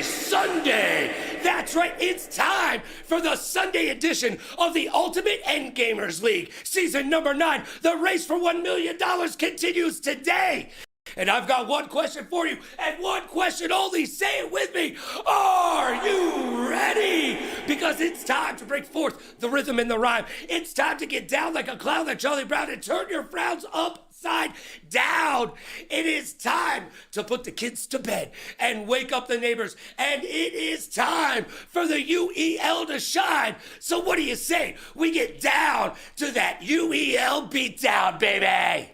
Sunday. That's right, it's time for the Sunday edition of the Ultimate Endgamers League. Season number 9, the race for $1 million continues today. And I've got one question for you, and one question only. Say it with me. Are you ready? Because it's time to bring forth the rhythm and the rhyme. It's time to get down like a clown like Charlie Brown and turn your frowns upside down. It is time to put the kids to bed and wake up the neighbors. And it is time for the UEL to shine. So what do you say? We get down to that UEL beatdown, baby.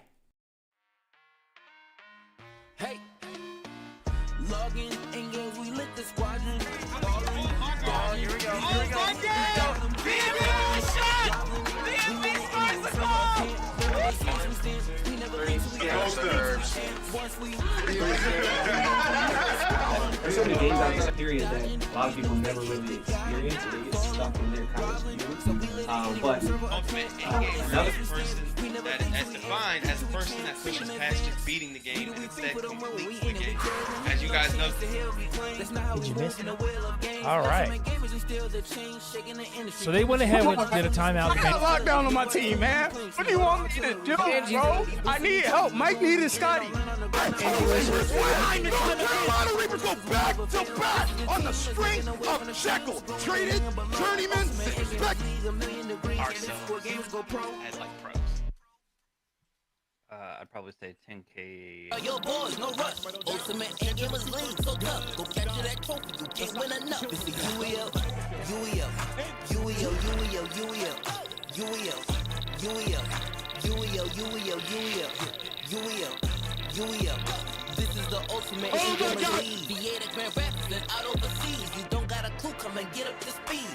Hey, log in, engage, we lit the squadron. Here we go. There's so many games out this period that a lot of people never really experience, so they get stuck in their college view. But another person that's defined as a person that pushes past just beating the game and instead completes the game. As you guys know. Did you miss it? All right. So they went ahead and did a timeout. I got lockdown on my team, man. What do you want me to do, bro? I need help. Mike needed Scotty. Carolina Reapers go back to back on the strength of Shekel. Traded, journeyman, expect. As like pros. I'd probably say 10K. Yo, boys, no rush. Ultimate Endgamers League, so tough. Go capture that trophy. You can't win enough. This is UEL, UEL, UEL, UEL, UEL, UEL, UEL, UEL, UEL, UEL, UEL. This is the Ultimate Endgamers League. VA Grand Rapids and out overseas. You don't got a clue, come and get up to speed.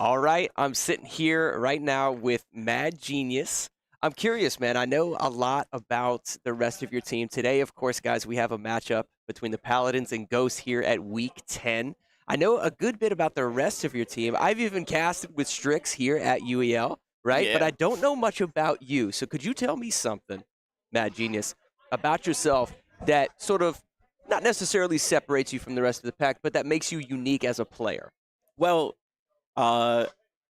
All right, I'm sitting here right now with Mad Genius. I'm curious, man. I know a lot about the rest of your team. Today, of course, guys, we have a matchup between the Paladins and Ghosts here at Week 10. I know a good bit about the rest of your team. I've even casted with Strix here at UEL, right? Yeah. But I don't know much about you. So could you tell me something, Mad Genius, about yourself that sort of not necessarily separates you from the rest of the pack, but that makes you unique as a player? Well,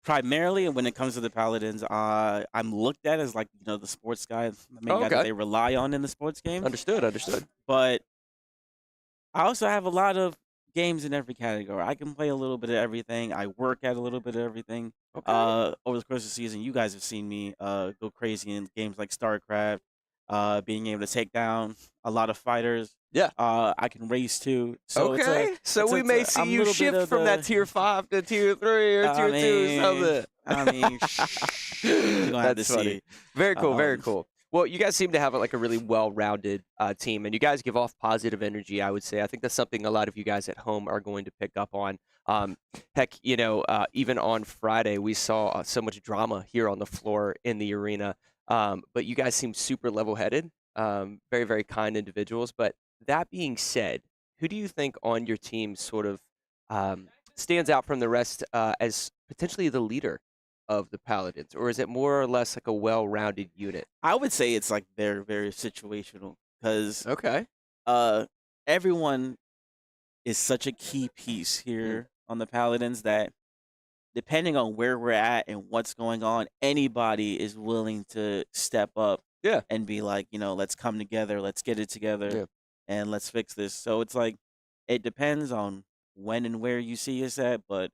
primarily when it comes to the Paladins, I'm looked at as like, the sports guy, the main guy that they rely on in the sports game. Understood. But I also have a lot of games in every category. I can play a little bit of everything. I work at a little bit of everything. Okay. Over the course of the season, you guys have seen me go crazy in games like StarCraft, being able to take down a lot of fighters. Yeah. I can race too. So okay. So we may see you shift from that tier 5 to tier 3 or tier 2 something. I mean, you're gonna have to funny. see. Very cool, very cool. Well, you guys seem to have like a really well-rounded team, and you guys give off positive energy, I would say. I think that's something a lot of you guys at home are going to pick up on. Heck, even on Friday, we saw so much drama here on the floor in the arena. But you guys seem super level-headed, very, very kind individuals. But that being said, who do you think on your team sort of stands out from the rest as potentially the leader of the Paladins? Or is it more or less like a well-rounded unit? I would say it's like very, very situational because Okay. everyone is such a key piece here on the Paladins that depending on where we're at and what's going on, anybody is willing to step up Yeah. and be like, let's come together, let's get it together, and let's fix this. So it's like, it depends on when and where you see us at, but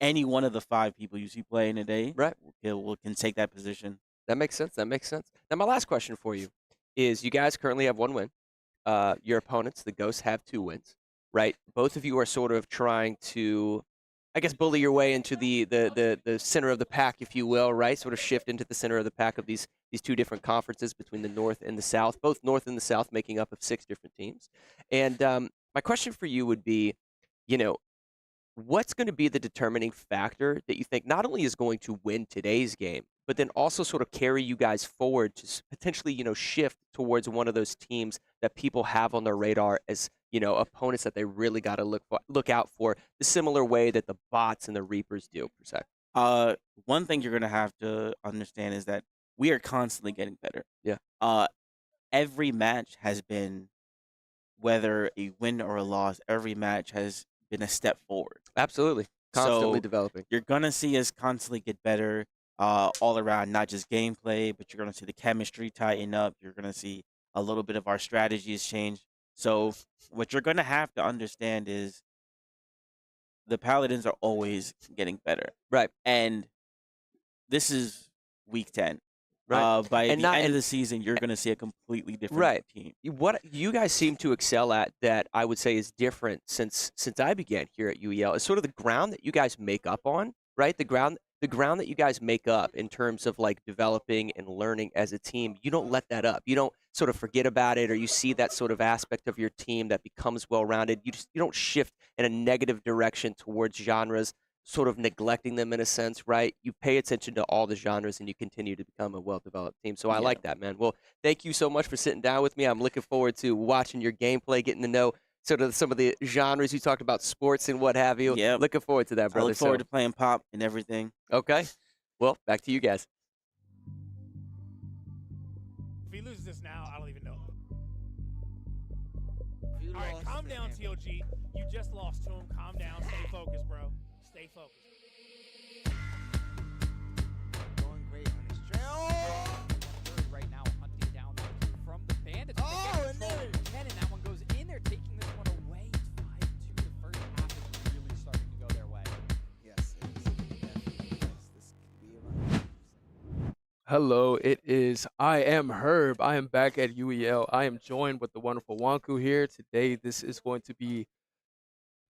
any one of the 5 people you see playing today Right. can take that position. That makes sense. Now, my last question for you is you guys currently have 1 win. Your opponents, the Ghosts, have 2 wins, right? Both of you are sort of trying to, I guess, bully your way into the center of the pack, if you will, right? Sort of shift into the center of the pack of these 2 different conferences between the North and the South, both North and the South making up of 6 different teams. And my question for you would be, what's going to be the determining factor that you think not only is going to win today's game, but then also sort of carry you guys forward to potentially, shift towards one of those teams that people have on their radar as, opponents that they really got to look out for the similar way that the bots and the Reapers do, per se? One thing you're going to have to understand is that we are constantly getting better. Yeah. Every match has been whether a win or a loss, every match has been a step forward. Absolutely. Constantly So developing. you're gonna see us constantly get better, all around, not just gameplay, but you're gonna see the chemistry tighten up. You're gonna see a little bit of our strategies change. So what you're gonna have to understand is the Paladins are always getting better, Right. and this is week 10. Right. By And the not end of and the season, you're gonna see a completely different Right. team. What you guys seem to excel at that I would say is different since I began here at UEL is sort of the ground that you guys make up on, right? The ground that you guys make up in terms of like developing and learning as a team. You don't let that up. You don't sort of forget about it, or you see that sort of aspect of your team that becomes well-rounded. You don't shift in a negative direction towards genres, sort of neglecting them in a sense, right? You pay attention to all the genres and you continue to become a well-developed team. So I Yeah. like that, man. Well, thank you so much for sitting down with me. I'm looking forward to watching your gameplay, getting to know sort of some of the genres you talked about, sports and what have you. Yep. Looking forward to that, I brother. look forward to playing Pop and everything. Okay. Well, back to you guys. If he loses this now, I don't even know. All right, calm down, TOG. You just lost to him. Calm down. Stay focused, bro. Stay focused. Going great on his trail. Right now, hunting down that kill from the Bandits. Oh, and there 10, and that one goes in there, taking this one away. 5-2. The first half is really starting to go their way. Yes, it is. Definitely. This could be around 100%. Hello, it is I am Herb. I am back at UEL. I am joined with the wonderful Wanku here. Today, this is going to be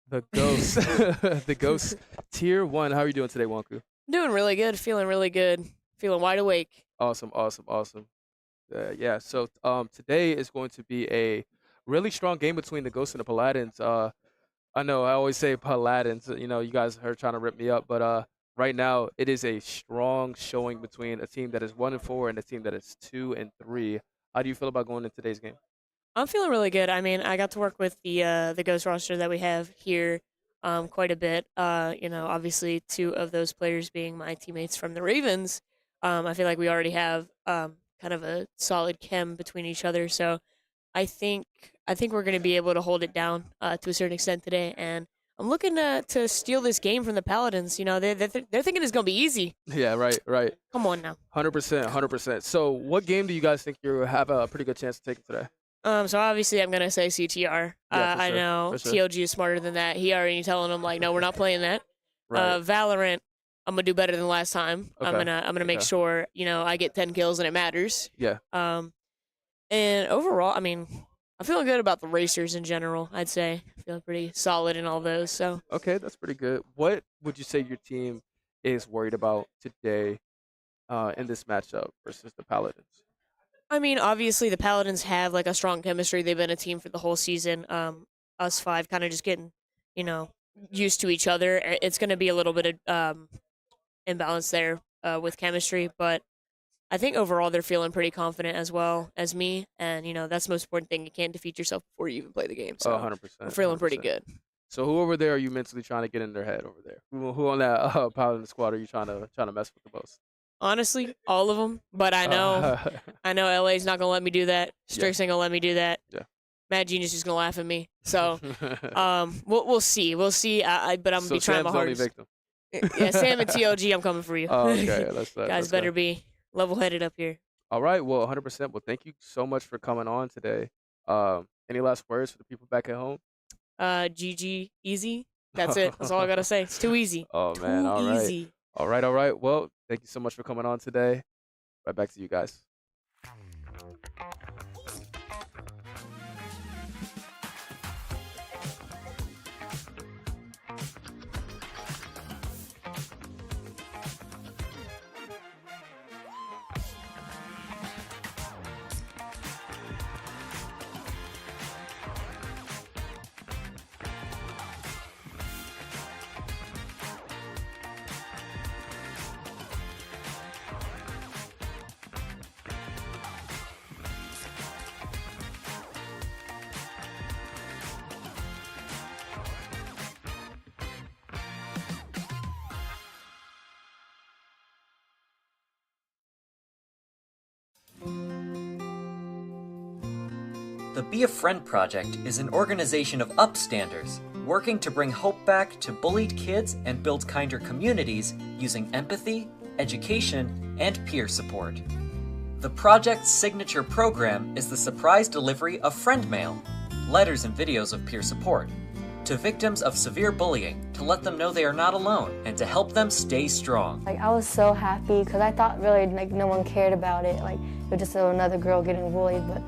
the Ghost, the Ghost Tier 1. How are you doing today, Wanku? Doing really good, feeling really good, feeling wide awake. Awesome. Yeah, so today is going to be a really strong game between the Ghost and the Paladins. I know I always say Paladins, you know, you guys are trying to rip me up, but right now it is a strong showing between a team that is 1-4 and a team that is 2-3. How do you feel about going into today's game? I'm feeling really good. I mean, I got to work with the Ghost roster that we have here quite a bit. You know, obviously 2 of those players being my teammates from the Ravens. I feel like we already have kind of a solid chem between each other. So I think we're going to be able to hold it down to a certain extent today. And I'm looking to steal this game from the Paladins. You know, they're thinking it's going to be easy. Yeah, right. Come on now. 100%. So what game do you guys think you have a pretty good chance of taking today? So obviously I'm gonna say CTR. Yeah, for I sure, know for sure. TOG is smarter than that. He already telling him like, no, we're not playing that. Right. Valorant, I'm gonna do better than last time. Okay, I'm gonna make okay. sure I get 10 kills and it matters. Yeah. And overall, I mean, I'm feeling good about the racers in general. I'd say feeling pretty solid in all those. So Okay, that's pretty good. What would you say your team is worried about today in this matchup versus the Paladins? I mean, obviously the Paladins have like a strong chemistry. They've been a team for the whole season. Us 5 kind of just getting, used to each other. It's going to be a little bit of imbalance there with chemistry, but I think overall they're feeling pretty confident as well as me. And, that's the most important thing. You can't defeat yourself before you even play the game. So 100%. we're feeling pretty 100%. good. So who over there are you mentally trying to get in their head over there? Who on that Paladin squad are you trying to mess with the most? Honestly, all of them. But I know LA's not going to let me do that. Strix ain't going to let me do that. Yeah. Mad Genius is going to laugh at me. So we'll see. We'll see. But I'm going to be trying my Sam's only hardest. victim. Yeah, Sam and TOG, I'm coming for you. Oh, okay. That's Guys better be level-headed up here. All right. Well, 100%. Well, thank you so much for coming on today. Any last words for the people back at home? GG, easy. That's it. That's all I got to say. It's too easy. Oh, man. All right. Easy. All right. Well, thank you so much for coming on today. Right back to you guys. The Be a Friend Project is an organization of upstanders working to bring hope back to bullied kids and build kinder communities using empathy, education, and peer support. The project's signature program is the surprise delivery of friend mail, letters and videos of peer support, to victims of severe bullying to let them know they are not alone and to help them stay strong. I was so happy because I thought really no one cared about it. It was just another girl getting bullied, but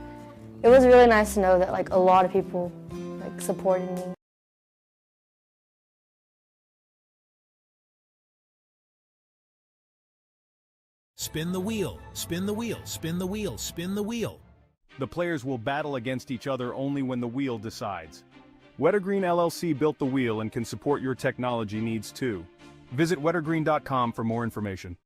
it was really nice to know that a lot of people supported me. Spin the wheel, spin the wheel, spin the wheel, spin the wheel. The players will battle against each other only when the wheel decides. Wettergreen LLC built the wheel and can support your technology needs too. Visit wettergreen.com for more information.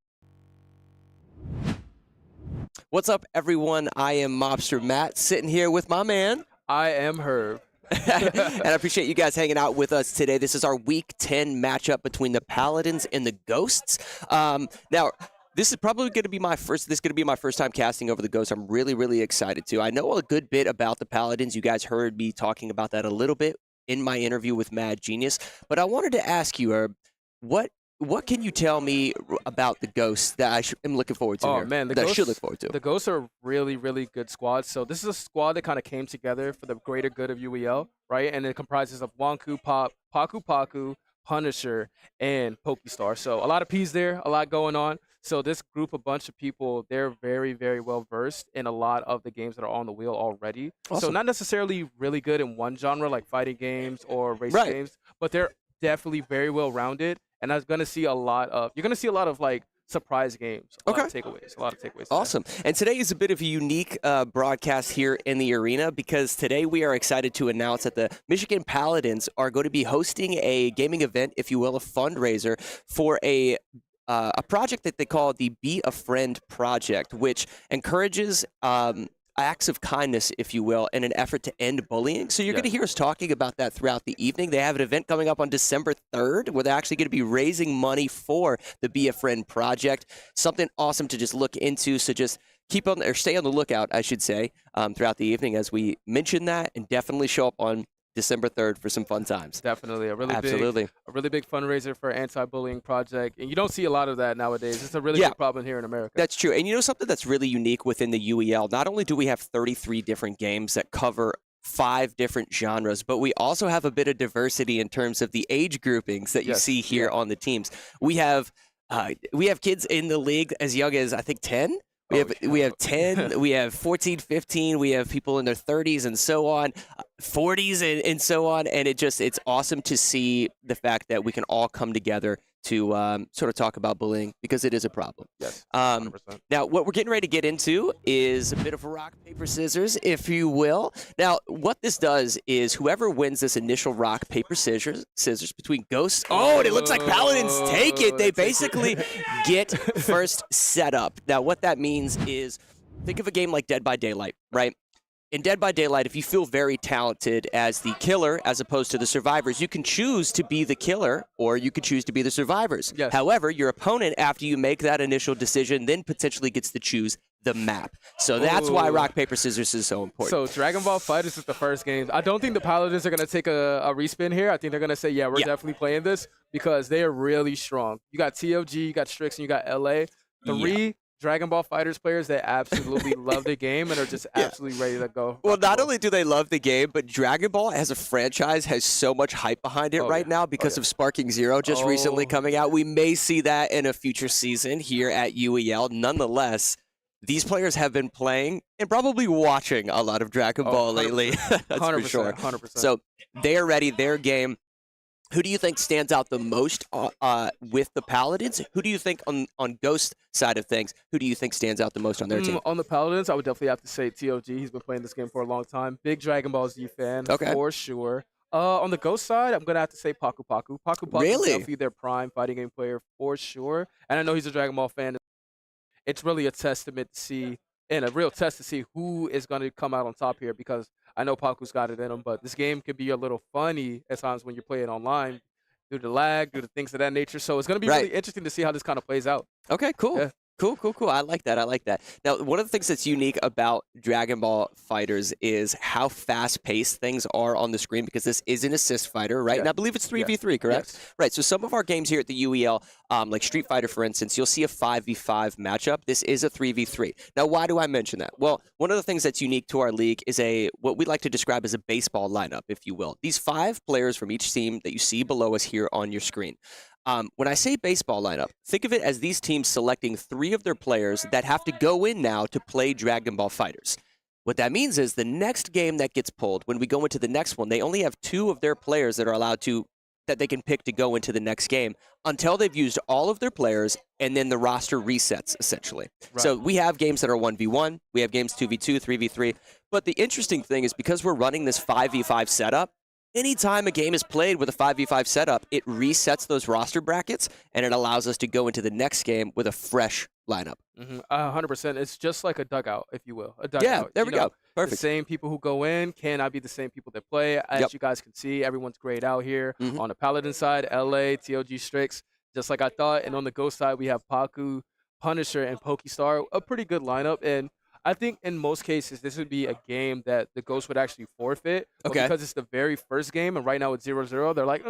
What's up, everyone? I am Mobster Matt, sitting here with my man. I am Herb. And I appreciate you guys hanging out with us today. This is our Week 10 matchup between the Paladins and the Ghosts. Now, this is probably going to be my first time casting over the Ghosts. I'm really, really excited to. I know a good bit about the Paladins. You guys heard me talking about that a little bit in my interview with Mad Genius. But I wanted to ask you, Herb, what can you tell me about the Ghosts that I am looking forward to? Oh here, man, that I should look forward to. The Ghosts are a really, really good squad. So this is a squad that kind of came together for the greater good of UEL, right? And it comprises of Wonku, Paku, Punisher, and Pokestar. So a lot of P's there, a lot going on. So this group, a bunch of people, they're very, very well versed in a lot of the games that are on the wheel already. Awesome. So not necessarily really good in one genre like fighting games or racing games, but they're definitely very well rounded. And you're gonna see a lot of surprise games. A lot of takeaways. Awesome. And today is a bit of a unique broadcast here in the arena because today we are excited to announce that the Michigan Paladins are going to be hosting a gaming event, if you will, a fundraiser for a project that they call the Be a Friend Project, which encourages acts of kindness, if you will, in an effort to end bullying. So you're going to hear us talking about that throughout the evening. They have an event coming up on December 3rd where they're actually going to be raising money for the Be a Friend Project. Something awesome to just look into. So just stay on the lookout, I should say, throughout the evening as we mention that, and definitely show up on December 3rd for some fun times. Definitely. A really big fundraiser for anti-bullying project. And you don't see a lot of that nowadays. It's a really big problem here in America. That's true. And you know something that's really unique within the UEL? Not only do we have 33 different games that cover 5 different genres, but we also have a bit of diversity in terms of the age groupings that you see here on the teams. We have kids in the league as young as, I think, 10. We have 10, we have 14, 15, we have people in their 30s and so on, 40s and so on. And it's awesome to see the fact that we can all come together to sort of talk about bullying because it is a problem. Yes, 100%. Now, what we're getting ready to get into is a bit of a rock, paper, scissors, if you will. Now, what this does is whoever wins this initial rock, paper, scissors between Ghosts. Oh, and it looks like Paladins take it. They basically get first set up. Now, what that means is think of a game like Dead by Daylight, right? In Dead by Daylight, if you feel very talented as the killer as opposed to the survivors, you can choose to be the killer or you could choose to be the survivors. Yes. However, your opponent, after you make that initial decision, then potentially gets to choose the map. So that's why rock, paper, scissors is so important. So Dragon Ball FighterZ is the first game. I don't think the Paladins are going to take a respin here. I think they're going to say, we're definitely playing this because they are really strong. You got TOG, you got Strix, and you got LA. Three Dragon Ball FighterZ players that absolutely love the game and are just absolutely ready to go. Well, not only do they love the game, but Dragon Ball as a franchise has so much hype behind it now because of Sparking Zero just recently coming out. We may see that in a future season here at UEL. Nonetheless, these players have been playing and probably watching a lot of Dragon Ball lately. That's 100%, for sure. 100%. So they are ready, their game. Who do you think stands out the most with the Paladins? Who do you think on Ghost side of things, who do you think stands out the most on their team? On the Paladins, I would definitely have to say TOG. He's been playing this game for a long time. Big Dragon Ball Z fan, for sure. On the Ghost side, I'm going to have to say Paku. Paku is definitely their prime fighting game player for sure. And I know he's a Dragon Ball fan. It's really a testament to see, and a real test to see who is going to come out on top here because I know Paku's got it in him, but this game can be a little funny at times when you're playing online due to lag, due to things of that nature. So it's going to be really interesting to see how this kind of plays out. Okay, cool. Cool. I like that. Now, one of the things that's unique about Dragon Ball Fighters is how fast-paced things are on the screen, because this is an assist fighter, right? Yeah. And I believe it's 3v3, correct? Yes. Right. So some of our games here at the UEL, like Street Fighter, for instance, you'll see a 5v5 matchup. This is a 3v3. Now, why do I mention that? Well, one of the things that's unique to our league is what we like to describe as a baseball lineup, if you will. These 5 players from each team that you see below us here on your screen. When I say baseball lineup, think of it as these teams selecting 3 of their players that have to go in now to play Dragon Ball Fighters. What that means is the next game that gets pulled, when we go into the next one, they only have 2 of their players that are allowed to, that they can pick to go into the next game until they've used all of their players, and then the roster resets, essentially. Right. So we have games that are 1v1, we have games 2v2, 3v3, but the interesting thing is because we're running this 5v5 setup, anytime a game is played with a 5v5 setup, it resets those roster brackets, and it allows us to go into the next game with a fresh lineup. 100%. It's just like a dugout, if you will. A dugout. Yeah, there we go. Perfect. The same people who go in cannot be the same people that play. As you guys can see, everyone's grayed out here. On the Paladin side, LA, TOG Strix, just like I thought. And on the Ghost side, we have Paku, Punisher, and Pokestar. A pretty good lineup. And I think in most cases, this would be a game that the Ghost would actually forfeit. But Okay. because it's the very first game, and right now it's 0-0, they're like,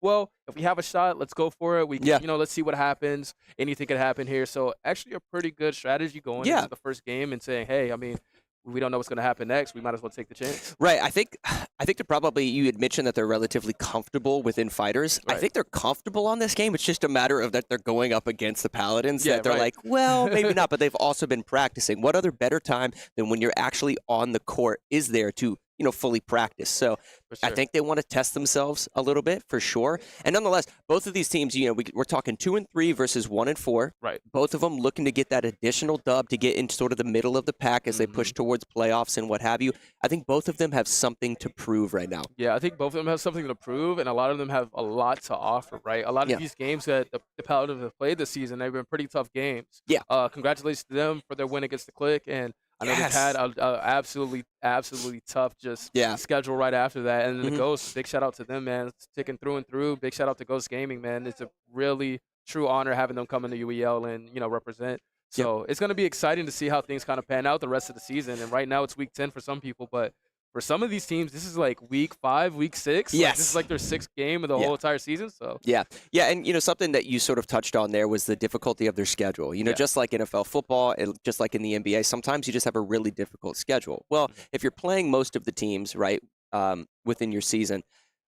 well, if we have a shot, let's go for it. We, let's see what happens. Anything could happen here. So actually a pretty good strategy going into the first game and saying, hey, I mean, we don't know what's going to happen next. We might as well take the chance. Right. I think they're probably, you had mentioned that they're relatively comfortable within fighters. Right. I think they're comfortable on this game. It's just a matter of that they're going up against the Paladins. Yeah, that they're right. like, well, maybe not, but they've also been practicing. What other better time than when you're actually on the court is there to, fully practice? So I think they want to test themselves a little bit for sure. And nonetheless, both of these teams, we're talking 2 and 3 versus 1 and 4. Right. Both of them looking to get that additional dub to get into sort of the middle of the pack as they push towards playoffs and what have you. I think both of them have something to prove right now. Yeah, I think both of them have something to prove, and a lot of them have a lot to offer, right? A lot of these games that the Paladins have played this season, they've been pretty tough games. Yeah. Congratulations to them for their win against the Click, and I know they've had a absolutely tough schedule right after that. And then the Ghosts, big shout out to them, man. It's ticking through and through. Big shout out to Ghost Gaming, man. It's a really true honor having them come into UEL and, represent. So it's going to be exciting to see how things kind of pan out the rest of the season. And right now it's week 10 for some people, but for some of these teams, this is like week 5, week 6. Yes. Like, this is like their 6th game of the whole entire season. So Yeah, and something that you sort of touched on there was the difficulty of their schedule. Just like NFL football, and just like in the NBA, sometimes you just have a really difficult schedule. Well, if you're playing most of the teams, right, within your season,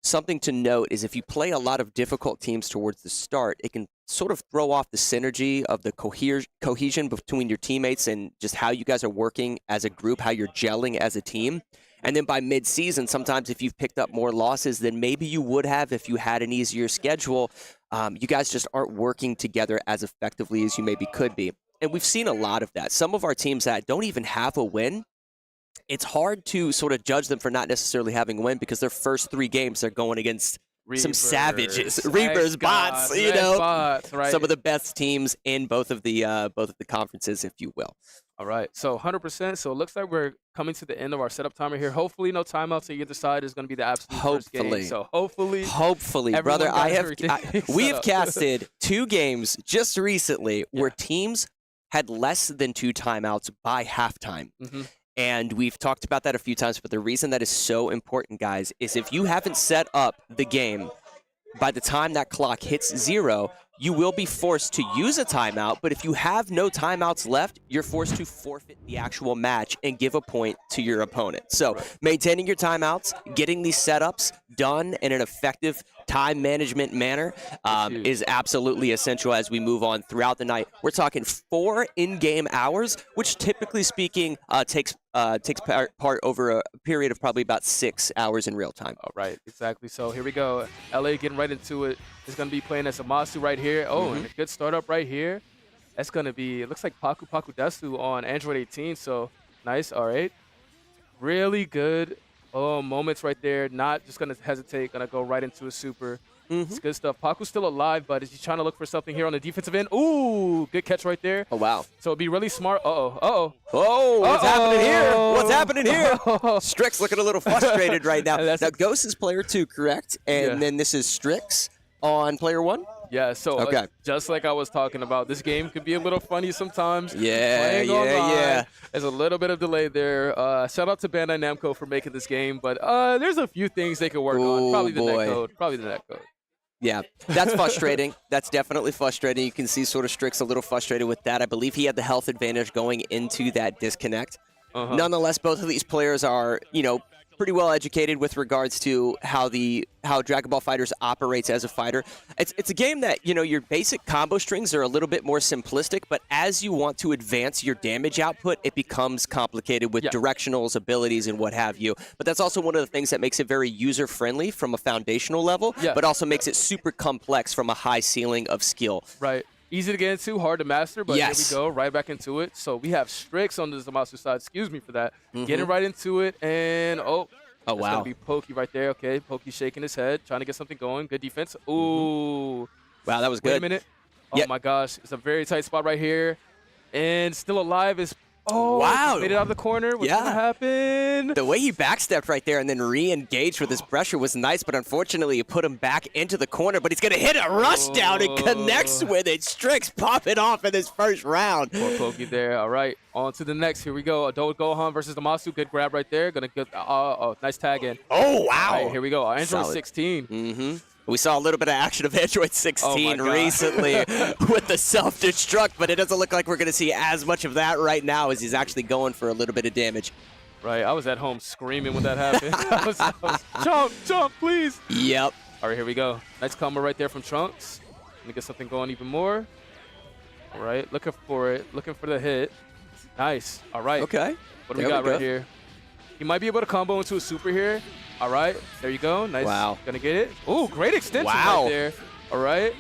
something to note is if you play a lot of difficult teams towards the start, it can sort of throw off the synergy of the cohesion between your teammates and just how you guys are working as a group, how you're gelling as a team. And then by mid-season, sometimes if you've picked up more losses than maybe you would have if you had an easier schedule, you guys just aren't working together as effectively as you maybe could be. And we've seen a lot of that. Some of our teams that don't even have a win, it's hard to sort of judge them for not necessarily having a win because their first 3 games they're going against some savages, Reapers, bots, bots, right? Some of the best teams in both of the conferences, if you will. All right, so 100%. So it looks like we're coming to the end of our setup timer here. Hopefully, no timeouts on either side is going to be the absolute first game. So hopefully, brother, we have set up. casted 2 games just recently where teams had less than 2 timeouts by halftime. And we've talked about that a few times, but the reason that is so important, guys, is if you haven't set up the game by the time that clock hits 0, you will be forced to use a timeout, but if you have no timeouts left, you're forced to forfeit the actual match and give a point to your opponent. So maintaining your timeouts, getting these setups done in an effective time management manner is absolutely essential as we move on throughout the night. We're talking 4 in-game hours, which typically speaking takes part over a period of probably about 6 hours in real time. All right, exactly. So here we go. LA getting right into it. Is going to be playing as Amasu right here. Oh, and a good startup right here. That's going to be, it looks like Paku Desu on Android 18. So nice. All right. Really good moments right there. Not just going to hesitate. Going to go right into a super. It's good stuff. Paku's still alive, but is he trying to look for something here on the defensive end? Ooh, good catch right there. Oh, wow. So it'd be really smart. Oh, what's happening here? What's happening here? Strix looking a little frustrated right now. Now, Ghost is player 2, correct? And then this is Strix on player 1? Yeah, so Okay. Just like I was talking about, this game could be a little funny sometimes. Yeah, Playing yeah, online, yeah. There's a little bit of delay there. Shout out to Bandai Namco for making this game, but there's a few things they could work on. Probably the netcode. Yeah, that's frustrating. That's definitely frustrating. You can see sort of Strix a little frustrated with that. I believe he had the health advantage going into that disconnect. Nonetheless, both of these players are, pretty well educated with regards to how Dragon Ball FighterZ operates as a fighter. It's a game that, your basic combo strings are a little bit more simplistic, but as you want to advance your damage output, it becomes complicated with directionals, abilities, and what have you. But that's also one of the things that makes it very user-friendly from a foundational level, but also makes it super complex from a high ceiling of skill. Right. Easy to get into, hard to master, but here we go, right back into it. So we have Strix on the Zamasu side, excuse me for that. Getting right into it, and wow. Gonna be Pokey right there. Okay, Pokey shaking his head, trying to get something going. Good defense. Ooh. Wow, that was good. Wait a minute. Oh my gosh, it's a very tight spot right here. And still alive is wow. Made it out of the corner. What's gonna happen? The way he backstepped right there and then re-engaged with his pressure was nice, but unfortunately it put him back into the corner. But he's gonna hit a rush down and connects with it. Strix popping off in his first round. Poor Pokey there. All right, on to the next. Here we go. Adult Gohan versus Damasu. Good grab right there. Gonna get nice tag in. Oh wow. All right, here we go. Android 16. We saw a little bit of action of Android 16 recently with the self-destruct, but it doesn't look like we're going to see as much of that right now as he's actually going for a little bit of damage. Right, I was at home screaming when that happened. Jump, please. Yep. All right, here we go. Nice combo right there from Trunks. Let me get something going even more. All right, looking for it, looking for the hit. Nice. All right. Okay. What do we got right here? He might be able to combo into a super here. All right, there you go. Nice. Wow. Gonna get it. Ooh, great extension right there. All right.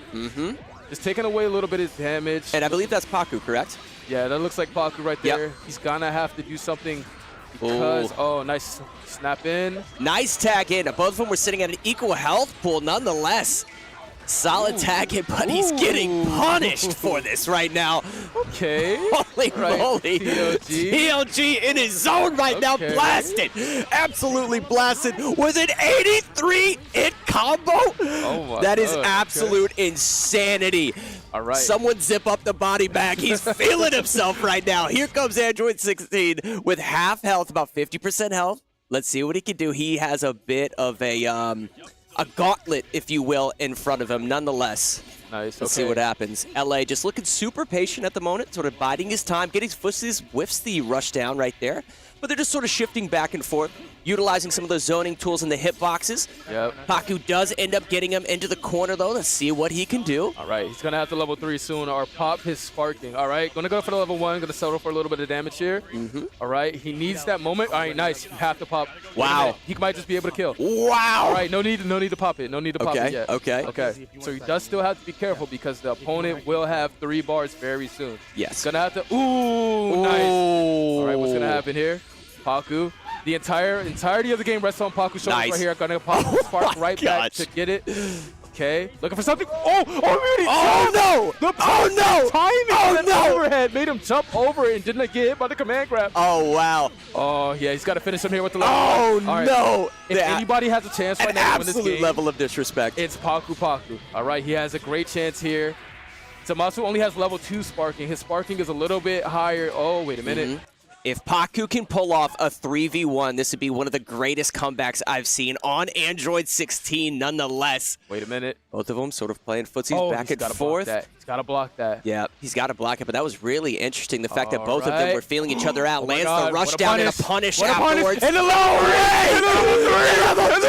Just taking away a little bit of damage. And I believe that's Paku, correct? Yeah, that looks like Paku right there. He's gonna have to do something because, nice snap in. Nice tag in. Both of them were sitting at an equal health pool nonetheless. Solid tag in, but he's getting punished for this right now. Okay. Holy moly. TLG in his zone right now, blasted. Absolutely blasted with an 83-hit combo. Oh my that is absolute insanity. All right. Someone zip up the body bag. He's feeling himself right now. Here comes Android 16 with half health, about 50% health. Let's see what he can do. He has a bit of a gauntlet, if you will, in front of him nonetheless. Nice. Let's see what happens. LA just looking super patient at the moment, sort of biding his time, getting his footsteps, whiffs the rush down right there. But they're just sort of shifting back and forth, utilizing some of those zoning tools in the hitboxes. Yep. Paku does end up getting him into the corner, though. Let's see what he can do. All right, he's going to have to level 3 soon or pop his sparking. All right, going to go for the level 1. Going to settle for a little bit of damage here. All right, he needs that moment. All right, nice. You have to pop. Wow. He might just be able to kill. Wow. All right, no need to pop it. No need to pop it yet. Okay. So he does still have to be careful because the opponent will have 3 bars very soon. Yes. He's going to have to. Ooh, nice. All right, what's going to happen here? Paku. The entirety of the game rests on Paku's shoulders right here. Gonna pop spark right back to get it. Okay, looking for something. No! The timing overhead made him jump over it and didn't get hit by the command grab. Oh wow. Oh yeah, he's got to finish him here with the level. Oh no! If anybody has a chance right now to win this game, level of disrespect. It's Paku. All right, he has a great chance here. Zamasu only has level 2 sparking. His sparking is a little bit higher. Oh wait a minute. If Paku can pull off a 3v1, this would be one of the greatest comebacks I've seen on Android 16 nonetheless. Wait a minute. Both of them sort of playing footsies back and forth. He's got to block that. Yeah, he's got to block it, but that was really interesting. The fact that both of them were feeling each other out. Lands the rush down and a punish afterwards. And the low level 3!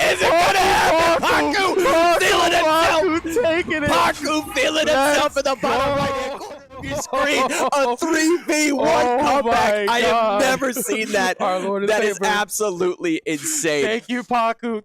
Is it going to happen? Paku feeling himself! Taking it! Paku feeling himself in the bottom right corner. Screen, a 3v1 comeback. I have never seen that. That is absolutely insane. Thank you, Paku.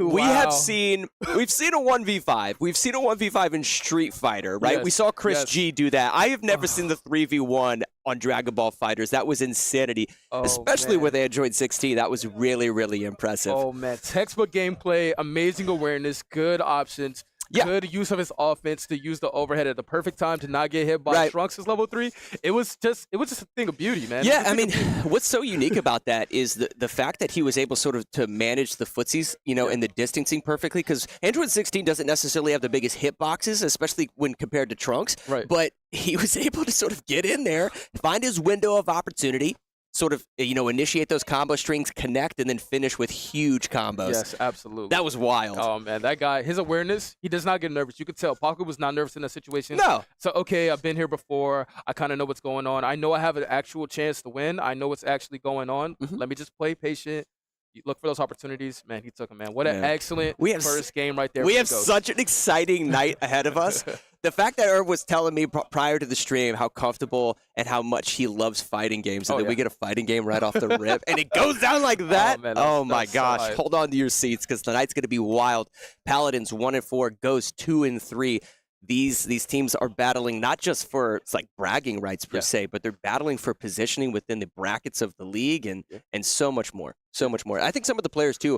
We have seen, we've seen a 1v5. We've seen a 1v5 in Street Fighter, right? Yes, we saw Chris yes. G do that. I have never seen the 3v1 on Dragon Ball FighterZ. That was insanity, especially with Android 16. That was really, really impressive. Oh man, textbook gameplay, amazing awareness, good options. good use of his offense to use the overhead at the perfect time to not get hit by Trunks' level 3. It was just a thing of beauty, man. Yeah, I mean, what's so unique about that is the fact that he was able sort of to manage the footsies, and the distancing perfectly, because Android 16 doesn't necessarily have the biggest hitboxes, especially when compared to Trunks. Right. But he was able to sort of get in there, find his window of opportunity, sort of, initiate those combo strings, connect, and then finish with huge combos. Yes, absolutely. That was wild. Oh, man, that guy, his awareness, he does not get nervous. You could tell Paku was not nervous in that situation. No. So, okay, I've been here before. I kind of know what's going on. I know I have an actual chance to win. I know what's actually going on. Let me just play patient. You look for those opportunities. Man, he took them, man. What an excellent first game right there. We have such an exciting night ahead of us. The fact that Irv was telling me prior to the stream how comfortable and how much he loves fighting games, and then we get a fighting game right off the rip, and it goes down like that. Oh, man, my gosh. So hold on to your seats, because tonight's going to be wild. Paladins 1-4, Ghost 2-3. These teams are battling not just for bragging rights per se, but they're battling for positioning within the brackets of the league and so much more. So much more. I think some of the players too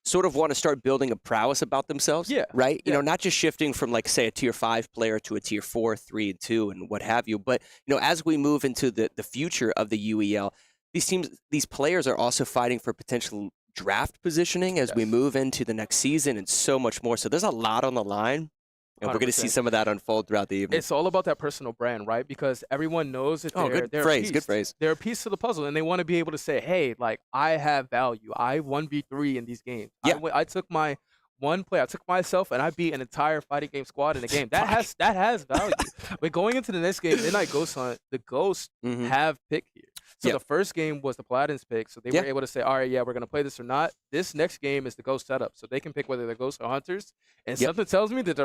sort of want to start building a prowess about themselves. Yeah. Right? Not just shifting from say a tier 5 player to a tier 4, 3, and 2 and what have you. But as we move into the future of the UEL, these players are also fighting for potential draft positioning as we move into the next season and so much more. So there's a lot on the line. And we're going to see some of that unfold throughout the evening. It's all about that personal brand, right? Because everyone knows that good phrase. They're a piece of the puzzle, and they want to be able to say, hey, I have value. I 1v3 in these games. Yeah. I took my one play. I took myself, and I beat an entire fighting game squad in a game. That has value. But going into the next game, Midnight Ghost Hunt, the Ghosts have pick here. So the first game was the Paladins pick, so they were able to say, all right, we're going to play this or not. This next game is the Ghost setup, so they can pick whether they're Ghosts or Hunters. And something tells me that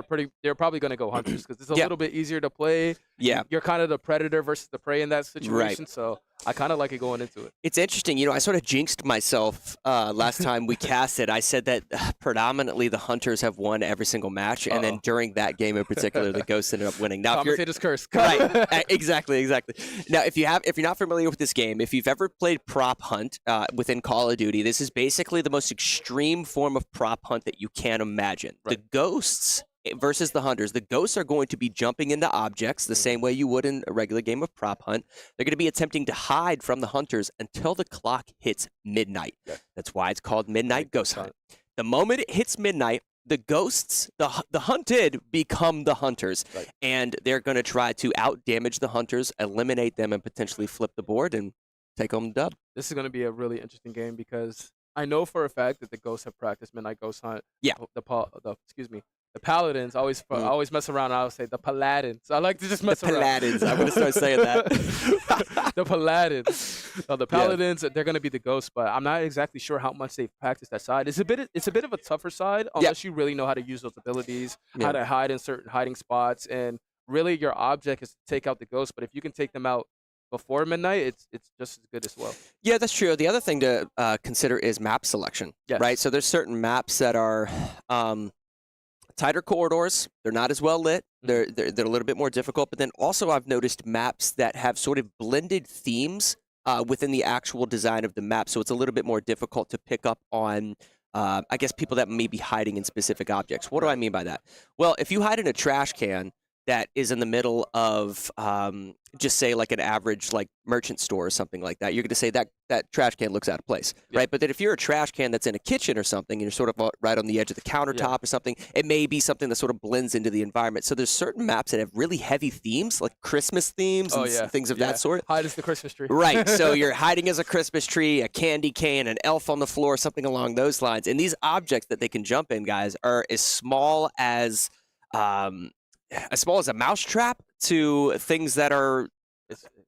they're probably going to go Hunters because it's a little bit easier to play. Yeah. You're kind of the predator versus the prey in that situation, Right. so I kind of like it going into it. It's interesting. I sort of jinxed myself last time we casted. I said that predominantly the Hunters have won every single match, and then during that game in particular, the Ghosts ended up winning. Now, Commentator's curse. Right. Exactly. Now, if you're not familiar with this game, if you've ever played prop hunt within Call of Duty, this is basically the most extreme form of prop hunt that you can imagine. Right. The Ghosts versus the Hunters. The Ghosts are going to be jumping into objects the same way you would in a regular game of prop hunt. They're going to be attempting to hide from the Hunters until the clock hits midnight. Yeah. That's why it's called Midnight Ghost Hunt. The moment it hits midnight, the Ghosts, the hunted, become the Hunters. Right. And they're going to try to out-damage the Hunters, eliminate them, and potentially flip the board and take home the dub. This is going to be a really interesting game because I know for a fact that the Ghosts have practiced Midnight Ghost Hunt. Yeah. The Paladins always mess around. I always say the Paladins. I like to just mess around. The Paladins. I'm going to start saying that. The Paladins. The Paladins. They're going to be the Ghosts, but I'm not exactly sure how much they've practiced that side. It's a bit of a tougher side unless you really know how to use those abilities, how to hide in certain hiding spots, and really your object is to take out the Ghosts. But if you can take them out before midnight, it's just as good as well. Yeah, that's true. The other thing to consider is map selection, right? So there's certain maps that are tighter corridors. They're not as well lit. They're a little bit more difficult. But then also I've noticed maps that have sort of blended themes within the actual design of the map. So it's a little bit more difficult to pick up on, I guess, people that may be hiding in specific objects. What do I mean by that? Well, if you hide in a trash can that is in the middle of, just say like an average merchant store or something like that, you're going to say that trash can looks out of place, right? But then if you're a trash can that's in a kitchen or something, and you're sort of right on the edge of the countertop or something, it may be something that sort of blends into the environment. So there's certain maps that have really heavy themes, like Christmas themes and things of that sort. Hide as the Christmas tree. Right. So you're hiding as a Christmas tree, a candy cane, an elf on the floor, something along those lines. And these objects that they can jump in, guys, are as small as a mousetrap to things that are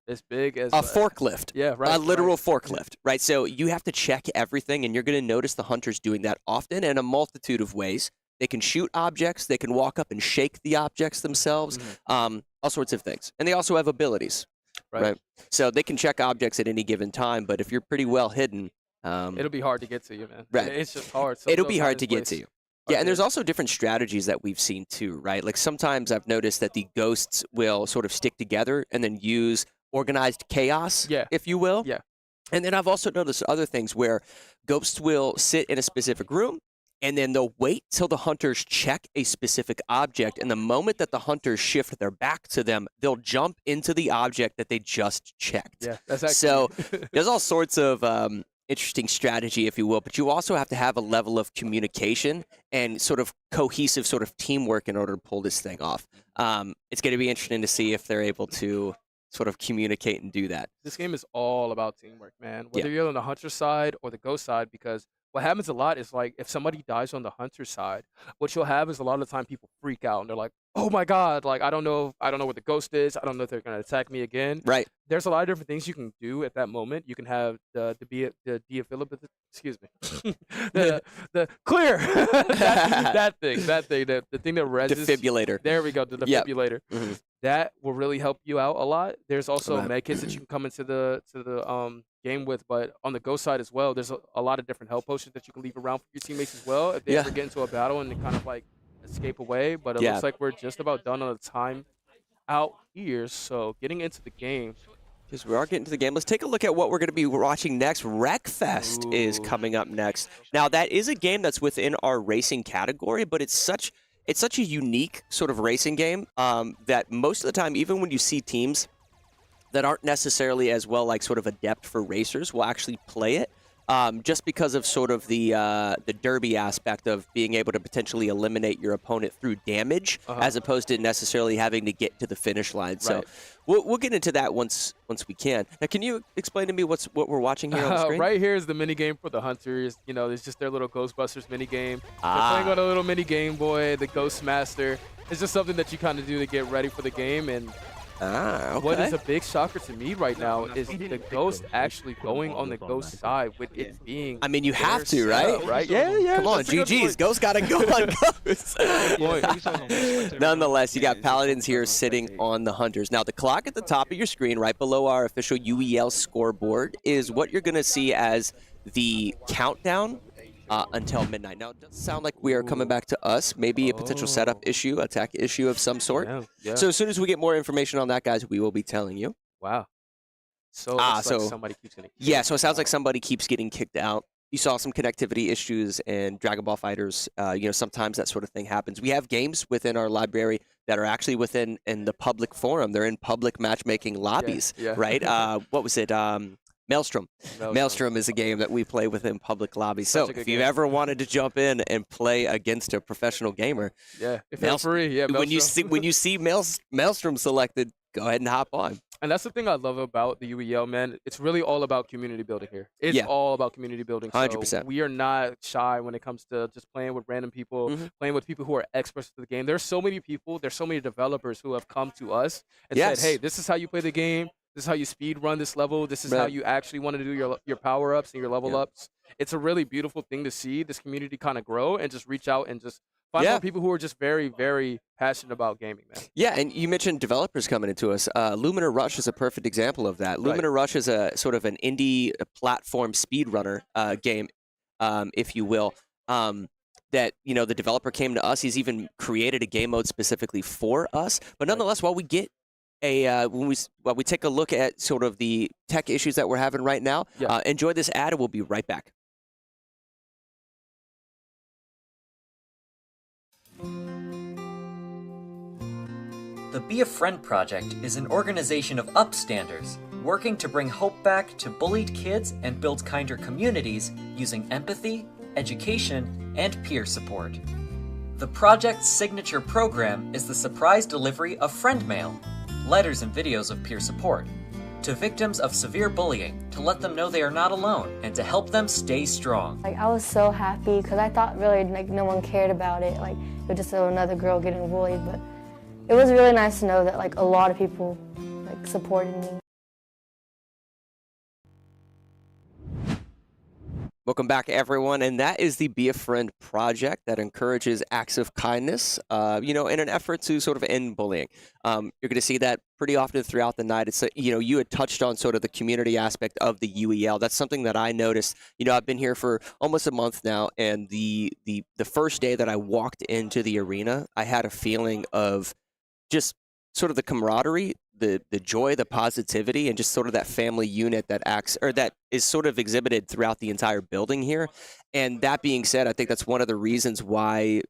as big as a forklift. Yeah, right. A literal forklift, right? So you have to check everything, and you're going to notice the Hunters doing that often in a multitude of ways. They can shoot objects. They can walk up and shake the objects themselves, all sorts of things. And they also have abilities, right? So they can check objects at any given time, but if you're pretty well hidden... it'll be hard to get to you, man. Right. It's just hard. It'll be hard to get to you. Yeah, and there's also different strategies that we've seen too, right? Like sometimes I've noticed that the Ghosts will sort of stick together and then use organized chaos, if you will. Yeah. And then I've also noticed other things where Ghosts will sit in a specific room and then they'll wait till the hunters check a specific object, and the moment that the hunters shift their back to them, they'll jump into the object that they just checked. Yeah, that's actually So there's all sorts of interesting strategy, if you will, but you also have to have a level of communication and sort of cohesive sort of teamwork in order to pull this thing off. It's going to be interesting to see if they're able to sort of communicate and do that. This game is all about teamwork, man. Whether Yeah. you're on the hunter side or the ghost side, because what happens a lot is like if somebody dies on the hunter side, what you'll have is a lot of the time people freak out and they're like, "Oh my god! Like I don't know where the ghost is. I don't know if they're gonna attack me again." Right. There's a lot of different things you can do at that moment. You can have the excuse me, the clear that thing the thing that reses. Defibrillator. There we go, the Yep. defibrillator. Mhm. That will really help you out a lot. There's also Okay. med kits that you can come into the game with, but on the ghost side as well, there's a lot of different health potions that you can leave around for your teammates as well if they Yeah. ever get into a battle and they kind of like escape away. But it Yeah. looks like we're just about done on the time out here, so getting into the game. Because we are getting to the game. Let's take a look at what we're going to be watching next. Wreckfest is coming up next. Now, that is a game that's within our racing category, but it's such a unique sort of racing game that most of the time, even when you see teams that aren't necessarily as well like sort of adept for racers will actually play it. Just because of sort of the derby aspect of being able to potentially eliminate your opponent through damage, as opposed to necessarily having to get to the finish line. So Right. we'll get into that once we can. Now, can you explain to me what we're watching here on the screen? Right here is the mini game for the hunters. You know, it's just their little Ghostbusters mini game. They're Ah. playing on a little mini Game Boy, the Ghostmaster. It's just something that you kind of do to get ready for the game. And what is a big shocker to me right now is the Ghost actually going on the Ghost side with it being. I mean, you have to, their right? setup, right? Yeah. Come on, that's a good GG's. point. Ghost got to go on Ghost. Nonetheless, you got Paladins here sitting on the Hunters. Now, the clock at the top of your screen, right below our official UEL scoreboard, is what you're going to see as the countdown until midnight. Now, it does sound like we are coming back to us. Maybe a potential setup issue, attack issue of some sort. Yeah. So as soon as we get more information on that, guys, we will be telling you. Wow. So, it looks so like somebody keeps getting. Yeah, so it sounds like somebody keeps getting kicked out. You saw some connectivity issues and Dragon Ball Fighters. Sometimes that sort of thing happens. We have games within our library that are actually in the public forum. They're in public matchmaking lobbies, yeah. right? What was it? Maelstrom. Maelstrom is a game that we play within public lobbies. Such So a good if you game. ever wanted to jump in and play against a professional gamer, Yeah, if it's free, yeah. when you Maelstrom. see Maelstrom selected, go ahead and hop on. And that's the thing I love about the UEL, man. It's really all about community building here. It's Yeah. all about community building. So 100%. we are not shy when it comes to just playing with random people, Mhm. playing with people who are experts at the game. There's so many people, there's so many developers who have come to us and Yes. said, hey, this is how you play the game. This is how you speed run this level. This is how Right. you actually want to do your power ups and your level Yeah. ups. It's a really beautiful thing to see this community kind of grow and just reach out and just find Yeah. more people who are just very, very passionate about gaming, man. Yeah, and you mentioned developers coming into us. Luminar Rush is a perfect example of that. Right. Luminar Rush is a sort of an indie platform speedrunner game, if you will. That the developer came to us. He's even created a game mode specifically for us. But nonetheless, while we get when we take a look at sort of the tech issues that we're having right now, Yeah. enjoy this ad, and we'll be right back. The Be a Friend Project is an organization of upstanders working to bring hope back to bullied kids and build kinder communities using empathy, education, and peer support. The project's signature program is the surprise delivery of friend mail, letters and videos of peer support, to victims of severe bullying to let them know they are not alone and to help them stay strong. Like I was so happy because I thought really like no one cared about it. Like it was just another girl getting bullied, but it was really nice to know that like a lot of people like supported me. Welcome back, everyone, and that is the Be a Friend project that encourages acts of kindness, in an effort to sort of end bullying. You're going to see that pretty often throughout the night. It's you had touched on sort of the community aspect of the UEL. That's something that I noticed. I've been here for almost a month now, and the first day that I walked into the arena, I had a feeling of just sort of the camaraderie the joy, the positivity, and just sort of that family unit that acts or that is sort of exhibited throughout the entire building here. And that being said, I think that's one of the reasons why,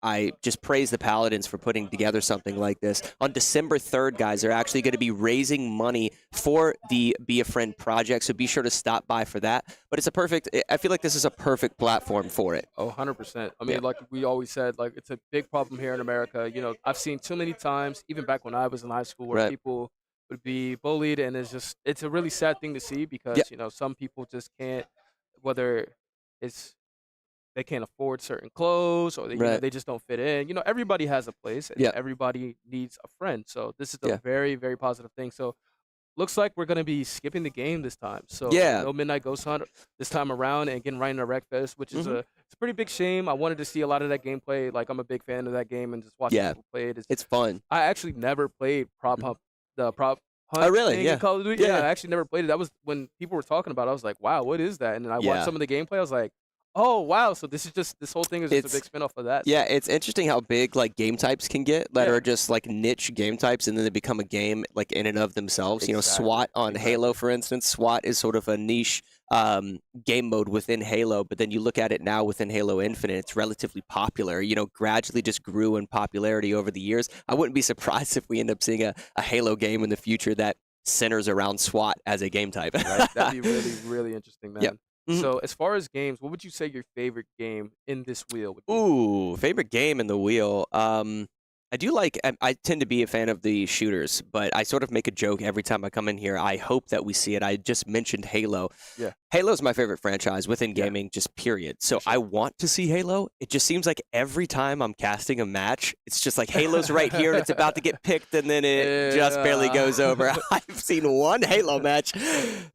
I just praise the Paladins for putting together something like this. On December 3rd, guys, they're actually going to be raising money for the Be a Friend project, so be sure to stop by for that. But I feel like this is a perfect platform for it. Oh, 100%. I mean, like we always said, like it's a big problem here in America. I've seen too many times, even back when I was in high school, where people would be bullied, and it's a really sad thing to see because, some people just can't, whether it's they can't afford certain clothes or they just don't fit in. Everybody has a place and everybody needs a friend. So this is a very, very positive thing. So looks like we're going to be skipping the game this time. So no Midnight Ghost Hunt this time around and getting right into Wreckfest, which is it's a pretty big shame. I wanted to see a lot of that gameplay. Like, I'm a big fan of that game and just watching people play it. It's fun. I actually never played Prop Hunt. Prop Hunt Oh, really? thing in Call of Duty. Yeah, I actually never played it. That was when people were talking about it. I was like, wow, what is that? And then I watched some of the gameplay. I was like, oh, wow. So this whole thing is just a big spinoff of that. Yeah, it's interesting how big like game types can get that are just like niche game types, and then they become a game like in and of themselves. SWAT on Halo, for instance. SWAT is sort of a niche game mode within Halo, but then you look at it now within Halo Infinite, it's relatively popular. Gradually just grew in popularity over the years. I wouldn't be surprised if we end up seeing a Halo game in the future that centers around SWAT as a game type. Right? That'd be really, really interesting, man. Yep. So as far as games, what would you say your favorite game in this wheel would be? Ooh, favorite game in the wheel. I do like, I tend to be a fan of the shooters, but I sort of make a joke every time I come in here. I hope that we see it. I just mentioned Halo. Yeah. Halo's my favorite franchise within gaming, just period. So I want to see Halo. It just seems like every time I'm casting a match, it's just like Halo's right here and it's about to get picked and then it just barely goes over. I've seen one Halo match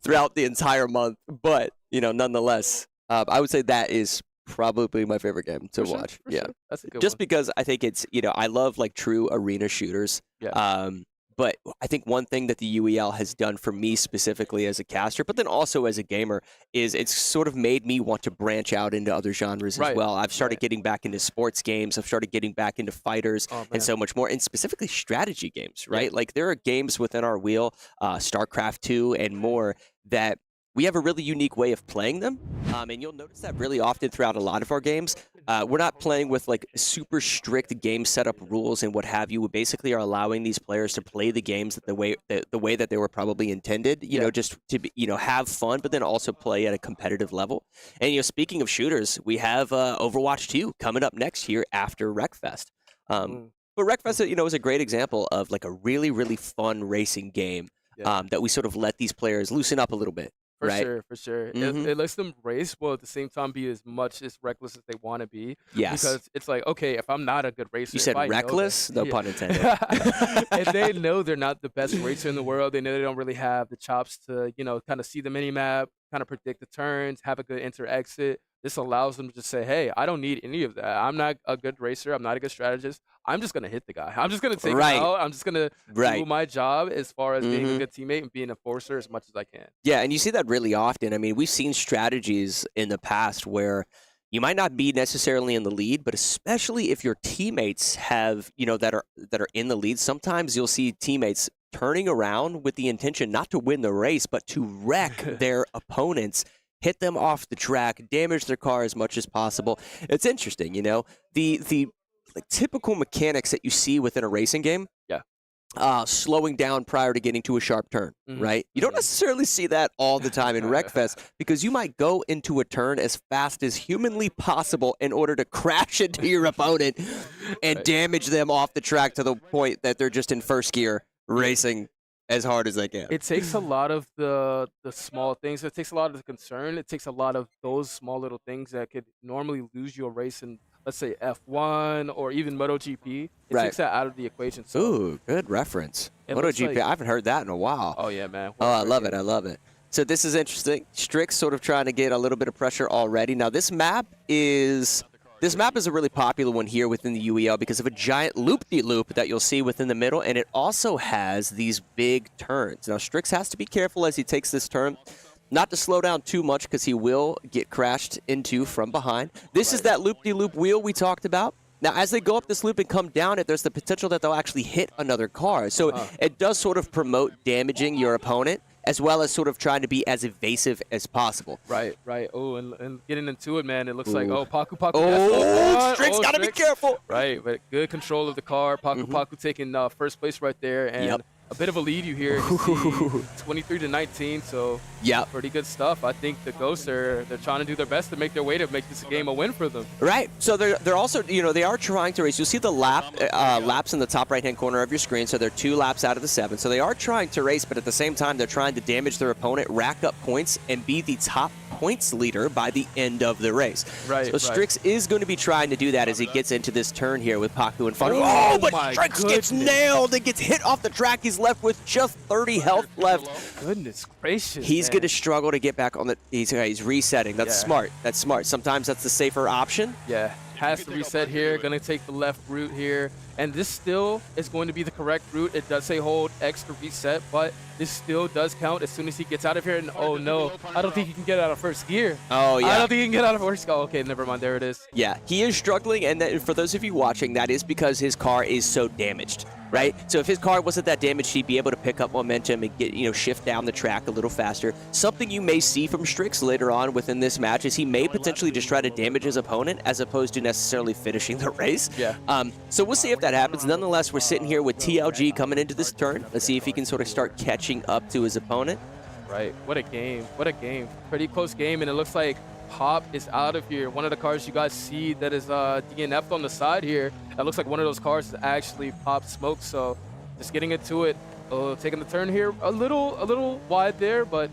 throughout the entire month, but, nonetheless, I would say that is probably my favorite game to watch. Sure. That's a good just one. because I think it's, I love like true arena shooters. Yeah. But I think one thing that the UEL has done for me specifically as a caster, but then also as a gamer, is it's sort of made me want to branch out into other genres as well. I've started getting back into sports games. I've started getting back into fighters and so much more, and specifically strategy games, right? Like there are games within our wheel, StarCraft 2 and more, that we have a really unique way of playing them, and you'll notice that really often throughout a lot of our games. We're not playing with like super strict game setup rules and what have you. We basically are allowing these players to play the games the way that they were probably intended. Just to be, have fun, but then also play at a competitive level. And speaking of shooters, we have Overwatch 2 coming up next year after Wreckfest. But Wreckfest, is a great example of like a really, really fun racing game that we sort of let these players loosen up a little bit. For sure. It lets them race while at the same time be as much as reckless as they want to be. Yes. Because it's like, okay, if I'm not a good racer. You said reckless? No pun intended. And they know they're not the best racer in the world. They know they don't really have the chops to, kind of see the mini-map, kind of predict the turns, have a good enter-exit. This allows them to just say, hey, I don't need any of that. I'm not a good racer. I'm not a good strategist. I'm just going to hit the guy. I'm just going to take him out. I'm just going to do my job as far as being a good teammate and being a forcer as much as I can. Yeah, and you see that really often. I mean, we've seen strategies in the past where you might not be necessarily in the lead, but especially if your teammates have, that are in the lead, sometimes you'll see teammates turning around with the intention not to win the race, but to wreck their opponents, hit them off the track, damage their car as much as possible. It's interesting, the like, typical mechanics that you see within a racing game. Yeah. Slowing down prior to getting to a sharp turn, right? You don't necessarily see that all the time in Wreckfest because you might go into a turn as fast as humanly possible in order to crash into your opponent and damage them off the track to the point that they're just in first gear racing as hard as they can. It takes a lot of the small things. It takes a lot of the concern. It takes a lot of those small little things that could normally lose you a race in, let's say, F1 or even MotoGP. It takes that out of the equation. So ooh, good reference. MotoGP, I haven't heard that in a while. Oh, yeah, man. Oh, I love it. I love it. So this is interesting. Strix sort of trying to get a little bit of pressure already. Now, this map is a really popular one here within the UEL because of a giant loop-de-loop that you'll see within the middle, and it also has these big turns. Now, Strix has to be careful as he takes this turn, not to slow down too much because he will get crashed into from behind. This is that loop-de-loop wheel we talked about. Now, as they go up this loop and come down it, there's the potential that they'll actually hit another car. So it does sort of promote damaging your opponent, as well as sort of trying to be as evasive as possible. Right. Oh, and getting into it, man, it looks like, Paku. Oh, Strix got to be careful. Right, but good control of the car. Paku taking first place right there, and a bit of a lead you here. You see 23-19, so pretty good stuff. I think the Ghosts they're trying to do their best to make their way to make this game a win for them. Right. So they're also, they are trying to race. You'll see the laps in the top right-hand corner of your screen. So they're 2 laps out of the 7. So they are trying to race, but at the same time, they're trying to damage their opponent, rack up points, and be the top points leader by the end of the race. Right. So Strix is going to be trying to do that as he gets into this turn here with Paku in front of him. Oh, but Strix gets nailed and gets hit off the track. He's left with just 30 health left. Goodness gracious. He's going to struggle to get back on the. He's resetting. That's smart. That's smart. Sometimes that's the safer option. Yeah. Has to reset here. Going to take the left route here. And this still is going to be the correct route. It does say hold X to reset, but this still does count as soon as he gets out of here. And oh no, I don't think he can get out of first gear. Oh yeah. I don't think he can get out of first gear. Oh, okay, never mind. There it is. Yeah, he is struggling, and for those of you watching, that is because his car is so damaged, right? So if his car wasn't that damaged, he'd be able to pick up momentum and get, shift down the track a little faster. Something you may see from Strix later on within this match is he may potentially just try to damage his opponent as opposed to necessarily finishing the race. Yeah. So we'll see if that happens. Nonetheless, we're sitting here with TLG coming into this turn. Let's see if he can sort of start catching up to his opponent. Right. What a game. What a game. Pretty close game, and it looks like Pop is out of here. One of the cars you guys see that is DNF'd on the side here, that looks like one of those cars is actually Pop Smoke. So just getting into it, taking the turn here a little wide there, but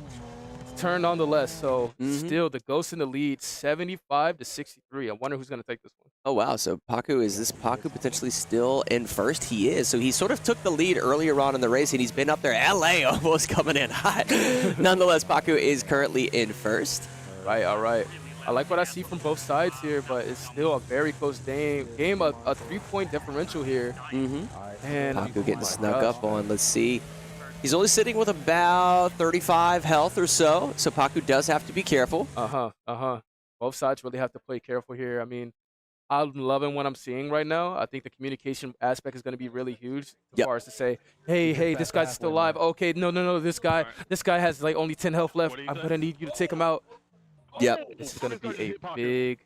turn nonetheless. So still the Ghost in the lead, 75-63. I wonder who's going to take this one. Oh wow, so is this Paku potentially still in first? He is. So he sort of took the lead earlier on in the race, and he's been up there. LA almost coming in hot. Nonetheless, Paku is currently in first. All right. I like what I see from both sides here, but it's still a very close game. A 3-point differential here. And Paku getting snuck up on. Let's see. He's only sitting with about 35 health or so Paku does have to be careful. Both sides really have to play careful here. I mean, I'm loving what I'm seeing right now. I think the communication aspect is going to be really huge as far as to say, hey, this guy's still alive. Okay, no, this guy has like only 10 health left. I'm going to need you to take him out. Yep. This is going to be a big...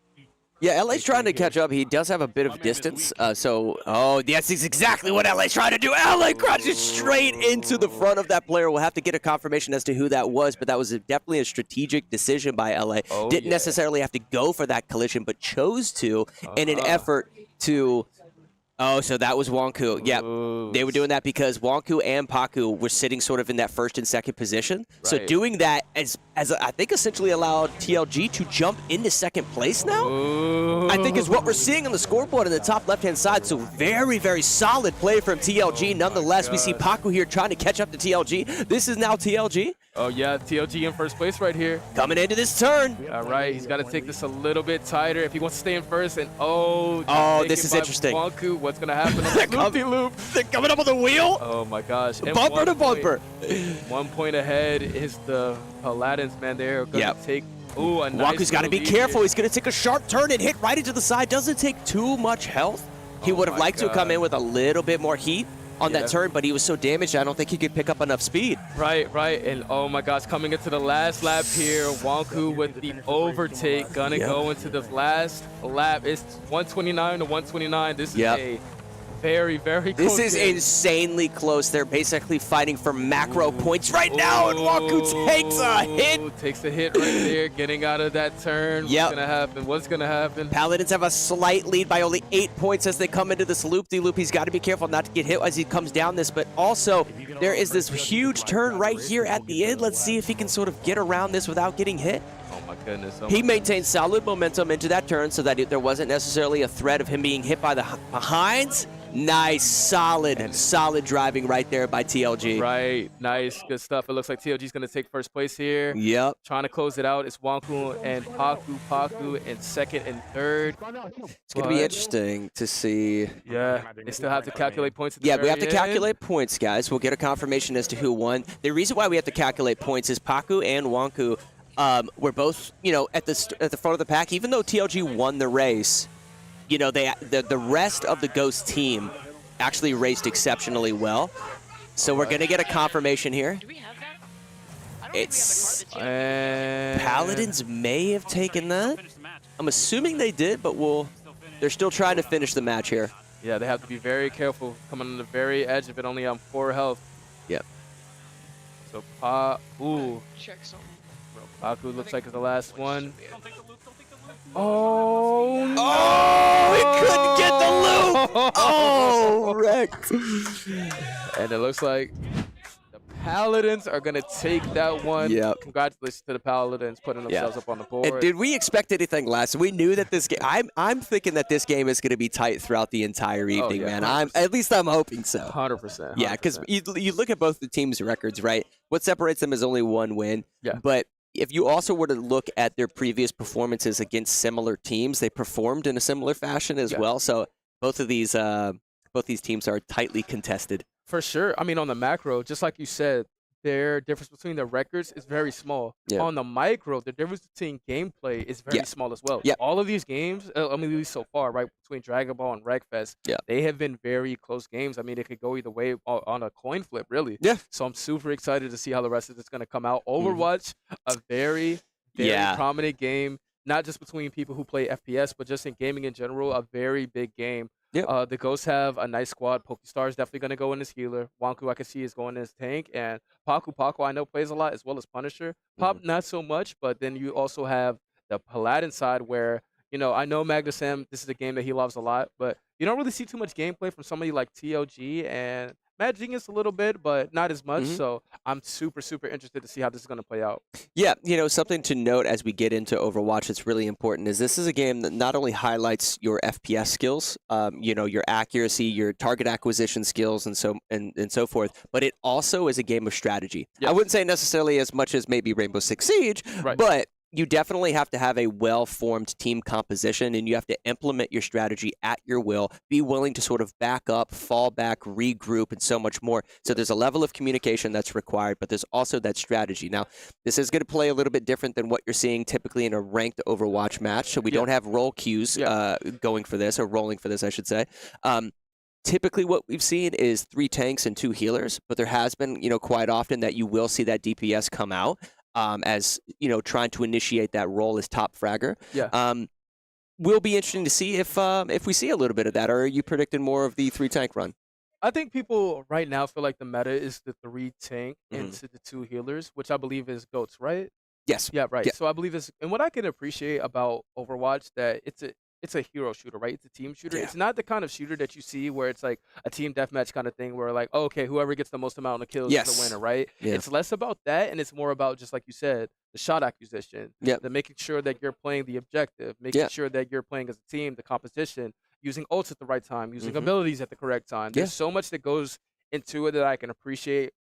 Yeah, LA's trying to catch up. He does have a bit of distance. Yes, this is exactly what LA's trying to do. LA crashes straight into the front of that player. We'll have to get a confirmation as to who that was, but that was definitely a strategic decision by LA. Didn't necessarily have to go for that collision, but chose to in an effort to... Oh, so that was Wonku. Yeah, they were doing that because Wonku and Paku were sitting sort of in that first and second position. Right. So doing that as I think essentially allowed TLG to jump into second place now. I think is what we're seeing on the scoreboard on the top left-hand side. So very, very solid play from TLG. Nonetheless, we see Paku here trying to catch up to TLG. This is now TLG. Oh, yeah, TLG in first place right here. Coming into this turn. All right, he's got to take this a little bit tighter if he wants to stay in first. And this is interesting. Wonku, what's going to happen on the loop? They're coming up on the wheel. Oh, my gosh. And bumper to bumper. 1 point ahead is the Paladins, man. They're going to take... Ooh, a nice Wonku's got to be careful. He's going to take a sharp turn and hit right into the side. Doesn't take too much health. He would have liked to come in with a little bit more heat on that turn, but he was so damaged, I don't think he could pick up enough speed. Right. And oh my gosh, coming into the last lap here, Wonku with the overtake, gonna go into the last lap. It's 129 to 129. This is a very, very close This is game. Insanely close. They're basically fighting for macro points right now, and Wonku takes a hit. Takes a hit right there, getting out of that turn. What's gonna happen? Paladins have a slight lead by only 8 points as they come into this loop-de-loop. He's got to be careful not to get hit as he comes down this, but also there is this huge turn right here at the end. Let's see if he can sort of get around this without getting hit. Oh my goodness. He maintained solid momentum into that turn so that there wasn't necessarily a threat of him being hit by the behinds. Nice, solid driving right there by TLG. Right, nice, good stuff. It looks like TLG's going to take first place here. Yep. Trying to close it out. It's Wonku and Paku in second and third. It's going to be interesting to see. Yeah, they still have to calculate points at the we have to very calculate points, guys. We'll get a confirmation as to who won. The reason why we have to calculate points is Paku and Wonku were both, at the front of the pack. Even though TLG won the race, you know, the rest of the Ghost team actually raced exceptionally well. So we're going to get a confirmation here. It's Paladins may have taken that. I'm assuming they did, but they're still trying to finish the match here. Yeah, they have to be very careful coming on the very edge of it, only on 4 health. Yep. So Paku looks like it's the last one. Oh, no! He couldn't get the loop! Oh, wrecked. And it looks like the Paladins are going to take that one. Yep. Congratulations to the Paladins putting themselves up on the board. And did we expect anything less? We knew that this game, I'm thinking that this game is going to be tight throughout the entire evening, man. 100%. At least I'm hoping so. 100%. Yeah, because you look at both the teams' records, right? What separates them is only 1 win. Yeah. But if you also were to look at their previous performances against similar teams, they performed in a similar fashion as well. So both these teams are tightly contested. For sure. I mean, on the macro, just like you said, their difference between the records is very small. Yeah. On the micro, the difference between gameplay is very small as well. Yeah. All of these games, I mean, at least so far, right, between Dragon Ball and Wreckfest, they have been very close games. I mean, it could go either way on a coin flip, really. Yeah. So I'm super excited to see how the rest of it's going to come out. Overwatch, a very, very prominent game, not just between people who play FPS, but just in gaming in general, a very big game. Yep. The Ghosts have a nice squad. Pokestar is definitely going to go in as healer. Wanku, I can see, is going in as tank. And Paku, I know, plays a lot, as well as Punisher. Pop, not so much, but then you also have the Paladin side where, you know, I know Magnus M, this is a game that he loves a lot, but you don't really see too much gameplay from somebody like TOG and Mad Genius a little bit, but not as much. So I'm super, super interested to see how this is going to play out. Yeah, you know, something to note as we get into Overwatch that's really important is this is a game that not only highlights your FPS skills, you know, your accuracy, your target acquisition skills, and so forth, but it also is a game of strategy. I wouldn't say necessarily as much as maybe Rainbow Six Siege, but you definitely have to have a well-formed team composition, and you have to implement your strategy at your will, be willing to sort of back up, fall back, regroup, and so much more. So there's a level of communication that's required, but there's also that strategy. Now, this is going to play a little bit different than what you're seeing typically in a ranked Overwatch match, so we don't have roll queues going for this, or rolling for this, I should say. Typically what we've seen is 3 tanks and 2 healers, but there has been, you know, quite often that you will see that DPS come out. As you know, trying to initiate that role as top fragger. Will be interesting to see if we see a little bit of that, or are you predicting more of the 3 tank run? I think people right now feel like the meta is the 3 tank into the 2 healers, which I believe is GOATs, right? Yes. Yeah, right. Yeah. So I believe and what I can appreciate about Overwatch, that it's a hero shooter, right? It's a team shooter. It's not the kind of shooter that you see where it's like a team deathmatch kind of thing where like, oh, okay, whoever gets the most amount of kills is the winner, right? It's less about that, and it's more about, just like you said, the shot acquisition, the making sure that you're playing the objective, making sure that you're playing as a team, the competition, using ults at the right time, using abilities at the correct time. There's so much that goes into it that I can appreciate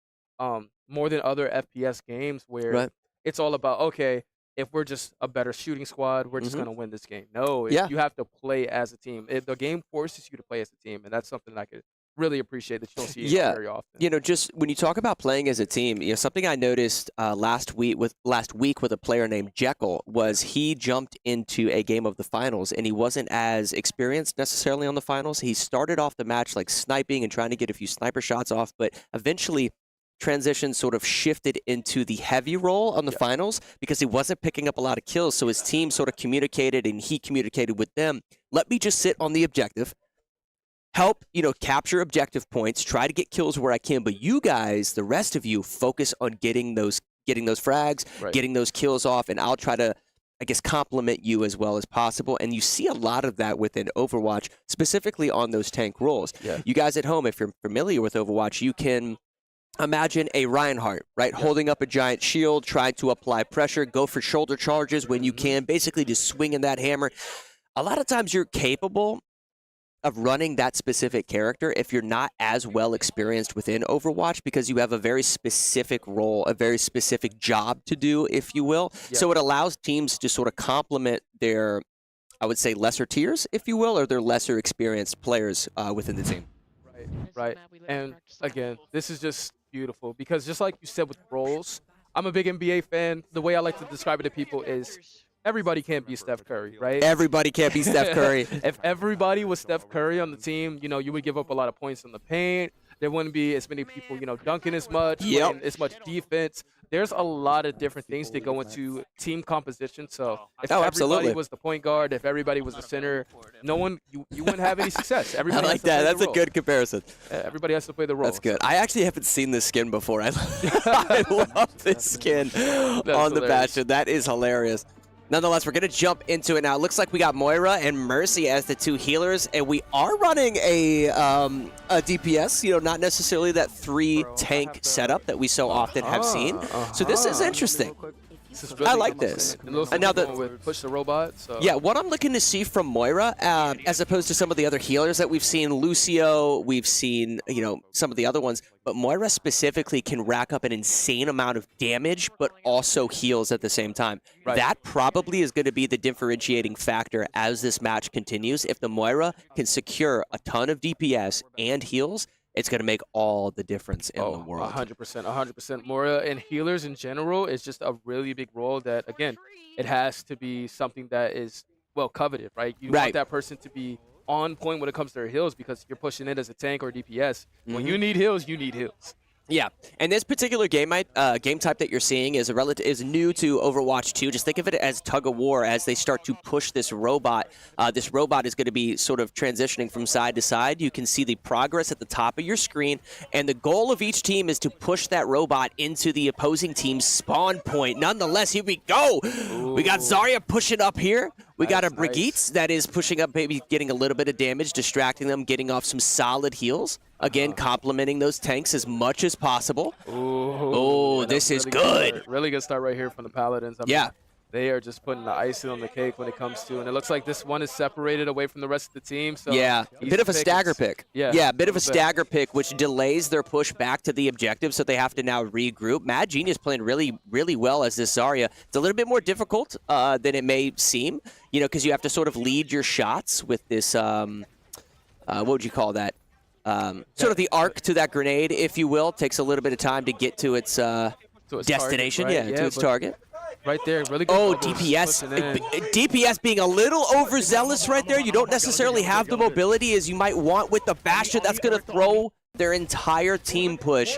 more than other FPS games where it's all about, okay, if we're just a better shooting squad, we're just going to win this game. No, you have to play as a team. The game forces you to play as a team, and that's something that I could really appreciate that you don't see very often. You know, just when you talk about playing as a team, you know, something I noticed last week with a player named Jekyll was he jumped into a game of the finals, and he wasn't as experienced necessarily on the finals. He started off the match like sniping and trying to get a few sniper shots off, but eventually transition sort of shifted into the heavy role on the finals because he wasn't picking up a lot of kills. So his team sort of communicated, and he communicated with them. Let me just sit on the objective, help, you know, capture objective points, try to get kills where I can. But you guys, the rest of you, focus on getting those frags, getting those kills off, and I'll try to, I guess, complement you as well as possible. And you see a lot of that within Overwatch, specifically on those tank roles. You guys at home, if you're familiar with Overwatch, you can imagine a Reinhardt, right? Holding up a giant shield, trying to apply pressure, go for shoulder charges when you can, basically just swinging that hammer. A lot of times you're capable of running that specific character if you're not as well experienced within Overwatch, because you have a very specific role, a very specific job to do, if you will. So it allows teams to sort of complement their, I would say, lesser tiers, if you will, or their lesser experienced players within the team. Right. And again, this is just beautiful because just like you said with roles, I'm a big NBA fan. The way I like to describe it to people is everybody can't be Steph Curry, right? Everybody can't be Steph Curry. If everybody was Steph Curry on the team, you would give up a lot of points in the paint. There wouldn't be as many people, dunking as much, playing as much defense. There's a lot of different things that go into team composition. So if everybody was the point guard, if everybody was the center, you wouldn't have any success. Everybody I like that. That's a good comparison. Everybody has to play the role. That's good. I actually haven't seen this skin before. I love this skin on the Bastion. That is hilarious. Nonetheless, we're going to jump into it now. It looks like we got Moira and Mercy as the 2 healers, and we are running a DPS, not necessarily that 3-tank setup that we so often have seen. So this is interesting. I like this. And now push the robot. So. Yeah, what I'm looking to see from Moira, as opposed to some of the other healers that we've seen, Lucio, we've seen, some of the other ones, but Moira specifically can rack up an insane amount of damage, but also heals at the same time. Right. That probably is going to be the differentiating factor as this match continues. If the Moira can secure a ton of DPS and heals, it's going to make all the difference in the world. 100%. Moira and healers in general is just a really big role that, again, it has to be something that is well coveted, right? You want that person to be on point when it comes to their heals because you're pushing it as a tank or DPS. When you need heals, you need heals. Yeah, and this particular game type that you're seeing is new to Overwatch 2. Just think of it as tug of war as they start to push this robot. This robot is going to be sort of transitioning from side to side. You can see the progress at the top of your screen, and the goal of each team is to push that robot into the opposing team's spawn point. Nonetheless, here we go. Ooh. We got Zarya pushing up here. We got a Brigitte that is pushing up, maybe getting a little bit of damage, distracting them, getting off some solid heals. Again, complementing those tanks as much as possible. Oh, this is really good. Really good start right here from the Paladins. I mean, they are just putting the icing on the cake when it comes to, and it looks like this one is separated away from the rest of the team. So yeah, a bit of a stagger pick. Yeah, a bit of a stagger pick, which delays their push back to the objective, so they have to now regroup. Mad Genius playing really, really well as this Zarya. It's a little bit more difficult than it may seem, because you have to sort of lead your shots with this, what would you call that? Sort of the arc to that grenade, if you will. Takes a little bit of time to get to its destination, target, right? to its target. Right there, really good. Oh, DPS. DPS being a little overzealous right there. You don't necessarily have the mobility as you might want with the Bastion. That's going to throw their entire team push.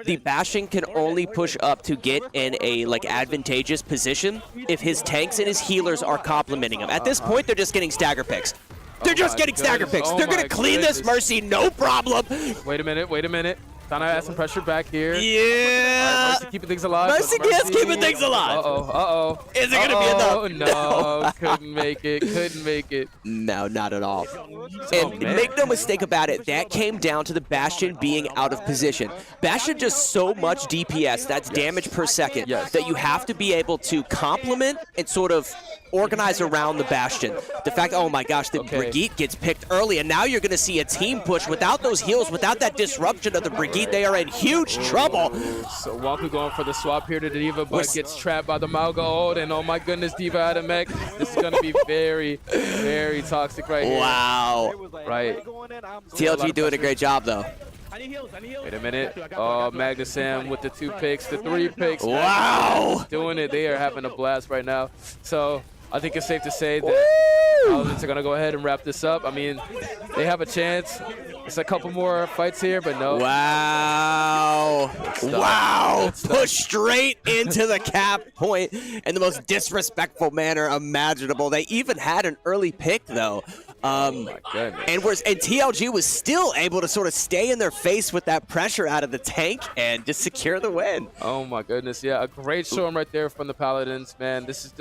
The Bastion can only push up to get in a advantageous position if his tanks and his healers are complementing him. At this point, they're just getting stagger picks. They're just getting stagger picks. They're going to clean this Mercy, no problem. Wait a minute. Trying to add some pressure back here. Yeah. Mercy keeping things alive. Mercy is keeping things alive. Uh-oh. Is it going to be enough? No, couldn't make it. No, not at all. And make no mistake about it, that came down to the Bastion being out of position. Bastion just so much DPS, that's damage per second, that you have to be able to complement and sort of organize around the Bastion. The fact, oh my gosh, the Brigitte gets picked early, and now you're going to see a team push without those heals, without that disruption of the Brigitte. They are in huge trouble. So Wku going for the swap here to the D.Va, but gets trapped by the Malgold, and oh my goodness, D.Va out of mech. This is going to be very, very toxic right here. Wow. Right. TLG doing a great job, though. Wait a minute. Oh, Magna Sam with the 2 picks, the 3 picks. Wow. Doing it. They are having a blast right now. So I think it's safe to say that Paladins are going to go ahead and wrap this up. I mean, they have a chance. It's a couple more fights here, but no. Wow. Wow. Push straight into the cap point in the most disrespectful manner imaginable. They even had an early pick, though. Oh my goodness. And TLG was still able to sort of stay in their face with that pressure out of the tank and just secure the win. Oh my goodness, yeah, a great showing right there from the Paladins, man. This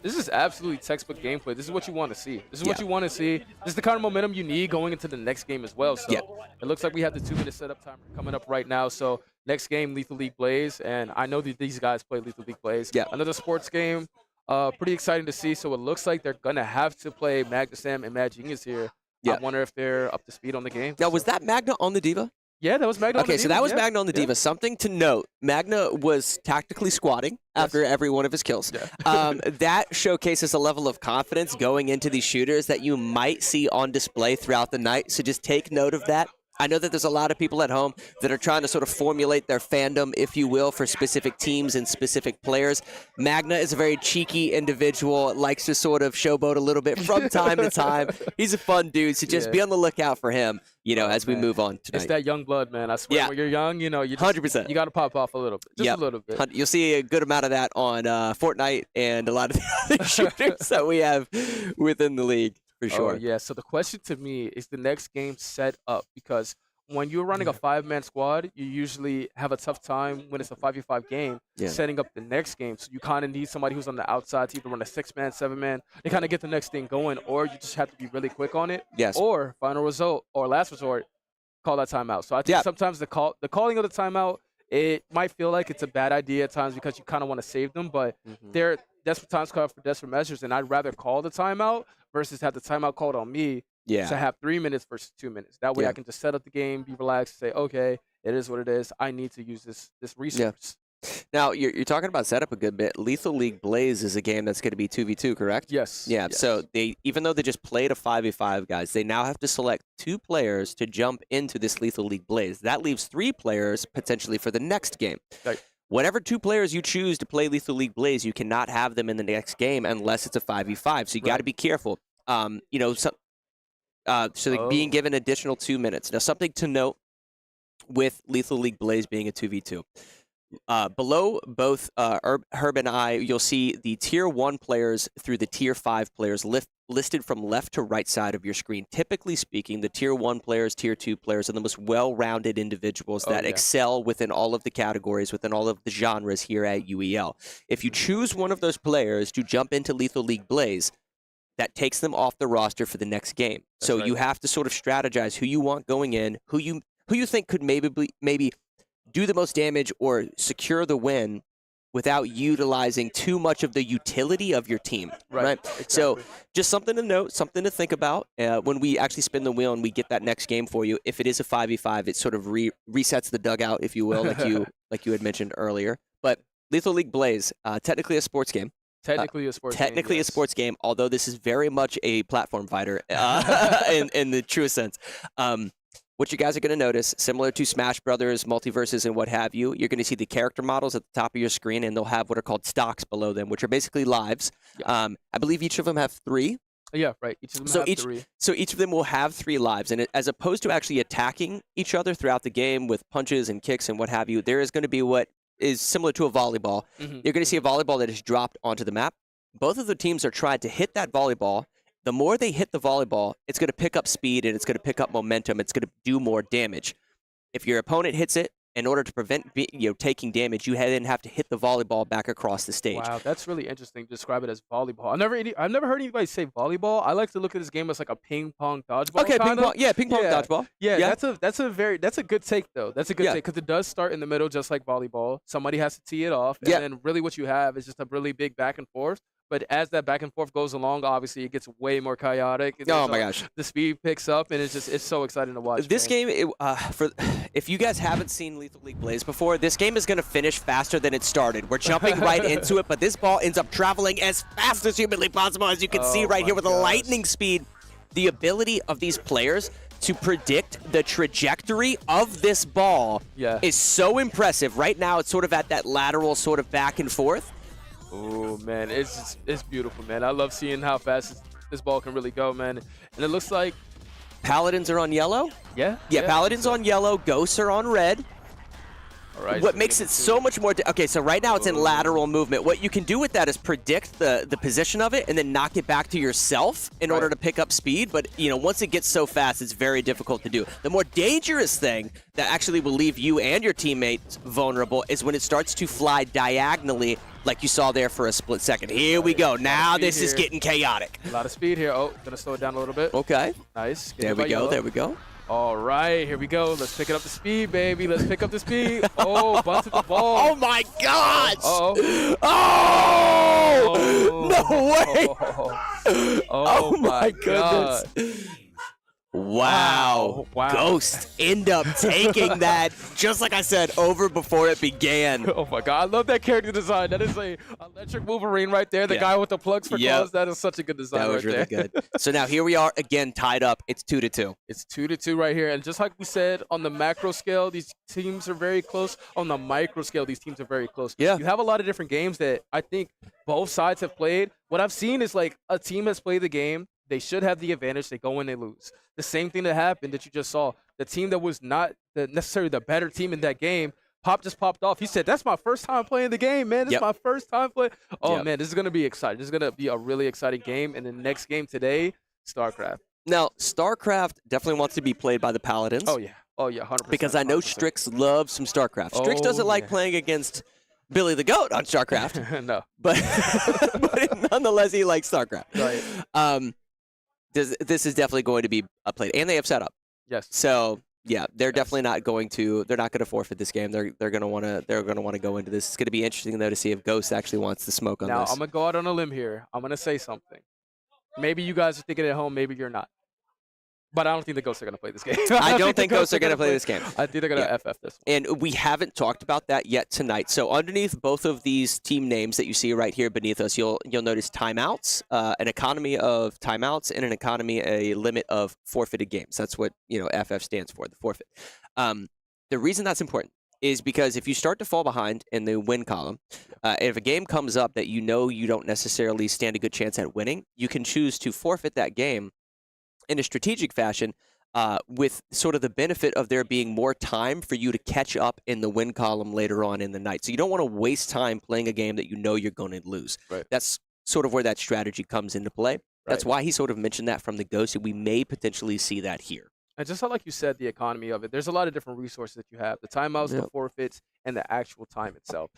is absolutely textbook gameplay. This is what you want to see. This is what you want to see. This is the kind of momentum you need going into the next game as well. So it looks like we have the 2-minute setup timer coming up right now. So next game, Lethal League Blaze, and I know that these guys play Lethal League Blaze. Yeah. Another sports game. Pretty exciting to see. So it looks like they're going to have to play Magna Sam and Mad Genius here. Yeah. I wonder if they're up to speed on the game. Now, was that Magna on the D.Va? Yeah, that was Magna on the D.Va. Okay, so that was Magna on the D.Va. Something to note, Magna was tactically squatting after every one of his kills. That showcases a level of confidence going into these shooters that you might see on display throughout the night. So just take note of that. I know that there's a lot of people at home that are trying to sort of formulate their fandom, if you will, for specific teams and specific players. Magna is a very cheeky individual, likes to sort of showboat a little bit from time to time. He's a fun dude, so just be on the lookout for him, as we move on tonight. It's that young blood, man. I swear, when you're young, you just, 100%. You got to pop off a little bit, just a little bit. You'll see a good amount of that on Fortnite and a lot of the other shooters that we have within the league. For sure. Oh, yeah. So the question to me is the next game set up? Because when you're running a 5-man squad, you usually have a tough time when it's a 5v5 game setting up the next game. So you kind of need somebody who's on the outside to either run a 6-man, 7-man. They kind of get the next thing going, or you just have to be really quick on it. Yes. Or final result or last resort, call that timeout. So I think sometimes the calling of the timeout, it might feel like it's a bad idea at times because you kind of want to save them, but they're desperate times call for desperate measures, and I'd rather call the timeout versus have the timeout called on me to have 3 minutes versus 2 minutes. That way I can just set up the game, be relaxed, say, okay, it is what it is. I need to use this resource. Now, you're talking about setup a good bit. Lethal League Blaze is a game that's going to be 2v2, correct? Yes. Yeah, yes. So even though they just played a 5v5, guys, they now have to select 2 players to jump into this Lethal League Blaze. That leaves 3 players potentially for the next game. Right. Whatever 2 players you choose to play Lethal League Blaze, you cannot have them in the next game unless it's a 5v5. So you got to be careful. Being given additional 2 minutes. Now, something to note with Lethal League Blaze being a 2v2. Below both Herb and I, you'll see the Tier 1 players through the Tier 5 players listed from left to right side of your screen. Typically speaking, the Tier 1 players, Tier 2 players are the most well-rounded individuals that excel within all of the categories, within all of the genres here at UEL. If you choose one of those players to jump into Lethal League Blaze, that takes them off the roster for the next game. So you have to sort of strategize who you want going in, who you think could maybe do the most damage or secure the win without utilizing too much of the utility of your team. Right. Exactly. So just something to note, something to think about when we actually spin the wheel and we get that next game for you. If it is a 5v5, it sort of resets the dugout, if you will, like you had mentioned earlier. But Lethal League Blaze, technically a sports game. Technically a sports game, although this is very much a platform fighter in the truest sense. What you guys are going to notice, similar to Smash Brothers, Multiverses, and what have you, you're going to see the character models at the top of your screen, and they'll have what are called stocks below them, which are basically lives. I believe each of them have 3. Yeah, right. Each of them have 3. So each of them will have 3 lives, and as opposed to actually attacking each other throughout the game with punches and kicks and what have you, there is going to be what is similar to a volleyball. You're going to see a volleyball that is dropped onto the map. Both of the teams are trying to hit that volleyball. The more they hit the volleyball, it's going to pick up speed and it's going to pick up momentum. It's going to do more damage. If your opponent hits it, in order to prevent taking damage, you then have to hit the volleyball back across the stage. Wow, that's really interesting to describe it as volleyball. I've never heard anybody say volleyball. I like to look at this game as like a ping pong dodgeball. Okay, ping pong dodgeball. Yeah, that's a good take though. That's a good take because it does start in the middle just like volleyball. Somebody has to tee it off, and then really what you have is just a really big back and forth. But as that back and forth goes along, obviously it gets way more chaotic. Oh my gosh, the speed picks up, and it's so exciting to watch. This game, if you guys haven't seen Lethal League Blaze before, this game is going to finish faster than it started. We're jumping right into it, but this ball ends up traveling as fast as humanly possible, as you can see right here with a lightning speed. The ability of these players to predict the trajectory of this ball is so impressive. Right now, it's sort of at that lateral sort of back and forth. Oh man, it's beautiful, man. I love seeing how fast this ball can really go, man. And it looks like Paladins are on yellow. Yeah. Paladins on yellow. Ghosts are on red. All right. What makes it so much more? Okay, so right now it's in lateral movement. What you can do with that is predict the position of it and then knock it back to yourself in order to pick up speed. But once it gets so fast, it's very difficult to do. The more dangerous thing that actually will leave you and your teammates vulnerable is when it starts to fly diagonally, like you saw there for a split second. Here we go. Now this is getting chaotic. A lot of speed here. Oh, gonna slow it down a little bit. Okay. Nice. There we go. There we go. All right, here we go. Let's pick it up the speed, baby. Let's pick up the speed. Oh, bunted the ball. Oh my gosh! Uh-oh. Oh! No way! Oh my goodness! Wow. Ghost end up taking that, just like I said, over before it began. Oh my God, I love that character design. That is a electric Wolverine right there. The guy with the plugs for claws. That is such a good design. That was right really there. good. So now here we are again, tied up. It's 2-2. It's 2-2 right here. And just like we said, on the macro scale, these teams are very close. On the micro scale, these teams are very close. Yeah. You have a lot of different games that I think both sides have played. What I've seen is like a team has played the game. They should have the advantage. They go in, they lose. The same thing that happened that you just saw. The team that was not necessarily the better team in that game, Pop just popped off. He said, "That's my first time playing the game, man. This is my first time playing." Oh, man, this is going to be exciting. This is going to be a really exciting game. And the next game today, StarCraft. Now, StarCraft definitely wants to be played by the Paladins. Oh, yeah. Oh, yeah, 100%. Because I know 100%. Strix loves some StarCraft. Strix doesn't like playing against Billy the Goat on StarCraft. No. But nonetheless, he likes StarCraft. Right. This is definitely going to be played. And they have setup. Yes. So, yeah, they're definitely not going to forfeit this game. They're going to want to go into this. It's going to be interesting though to see if Ghost actually wants to smoke on now, this. I'm going to go out on a limb here. I'm going to say something. Maybe you guys are thinking at home, maybe you're not. But I don't think the Ghosts are going to play this game. I don't think Ghosts are going to play this game. I think they're going to FF this one. And we haven't talked about that yet tonight. So underneath both of these team names that you see right here beneath us, you'll notice timeouts, an economy of timeouts, and an economy, a limit of forfeited games. That's what FF stands for, the forfeit. The reason that's important is because if you start to fall behind in the win column, if a game comes up that you don't necessarily stand a good chance at winning, you can choose to forfeit that game in a strategic fashion, with sort of the benefit of there being more time for you to catch up in the win column later on in the night. So you don't want to waste time playing a game that you know you're going to lose. Right. That's sort of where that strategy comes into play. That's why he sort of mentioned that from the Ghost, and we may potentially see that here. And just like you said, the economy of it, there's a lot of different resources that you have. The timeouts, the forfeits, and the actual time itself.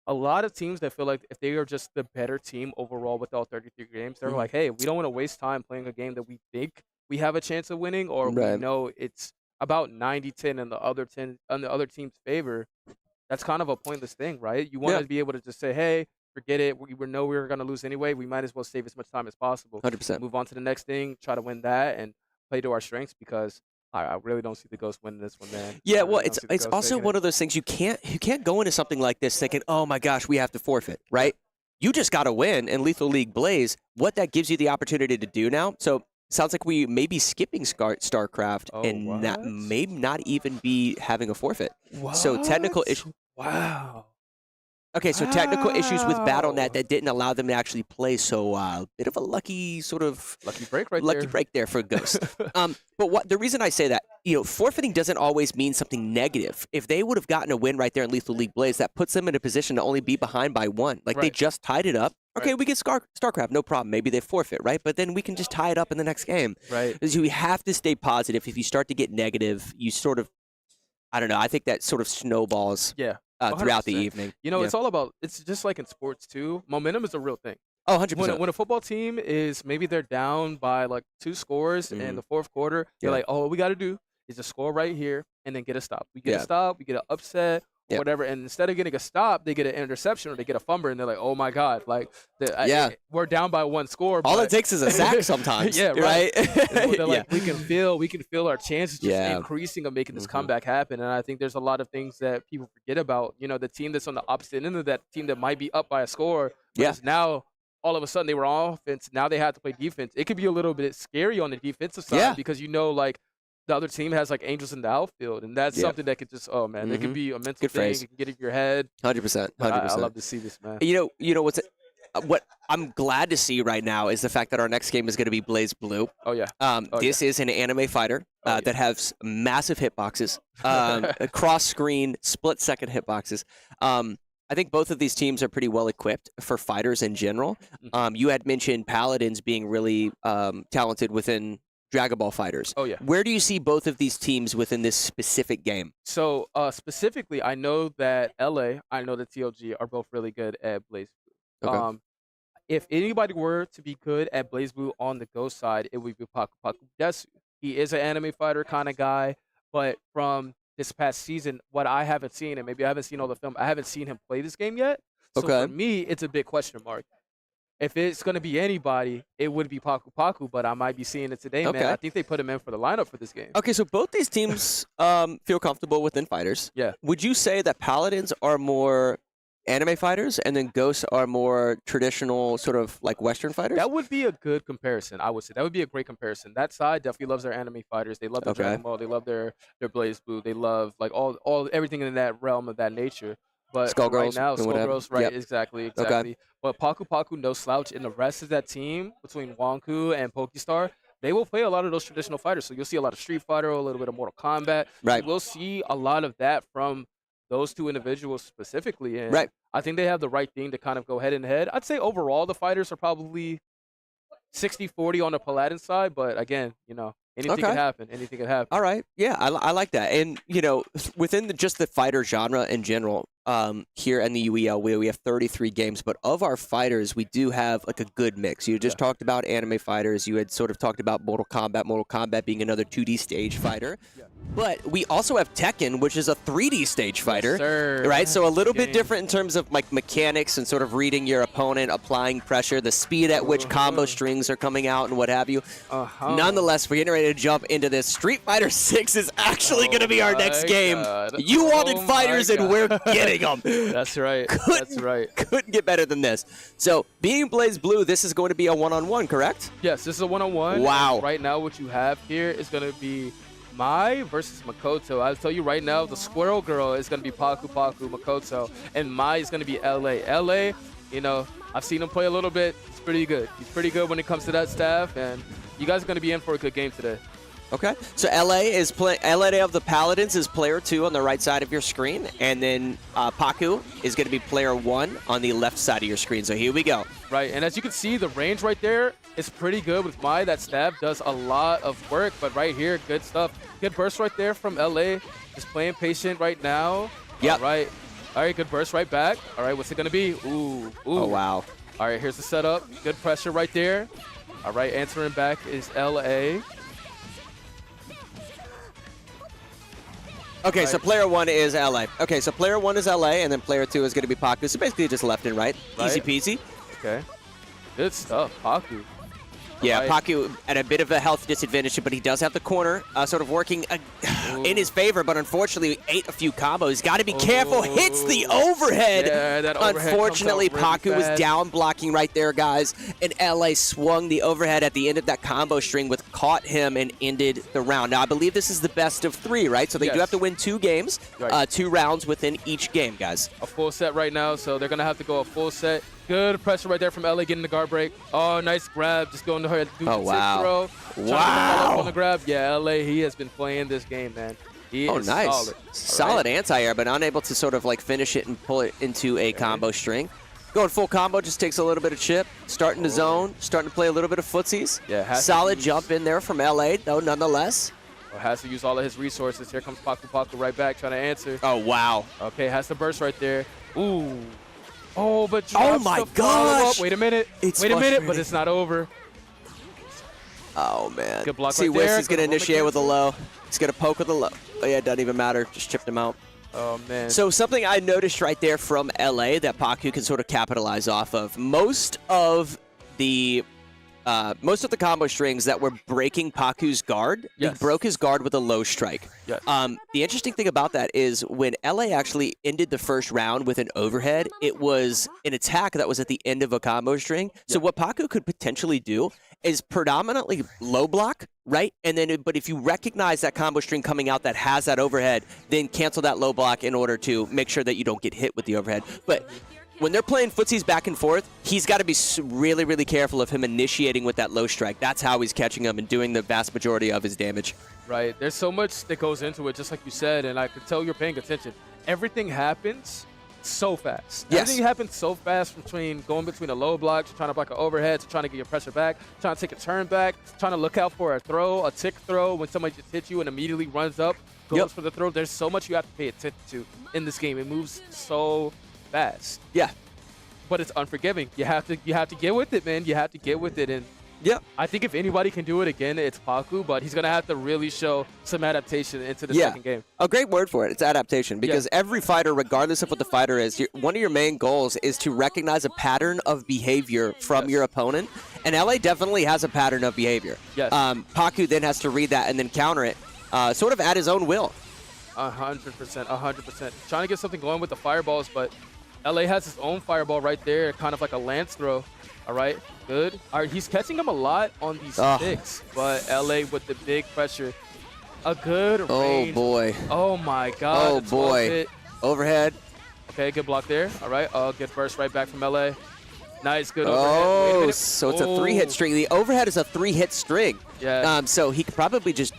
A lot of teams that feel like if they are just the better team overall with all 33 games, they're like, hey, we don't want to waste time playing a game that we think we have a chance of winning, or we know it's about 90-10 in the other team's favor. That's kind of a pointless thing, right? You want to be able to just say, hey, forget it. We know we were going to lose anyway. We might as well save as much time as possible. 100%. Move on to the next thing, try to win that, and play to our strengths, because I really don't see the Ghost winning this one, man. Yeah, well, it's also one of those things you can't go into something like this thinking, oh my gosh, we have to forfeit, right? You just got to win in Lethal League Blaze. What that gives you the opportunity to do now. So sounds like we may be skipping StarCraft and maybe not even be having a forfeit. What? So technical issue. Wow. Okay, so technical issues with Battle.net that didn't allow them to actually play. So a bit of a lucky break there for Ghost. But the reason I say that, forfeiting doesn't always mean something negative. If they would have gotten a win right there in Lethal League Blaze, that puts them in a position to only be behind by one. Like they just tied it up. Okay, we get StarCraft, no problem. Maybe they forfeit, right? But then we can just tie it up in the next game. Right. Because you have to stay positive. If you start to get negative, you sort of, I don't know, I think that sort of snowballs. Yeah. Throughout the evening. It's all about, it's just like in sports too. Momentum is a real thing. Oh, 100%. When a football team is, maybe they're down by like 2 scores in the fourth quarter, they're like, oh, what we got to do is just score right here and then get a stop. We get a stop, we get an upset, or whatever. And instead of getting a stop, they get an interception or they get a fumble, and they're like, oh my God, like, we're down by 1 score. All it takes is a sack sometimes. Right. They're like, we can feel our chances just increasing of making this comeback happen. And I think there's a lot of things that people forget about. The team that's on the opposite end of that team that might be up by a score, because now all of a sudden they were on offense. Now they have to play defense. It could be a little bit scary on the defensive side because like the other team has like angels in the outfield, and that's something that could just it could be a mental thing. It can get in your head. 100%. I love to see this, man. What I'm glad to see right now is the fact that our next game is going to be Blaze Blue. Oh yeah. This is an anime fighter that has massive hitboxes, cross screen, split second hitboxes. I think both of these teams are pretty well equipped for fighters in general. You had mentioned Paladins being really talented within Dragon Ball fighters. Oh, yeah. Where do you see both of these teams within this specific game? So, specifically, I know that LA, I know that TLG are both really good at Blaze Blue. Okay. If anybody were to be good at Blaze Blue on the Ghost side, it would be Paku Desu. He is an anime fighter kind of guy, but from this past season, what I haven't seen, and maybe I haven't seen all the film, I haven't seen him play this game yet. So for me, it's a big question mark. if it's going to be anybody, it would be Paku Paku, but I might be seeing it today, man. I think they put him in for the lineup for this game. Okay, so both these teams feel comfortable within fighters. Yeah. Would you say that Paladins are more anime fighters and then Ghosts are more traditional sort of like Western fighters? That would be a good comparison, I would say. That would be a great comparison. That side definitely loves their anime fighters. They love their Dragon Ball. They love their Blaze Blue. They love like all everything in that realm of that nature. But Skullgirls right now, and whatever. Skullgirls, right? Yep. Exactly. Okay. But Paku Paku, no slouch, and the rest of that team between Wonku and Pokestar, they will play a lot of those traditional fighters. So you'll see a lot of Street Fighter, a little bit of Mortal Kombat. Right. We'll see a lot of that from those two individuals specifically. And Right. I think they have the right thing to kind of go head and head. I'd say overall the fighters are probably 60-40 on the Paladin side, but again, anything can happen. Anything can happen. All right. Yeah, I like that. And, within just the fighter genre in general, here in the UEL, we have 33 games, but of our fighters, we do have like a good mix. You just talked about anime fighters. You had sort of talked about Mortal Kombat being another 2D stage fighter. Yeah. But we also have Tekken, which is a 3D stage fighter, sir. right? So a little bit different in terms of like mechanics and sort of reading your opponent, applying pressure, the speed at which combo strings are coming out and what have you. Nonetheless, we're getting ready to jump into this. Street Fighter 6 is actually going to be our next game. You wanted fighters, and we're getting them. That's right. That's right. Couldn't get better than this. So, being Blaze Blue, this is going to be a one-on-one, correct? Yes, this is a one-on-one. Wow. Right now, what you have here is going to be Mai versus Makoto. I'll tell you right now, the Squirrel Girl is going to be Paku Paku Makoto, and Mai is going to be LA. LA, I've seen him play a little bit. He's pretty good. He's pretty good when it comes to that staff, and you guys are going to be in for a good game today. Okay, so LA of the Paladins is player 2 on the right side of your screen, and then Paku is going to be player 1 on the left side of your screen. So here we go. Right, and as you can see, the range right there is pretty good with Mai. That stab does a lot of work, but right here, good stuff. Good burst right there from LA. Just playing patient right now. Yep. All right, good burst right back. All right, what's it going to be? Ooh. Oh, wow. All right, here's the setup. Good pressure right there. All right, answering back is LA. Okay, so player 1 is LA. Okay, so player 1 is LA, and then player 2 is going to be Paku. So basically just left and right. Easy peasy. Okay. Good stuff, Paku. Yeah, Paku at a bit of a health disadvantage, but he does have the corner sort of working in his favor, but unfortunately ate a few combos. Got to be careful. Hits the overhead. Yeah, that overhead Unfortunately, comes out really Paku was fast. down blocking right there, guys, and LA swung the overhead at the end of that combo string, with caught him and ended the round. Now, I believe this is the best of 3, right? So they do have to win 2 games, 2 rounds within each game, guys. A full set right now, so they're going to have to go a full set. Good pressure right there from LA, getting the guard break. Oh, nice grab. Just going to her. Do the tick throw. Trying to follow up on the grab. Yeah, LA, he has been playing this game, man. He is nice. solid. Solid anti-air, but unable to sort of like finish it and pull it into a combo string. Going full combo just takes a little bit of chip. Starting to zone, starting to play a little bit of footsies. Yeah, solid jump in there from LA, though, nonetheless. Has to use all of his resources. Here comes Paku Paku right back, trying to answer. Oh, wow. Okay, has to burst right there. Ooh. Oh, but oh my gosh! Wait a minute. Wait a minute, but it's not over. Oh, man. Good block See, right there. Wiss is going to initiate with a low. He's going to poke with a low. Oh, yeah, it doesn't even matter. Just chipped him out. Oh, man. So something I noticed right there from LA that Paku can sort of capitalize off of. Most of the combo strings that were breaking Paku's guard, he broke his guard with a low strike. Yes. The interesting thing about that is when LA actually ended the first round with an overhead, it was an attack that was at the end of a combo string. So what Paku could potentially do is predominantly low block, right? And then, but if you recognize that combo string coming out that has that overhead, then cancel that low block in order to make sure that you don't get hit with the overhead. But when they're playing footsies back and forth, he's got to be really, really careful of him initiating with that low strike. That's how he's catching him and doing the vast majority of his damage. Right. There's so much that goes into it, just like you said, and I could tell you're paying attention. Everything happens so fast. Yes. Everything happens so fast going between a low block to trying to block an overhead to trying to get your pressure back, trying to take a turn back, trying to look out for a throw, a tick throw when somebody just hits you and immediately runs up, goes for the throw. There's so much you have to pay attention to in this game. It moves so fast. Yeah. But it's unforgiving. You have to get with it, man. You have to get with it. And Yep. I think if anybody can do it again, it's Paku, but he's going to have to really show some adaptation into the second game. A great word for it. It's adaptation, because every fighter, regardless of what the fighter is, one of your main goals is to recognize a pattern of behavior from your opponent, and LA definitely has a pattern of behavior. Yes. Paku then has to read that and then counter it, sort of at his own will. 100%, 100%. Trying to get something going with the fireballs, but LA has his own fireball right there, kind of like a lance throw. All right, good. All right, he's catching him a lot on these sticks, but LA with the big pressure. A good range. Oh, boy. Oh, my God. Oh, boy. Overhead. Okay, good block there. All right, good burst right back from LA. Nice, good overhead. Oh, so it's a 3-hit string. The overhead is a 3-hit string. Yeah. So he could probably just,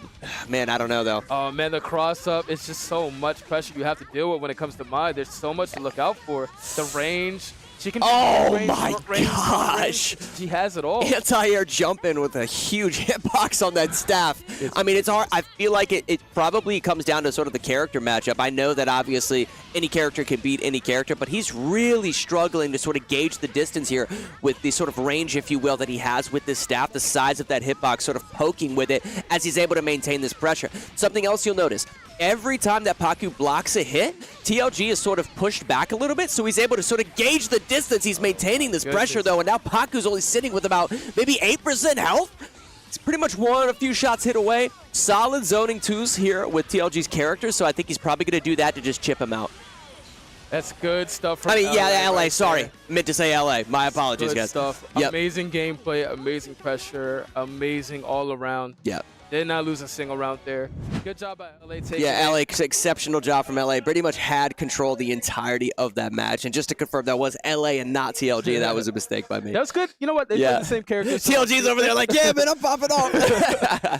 man, I don't know, though. Oh, man, the cross-up, it's just so much pressure you have to deal with when it comes to Mai. There's so much to look out for. The range. She can my gosh. She has it all. Anti-air jumping with a huge hitbox on that staff. I mean, it's hard. I feel like it probably comes down to sort of the character matchup. I know that obviously any character can beat any character, but he's really struggling to sort of gauge the distance here with the sort of range, if you will, that he has with this staff, the size of that hitbox, sort of poking with it as he's able to maintain this pressure. Something else you'll notice, every time that Paku blocks a hit, TLG is sort of pushed back a little bit, so he's able to sort of gauge the distance. He's maintaining this pressure, though, and now Paku's only sitting with about maybe 8% health. It's pretty much a few shots hit away. Solid zoning twos here with TLG's character, so I think he's probably going to do that to just chip him out. That's good stuff from LA, right sorry. There. Meant to say LA. My apologies, good guys. Stuff. Yep. Amazing gameplay, amazing pressure, amazing all around. Yep. Did not lose a single round there. Good job by LA taking LA, exceptional job from LA. Pretty much had control the entirety of that match. And just to confirm, that was LA and not TLG. That was a mistake by me. That was good. You know what? They play the same characters. TLG's over there like, yeah, man, I'm popping off.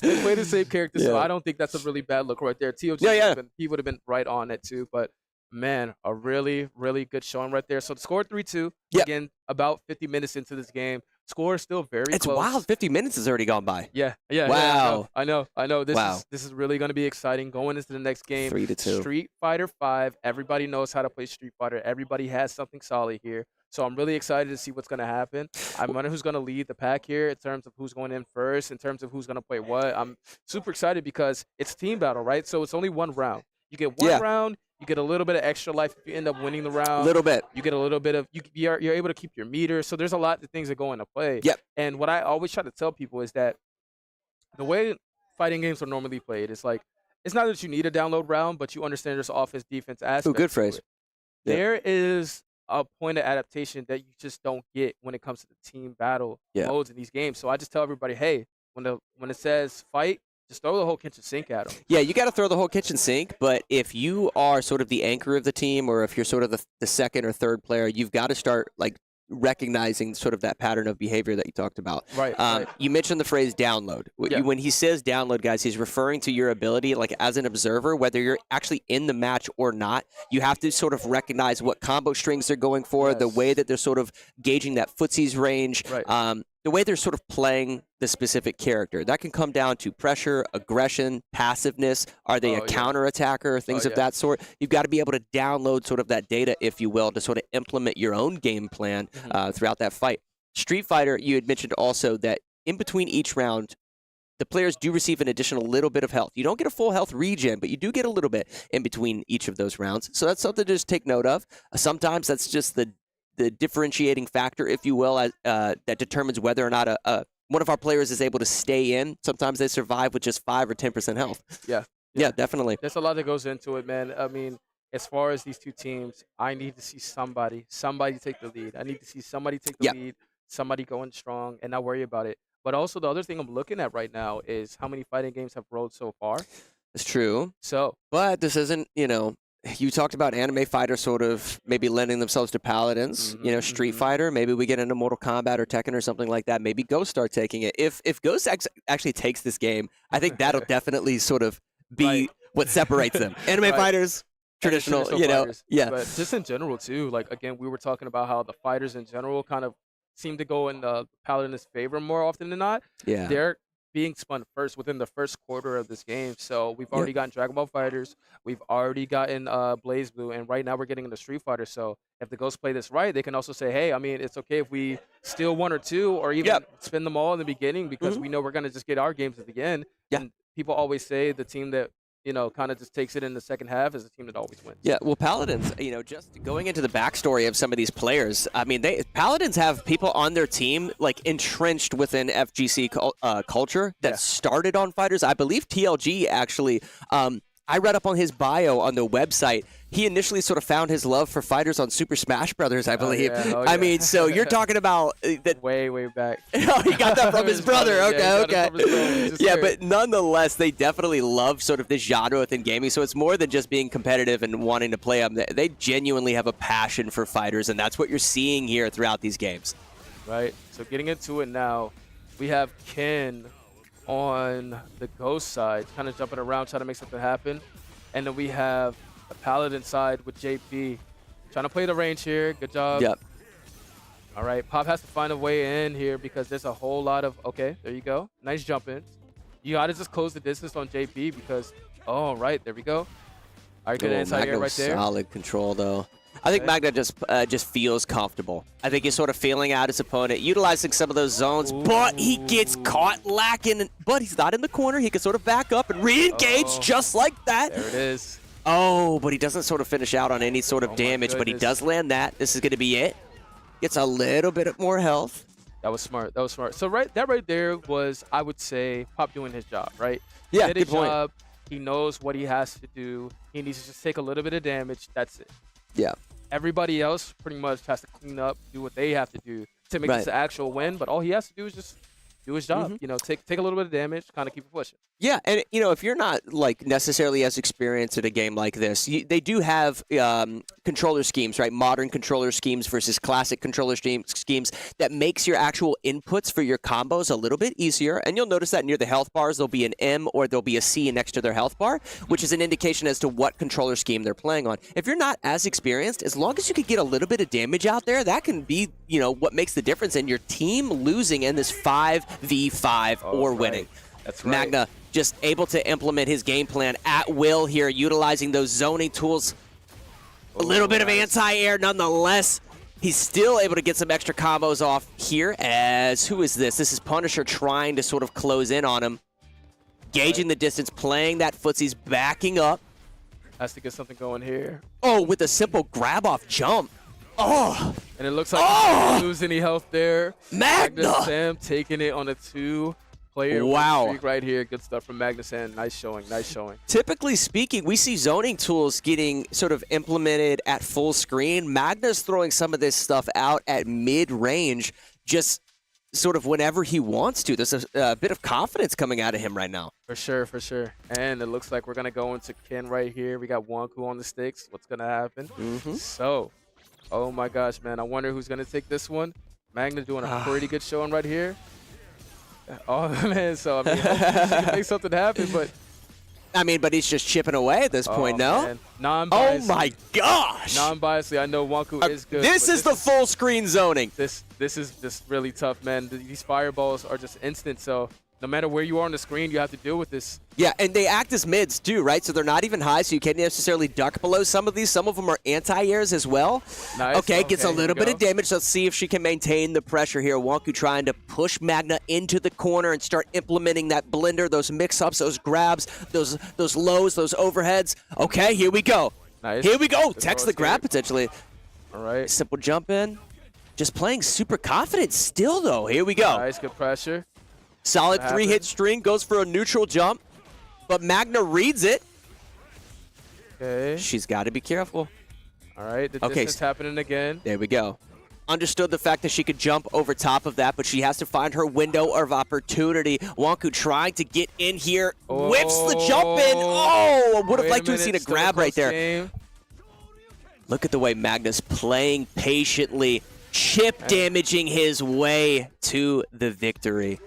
They play the same characters, so I don't think that's a really bad look right there. TLG, he would have been right on it too. But, man, a really, really good showing right there. So the score 3-2. Again, about 50 minutes into this game. Score is still very close. It's wild. 50 minutes has already gone by. Yeah. Wow. I know. This is really going to be exciting going into the next game. 3-2. Street Fighter 5. Everybody knows how to play Street Fighter. Everybody has something solid here. So I'm really excited to see what's going to happen. I wonder who's going to lead the pack here in terms of who's going in first, in terms of who's going to play what. I'm super excited because it's team battle, right? So it's only one round. You get one round. You get a little bit of extra life if you end up winning the round. A little bit. You get a little bit of you're able to keep your meter. So there's a lot of things that go into play. Yep. And what I always try to tell people is that the way fighting games are normally played is like it's not that you need a download round, but you understand there's offense defense aspect. Good phrase. There is a point of adaptation that you just don't get when it comes to the team battle modes in these games. So I just tell everybody, hey, when it says fight, just throw the whole kitchen sink at them. Yeah, you got to throw the whole kitchen sink, but if you are sort of the anchor of the team or if you're sort of the second or third player, you've got to start like recognizing sort of that pattern of behavior that you talked about. Right. You mentioned the phrase download. When he says download, guys, he's referring to your ability, like as an observer, whether you're actually in the match or not, you have to sort of recognize what combo strings they're going for, the way that they're sort of gauging that footsie's range, the way they're sort of playing the specific character. That can come down to pressure, aggression, passiveness. Are they a counter attacker, things of that sort? You've got to be able to download sort of that data, if you will, to sort of implement your own game plan throughout that fight. Street Fighter, you had mentioned also that in between each round, the players do receive an additional little bit of health. You don't get a full health regen, but you do get a little bit in between each of those rounds. So that's something to just take note of. Sometimes that's just the differentiating factor, if you will, that determines whether or not one of our players is able to stay in. Sometimes they survive with just 5 or 10% health. Yeah, definitely. There's a lot that goes into it, man. I mean, as far as these two teams, I need to see somebody take the lead. I need to see somebody take the lead, somebody going strong, and not worry about it. But also the other thing I'm looking at right now is how many fighting games have rolled so far. It's true. So, but this isn't, you talked about anime fighters sort of maybe lending themselves to Paladins, Street Fighter. Maybe we get into Mortal Kombat or Tekken or something like that. Maybe Ghost start taking it. If Ghost actually takes this game, I think that'll definitely sort of be what separates them. Anime fighters, traditional fighters. But just in general too, like again, we were talking about how the fighters in general kind of seem to go in the Paladin's favor more often than not. Yeah. They're being spun first within the first quarter of this game. So we've already gotten Dragon Ball Fighters, we've already gotten Blaze Blue, and right now we're getting into Street Fighter. So if the Ghosts play this right, they can also say, hey, I mean, it's okay if we steal 1 or 2 or even spin them all in the beginning because we know we're going to just get our games at the end. And people always say the team that, you know, kind of just takes it in the second half is the team that always wins. Yeah, well, Paladins, you know, just going into the backstory of some of these players, I mean, Paladins have people on their team, like, entrenched within FGC culture that started on fighters. I believe TLG actually, I read up on his bio on the website. He initially sort of found his love for fighters on Super Smash Brothers, I believe. I mean, so you're talking about that way back. Oh, he got that from his brother. Okay. Yeah, but nonetheless, they definitely love sort of this genre within gaming. So it's more than just being competitive and wanting to play them. They genuinely have a passion for fighters, and that's what you're seeing here throughout these games. Right. So getting into it now, we have Ken on the Ghost side, kind of jumping around, trying to make something happen. And then we have the Paladin side with JP. Trying to play the range here. Good job. Yep. All right. Pop has to find a way in here because there's a whole lot of... Okay, there you go. Nice jump in. You got to just close the distance on JP because... Oh, right. There we go. All right, good anti-air right there. Solid control, though. I think Magna just feels comfortable. I think he's sort of feeling out his opponent, utilizing some of those zones, but he gets caught lacking. But he's not in the corner. He can sort of back up and re-engage just like that. There it is. Oh, but he doesn't sort of finish out on any sort of damage, but he does land that. This is going to be it. Gets a little bit more health. That was smart. That was smart. So right there was, I would say, Pop doing his job, right? Yeah, did good his point. job. He knows what he has to do. He needs to just take a little bit of damage. That's it. Yeah. Everybody else pretty much has to clean up, do what they have to do to make this an actual win. But all he has to do is just do his job. You know, take a little bit of damage, kind of keep it pushing. Yeah, and you know, if you're not like necessarily as experienced in a game like this, they do have controller schemes, right? Modern controller schemes versus classic controller schemes that makes your actual inputs for your combos a little bit easier. And you'll notice that near the health bars, there'll be an M or there'll be a C next to their health bar, which is an indication as to what controller scheme they're playing on. If you're not as experienced, as long as you can get a little bit of damage out there, that can be, you know, what makes the difference in your team losing in this 5v5 or winning. That's right. Magna just able to implement his game plan at will here, utilizing those zoning tools. A little bit of anti-air nonetheless. He's still able to get some extra combos off here as, who is this? This is Punisher trying to sort of close in on him. Gauging the distance, playing that footsie's backing up. Has to get something going here. Oh, with a simple grab-off jump. Oh! And it looks like he didn't lose any health there. Magna! Sam taking it on a 2-player streak right here. Good stuff from Magna Sam. Nice showing. Nice showing. Typically speaking, we see zoning tools getting sort of implemented at full screen. Magna's throwing some of this stuff out at mid-range, just sort of whenever he wants to. There's a bit of confidence coming out of him right now. For sure, for sure. And it looks like we're going to go into Ken right here. We got Wonku on the sticks. What's going to happen? So, oh my gosh, man. I wonder who's going to take this one. Magna doing a pretty good showing right here. Oh, man. So, I mean, hopefully she can make something happen, but... I mean, but he's just chipping away at this point, no? Non-biased. Oh, my gosh. Non-biasly, I know Wonku is good. This is the full screen zoning. This is just really tough, man. These fireballs are just instant, so no matter where you are on the screen, you have to deal with this. Yeah, and they act as mids too, right? So they're not even high, so you can't necessarily duck below some of these. Some of them are anti-airs as well. Nice. Okay, gets a little bit of damage. Let's see if she can maintain the pressure here. Wonku trying to push Magna into the corner and start implementing that blender, those mix-ups, those grabs, those lows, those overheads. Okay, here we go. Nice. Here we go. Text the grab potentially. All right. Simple jump in. Just playing super confident still, though. Here we go. Nice, good pressure. Solid 3-hit string, goes for a neutral jump, but Magna reads it. Okay. She's got to be careful. All right, the distance happening again. There we go. Understood the fact that she could jump over top of that, but she has to find her window of opportunity. Wonku trying to get in here, whips the jump in. Oh, I would have liked to have seen a grab right there. Look at the way Magna's playing patiently, chip damaging his way to the victory.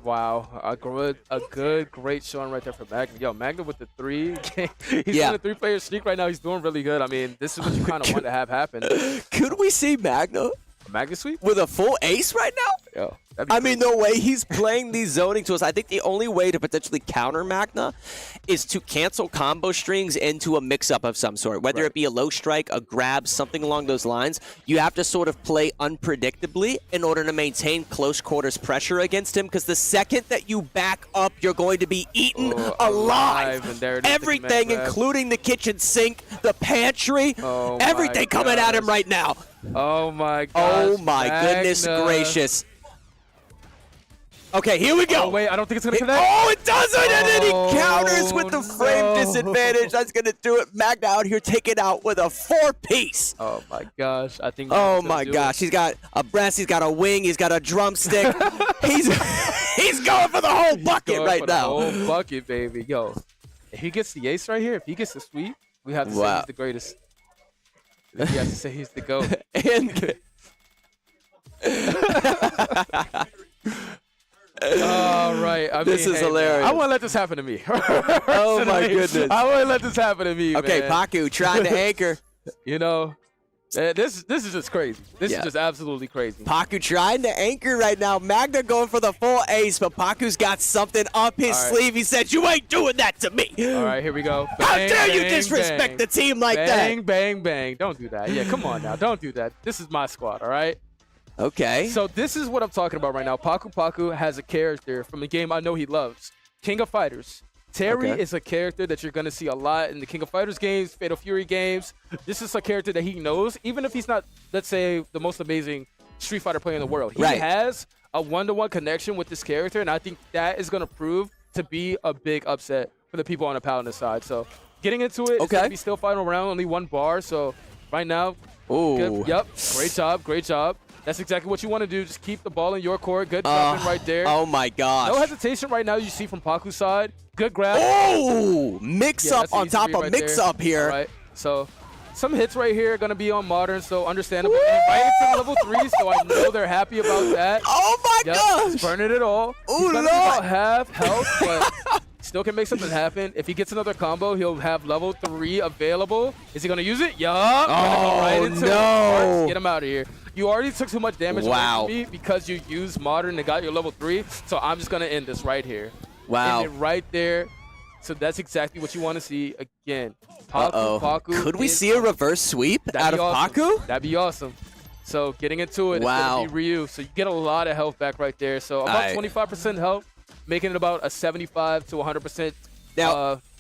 Wow, great showing right there for Magna. Yo, Magna with the 3. He's on a 3-player streak right now. He's doing really good. I mean, this is what you kind of want to have happen. Could we see Magna? Magna sweep? With a full ace right now? Yo, I mean, the way he's playing these zoning tools, I think the only way to potentially counter Magna is to cancel combo strings into a mix-up of some sort, whether it be a low strike, a grab, something along those lines. You have to sort of play unpredictably in order to maintain close quarters pressure against him, because the second that you back up, you're going to be eaten alive. And there it is, the Everything, command grab. including the kitchen sink, the pantry, everything coming at him right now. Oh my gosh. Oh my goodness Magna. gracious. Okay, here we go. Oh, wait, I don't think it's going to connect. Oh, it doesn't, and then he counters with the frame disadvantage. That's going to do it. Magna out here taking out with a 4-piece. Oh my gosh. I think. Oh my gosh. He's got a breast, he's got a wing, he's got a drumstick. he's going for the whole bucket right now. The whole bucket, baby. Yo, if he gets the ace right here, if he gets the sweep, we have to say he's the greatest. We have to say he's the GOAT. All right. This is hilarious. I want to let this happen to me. Oh my goodness. I want to let this happen to me. Okay, man. Paku trying to anchor. You know, this is just crazy. This is just absolutely crazy. Paku trying to anchor right now. Magna going for the full ace, but Paku's got something up his sleeve. He said, "You ain't doing that to me." All right, here we go. How Bang, dare you bang, disrespect bang. the team like that? Bang, bang, bang. Don't do that. Yeah, come on now. Don't do that. This is my squad, all right? Okay. So this is what I'm talking about right now. Paku Paku has a character from a game I know he loves. King of Fighters. Terry is a character that you're going to see a lot in the King of Fighters games, Fatal Fury games. This is a character that he knows, even if he's not, let's say, the most amazing Street Fighter player in the world. He has a one-to-one connection with this character, and I think that is going to prove to be a big upset for the people on the Paladin side. So getting into it, it's going to be still final round, only 1 bar. So right now, yep, great job, great job. That's exactly what you want to do. Just keep the ball in your court. Good jumping right there. Oh my gosh. No hesitation right now you see from Paku's side. Good grab. Oh, mix up on top of mix up here. All right. So some hits right here are going to be on Modern, so understandable. And right into level 3, so I know they're happy about that. Oh my gosh. He's burning it all. He's gonna be about half health, but still can make something happen. If he gets another combo, he'll have level 3 available. Is he going to use it? Yup. Oh, right into no. Get him out of here. You already took too much damage away from me because you used Modern and got your level 3, so I'm just going to end this right here. Wow. End it right there. So that's exactly what you want to see again. Paku Could we see a reverse sweep out of Paku? That'd be awesome. So getting into it, it's going to be Ryu. So you get a lot of health back right there. So about 25% health, making it about a 75 to 100%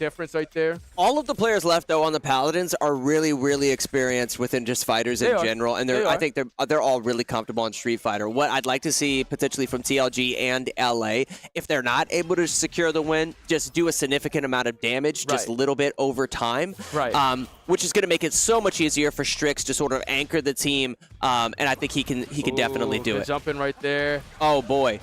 difference right there. All of the players left, though, on the Paladins are really, really experienced within just fighters in general, and I think they're all really comfortable on Street Fighter. What I'd like to see potentially from TLG and LA, if they're not able to secure the win, just do a significant amount of damage, just a little bit over time, which is going to make it so much easier for Strix to sort of anchor the team, and I think he can definitely do it. Jumping right there. Oh boy.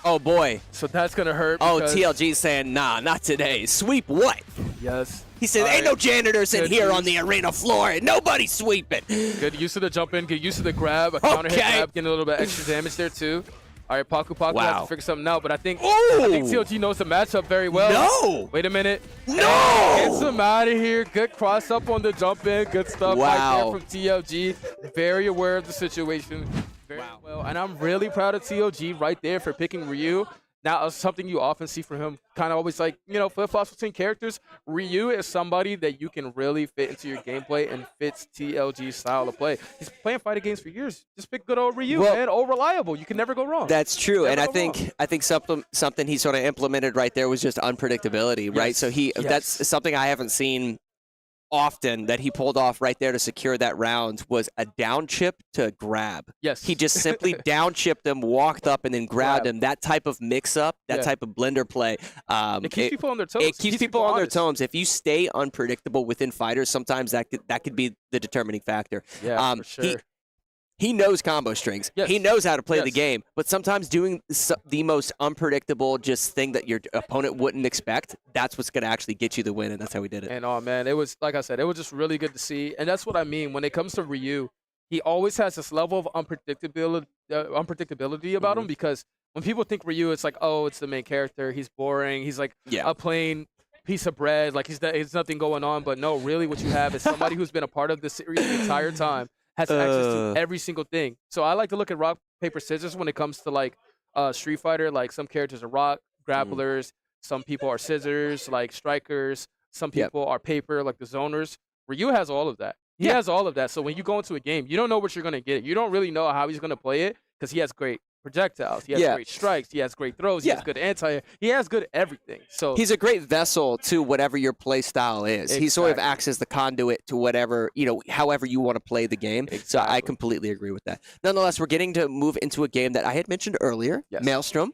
Oh boy. So that's going to hurt. Oh, TLG's saying, nah, not today. Sweep what? Yes. He said, ain't no janitors in here on the arena floor, and nobody's sweeping. Good use of the jump in, good use of the grab, a counter hit grab, getting a little bit extra damage there too. All right, Paku has to figure something out, but I think TLG knows the matchup very well. No! Wait a minute. No! Gets him out of here. Good cross up on the jump in. Good stuff right there from TLG. Very aware of the situation. Very well, and I'm really proud of TLG right there for picking Ryu. Now, something you often see from him, kind of always like, flip-flops between characters. Ryu is somebody that you can really fit into your gameplay and fits TLG's style of play. He's playing fighting games for years. Just pick good old Ryu, man. Old reliable. You can never go wrong. That's true, and I think something he sort of implemented right there was just unpredictability, right? So that's something I haven't seen often that he pulled off right there to secure that round was a down chip to grab. Yes. He just simply down chipped him, walked up, and then grabbed him. That type of mix-up, that type of blender play. It keeps people on their toes. It keeps people on their toes. If you stay unpredictable within fighters, sometimes that could be the determining factor. Yeah, for sure. He knows combo strings. Yes. He knows how to play the game, but sometimes doing the most unpredictable thing that your opponent wouldn't expect, that's what's going to actually get you the win, and that's how we did it. And, oh, man, it was, like I said, it was just really good to see. And that's what I mean. When it comes to Ryu, he always has this level of unpredictability about him, because when people think Ryu, it's like, oh, it's the main character. He's boring. He's like a plain piece of bread. Like, there's nothing going on. But, no, really what you have is somebody who's been a part of the series the entire time. Has access to every single thing. So I like to look at rock, paper, scissors when it comes to like Street Fighter, like some characters are rock grapplers, some people are scissors, like strikers, some people are paper, like the zoners. Ryu has all of that. He has all of that. So when you go into a game, you don't know what you're gonna get. You don't really know how he's gonna play it because he has great projectiles. He has great strikes. He has great throws. He has good anti. He has good everything. So he's a great vessel to whatever your play style is. He sort of acts as the conduit to whatever, however you want to play the game. So I completely agree with that. Nonetheless, we're getting to move into a game that I had mentioned earlier, Maelstrom.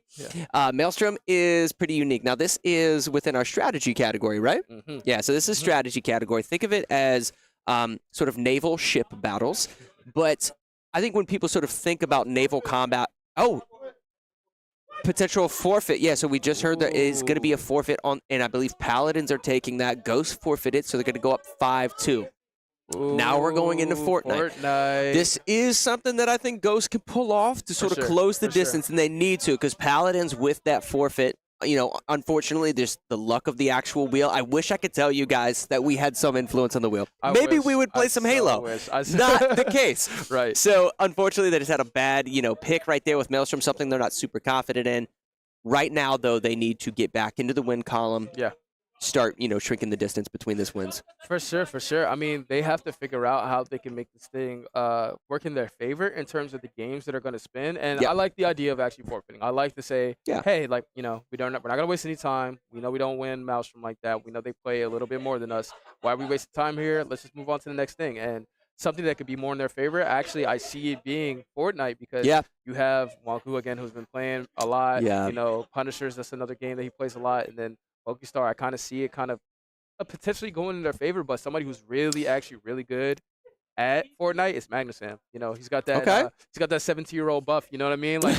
Maelstrom is pretty unique. Now, this is within our strategy category, right? Yeah, so this is strategy category. Think of it as sort of naval ship battles. But I think when people sort of think about naval combat, potential forfeit. Yeah, so we just heard there is going to be a forfeit on, and I believe Paladins are taking that. Ghost forfeited, so they're going to go up 5-2. Now we're going into Fortnite. This is something that I think Ghost can pull off to sort of close the distance, and they need to, because Paladins with that forfeit, unfortunately, there's the luck of the actual wheel. I wish I could tell you guys that we had some influence on the wheel. Maybe we would play some Halo. Not the case. Right. So, unfortunately, they just had a bad, pick right there with Maelstrom, something they're not super confident in. Right now, though, they need to get back into the win column. Yeah. Start, shrinking the distance between these wins. For sure. I mean, they have to figure out how they can make this thing work in their favor in terms of the games that are going to spin. And I like the idea of actually forfeiting. I like to say, hey, we're not going to waste any time. We know we don't win Maelstrom like that. We know they play a little bit more than us. Why are we wasting time here? Let's just move on to the next thing. And something that could be more in their favor, actually, I see it being Fortnite because you have Wonku, again, who's been playing a lot. Punishers, that's another game that he plays a lot. And then Pokestar, I kind of see it kind of potentially going in their favor, but somebody who's actually really good at Fortnite is Magnusam. He's got that he's got that 17-year-old buff, you know what I mean? Like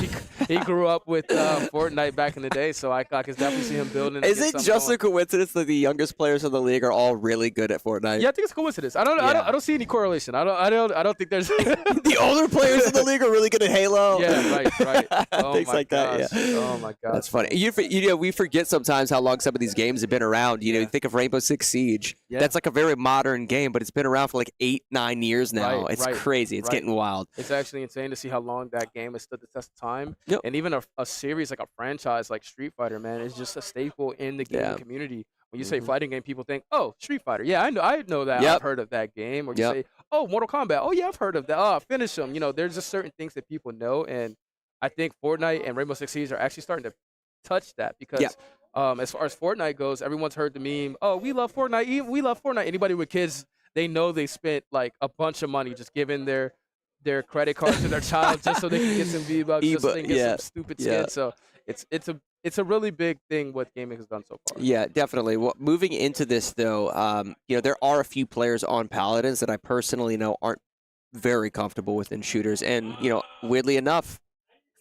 he grew up with Fortnite back in the day, so I can definitely see him building. Is it just a coincidence that the youngest players in the league are all really good at Fortnite? Yeah, I think it's a coincidence. I don't see any correlation. I don't think there's the older players in the league are really good at Halo. Yeah, right. Oh Things like gosh. that. Yeah. Oh my god. That's funny. We forget sometimes how long some of these games have been around. You think of Rainbow Six Siege. Yeah. That's like a very modern game, but it's been around for like 8-9 years now. It's crazy. It's getting wild. It's actually insane to see how long that game has stood the test of time. And even a series like a franchise like Street Fighter, man, is just a staple in the gaming community. When you say fighting game, people think, oh, Street Fighter. Yeah, I know that. I've heard of that game. Or you say, oh, Mortal Kombat. Oh, yeah, I've heard of that. Oh, finish them. There's just certain things that people know. And I think Fortnite and Rainbow Six Siege are actually starting to touch that because as far as Fortnite goes, everyone's heard the meme, oh, we love Fortnite. We love Fortnite. Anybody with kids, they know they spent like a bunch of money just giving their credit card to their child just so they can get some V-Bucks, just so they can get some stupid skins. So it's a really big thing what gaming has done so far. Yeah, definitely. Well, moving into this though, there are a few players on Paladins that I personally know aren't very comfortable within shooters, and weirdly enough,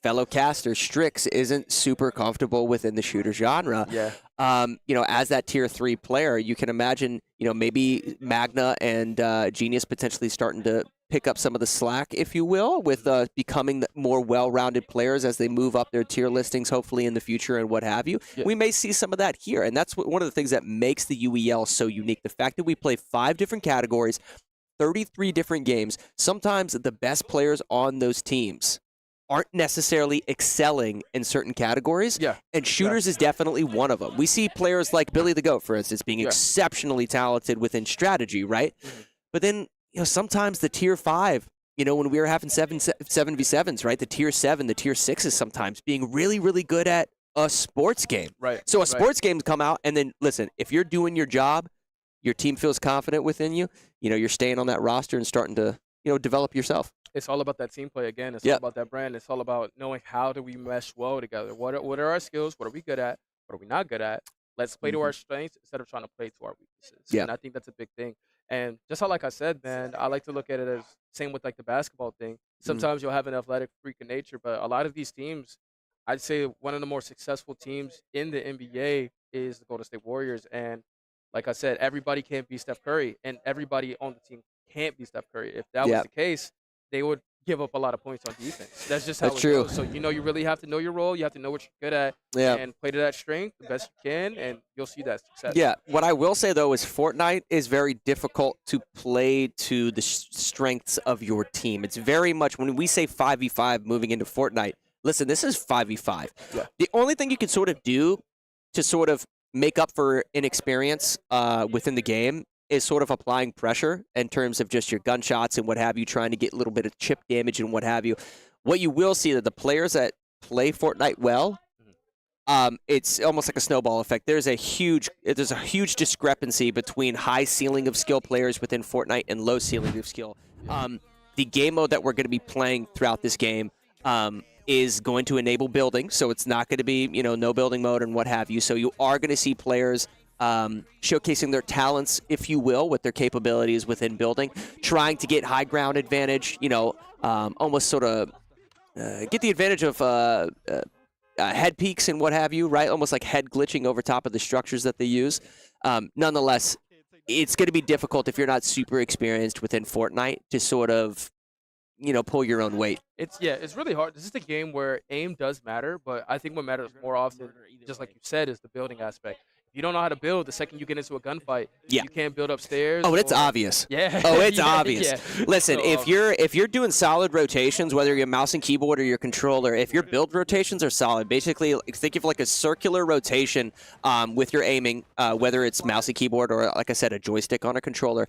fellow caster Strix isn't super comfortable within the shooter genre. Yeah. As that tier 3 player, you can imagine, maybe Magna and Genius potentially starting to pick up some of the slack, if you will, with becoming more well-rounded players as they move up their tier listings, hopefully in the future and what have you. Yeah. We may see some of that here, and that's one of the things that makes the UEL so unique. The fact that we play 5 different categories, 33 different games. Sometimes the best players on those teams aren't necessarily excelling in certain categories, and shooters is definitely one of them. We see players like Billy the Goat, for instance, being exceptionally talented within strategy, right? But then, sometimes the tier 5, when we were having 7v7s, right? The tier 7, the tier 6s sometimes being really, really good at a sports game. Right. So sports games come out, and then, listen, if you're doing your job, your team feels confident within you, you're staying on that roster and starting to, develop yourself. It's all about that team play again. It's all about that brand. It's all about knowing how do we mesh well together. What are our skills? What are we good at? What are we not good at? Let's play to our strengths instead of trying to play to our weaknesses. Yeah. And I think that's a big thing. And just like I said, man, I like to look at it as same with like the basketball thing. Sometimes you'll have an athletic freak of nature, but a lot of these teams, I'd say one of the more successful teams in the NBA is the Golden State Warriors. And like I said, everybody can't be Steph Curry, and everybody on the team can't be Steph Curry. If that was the case, they would give up a lot of points on defense. That's just how it goes. So, you really have to know your role. You have to know what you're good at and play to that strength the best you can, and you'll see that success. Yeah. What I will say, though, is Fortnite is very difficult to play to the strengths of your team. It's very much, when we say 5v5 moving into Fortnite, listen, this is 5v5. Yeah. The only thing you can sort of do to sort of make up for inexperience within the game is sort of applying pressure in terms of just your gunshots and what have you, trying to get a little bit of chip damage and what have you. What you will see that the players that play Fortnite well, it's almost like a snowball effect. There's a huge discrepancy between high ceiling of skill players within Fortnite and low ceiling of skill. The game mode that we're going to be playing throughout this game is going to enable building, so it's not going to be no building mode and what have you. So you are going to see players showcasing their talents, if you will, with their capabilities within building, trying to get high ground advantage. Almost sort of get the advantage of head peaks and what have you, right? Almost like head glitching over top of the structures that they use. Nonetheless, it's going to be difficult if you're not super experienced within Fortnite to sort of, pull your own weight. It's really hard. This is a game where aim does matter, but I think what matters more often, just like you said, is the building aspect. If you don't know how to build, the second you get into a gunfight, you can't build upstairs. Oh, it's obvious. Yeah. Oh, it's Yeah, obvious. yeah. Listen, So, if you're doing solid rotations, whether you're mouse and keyboard or your controller, if your build rotations are solid, basically think of like a circular rotation with your aiming, whether it's mouse and keyboard or, like I said, a joystick on a controller.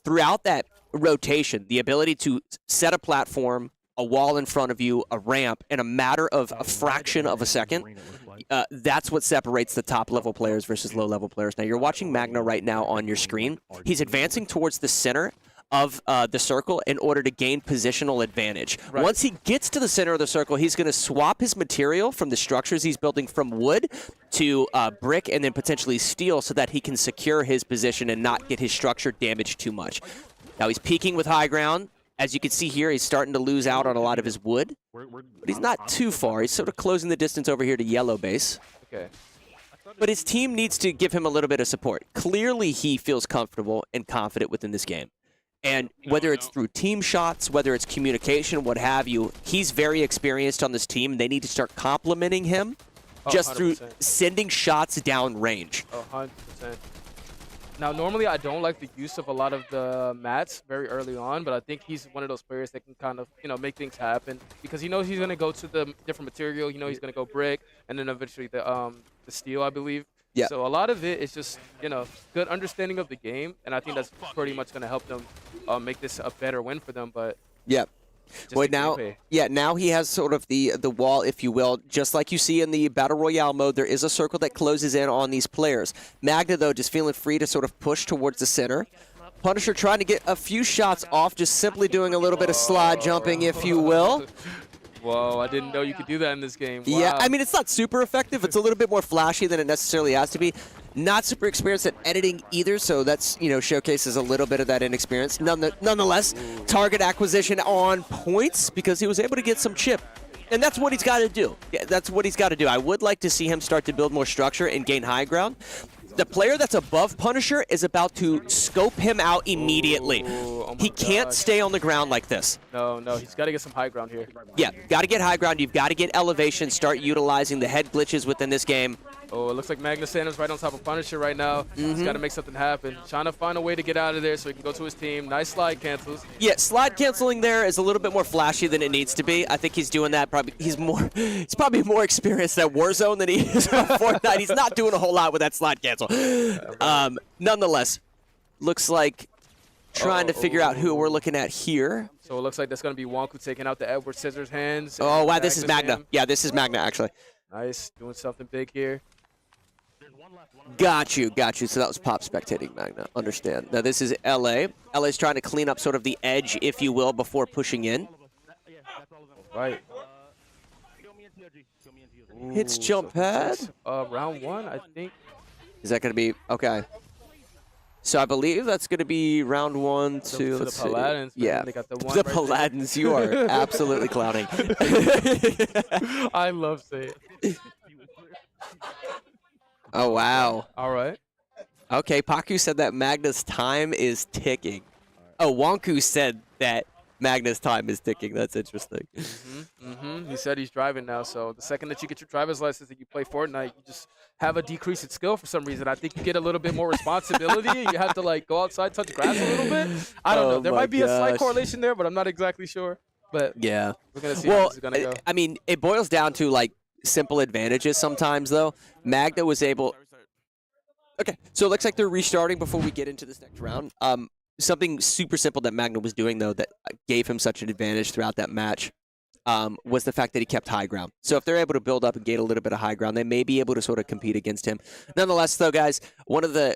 Throughout that rotation, the ability to set a platform, a wall in front of you, a ramp, in a matter of a fraction of a second, that's what separates the top-level players versus low-level players. Now, you're watching Magna right now on your screen. He's advancing towards the center of the circle in order to gain positional advantage. Right. Once he gets to the center of the circle, he's going to swap his material from the structures he's building from wood to brick and then potentially steel so that he can secure his position and not get his structure damaged too much. Now, he's peeking with high ground. As you can see here, he's starting to lose out on a lot of his wood, but he's not too far. He's sort of closing the distance over here to yellow base. Okay. But his team needs to give him a little bit of support. Clearly, he feels comfortable and confident within this game. And whether it's through team shots, whether it's communication, what have you, he's very experienced on this team. They need to start complimenting him just through sending shots down range. 100%. Now, normally I don't like the use of a lot of the mats very early on, but I think he's one of those players that can kind of, make things happen because he knows he's going to go to the different material. He's going to go brick and then eventually the steel, I believe. Yeah. So a lot of it is just, good understanding of the game, and I think that's pretty much going to help them make this a better win for them. But yeah. Well, now he has sort of the wall, if you will. Just like you see in the Battle Royale mode, there is a circle that closes in on these players. Magna, though, just feeling free to sort of push towards the center. Punisher trying to get a few shots off, just simply doing a little bit of slide jumping, if you will. Whoa, I didn't know you could do that in this game. Wow. Yeah, I mean, it's not super effective. It's a little bit more flashy than it necessarily has to be. Not super experienced at editing either, so that's, showcases a little bit of that inexperience. Nonetheless, target acquisition on points because he was able to get some chip. And that's what he's got to do. Yeah, that's what he's got to do. I would like to see him start to build more structure and gain high ground. The player that's above Punisher is about to scope him out immediately. He can't stay on the ground like this. No, he's got to get some high ground here. Yeah, got to get high ground. You've got to get elevation, start utilizing the head glitches within this game. Oh, it looks like Magna Santa's right on top of Punisher right now. He's got to make something happen. Trying to find a way to get out of there so he can go to his team. Nice slide cancels. Yeah, slide canceling there is a little bit more flashy than it needs to be. I think he's doing that probably. He's probably more experienced at Warzone than he is on Fortnite. He's not doing a whole lot with that slide cancel. Nonetheless, looks like trying to figure out who we're looking at here. So it looks like that's going to be Wonku taking out the Edward Scissors hands. Oh, wow, this is Magna. Yeah, this is Magna, actually. Nice, doing something big here. Got you. So that was Pop spectating Magna. Understand. Now this is LA. LA's trying to clean up sort of the edge, if you will, before pushing in. Right. Hits jump pad. Round one, I think. Is that going to be okay? So I believe that's going to be round one to the Paladins. Yeah, they got the right Paladins. You are absolutely clowning. I love saying. Oh wow! All right. Okay, Paku said that Magna's time is ticking. Oh, Wonku said that Magna's time is ticking. That's interesting. He said he's driving now, so the second that you get your driver's license and you play Fortnite, you just have a decrease in skill for some reason. I think you get a little bit more responsibility. You have to go outside, touch grass a little bit. I don't know. There might be a slight correlation there, but I'm not exactly sure. But Yeah. we're gonna see how Well, this is gonna go. I mean, it boils down to like simple advantages sometimes, though. Magna was able. Okay, so it looks like they're restarting before we get into this next round. Something super simple that Magna was doing though that gave him such an advantage throughout that match was the fact that he kept high ground. So if they're able to build up and gain a little bit of high ground, they may be able to sort of compete against him. Nonetheless, though, guys, one of the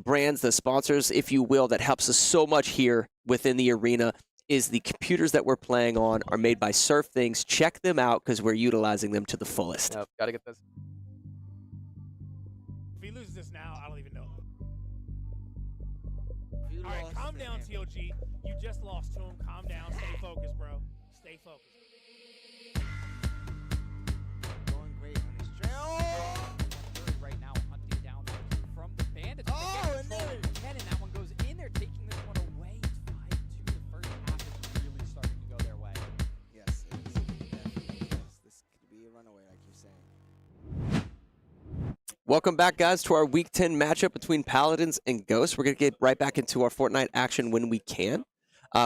brands, the sponsors, if you will, that helps us so much here within the arena is the computers that we're playing on are made by SurfThings. Check them out because we're utilizing them to the fullest. Yep, gotta get this. If he loses this now, I don't even know. All right, calm down, TOG. You just lost to him. Calm down. Stay focused, bro. Stay focused. Going great on his trail. Right now, hunting down that kill from the bandits. Oh, and there it is. And that one goes in there, taking this one away. 5-2. The first half is really starting to go their way. Yes, it is. Definitely. Yes, this could be a runaway, like you're saying. Welcome back, guys, to our Week 10 matchup between Paladins and Ghosts. We're going to get right back into our Fortnite action when we can.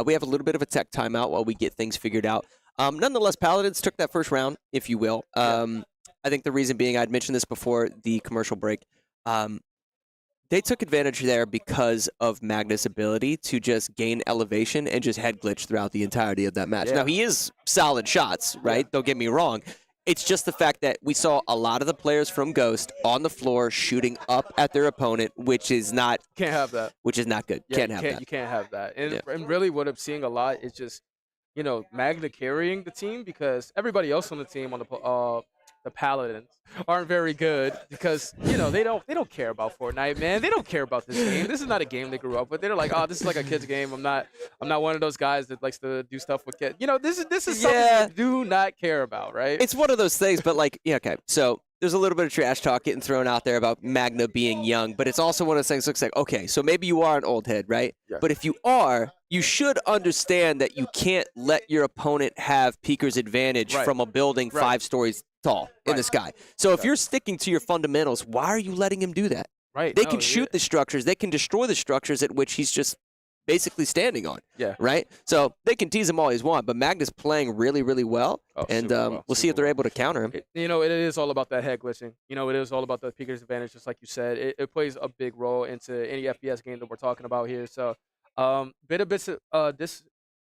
We have a little bit of a tech timeout while we get things figured out. Nonetheless, Paladins took that first round, if you will. I think the reason being, I'd mentioned this before the commercial break, they took advantage there because of Magna's ability to just gain elevation and just head glitch throughout the entirety of that match. Yeah. Now, he is solid shots, right? Don't get me wrong. It's just the fact that we saw a lot of the players from Ghost on the floor shooting up at their opponent, which is not Can't have that. which is not good. Yeah, Can't you have can't, that. You can't have that. And, Yeah. and really what I'm seeing a lot is just, Magna carrying the team because everybody else on the team on the Paladins aren't very good because, they don't care about Fortnite, man. They don't care about this game. This is not a game they grew up with. They're like, oh, this is like a kid's game. I'm not one of those guys that likes to do stuff with kids. This is something Yeah. they do not care about, right? It's one of those things, but okay. So there's a little bit of trash talk getting thrown out there about Magna being young, but it's also one of those things looks like, okay, so maybe you are an old head, right? Yeah. But if you are, you should understand that you can't let your opponent have Peeker's advantage Right. from a building Right. 5 stories tall in the Right. sky. So if you're sticking to your fundamentals, why are you letting him do that? Right. They No, can shoot the structures. They can destroy the structures at which he's just basically standing on. Yeah. Right? So they can tease him all he's want, but Magna's playing really, really well. Oh, And super well, we'll see if super they're able to counter him. It is all about that head glitching. It is all about the Peeker's advantage, just like you said. It plays a big role into any FPS game that we're talking about here. So,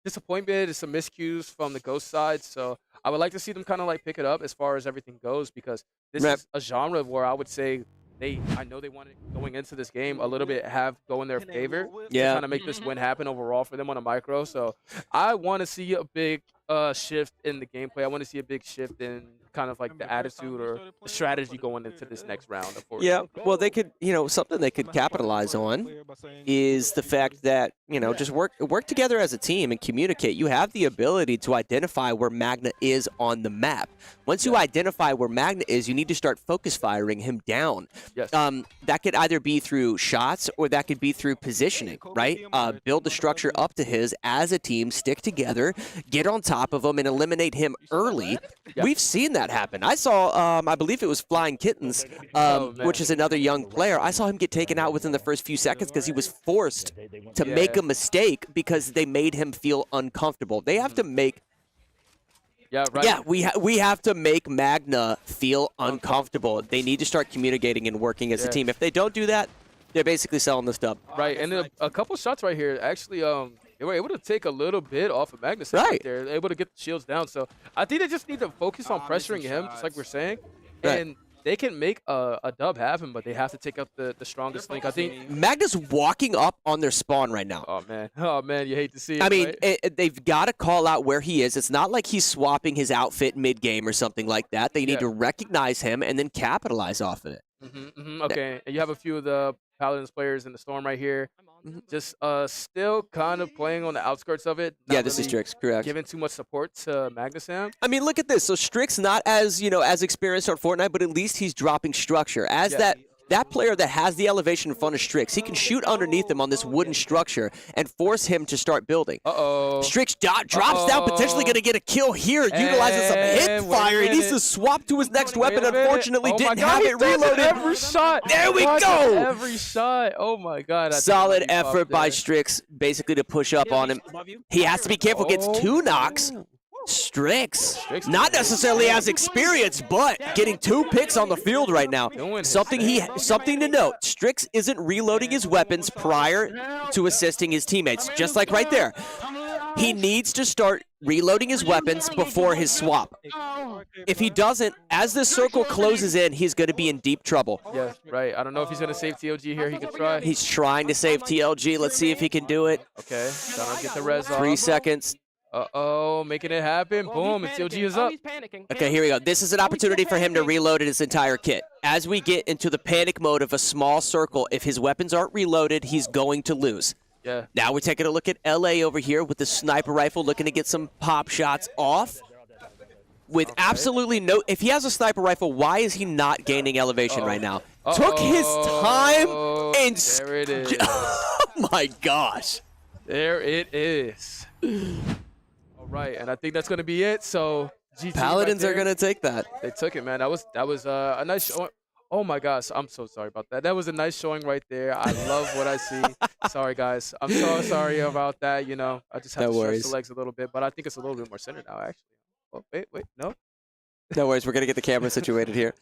disappointment, some miscues from the Ghost side. So I would like to see them kind of like pick it up as far as everything goes because this is a genre where I would say I know they wanted going into this game a little bit go in their favor. Yeah. To kind of make this win happen overall for them on a micro. So I want to see a big shift in the gameplay. I want to see a big shift in kind of like the attitude or the strategy going into this next round. Yeah, well, they could, something they could capitalize on is the fact that, just work together as a team and communicate. You have the ability to identify where Magna is on the map. Once you identify where Magna is, you need to start focus firing him down. Yes. That could either be through shots or that could be through positioning, right? Build the structure up to his as a team, stick together, get on top of him, and eliminate him early. We've seen that happen. I saw, I believe it was Flying Kittens, which is another young player. I saw him get taken out within the first few seconds because he was forced to make a mistake because they made him feel uncomfortable. They have to make Yeah, right. Yeah, we have to make Magna feel uncomfortable. They need to start communicating and working as a team. If they don't do that, they're basically selling the stuff. Right, and a couple shots right here actually they were able to take a little bit off of Magnus right there. They're able to get the shields down. So I think they just need to focus on pressuring him, just like we're saying. And they can make a dub happen, but they have to take up the strongest link. I think Magna's walking up on their spawn right now. Oh man, you hate to see it. I mean, right? they've got to call out where he is. It's not like he's swapping his outfit mid-game or something like that. They need to recognize him and then capitalize off of it. Okay, and you have a few of the Paladins players in the storm right here. Just still kind of playing on the outskirts of it. Yeah, this is Strix, correct. Giving too much support to Magnusam. I mean, look at this. So Strix not as, as experienced on Fortnite, but at least he's dropping structure. As that player that has the elevation in front of Strix, he can shoot underneath him on this wooden structure and force him to start building. Strix drops down, potentially going to get a kill here, utilizing some hip fire. He needs to swap to his next weapon. Unfortunately, didn't have it reloaded. Every shot. There we go. Every shot. Oh my God. Solid effort by Strix, basically to push up on him. He has to be careful. Gets 2 knocks. Strix, not necessarily as experienced, but getting 2 picks on the field right now. Something to note. Strix isn't reloading his weapons prior to assisting his teammates, just like right there. He needs to start reloading his weapons before his swap. If he doesn't, as the circle closes in, he's going to be in deep trouble. Yeah, right. I don't know if he's going to save TLG here. He can try. He's trying to save TLG. Let's see if he can do it. Okay, trying to get the res off. 3 seconds. Uh-oh, making it happen. Boom, and TLG is up. Okay, here we go. This is an opportunity for him to reload his entire kit. As we get into the panic mode of a small circle, if his weapons aren't reloaded, he's going to lose. Yeah. Now we're taking a look at LA over here with the sniper rifle, looking to get some pop shots off. With absolutely no... If he has a sniper rifle, why is he not gaining elevation right now? Took his time and... There it is. Oh my gosh. There it is. All right, and I think that's going to be it. So GG Paladins are going to take that. They took it, man. That was a nice showing. Oh my gosh, I'm so sorry about that. That was a nice showing right there. I love what I see. Sorry, guys. I'm so sorry about that. You know, I just have to stretch the legs a little bit, but I think it's a little bit more centered now, actually. Oh, wait, no. No worries. We're going to get the camera situated here.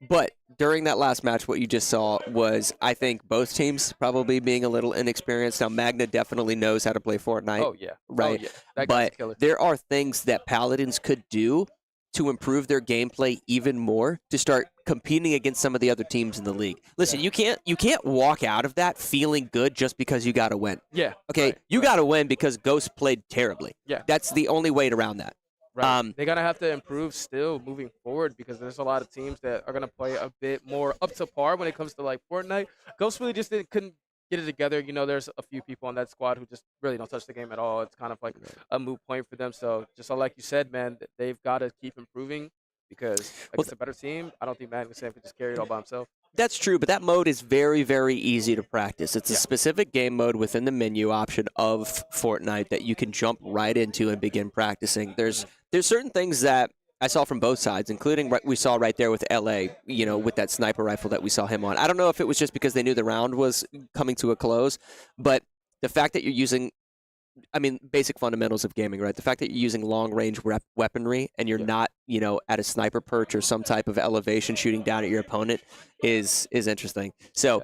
But during that last match, what you just saw was, I think, both teams probably being a little inexperienced. Now, Magna definitely knows how to play Fortnite. Oh, yeah. Right? Oh, yeah. That guy's a killer. But there are things that Paladins could do to improve their gameplay even more to start competing against some of the other teams in the league. Listen, you can't walk out of that feeling good just because you got to win. Yeah. Okay, you got to win because Ghost played terribly. Yeah. That's the only way around that. Right. They're going to have to improve still moving forward because there's a lot of teams that are going to play a bit more up to par when it comes to like Fortnite. Ghost really just couldn't get it together. You know, there's a few people on that squad who just really don't touch the game at all. It's kind of like a moot point for them. So just like you said, man, they've got to keep improving because it's a better team. I don't think Magnus Sam could just carry it all by himself. That's true, but that mode is very, very easy to practice. It's a specific game mode within the menu option of Fortnite that you can jump right into and begin practicing. There's certain things that I saw from both sides, including what we saw right there with LA, you know, with that sniper rifle that we saw him on. I don't know if it was just because they knew the round was coming to a close, but the fact that you're using, I mean, basic fundamentals of gaming, right? The fact that you're using long-range weaponry and you're not, you know, at a sniper perch or some type of elevation shooting down at your opponent is interesting. So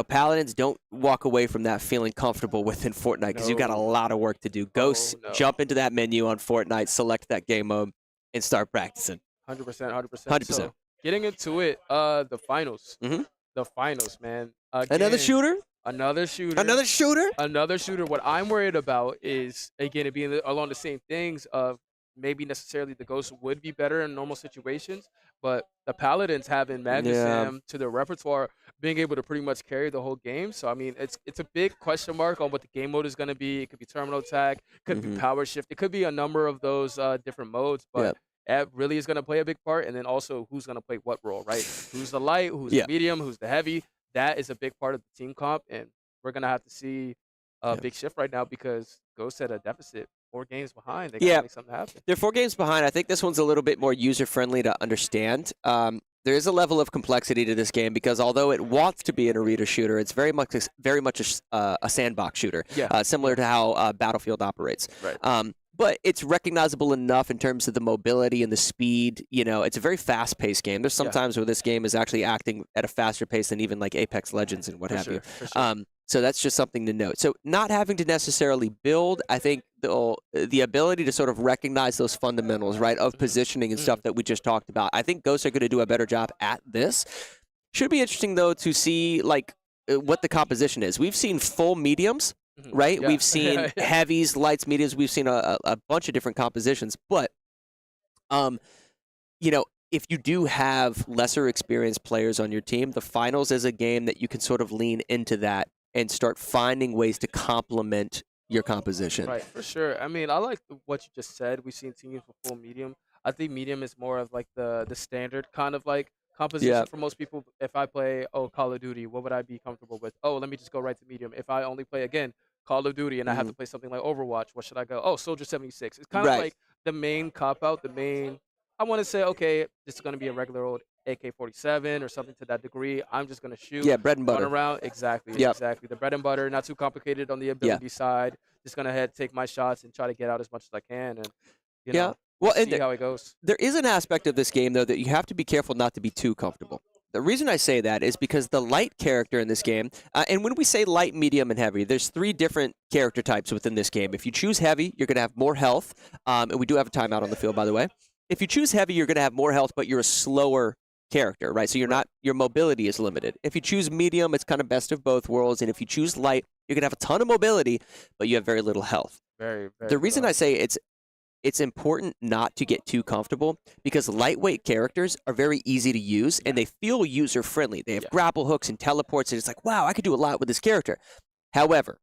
Paladins, don't walk away from that feeling comfortable within Fortnite because you've got a lot of work to do. Go jump into that menu on Fortnite, select that game mode, and start practicing. 100%. So, getting into it, the finals. The finals, man. Again, Another shooter? Another shooter. What I'm worried about is, again, it being along the same things of maybe necessarily the Ghost would be better in normal situations, but the Paladins having Magnusam to their repertoire, being able to pretty much carry the whole game. So, I mean, it's a big question mark on what the game mode is going to be. It could be terminal attack, could be power shift. It could be a number of those different modes, but that really is going to play a big part. And then also who's going to play what role, right? Who's the light, who's the medium, who's the heavy. That is a big part of the team comp, and we're going to have to see a big shift right now because Ghost at a deficit, 4 games behind. They got to make something happen. They're 4 games behind. I think this one's a little bit more user-friendly to understand. There is a level of complexity to this game because although it wants to be an arena shooter, it's very much a sandbox shooter, similar to how Battlefield operates. Right. But it's recognizable enough in terms of the mobility and the speed. You know, it's a very fast-paced game. There's some times where this game is actually acting at a faster pace than even like Apex Legends and what have you. So that's just something to note. So not having to necessarily build, I think the ability to sort of recognize those fundamentals, right, of positioning and stuff that we just talked about. I think Ghosts are going to do a better job at this. Should be interesting, though, to see like what the composition is. We've seen full mediums. Right? We've seen heavies, lights, mediums. We've seen a bunch of different compositions. But, you know, if you do have lesser experienced players on your team, the finals is a game that you can sort of lean into that and start finding ways to complement your composition. Right, for sure. I mean, I like what you just said. We've seen teams with full medium. I think medium is more of like the standard kind of like composition for most people. If I play Call of Duty, what would I be comfortable with? Oh, let me just go right to medium. If I only play again Call of Duty and I have to play something like Overwatch, what should I go? Oh, Soldier 76. It's kind of like the main cop out, the main. I want to say, okay, this is going to be a regular old AK-47 or something to that degree. I'm just going to shoot. Yeah, bread and butter. Run around. Exactly. Exactly. The bread and butter, not too complicated on the ability side. Just going to take my shots and try to get out as much as I can. And, you know, well, see how it goes. There is an aspect of this game, though, that you have to be careful not to be too comfortable. The reason I say that is because the light character in this game, and when we say light, medium, and heavy, there's 3 different character types within this game. If you choose heavy, you're going to have more health. And we do have a timeout on the field, by the way. If you choose heavy, you're going to have more health, but you're a slower character, right? So your mobility is limited. If you choose medium, it's kind of best of both worlds. And if you choose light, you're going to have a ton of mobility, but you have very little health. Very the reason I say it's important not to get too comfortable because lightweight characters are very easy to use and they feel user-friendly. They have grapple hooks and teleports, and it's like, wow, I could do a lot with this character. However,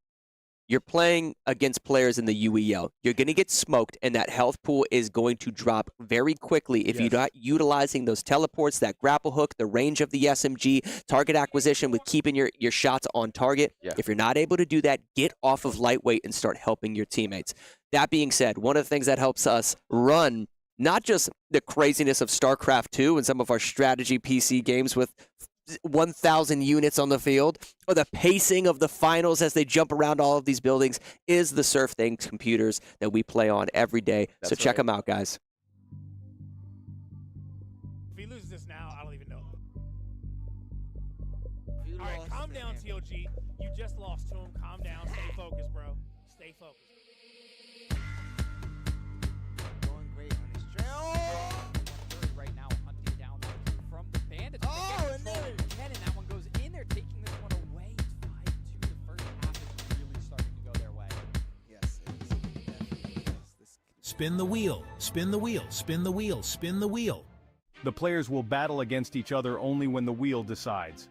you're playing against players in the UEL. You're going to get smoked, and that health pool is going to drop very quickly if you're not utilizing those teleports, that grapple hook, the range of the SMG, target acquisition with keeping your shots on target. If you're not able to do that, get off of lightweight and start helping your teammates. That being said, one of the things that helps us run not just the craziness of StarCraft 2 and some of our strategy PC games with 1,000 units on the field, or the pacing of the finals as they jump around all of these buildings, is the SurfThing computers that we play on every day. So check them out, guys. If he loses this now, I don't even know. All right, calm down, TOG. You just lost to him. Calm down. Stay focused, bro. Stay focused. Going great on his trail. Right now, hunting down that kill from the Bandits. Oh, and there and that one goes in there, taking this one away. 5-2. The first half is really starting to go their way. Yes, it is. Spin the wheel, spin the wheel, spin the wheel, spin the wheel. The players will battle against each other only when the wheel decides.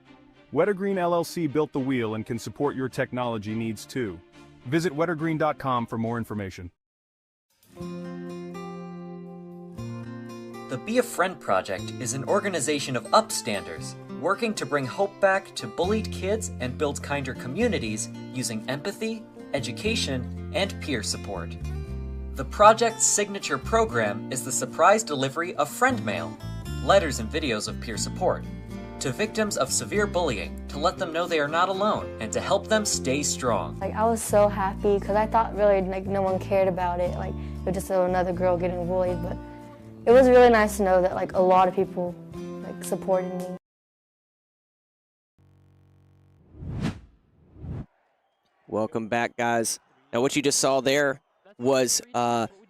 Wettergreen LLC built the wheel and can support your technology needs too. Visit wettergreen.com for more information. The Be a Friend Project is an organization of upstanders working to bring hope back to bullied kids and build kinder communities using empathy, education, and peer support. The project's signature program is the surprise delivery of friend mail, letters and videos of peer support, to victims of severe bullying to let them know they are not alone and to help them stay strong. Like, I was so happy because I thought really like no one cared about it. Like, it was just another girl getting bullied, but it was really nice to know that like a lot of people like supported me. Welcome back, guys. Now, what you just saw there was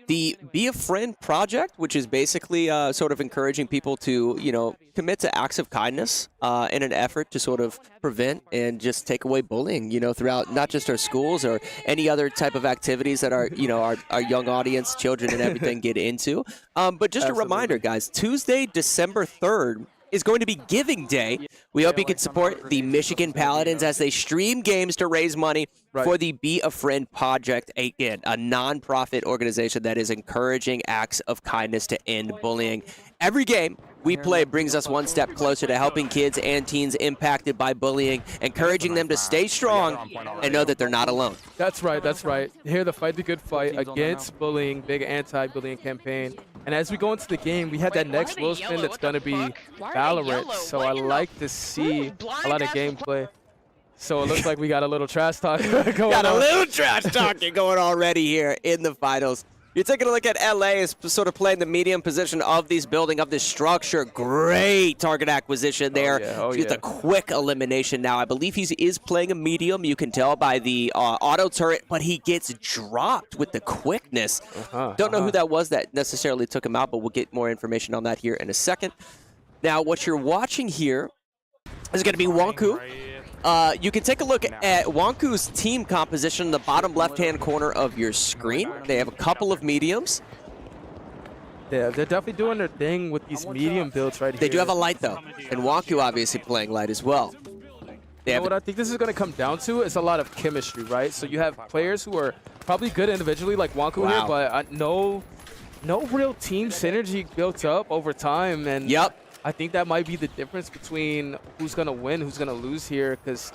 the Be a Friend project, which is basically sort of encouraging people to, commit to acts of kindness in an effort to sort of prevent and just take away bullying, throughout not just our schools or any other type of activities that our young audience, children and everything get into. But just a reminder, guys, Tuesday, December 3rd, is going to be Giving Day. We hope you can support the Michigan Paladins as they stream games to raise money for the Be a Friend Project, again, a nonprofit organization that is encouraging acts of kindness to end bullying. Every game we play brings us one step closer to helping kids and teens impacted by bullying, encouraging them to stay strong and know that they're not alone. That's right, that's right. Here to fight the good fight against bullying, big anti-bullying campaign. And as we go into the game, we have that next wheel spin that's going to be Valorant. So I like to see a lot of gameplay. So it looks like we got a little trash talk going on. Got a little trash talking going already here in the finals. You're taking a look at LA as sort of playing the medium position of this building, of this structure. Great target acquisition there. Get the quick elimination now. I believe he is playing a medium. You can tell by the auto turret, but he gets dropped with the quickness. Don't know who that was that necessarily took him out, but we'll get more information on that here in a second. Now, what you're watching here is going to be Wonku. You can take a look at Wonku's team composition in the bottom left-hand corner of your screen. They have a couple of mediums. Yeah, they're definitely doing their thing with these medium builds right here. They do have a light, though, and Wonku obviously playing light as well. What I think this is going to come down to is a lot of chemistry, right? So you have players who are probably good individually, like Wonku here, but no real team synergy built up over time. And I think that might be the difference between who's going to win, who's going to lose here, because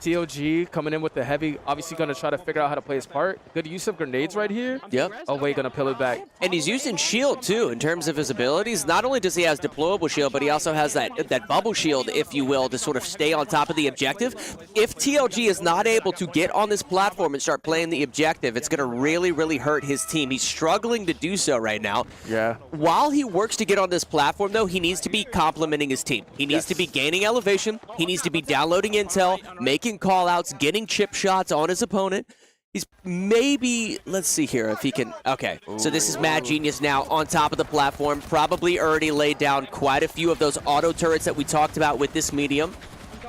TOG coming in with the heavy, obviously going to try to figure out how to play his part. Good use of grenades right here. Yep. Oh, wait, going to peel it back. And he's using shield, too, in terms of his abilities. Not only does he have deployable shield, but he also has that bubble shield, if you will, to sort of stay on top of the objective. If TLG is not able to get on this platform and start playing the objective, it's going to really, really hurt his team. He's struggling to do so right now. Yeah. While he works to get on this platform, though, he needs to be complimenting his team. He needs to be gaining elevation. He needs to be downloading intel, making call-outs, getting chip shots on his opponent. He's maybe, let's see here if he can, okay. So this is Mad Genius now on top of the platform, probably already laid down quite a few of those auto turrets that we talked about with this medium.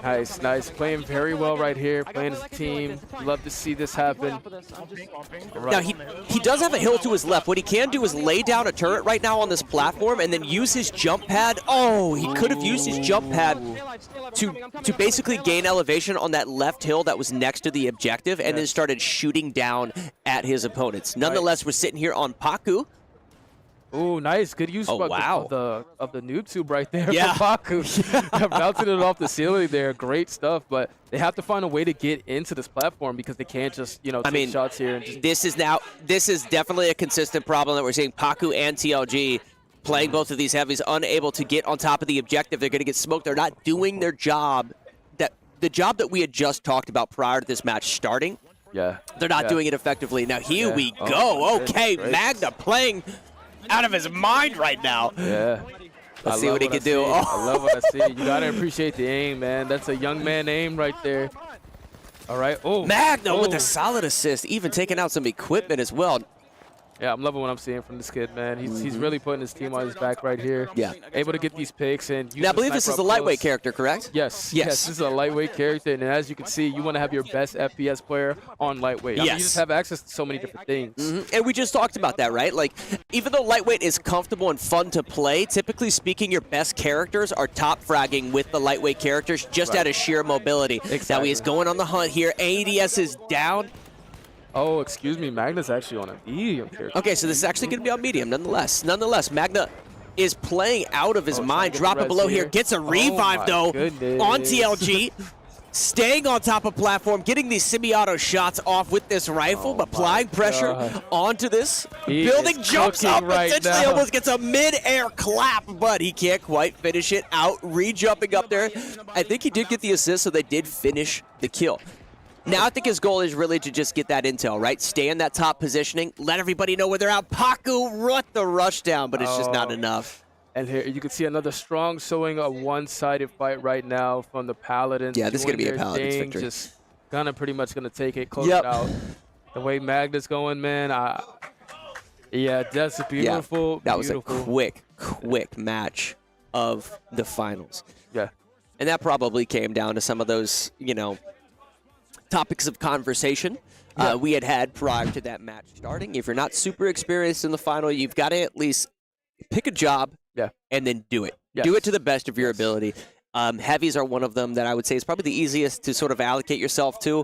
Nice, nice. Playing very well right here, playing as a team. Love to see this happen. Right. Now, he does have a hill to his left. What he can do is lay down a turret right now on this platform and then use his jump pad. Oh, he could have used his jump pad to basically gain elevation on that left hill that was next to the objective and then started shooting down at his opponents. Nonetheless, we're sitting here on Paku. Ooh, nice. Good use of the noob tube right there Yeah. from Paku. Bouncing it off the ceiling there. Great stuff, but they have to find a way to get into this platform because they can't just, take shots here. And just This is definitely a consistent problem that we're seeing. Paku and TLG playing both of these heavies, unable to get on top of the objective. They're going to get smoked. They're not doing their job, the job that we had just talked about prior to this match starting. Yeah. They're not doing it effectively. Now, here we go. Okay, Magna playing out of his mind right now. Yeah. Let's see what he can do. I love what I see. You got to appreciate the aim, man. That's a young man aim right there. All right. Oh, Magna with a solid assist, even taking out some equipment as well. Yeah, I'm loving what I'm seeing from this kid, man. He's really putting his team on his back right here. Yeah. Able to get these picks and use Now, I believe the this is sniper the up lightweight close. character, correct? Yes. Yes. This is a lightweight character, and as you can see, you want to have your best FPS player on lightweight. I mean, you just have access to so many different things. And we just talked about that, right? Like, even though lightweight is comfortable and fun to play, typically speaking, your best characters are top fragging with the lightweight characters just out of sheer mobility. Now he is going on the hunt here. ADS is down. Oh, excuse me. Magna's actually on a medium character. Okay, so this is actually going to be on medium nonetheless. Nonetheless, Magna is playing out of his mind. Dropping below here. Gets a revive, though, on TLG. Staying on top of platform, getting these semi-auto shots off with this rifle, applying pressure onto this. Building jumps up, essentially almost gets a mid-air clap, but he can't quite finish it out. Re-jumping up there. I think he did get the assist, so they did finish the kill. Now I think his goal is really to just get that intel, right? Stay in that top positioning, let everybody know where they're at. Paku rut the rush down, but it's just not enough. And here you can see another strong showing a one-sided fight right now from the Paladins. Yeah, this is going to be a Paladins victory. Just pretty much gonna take it, close it out. The way Magna's going, man. Yeah, that's beautiful. That was a quick match of the finals. Yeah. And that probably came down to some of those, topics of conversation we had prior to that match starting. If you're not super experienced in the final, you've got to at least pick a job and then do it. Do it to the best of your ability. Heavies are one of them that I would say is probably the easiest to sort of allocate yourself to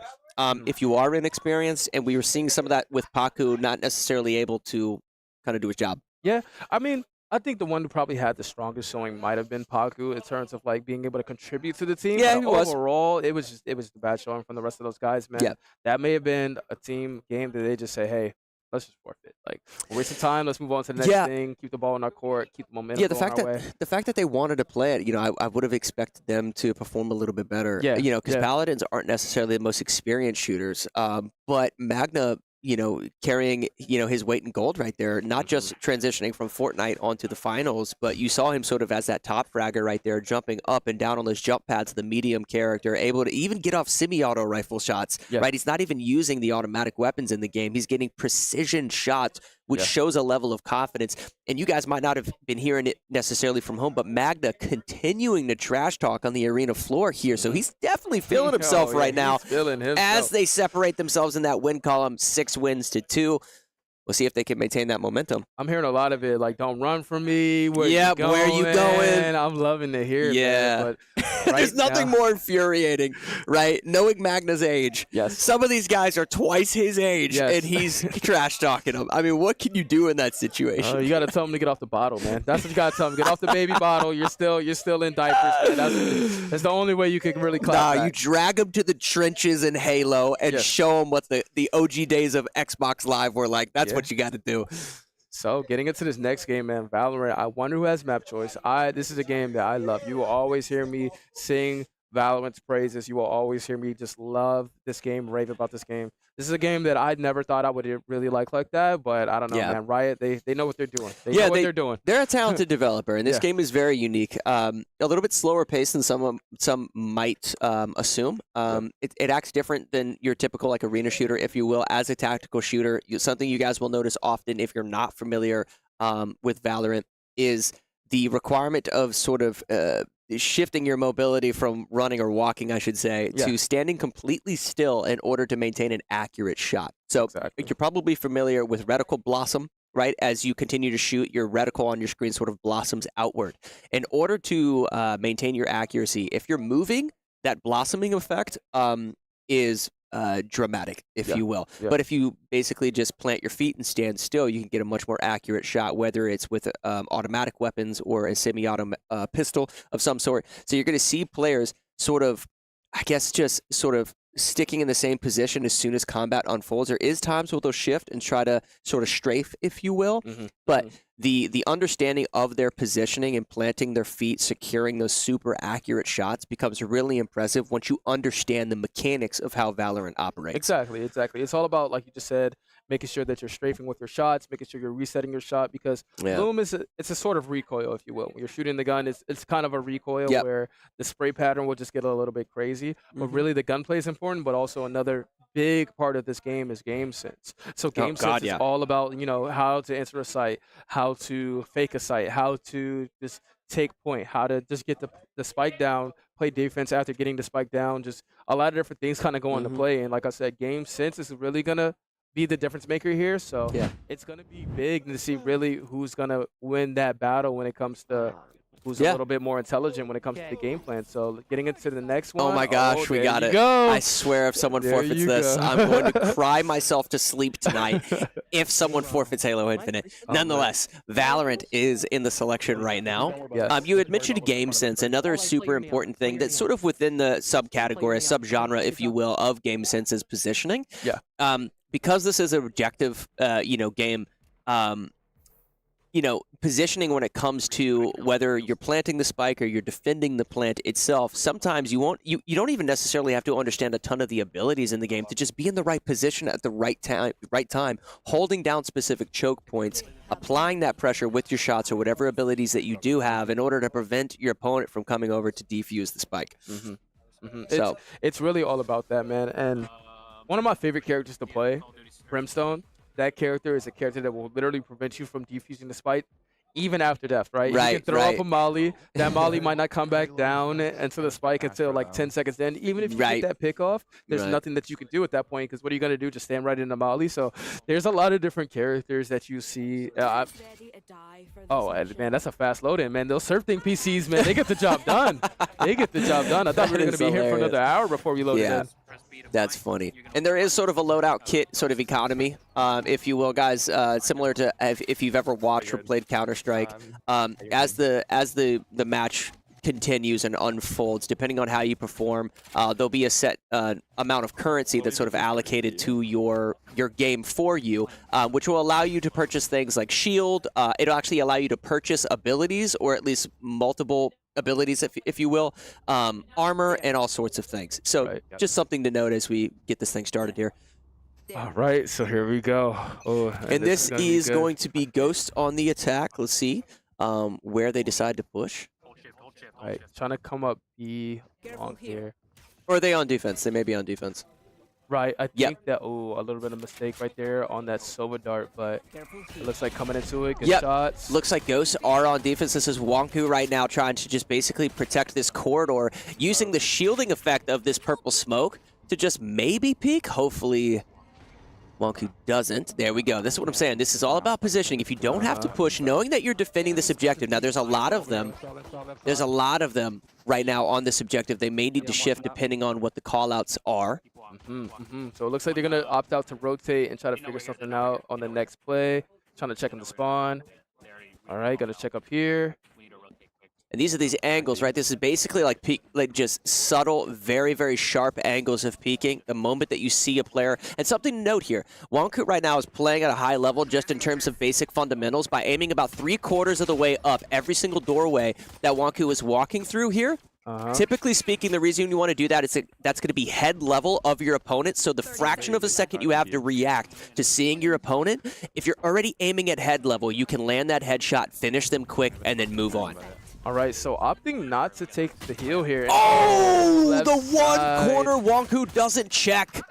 if you are inexperienced, and we were seeing some of that with Paku not necessarily able to kind of do his job. Yeah, I mean, I think the one who probably had the strongest showing might have been Paku in terms of like being able to contribute to the team. Yeah, but he was. Overall, it was the bad showing from the rest of those guys, man. Yeah. That may have been a team game that they just say, hey, let's just forfeit. Like, we're wasting time. Let's move on to the next thing. Keep the ball in our court. Keep the momentum. Yeah, the fact that they wanted to play it, I would have expected them to perform a little bit better. Yeah, because Paladins aren't necessarily the most experienced shooters, but Magna, carrying, his weight in gold right there, not just transitioning from Fortnite onto the finals, but you saw him sort of as that top fragger right there, jumping up and down on those jump pads, the medium character, able to even get off semi-auto rifle shots, right? He's not even using the automatic weapons in the game. He's getting precision shots, which shows a level of confidence. And you guys might not have been hearing it necessarily from home, but Magna continuing to trash talk on the arena floor here. So he's definitely feeling himself right now as they separate themselves in that win column, 6 wins to 2. We'll see if they can maintain that momentum. I'm hearing a lot of it, like, don't run from me. Where are you going? I'm loving to hear it. Yeah. Man. There's nothing more infuriating, right? Knowing Magna's age. Yes. Some of these guys are twice his age, and he's trash talking them. I mean, what can you do in that situation? You got to tell him to get off the bottle, man. That's what you got to tell him. Get off the baby bottle. You're still in diapers, man. That's the only way you can really clap back. You drag him to the trenches in Halo and show him what the OG days of Xbox Live were like. That's what you got to do. So, getting into this next game, man, Valorant, I wonder who has map choice. This is a game that I love. You will always hear me sing Valorant's praises. You will always hear me just love this game, rave about this game. This is a game that I never thought I would really like that, but I don't know, man. Riot, they know what they're doing. They know what they're doing. They're a talented developer, and this game is very unique. A little bit slower paced than some might assume. It acts different than your typical like arena shooter, if you will, as a tactical shooter. Something you guys will notice often if you're not familiar with Valorant is the requirement of sort of shifting your mobility from running or walking, I should say, to standing completely still in order to maintain an accurate shot. So you're probably familiar with reticle blossom, right? As you continue to shoot, your reticle on your screen sort of blossoms outward. In order to maintain your accuracy, if you're moving, that blossoming effect is dramatic, if you will. But if you basically just plant your feet and stand still, you can get a much more accurate shot, whether it's with automatic weapons or a semi-auto pistol of some sort. So you're going to see players sort of, I guess, just sort of sticking in the same position as soon as combat unfolds. There is times where they'll shift and try to sort of strafe, if you will. But the understanding of their positioning and planting their feet, securing those super accurate shots becomes really impressive once you understand the mechanics of how Valorant operates. Exactly. It's all about, like you just said, making sure that you're strafing with your shots, making sure you're resetting your shot, because Loom it's a sort of recoil, if you will. When you're shooting the gun, it's kind of a recoil where the spray pattern will just get a little bit crazy. But really the gunplay is important, but also another big part of this game is game sense. So game sense is all about, how to enter a site, how to fake a site, how to just take point, how to just get the spike down, play defense after getting the spike down. Just a lot of different things kind of go into play. And like I said, game sense is really going to be the difference maker here. So it's going to be big to see really who's going to win that battle when it comes to who's a little bit more intelligent when it comes to the game plan. So getting into the next one. Oh my gosh, we got it. Go. I swear if someone forfeits this, I'm going to cry myself to sleep tonight if someone forfeits Halo Infinite. Nonetheless, Valorant is in the selection right now. You had mentioned game sense, another super important thing that's sort of within the subcategory, subgenre, if you will, of game sense is positioning. Because this is an objective, game, positioning when it comes to whether you're planting the spike or you're defending the plant itself, sometimes you don't even necessarily have to understand a ton of the abilities in the game to just be in the right position at the right time, holding down specific choke points, applying that pressure with your shots or whatever abilities that you do have in order to prevent your opponent from coming over to defuse the spike. So it's really all about that, man. And one of my favorite characters to play, Brimstone, that character is a character that will literally prevent you from defusing the spike even after death, right? You can throw up a molly. That molly might not come back down into the spike until like 10 seconds in. Even if you get that pick off, there's nothing that you can do at that point, because what are you going to do? Just stand right in the molly? So there's a lot of different characters that you see. Man, that's a fast load-in, man. Those SurfThing PCs, man, they get the job done. I thought we were going to be here for another hour before we loaded in. That's funny. And there is sort of a loadout kit sort of economy, if you will, guys, similar to if you've ever watched or played Counter-Strike. As the match continues and unfolds, depending on how you perform, there'll be a set amount of currency that's sort of allocated to your game for you, which will allow you to purchase things like shield. It'll actually allow you to purchase abilities, or at least multiple abilities, if you will, armor, and all sorts of things. So just something to note as we get this thing started here. All right, so here we go. And this is going to be Ghost on the attack. Let's see where they decide to push. All right, trying to come up B long here. Or are they on defense? They may be on defense. Right, I think that, a little bit of mistake right there on that Silver Dart, but it looks like coming into it, good shots. Looks like Ghosts are on defense. This is Wonku right now trying to just basically protect this corridor, using the shielding effect of this purple smoke to just maybe peek. Hopefully Wonku doesn't. There we go. This is what I'm saying. This is all about positioning. If you don't have to push, knowing that you're defending this objective. Now, there's a lot of them. There's a lot of them right now on this objective. They may need to shift depending on what the callouts are. So it looks like they're going to opt out to rotate and try to figure something out on the next play. Trying to check him to spawn. All right, got to check up here. And these are these angles, right? This is basically like just subtle, very, very sharp angles of peeking. The moment that you see a player. And something to note here, Wonku right now is playing at a high level just in terms of basic fundamentals by aiming about 3/4 of the way up every single doorway that Wonku is walking through here. Typically speaking, the reason you want to do that is that's going to be head level of your opponent. So the fraction of a second you have to react to seeing your opponent, if you're already aiming at head level, you can land that headshot, finish them quick, and then move on. All right, so opting not to take the heal here. Oh, the one corner Wonku doesn't check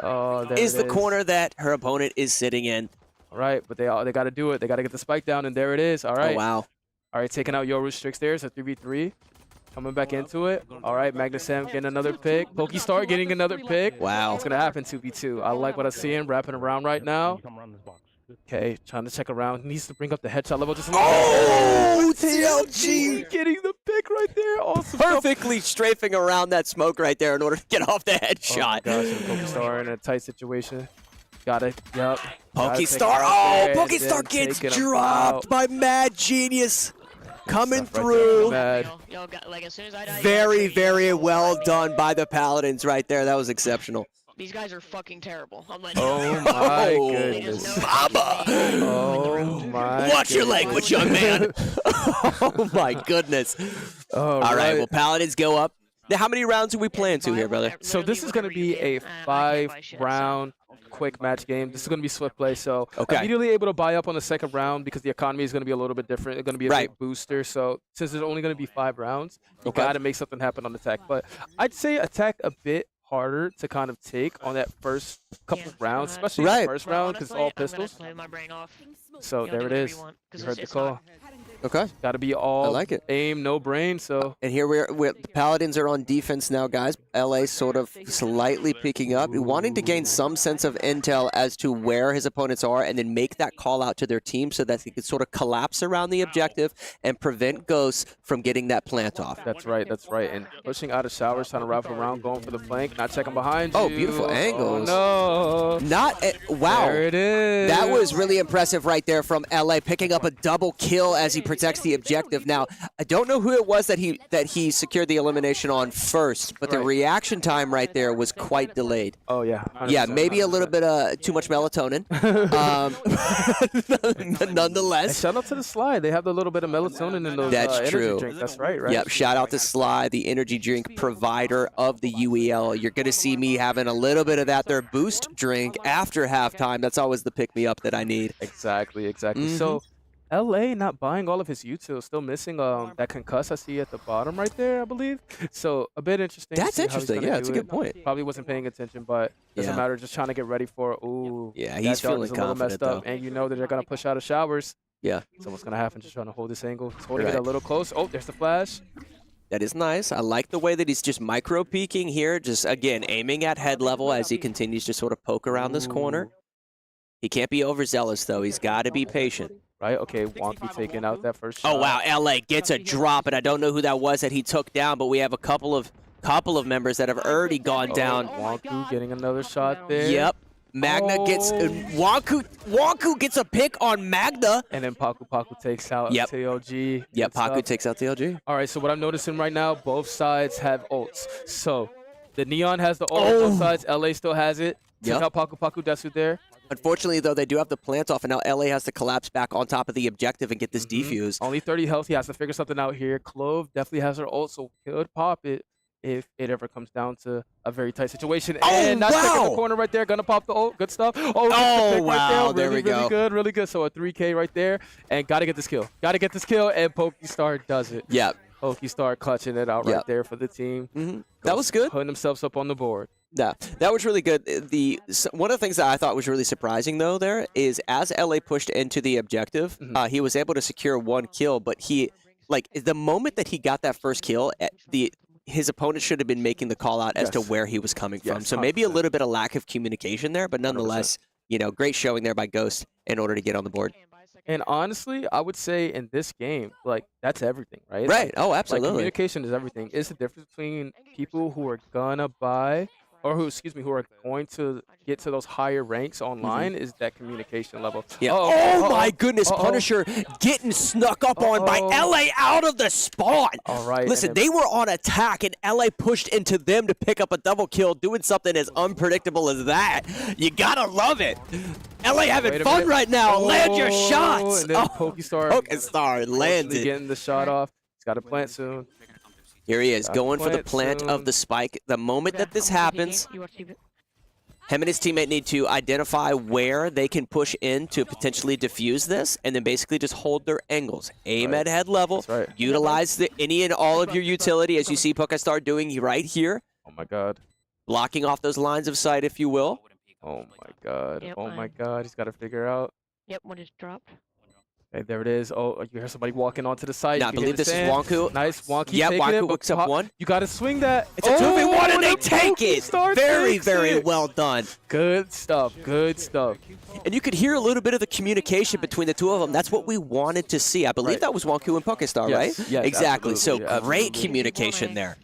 is the corner that her opponent is sitting in. All right, but they got to do it. They got to get the spike down, and there it is. All right. Oh, wow. All right, taking out Yoru Strix there. It's a 3v3. Coming back into it. All right, Magnus Sam getting another pick. Pokestar getting another pick. Wow. It's going to happen 2v2. I like what I'm seeing. Wrapping around right now. Okay, trying to check around. Needs to bring up the headshot level just a little bit. Oh, TLG! Getting the pick right there. Awesome. Perfectly strafing around that smoke right there in order to get off the headshot. Oh, gosh, Pokestar in a tight situation. Got it. Yep. Pokestar. Oh, Pokestar gets dropped by Mad Genius. Coming through. Very, very well done by the Paladins right there. That was exceptional. These guys are fucking terrible. Oh my goodness. Baba! Oh my Watch your language, young man. Oh my goodness. All right, well, Paladins go up. Now, how many rounds are we playing to here, brother? So this is going to be a 5-round quick match game. This is going to be swift play, so immediately able to buy up on the second round because the economy is going to be a little bit different. It's going to be a big booster, so since there's only going to be 5 rounds, you got to make something happen on attack. But I'd say attack a bit harder to kind of take on that first couple of rounds, especially the first round because it's all pistols. So there it is. You heard the call. Okay. Got to be all I like it. Aim, no brain. So and here the Paladins are on defense now, guys. LA sort of slightly picking up, wanting to gain some sense of intel as to where his opponents are and then make that call out to their team so that they can sort of collapse around the objective and prevent Ghosts from getting that plant off. That's right. That's right. And pushing out of showers, trying to wrap around, going for the flank, not checking behind you. Oh, beautiful angles. Oh, no. Not wow. There it is. That was really impressive right there from LA, picking up a double kill as he protects the objective. Now, I don't know who it was that he secured the elimination on first, but the reaction time right there was quite delayed. Oh, yeah. 100%. Yeah, maybe a little bit too much melatonin. Nonetheless. And shout out to the Slide. They have a little bit of melatonin in those energy drinks. That's right? Yep, shout out to Sly, the energy drink provider of the UEL. You're going to see me having a little bit of that boost drink after halftime. That's always the pick-me-up that I need. Exactly. So, LA not buying all of his utils, still missing that concuss I see at the bottom right there, I believe. So a bit interesting. That's interesting. Yeah, that's a good point. Probably wasn't paying attention, but doesn't matter. Just trying to get ready for. Ooh, yeah, he's feeling a little messed up, and you know that they're gonna push out of showers. Yeah. So what's gonna happen? Just trying to hold this angle, just holding it a little close. Oh, there's the flash. That is nice. I like the way that he's just micro peeking here, just again aiming at head level as he continues to sort of poke around this corner. He can't be overzealous though. He's got to be patient. Right, okay, Wonky taking out that first shot. Oh, wow, LA gets a drop, and I don't know who that was that he took down, but we have a couple of members that have already gone down. Wonku getting another shot there. Yep. Magna gets Wonku gets a pick on Magna. And then Paku takes out TLG. Yep, Paku takes out TLG. All right, so what I'm noticing right now, both sides have ults. So the Neon has the ult on both sides. LA still has it. Took out Paku Desu there. Unfortunately, though, they do have the plant off, and now LA has to collapse back on top of the objective and get this defuse. Only 30 health. He has to figure something out here. Clove definitely has her ult, so could pop it if it ever comes down to a very tight situation. And not checking the corner right there. Gonna pop the ult. Good stuff. Oh, wow. Right there we go. Really good. So a 3K right there. And got to get this kill. And Pokestar does it. Yep. Pokestar clutching it out right there for the team. That was good. Putting themselves up on the board. Yeah, that was really good. One of the things that I thought was really surprising, though, there is as LA pushed into the objective, he was able to secure 1 kill, but the moment that he got that first kill, his opponent should have been making the call out as to where he was coming from. So maybe a little bit of lack of communication there, but nonetheless, great showing there by Ghost in order to get on the board. And honestly, I would say in this game, like that's everything, right? Right. Like, Oh, like absolutely. communication is everything. It's the difference between people who are gonna buy or who are going to get to those higher ranks online is that communication level. Yeah. Uh-oh, Oh my uh-oh, goodness, uh-oh. Punisher getting snuck up on by LA out of the spawn. All right. Listen, and then- they were on attack and LA pushed into them to pick up a double kill, doing something as unpredictable as that. You gotta love it. LA having Wait a fun minute. right now. Land your Oh, shots. And then Pokestar Pokestar landed. getting the shot off. He's got to plant soon. Here he is, Gotta going for the plant soon. of the spike. The moment that this happens, him and his teammate need to identify where they can push in to potentially defuse this, and then basically just hold their angles. Aim at head level. Utilize any and all of your utility, as you see Pokestar doing right here. Oh my God. Blocking off those lines of sight, if you will. Oh my God. Yep, Oh my God. He's got to figure out. Yep, one just dropped. Hey, there it is. Oh, you hear somebody walking onto the site. Now, You I can hear believe the this is sand. Wonku. Nice. Wonku Yep, taking Wonku it. but hooks up one. You got to swing that. It's a 2v1 and they the take it. Pokestar Very, takes very it. well done. Good stuff. Good stuff. And you could hear a little bit of the communication between the two of them. That's what we wanted to see. I believe that was Wonku and Pokestar, Yes, right? yes, Exactly. So absolutely, great absolutely. communication there.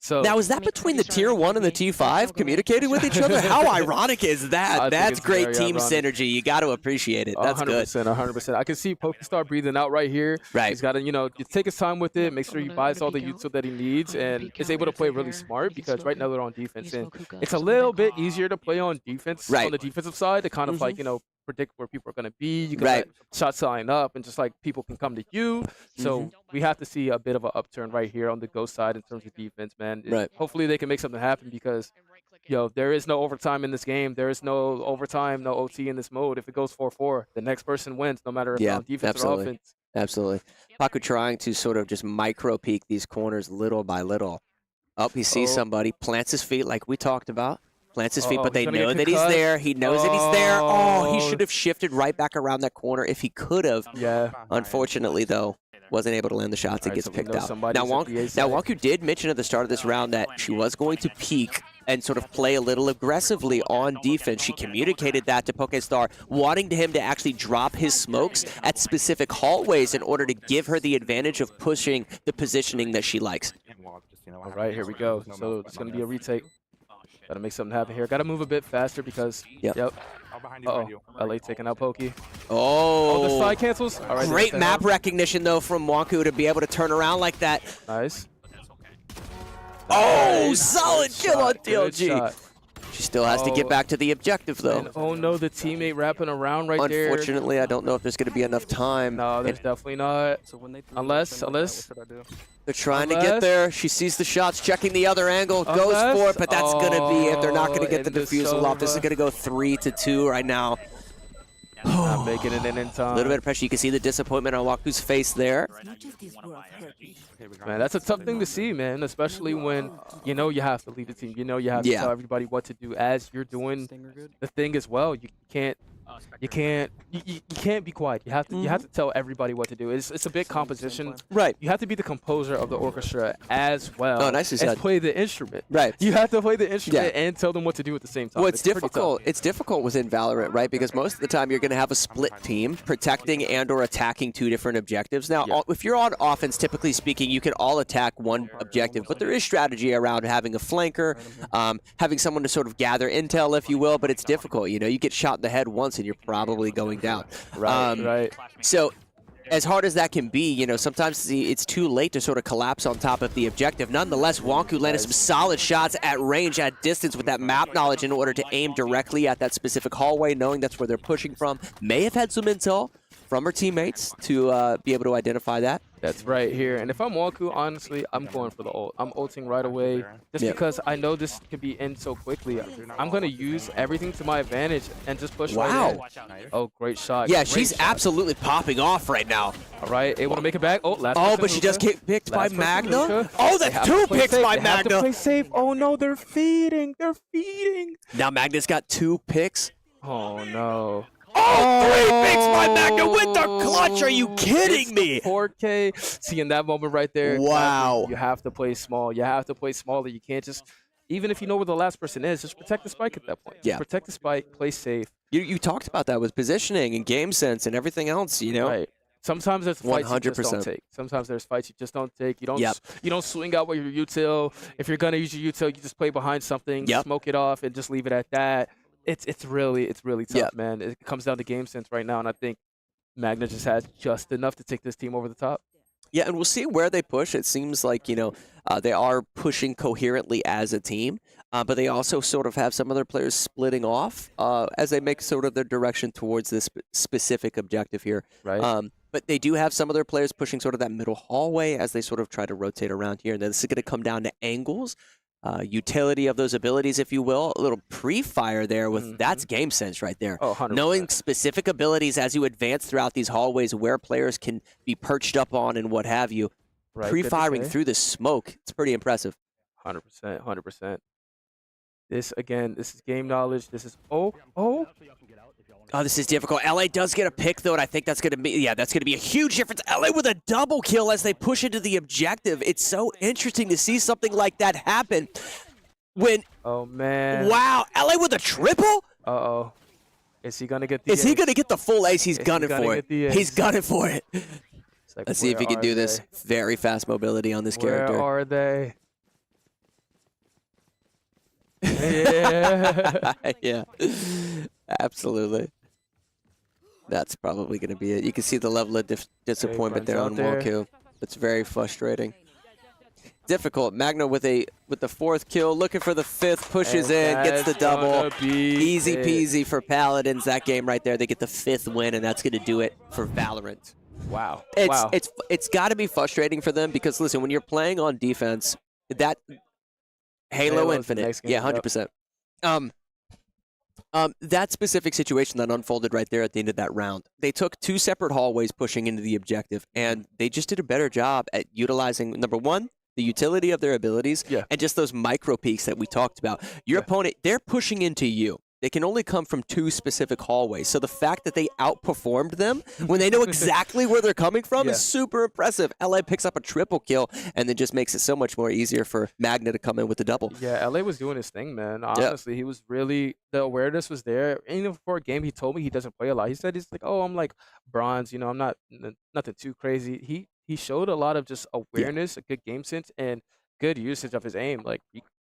So Now, is that between the Tier 1 and the T5 communicating with each other? How ironic is I that? think That's it's great very team ironic. synergy. You got to appreciate it. That's good. 100%. I can see Pokestar breathing out right here. Right. He's got to, you take his time with it, make sure he buys all the util that he needs, and is able to play really smart because right now they're on defense. And it's a little bit easier to play on defense, Right. on the defensive side, to kind of like, predict where people are going to be. You can Right. let shots line up, and just like people can come to you. So we have to see a bit of an upturn right here on the Ghost side in terms of defense, man. Right. Hopefully they can make something happen because there is no overtime in this game. There is no overtime, no OT in this mode. If it goes 4-4, the next person wins, no matter if they're Yeah, on defense or absolutely. offense. Absolutely. Paku trying to sort of just micro peek these corners little by little. Up, he sees somebody, plants his feet like we talked about. Plants his feet, but they he's gonna know get that he's concussed. there. He knows that he's there. Oh, he Oh. should have shifted right back around that corner if he could have. Yeah. Unfortunately, though, wasn't able to land the shots and Alright, gets so we picked know out. somebody's Now, at the A Now, side. Wonku did mention at the start of this round that she was going to peek and sort of play a little aggressively on defense. She communicated that to Pokestar, wanting him to actually drop his smokes at specific hallways in order to give her the advantage of pushing the positioning that she likes. All right, here we go. So it's going to be a retake. Got to make something happen here. Got to move a bit faster because, Yep. Uh-oh. LA taking out Pokey. Oh, the side cancels. All right, great there's map that. recognition, though, from Wonku to be able to turn around like that. Nice. Oh, Nice. solid Good kill on shot, good TLG. shot. She still has to get Oh. back to the objective, though. And oh no, the teammate wrapping around right there. Unfortunately, I don't know if there's going to be enough time. No, there's definitely not. Unless They're trying to get Unless- there. She sees the shots, checking the other angle, goes Unless- for it, but that's going to be it. They're not going to get the and the defusal off. This is Sova. going to go 3-2 right now. Not making it in time. A little bit of pressure. You can see the disappointment on Waku's face there. Man, that's a tough thing to see, man, especially when you know you have to lead the team. You know you have to Yeah. tell everybody what to do as you're doing the thing as well. You can't be quiet. You have to tell everybody what to do. It's a big composition. Right. You have to be the composer of the orchestra as well. Oh, nicely as said. play the instrument. Right. You have to play the instrument Yeah. and tell them what to do at the same time. Well, it's pretty tough. difficult. It's difficult within Valorant, right? Because most of the time you're going to have a split team protecting and or attacking two different objectives. Now, if you're on offense, typically speaking, you can all attack one objective, but there is strategy around having a flanker, having someone to sort of gather intel, if you will, but it's difficult. You know, you get shot in the head once and you're probably going down. Right. So, as hard as that can be, you know, sometimes it's too late to sort of collapse on top of the objective. Nonetheless, Wonku landed some solid shots at range, at distance with that map knowledge in order to aim directly at that specific hallway, knowing that's where they're pushing from. May have had some intel from her teammates to be able to identify that. That's right here. And if I'm Wonku, honestly, I'm going for the ult. I'm ulting right away just because I know this can be in so quickly. I'm going to use everything to my advantage and just push right in. Oh, great shot. Yeah, Great she's shot. absolutely popping off right now. All right, able to make it back. Oh, last Oh, person, but she just Luka. get picked by Last person, Magna? Luka. Oh, They that's have two to play picks safe. by They have to Magna. play safe. Oh, no, they're feeding. They're feeding. Now Magna's got 2 picks. Oh, no. Oh, 3 picks by Magna with the clutch. Are you kidding me? 4K. See, in that moment right there, Wow. you have to play small. You have to play smaller. You can't just even if you know where the last person is, just protect the spike at that point. Yeah. Protect the spike, play safe. You talked about that with positioning and game sense and everything else, you know? Right. Sometimes there's fights you just 100%. don't take. Sometimes there's fights you just don't take. You don't Yep. you don't swing out with your util. If you're gonna use your util, you just play behind something, Yep. smoke it off, and just leave it at that. It's really tough, Yep. man. It comes down to game sense right now, and I think Magna just has just enough to take this team over the top. Yeah, and we'll see where they push. It seems like, they are pushing coherently as a team, but they also sort of have some other players splitting off as they make sort of their direction towards this specific objective here. Right. But they do have some of their players pushing sort of that middle hallway as they sort of try to rotate around here. And then this is going to come down to angles, utility of those abilities, if you will. A little pre-fire there with that's game sense right there. Oh, 100%. Knowing specific abilities as you advance throughout these hallways where players can be perched up on and what have you. Right, Pre-firing good to say. through the smoke. It's pretty impressive. 100%. This is game knowledge. This is Oh, this is difficult. LA does get a pick, though, and I think that's going to be a huge difference. LA with a double kill as they push into the objective. It's so interesting to see something like that happen. Oh, man. Wow, LA with a triple? Uh-oh. Is he going to get the Is he going to get the full ace? He's gunning for it. the ace? He's gunning for it. Like, Let's see if he can do this. Very fast mobility on this character. Where are they? Yeah. Yeah, absolutely. That's probably going to be it. You can see the level of disappointment there on Wk10. It's very frustrating. Difficult. Magna with the fourth kill, looking for the fifth, pushes in, gets the double. Easy peasy for Paladins. That game right there, they get the fifth win, and that's going to do it for Valorant. Wow. It's got to be frustrating for them because listen, when you're playing on defense, that Halo Infinite, yeah, 100%. That specific situation that unfolded right there at the end of that round, they took two separate hallways pushing into the objective, and they just did a better job at utilizing, number one, the utility of their abilities, and just those micro peaks that we talked about. Your opponent, they're pushing into you. They can only come from two specific hallways. So the fact that they outperformed them when they know exactly where they're coming from is super impressive. LA picks up a triple kill and then just makes it so much more easier for Magna to come in with the double. Yeah, LA was doing his thing, man. Honestly, he was really, the awareness was there. And even before a game, he told me he doesn't play a lot. He said he's like, oh, I'm like bronze, I'm not nothing too crazy. He showed a lot of just awareness, a good game sense, and good usage of his aim. Like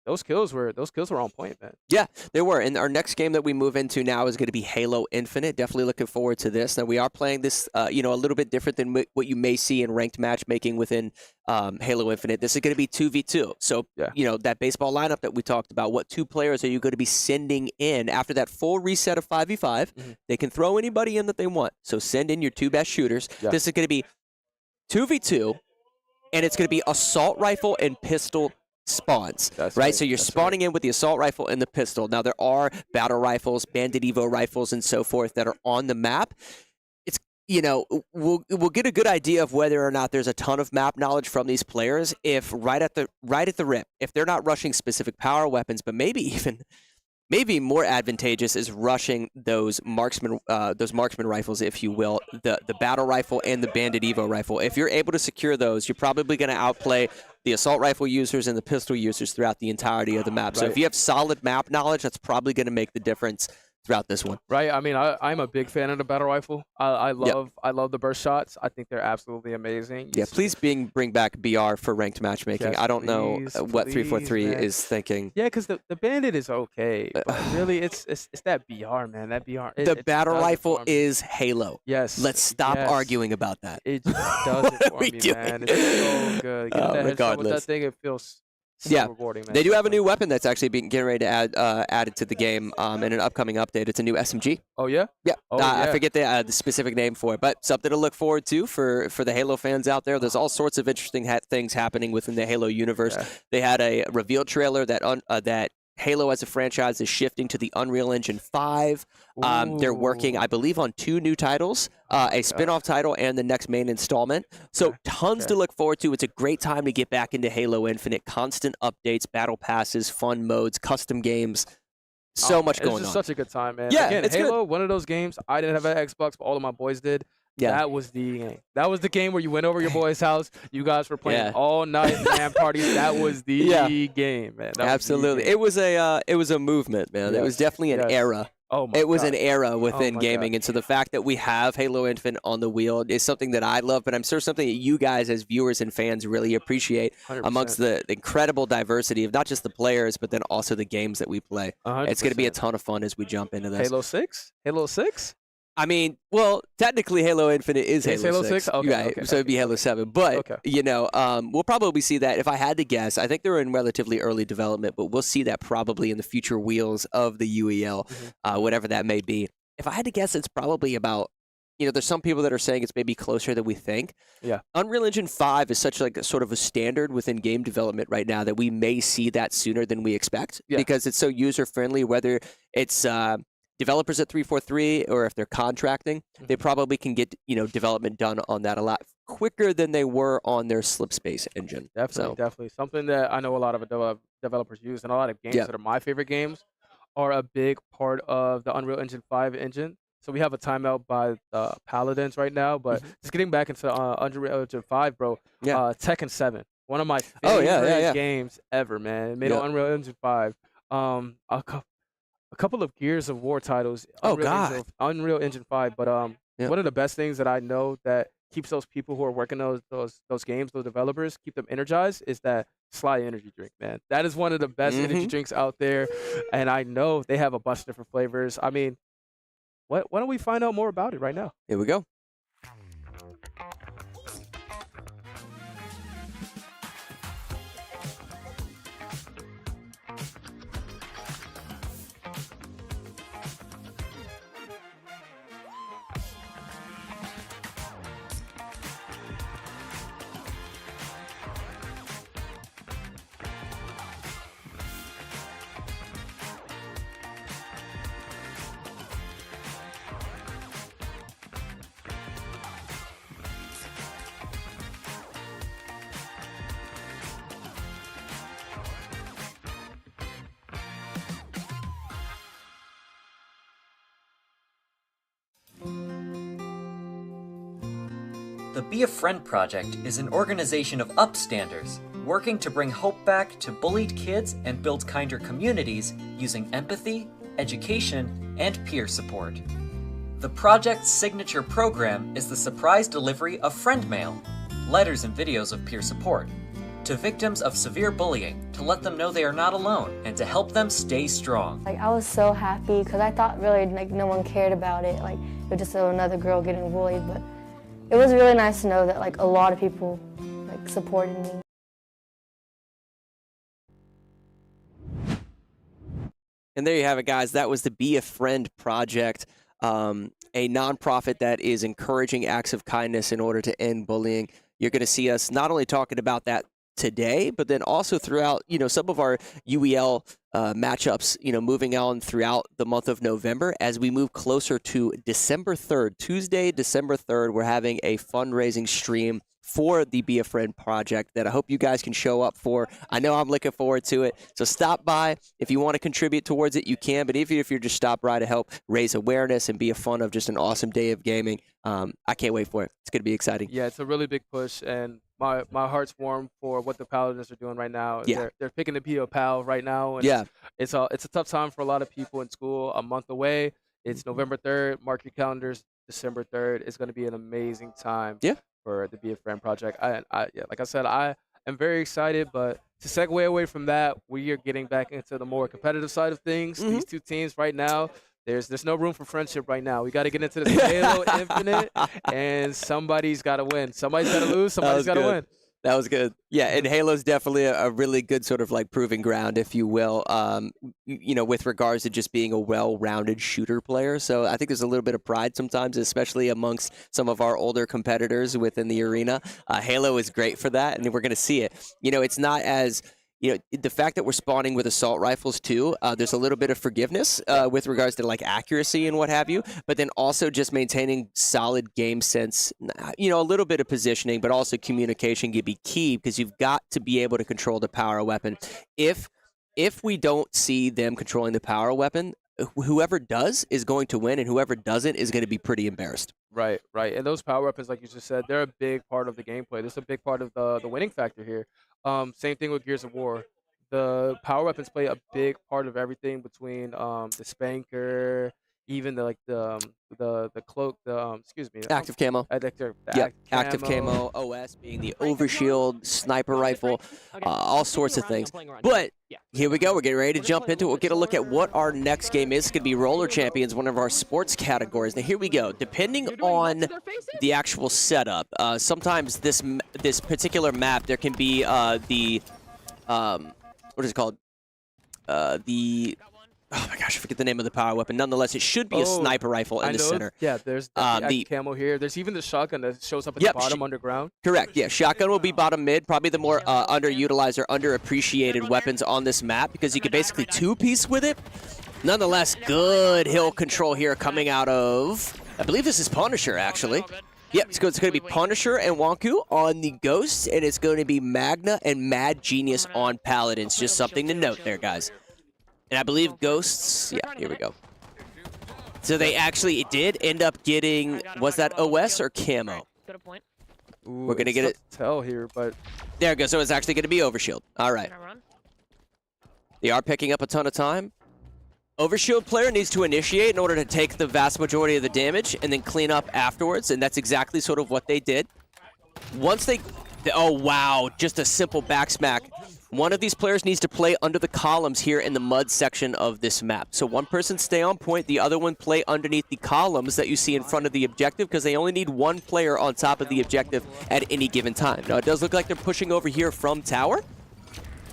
those kills were on point, man. Yeah, they were. And our next game that we move into now is going to be Halo Infinite. Definitely looking forward to this. Now we are playing this, a little bit different than what you may see in ranked matchmaking within Halo Infinite. This is going to be 2v2. So, that baseball lineup that we talked about, what two players are you going to be sending in after that full reset of 5v5? They can throw anybody in that they want. So send in your two best shooters. This is going to be 2v2, and it's going to be assault rifle and pistol spawns, right? So you're spawning in with the assault rifle and the pistol. Now there are battle rifles, Bandit Evo rifles, and so forth that are on the map. It's we'll get a good idea of whether or not there's a ton of map knowledge from these players if right at the rip, if they're not rushing specific power weapons, but maybe more advantageous is rushing those marksman rifles, if you will, the battle rifle and the Bandit Evo rifle. If you're able to secure those, you're probably going to outplay the assault rifle users and the pistol users throughout the entirety of the map. So if you have solid map knowledge, that's probably going to make the difference throughout this one. Right. I mean, I'm a big fan of the battle rifle. I love the burst shots. I think they're absolutely amazing. Please bring back BR for ranked matchmaking. I don't know what 343 is thinking. Yeah, because the Bandit is okay, but really it's that BR, man. That BR. The battle rifle is Halo. Yes. Let's stop arguing about that. It just does it for me, man. It's so good. Get that headshot with that thing. It feels so rewarding, man. They do have a new weapon that's actually getting ready to add added to the game in an upcoming update. It's a new SMG. Oh yeah? Yeah. Oh, I forget the specific name for it, but something to look forward to for the Halo fans out there. There's all sorts of interesting things happening within the Halo universe. They had a reveal trailer that Halo as a franchise is shifting to the Unreal Engine 5. They're working, I believe, on 2 new titles, a spin-off title and the next main installment. So tons to look forward to. It's a great time to get back into Halo Infinite. Constant updates, battle passes, fun modes, custom games. So much going on. It's just such a good time, man. Yeah, Again, it's Halo, one of those games. I didn't have an Xbox, but all of my boys did. Yeah. That was the game. That was the game where you went over your boy's house. You guys were playing Yeah. all night LAN parties. That was the Yeah. game, man. That was the Absolutely. game. It was a movement, man. It was Yes, definitely an yes. era. Oh my It was God. an era within my gaming, God. and so the fact that we have Halo Infinite on the wheel is something that I love, but I'm sure something that you guys as viewers and fans really appreciate 100%. amongst the incredible diversity of not just the players, but then also the games that we play. 100%. It's going to be a ton of fun as we jump into this. Halo 6? Halo 6? I mean, well, technically Halo Infinite is It's Halo Halo 6? Okay, right? okay, So it'd be Halo 7. But, Okay. you know, we'll probably see that. If I had to guess, I think they're in relatively early development, but we'll see that probably in the future wheels of the UEL, whatever that may be. If I had to guess, it's probably about, you know, there's some people that are saying it's maybe closer than we think. Yeah. Unreal Engine 5 is such like a sort of a standard within game development right now that we may see that sooner than we expect because it's so user friendly, whether it's developers at 343 or if they're contracting, they probably can get, you know, development done on that a lot quicker than they were on their Slipspace engine. Definitely, definitely. Something that I know a lot of developers use, and a lot of games that are my favorite games are a big part of the Unreal Engine 5 engine. So we have a timeout by the Paladins right now, but just getting back into Unreal Engine 5, bro. Tekken 7, one of my favorite games ever, man. It made on Unreal Engine 5. A couple of Gears of War titles. Unreal Engine 5, but one of the best things that I know that keeps those people who are working those games, those developers, keep them energized is that Sly energy drink, man. That is one of the best energy drinks out there, and I know they have a bunch of different flavors. I mean, why don't we find out more about it right now? Here we go. The Be a Friend Project is an organization of upstanders working to bring hope back to bullied kids and build kinder communities using empathy, education, and peer support. The project's signature program is the surprise delivery of friend mail, letters and videos of peer support, to victims of severe bullying to let them know they are not alone and to help them stay strong. Like, I was so happy because I thought really like no one cared about it. Like, it was just another girl getting bullied, but it was really nice to know that like a lot of people like supported me. And there you have it, guys. That was the Be a Friend Project, a nonprofit that is encouraging acts of kindness in order to end bullying. You're going to see us not only talking about that today, but then also throughout, you know, some of our UEL matchups, you know, moving on throughout the month of November as we move closer to December 3rd. Tuesday, December 3rd, we're having a fundraising stream for the Be a Friend project that I hope you guys can show up for. I know I'm looking forward to it. So stop by. If you want to contribute towards it, you can. But even if you're just stop by to help raise awareness and be a fun of just an awesome day of gaming, I can't wait for it. It's going to be exciting. Yeah, it's a really big push, and my heart's warm for what the Paladins are doing right now. Yeah. They're picking to be a pal right now. And it's a tough time for a lot of people in school. A month away. It's November 3rd. Mark your calendars. December 3rd. It's going to be an amazing time. For the Be a Friend project. Like I said, I am very excited, but to segue away from that, we are getting back into the more competitive side of things. These two teams right now, there's no room for friendship right now. We got to get into this Halo Infinite, and somebody's got to win. Somebody's got to lose. Somebody's got to win. That was good. Yeah, and Halo's definitely a really good sort of like proving ground, if you will, you know, with regards to just being a well-rounded shooter player. So I think there's a little bit of pride sometimes, especially amongst some of our older competitors within the arena. Halo is great for that, and we're going to see it. You know, it's not as... You know, the fact that we're spawning with assault rifles too, there's a little bit of forgiveness with regards to like accuracy and what have you, but then also just maintaining solid game sense, you know, a little bit of positioning, but also communication can be key because you've got to be able to control the power weapon. If we don't see them controlling the power weapon, whoever does is going to win, and whoever doesn't is going to be pretty embarrassed. Right, right. And those power weapons, like you just said, they're a big part of the gameplay. This is a big part of the winning factor here. Same thing with Gears of War. The power weapons play a big part of everything between the spanker, even the cloak, excuse me, Active camo. Active camo, OS being the overshield, sniper rifle, all sorts of things. But here we go. We're getting ready to jump into it. We'll get a look at what our next game is. It's going to be Roller Champions, one of our sports categories. Now, here we go. Depending on the actual setup, sometimes this particular map, there can be what is it called? Oh my gosh, I forget the name of the power weapon. Nonetheless, it should be a sniper rifle in the center. Yeah, there's the camo here. There's even the shotgun that shows up at the bottom underground. Correct, yeah. Shotgun will be bottom mid, probably the more underutilized or underappreciated weapons on this map because you can basically two-piece with it. Nonetheless, good hill control here coming out of, I believe this is Punisher, actually. Yep, it's going to be Punisher and Wonku on the Ghosts, and it's going to be Magna and Mad Genius on Paladins. Just something to note there, guys. And I believe Ghosts, yeah, here we go. So they actually did end up getting, was that OS or camo? We're going to get it. Tell here, but there it goes. So it's actually going to be Overshield. All right. They are picking up a ton of time. Overshield player needs to initiate in order to take the vast majority of the damage and then clean up afterwards, and that's exactly sort of what they did. Once they oh wow, just a simple back smack. One of these players needs to play under the columns here in the mud section of this map. So one person stay on point, the other one play underneath the columns that you see in front of the objective because they only need one player on top of the objective at any given time. Now it does look like they're pushing over here from tower.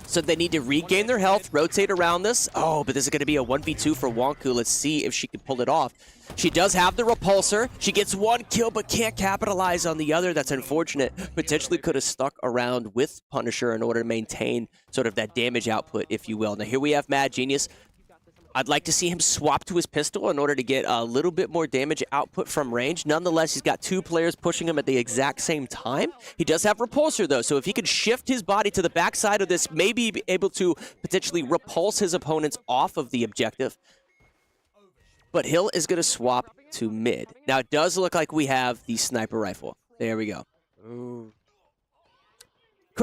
So they need to regain their health, rotate around this. Oh, but this is going to be a 1v2 for Wonku. Let's see if she can pull it off. She does have the repulsor. She gets one kill, but can't capitalize on the other. That's unfortunate. Potentially could have stuck around with Punisher in order to maintain sort of that damage output, if you will. Now, here we have Mad Genius. I'd like to see him swap to his pistol in order to get a little bit more damage output from range. Nonetheless, he's got two players pushing him at the exact same time. He does have repulsor, though, so if he could shift his body to the backside of this, maybe be able to potentially repulse his opponents off of the objective. But Hill is going to swap to mid. Now, it does look like we have the sniper rifle. There we go. Ooh.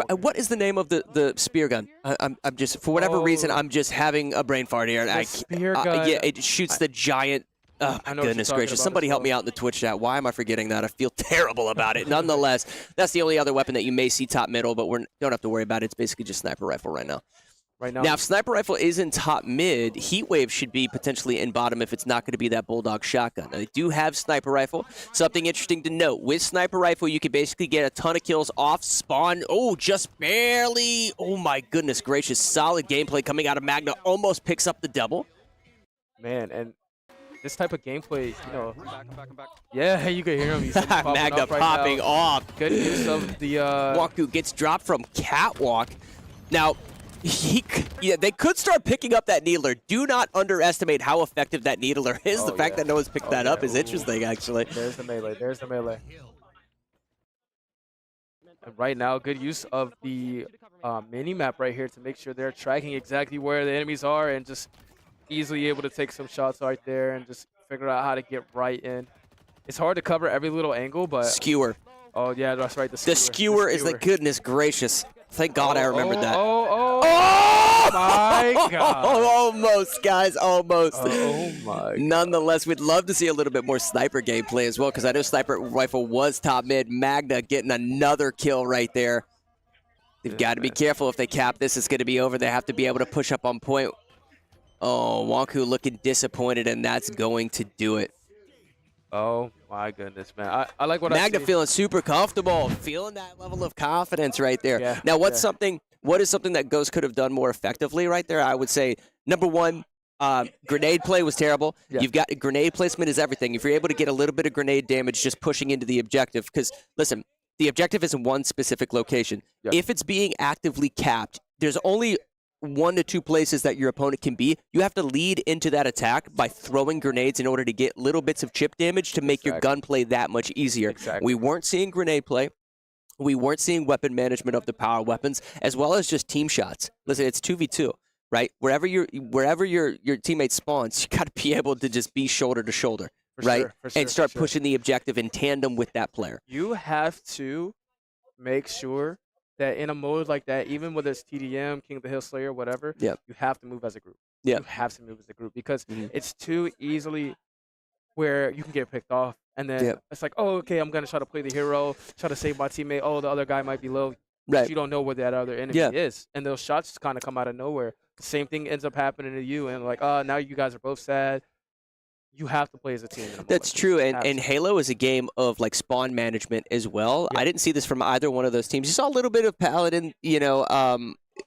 What is the name of the spear gun? I'm just, for whatever reason, I'm just having a brain fart here. The spear gun. Yeah, it shoots the giant. Oh, my goodness gracious. Somebody help me out in the Twitch chat. Why am I forgetting that? I feel terrible about it. Nonetheless, that's the only other weapon that you may see top middle, but we don't have to worry about it. It's basically just sniper rifle right now. Now, if sniper rifle is in top mid, heat wave should be potentially in bottom if it's not going to be that bulldog shotgun. Now, they do have sniper rifle. Something interesting to note, with sniper rifle, you can basically get a ton of kills off spawn. Oh, just barely. Oh my goodness gracious. Solid gameplay coming out of Magna. Almost picks up the double. Man, and this type of gameplay, you know. I'm back. Yeah, you can hear him. He's Magna popping off. Good use of the Wonku gets dropped from Catwalk. Now, they could start picking up that needler. Do not underestimate how effective that needler is. The fact that no one's picked that up is interesting, actually. There's the melee. There's the melee. And right now, good use of the mini-map right here to make sure they're tracking exactly where the enemies are and just easily able to take some shots right there and just figure out how to get right in. It's hard to cover every little angle, but... Skewer. Oh, yeah, that's right. The skewer is the goodness gracious. Thank God I remembered that. Oh my God. Almost, guys, almost. Oh my God. Nonetheless, we'd love to see a little bit more sniper gameplay as well, because I know sniper rifle was top mid. Magna getting another kill right there. They've got to be careful. If they cap this, it's going to be over. They have to be able to push up on point. Oh, Wonku looking disappointed, and that's going to do it. Oh my goodness, man! I like what I see. Magna feeling super comfortable, feeling that level of confidence right there. Yeah, now, what is something that Ghost could have done more effectively right there? I would say number one, grenade play was terrible. Yeah. You've got grenade placement is everything. If you're able to get a little bit of grenade damage just pushing into the objective, because listen, the objective is in one specific location. Yeah. If it's being actively capped, there's only 1 to 2 places that your opponent can be. You have to lead into that attack by throwing grenades in order to get little bits of chip damage to make your gunplay that much easier. Exactly. We weren't seeing grenade play. We weren't seeing weapon management of the power weapons, as well as just team shots. Listen, it's 2v2. right? Wherever your teammate spawns, you got to be able to just be shoulder to shoulder, right? And start pushing the objective in tandem with that player. You have to make sure that in a mode like that, even whether it's TDM, King of the Hill Slayer, whatever, you have to move as a group. Yeah. You have to move as a group because it's too easily where you can get picked off. And then it's like, oh, okay, I'm going to try to play the hero, try to save my teammate. Oh, the other guy might be low. Right. You don't know where that other enemy is. And those shots kind of come out of nowhere. The same thing ends up happening to you. And like, oh, now you guys are both sad. You have to play as a team. That's true, and Halo is a game of like spawn management as well. I didn't see this from either one of those teams. You saw a little bit of Paladin,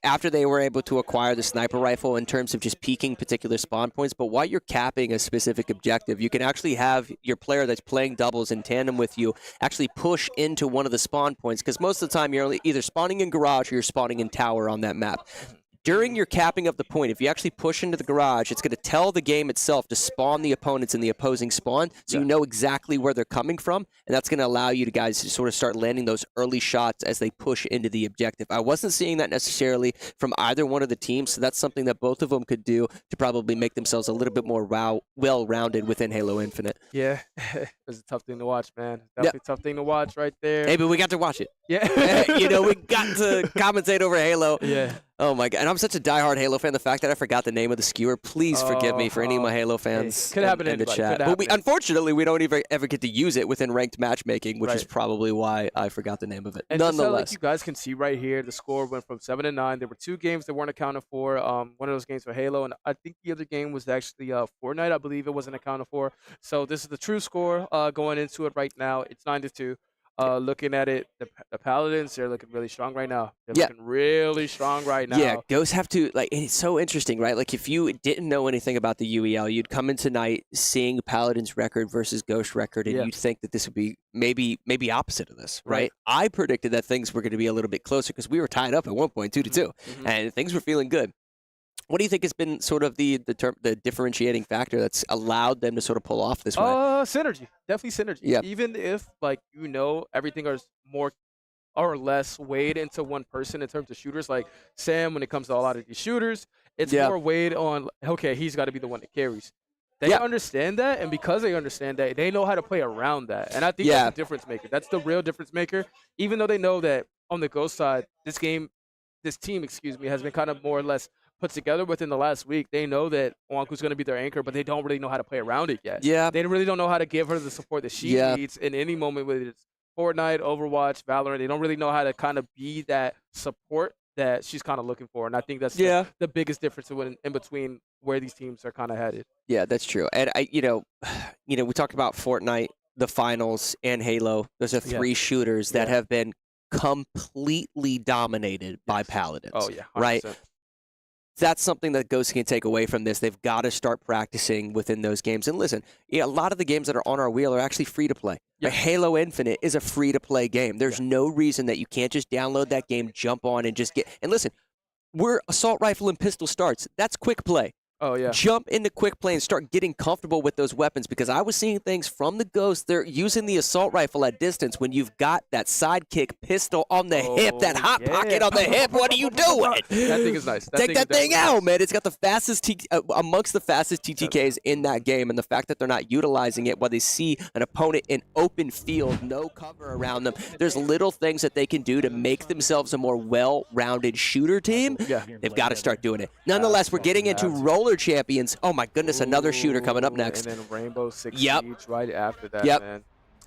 after they were able to acquire the sniper rifle in terms of just peaking particular spawn points. But while you're capping a specific objective, you can actually have your player that's playing doubles in tandem with you actually push into one of the spawn points because most of the time you're either spawning in garage or you're spawning in tower on that map. During your capping of the point, if you actually push into the garage, it's going to tell the game itself to spawn the opponents in the opposing spawn, so you know exactly where they're coming from, and that's going to allow you guys to sort of start landing those early shots as they push into the objective. I wasn't seeing that necessarily from either one of the teams, so that's something that both of them could do to probably make themselves a little bit more well-rounded within Halo Infinite. Yeah, it was a tough thing to watch, man. Definitely a tough thing to watch right there. Hey, but we got to watch it. Yeah. We got to commentate over Halo. Yeah. Oh my God! And I'm such a diehard Halo fan. The fact that I forgot the name of the skewer, please forgive me for any of my Halo fans could happen in the chat. But unfortunately, we don't ever get to use it within ranked matchmaking, which is probably why I forgot the name of it. And Nonetheless, like you guys can see right here, the score went from 7-9. There were 2 games that weren't accounted for. One of those games for Halo, and I think the other game was actually Fortnite. I believe it wasn't accounted for. So this is the true score going into it right now. It's 9-2. Looking at it, the Paladins, they're looking really strong right now. They're looking really strong right now. Yeah, Ghosts have to, it's so interesting, right? Like, if you didn't know anything about the UEL, you'd come in tonight seeing Paladins record versus Ghost record, and you'd think that this would be maybe opposite of this, right? I predicted that things were going to be a little bit closer because we were tied up at one point, 2-2, and things were feeling good. What do you think has been sort of the differentiating factor that's allowed them to sort of pull off this way? Synergy. Definitely synergy. Yeah. Even if, everything is more or less weighed into one person in terms of shooters. Like Sam, when it comes to a lot of these shooters, it's more weighed on, okay, he's got to be the one that carries. They understand that, and because they understand that, they know how to play around that. And I think that's the difference maker. That's the real difference maker. Even though they know that on the Ghost side, this team, has been kind of more or less put together within the last week. They know that Wanku's going to be their anchor, but they don't really know how to play around it yet. Yeah. They really don't know how to give her the support that she needs in any moment, whether it's Fortnite, Overwatch, Valorant. They don't really know how to kind of be that support that she's kind of looking for. And I think that's the biggest difference in between where these teams are kind of headed. Yeah, that's true. And we talked about Fortnite, the finals, and Halo. Those are 3 shooters that have been completely dominated by Paladins. Oh, yeah. 100%. Right? That's something that Ghosts can take away from this. They've got to start practicing within those games. And listen, a lot of the games that are on our wheel are actually free to play. Yep. Halo Infinite is a free to play game. There's no reason that you can't just download that game, jump on, and just get. And listen, we're assault rifle and pistol starts. That's quick play. Oh, yeah. Jump into quick play and start getting comfortable with those weapons, because I was seeing things from the Ghosts. They're using the assault rifle at distance when you've got that sidekick pistol on the hip, that hot pocket on the hip. What are you doing? That thing is nice. Take that thing out, man. It's got the fastest, amongst the fastest TTKs in that game, and the fact that they're not utilizing it while they see an opponent in open field, no cover around them. There's little things that they can do to make themselves a more well-rounded shooter team. They've got to start doing it. Nonetheless, we're getting into Roller Champions. Oh my goodness, another shooter coming up next. And then Rainbow Six Siege right after that, man.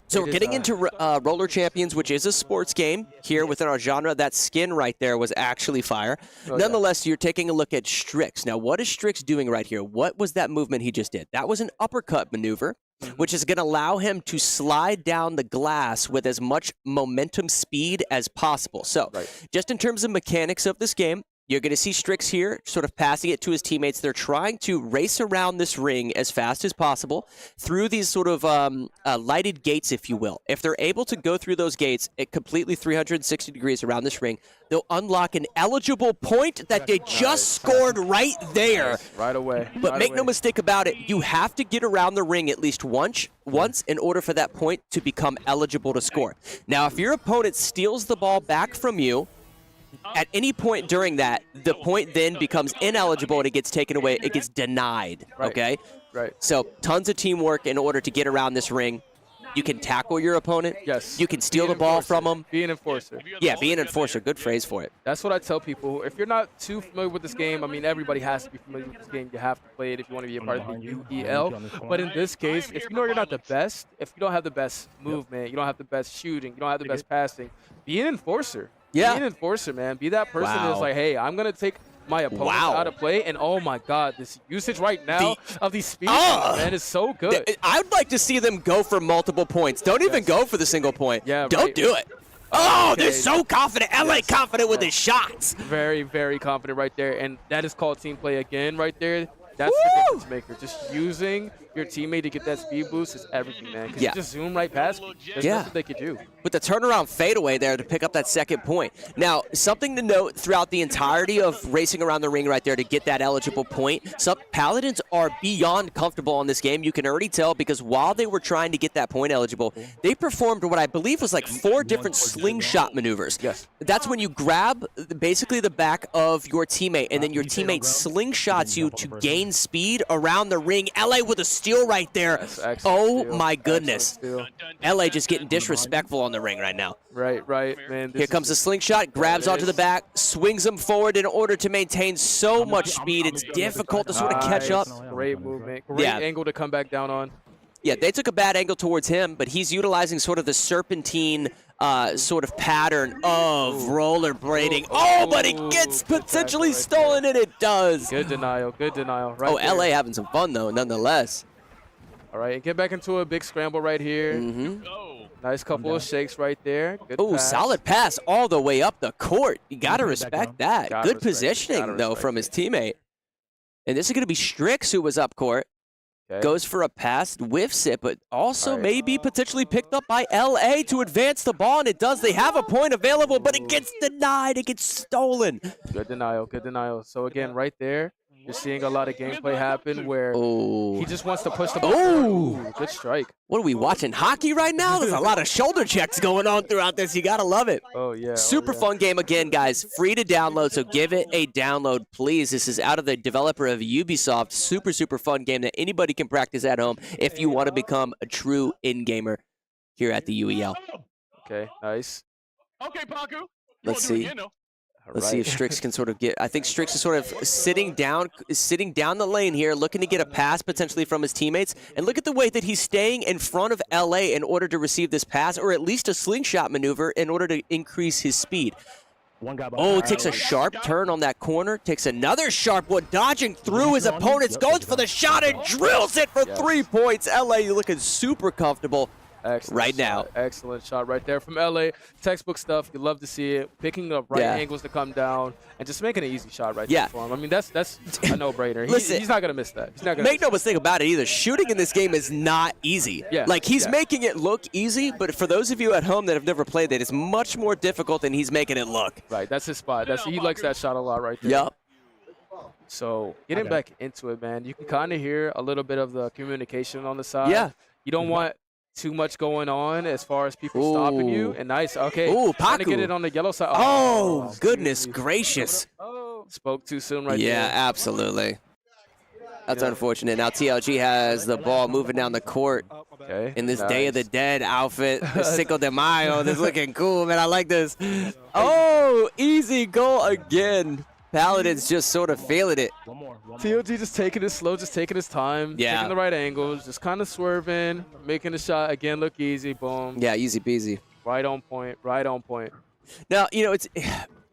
So we're getting into Roller Champions, which is a sports game here within our genre. That skin right there was actually fire. Nonetheless, you're taking a look at Strix. Now, what is Strix doing right here? What was that movement he just did? That was an uppercut maneuver, which is going to allow him to slide down the glass with as much momentum speed as possible. So just in terms of mechanics of this game, you're going to see Strix here sort of passing it to his teammates. They're trying to race around this ring as fast as possible through these sort of lighted gates, if you will. If they're able to go through those gates at completely 360 degrees around this ring, they'll unlock an eligible point that they just scored right there. Right away. But make no mistake about it, you have to get around the ring at least once in order for that point to become eligible to score. Now, if your opponent steals the ball back from you, at any point during that, the point then becomes ineligible and it gets taken away. It gets denied. Right. Okay. Right. So tons of teamwork in order to get around this ring. You can tackle your opponent. Yes. You can steal the ball from them. Be an enforcer. Yeah, be an enforcer. Good phrase for it. That's what I tell people. If you're not too familiar with this game, I mean, everybody has to be familiar with this game. You have to play it if you want to be a part of the UEL. But in this case, if you know you're not the best, if you don't have the best movement, you don't have the best shooting, you don't have the best passing, be an enforcer. Yeah. Be an enforcer, man. Be that person Wow. that's like, hey, I'm going to take my opponent out of play, and oh my God, this usage right now of these speed man, is so good. I would like to see them go for multiple points. Don't even go for the single point. Yeah, Don't right. do it. Oh, Okay. they're so confident. LA confident with his shots. Very, very confident right there, and that is called team play again right there. That's the difference maker. Just using your teammate to get that speed boost is everything, man. Because Yeah. you just zoom right past me. There's Yeah. nothing they could do. With the turnaround fadeaway there to pick up that second point. Now, something to note throughout the entirety of racing around the ring right there to get that eligible point, some Paladins are beyond comfortable on this game. You can already tell because while they were trying to get that point eligible, they performed what I believe was like 4 different slingshot maneuvers. Yes. That's when you grab basically the back of your teammate and then your teammate slingshots you to gain speed around the ring. LA with a steal right there. Oh my goodness. LA just getting disrespectful on the ring right now. Right, man. Here comes the slingshot, grabs onto the back, swings him forward in order to maintain so much speed. It's difficult to sort of catch up. Great movement. Great angle to come back down on. Yeah, they took a bad angle towards him, but he's utilizing sort of the serpentine sort of pattern of rollerblading. Oh, but it gets potentially stolen, and it does. Good denial. Good denial. Right there. LA having some fun, though, nonetheless. All right, and get back into a big scramble right here. Nice couple of shakes right there. Good Oh, pass. solid pass all the way up the court. You got to respect that. Gotta Good respect it. positioning, Gotta though, respect from his teammate. And this is going to be Strix, who was up court. Okay. Goes for a pass, whiffs it, but also may be potentially picked up by LA to advance the ball, and it does. They have a point available, but it gets denied. It gets stolen. Good denial. Good denial. So, again, right there, you're seeing a lot of gameplay happen where he just wants to push the ball. Ooh, good strike. What are we watching? Hockey right now? There's a lot of shoulder checks going on throughout this. You got to love it. Oh, yeah. Super fun game again, guys. Free to download, so give it a download, please. This is out of the developer of Ubisoft. Super, super fun game that anybody can practice at home if you want to become a true in-gamer here at the UEL. Okay, nice. Okay, Paku. Let's see. Let's see if Strix can sort of get. I think Strix is sort of sitting down the lane here, looking to get a pass potentially from his teammates. And look at the way that he's staying in front of LA in order to receive this pass, or at least a slingshot maneuver in order to increase his speed. Oh, takes a sharp turn on that corner, takes another sharp one, dodging through his opponents, goes for the shot and drills it for 3 points. LA looking super comfortable. Excellent right shot. now. Excellent shot right there from LA. Textbook stuff. You love to see it. Picking up right angles to come down and just making an easy shot right there for him. I mean, that's a no-brainer. Listen, he's not going to miss that. He's not gonna make no mistake about it either. Shooting in this game is not easy. Yeah. Like, he's making it look easy, but for those of you at home that have never played it, it's much more difficult than he's making it look. Right. That's his spot. He likes that shot a lot right there. Yep. So getting back into it, man, you can kind of hear a little bit of the communication on the side. Yeah. You don't want too much going on as far as people stopping you. And nice. Okay. Ooh, Trying to Paku. get it on the yellow side. Oh, goodness gracious. Spoke too soon right there. Yeah, absolutely. That's unfortunate. Now TLG has the ball moving down the court in this Day of the Dead outfit. The Cinco de Mayo. This looking cool, man. I like this. Oh, easy goal again. Paladins just sort of feeling it. TLG just taking it slow, just taking his time, taking the right angles, just kind of swerving, making the shot again look easy. Boom. Yeah, easy peasy. Right on point. Right on point. Now,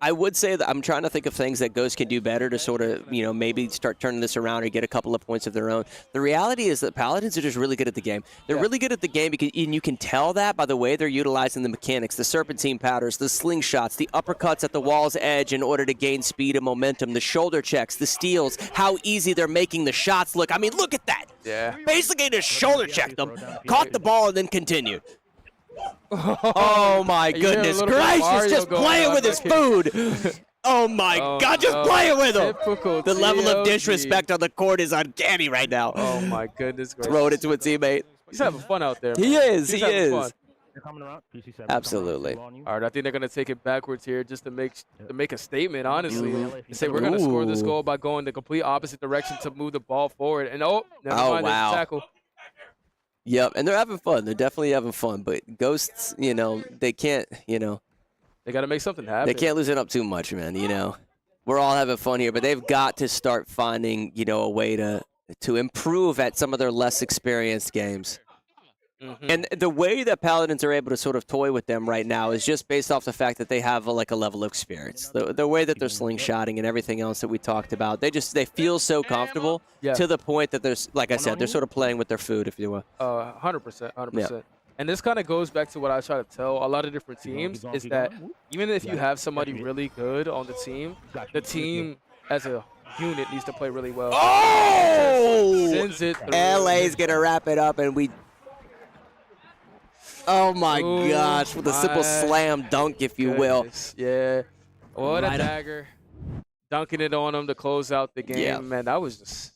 I would say that I'm trying to think of things that Ghost can do better to sort of, maybe start turning this around or get a couple of points of their own. The reality is that Paladins are just really good at the game. They're really good at the game, because, and you can tell that by the way they're utilizing the mechanics, the serpentine powders, the slingshots, the uppercuts at the wall's edge in order to gain speed and momentum, the shoulder checks, the steals, how easy they're making the shots look. I mean, look at that. Yeah. Basically just shoulder checked them, caught the ball, and then continued. Oh my goodness gracious, just playing with his food. Oh my God, just playing with him. The level of disrespect on the court is uncanny right now. Oh my goodness gracious. Throw it into a teammate. He's having fun out there. He man. is, He's he having is. fun. They're coming around. PC7. Absolutely. All right, I think they're gonna take it backwards here just to make a statement, honestly. And say we're gonna score this goal by going the complete opposite direction to move the ball forward. And never mind, there's a tackle. Yep, and they're having fun. They're definitely having fun. But Ghosts, they can't, They got to make something happen. They can't loosen up too much, man. We're all having fun here, but they've got to start finding, a way to improve at some of their less experienced games. And the way that Paladins are able to sort of toy with them right now is just based off the fact that they have a level of experience. The way that they're slingshotting and everything else that we talked about, they feel so comfortable to the point that there's, like I said, they're sort of playing with their food, if you will. 100%, 100%. And this kind of goes back to what I try to tell a lot of different teams is that even if you have somebody really good on the team as a unit needs to play really well. Oh! Sends it through. LA's going to wrap it up, and we... Oh, my gosh, with a simple slam dunk, if you will. Yeah. What a dagger. Dunking it on them to close out the game. Yeah. Man, that was just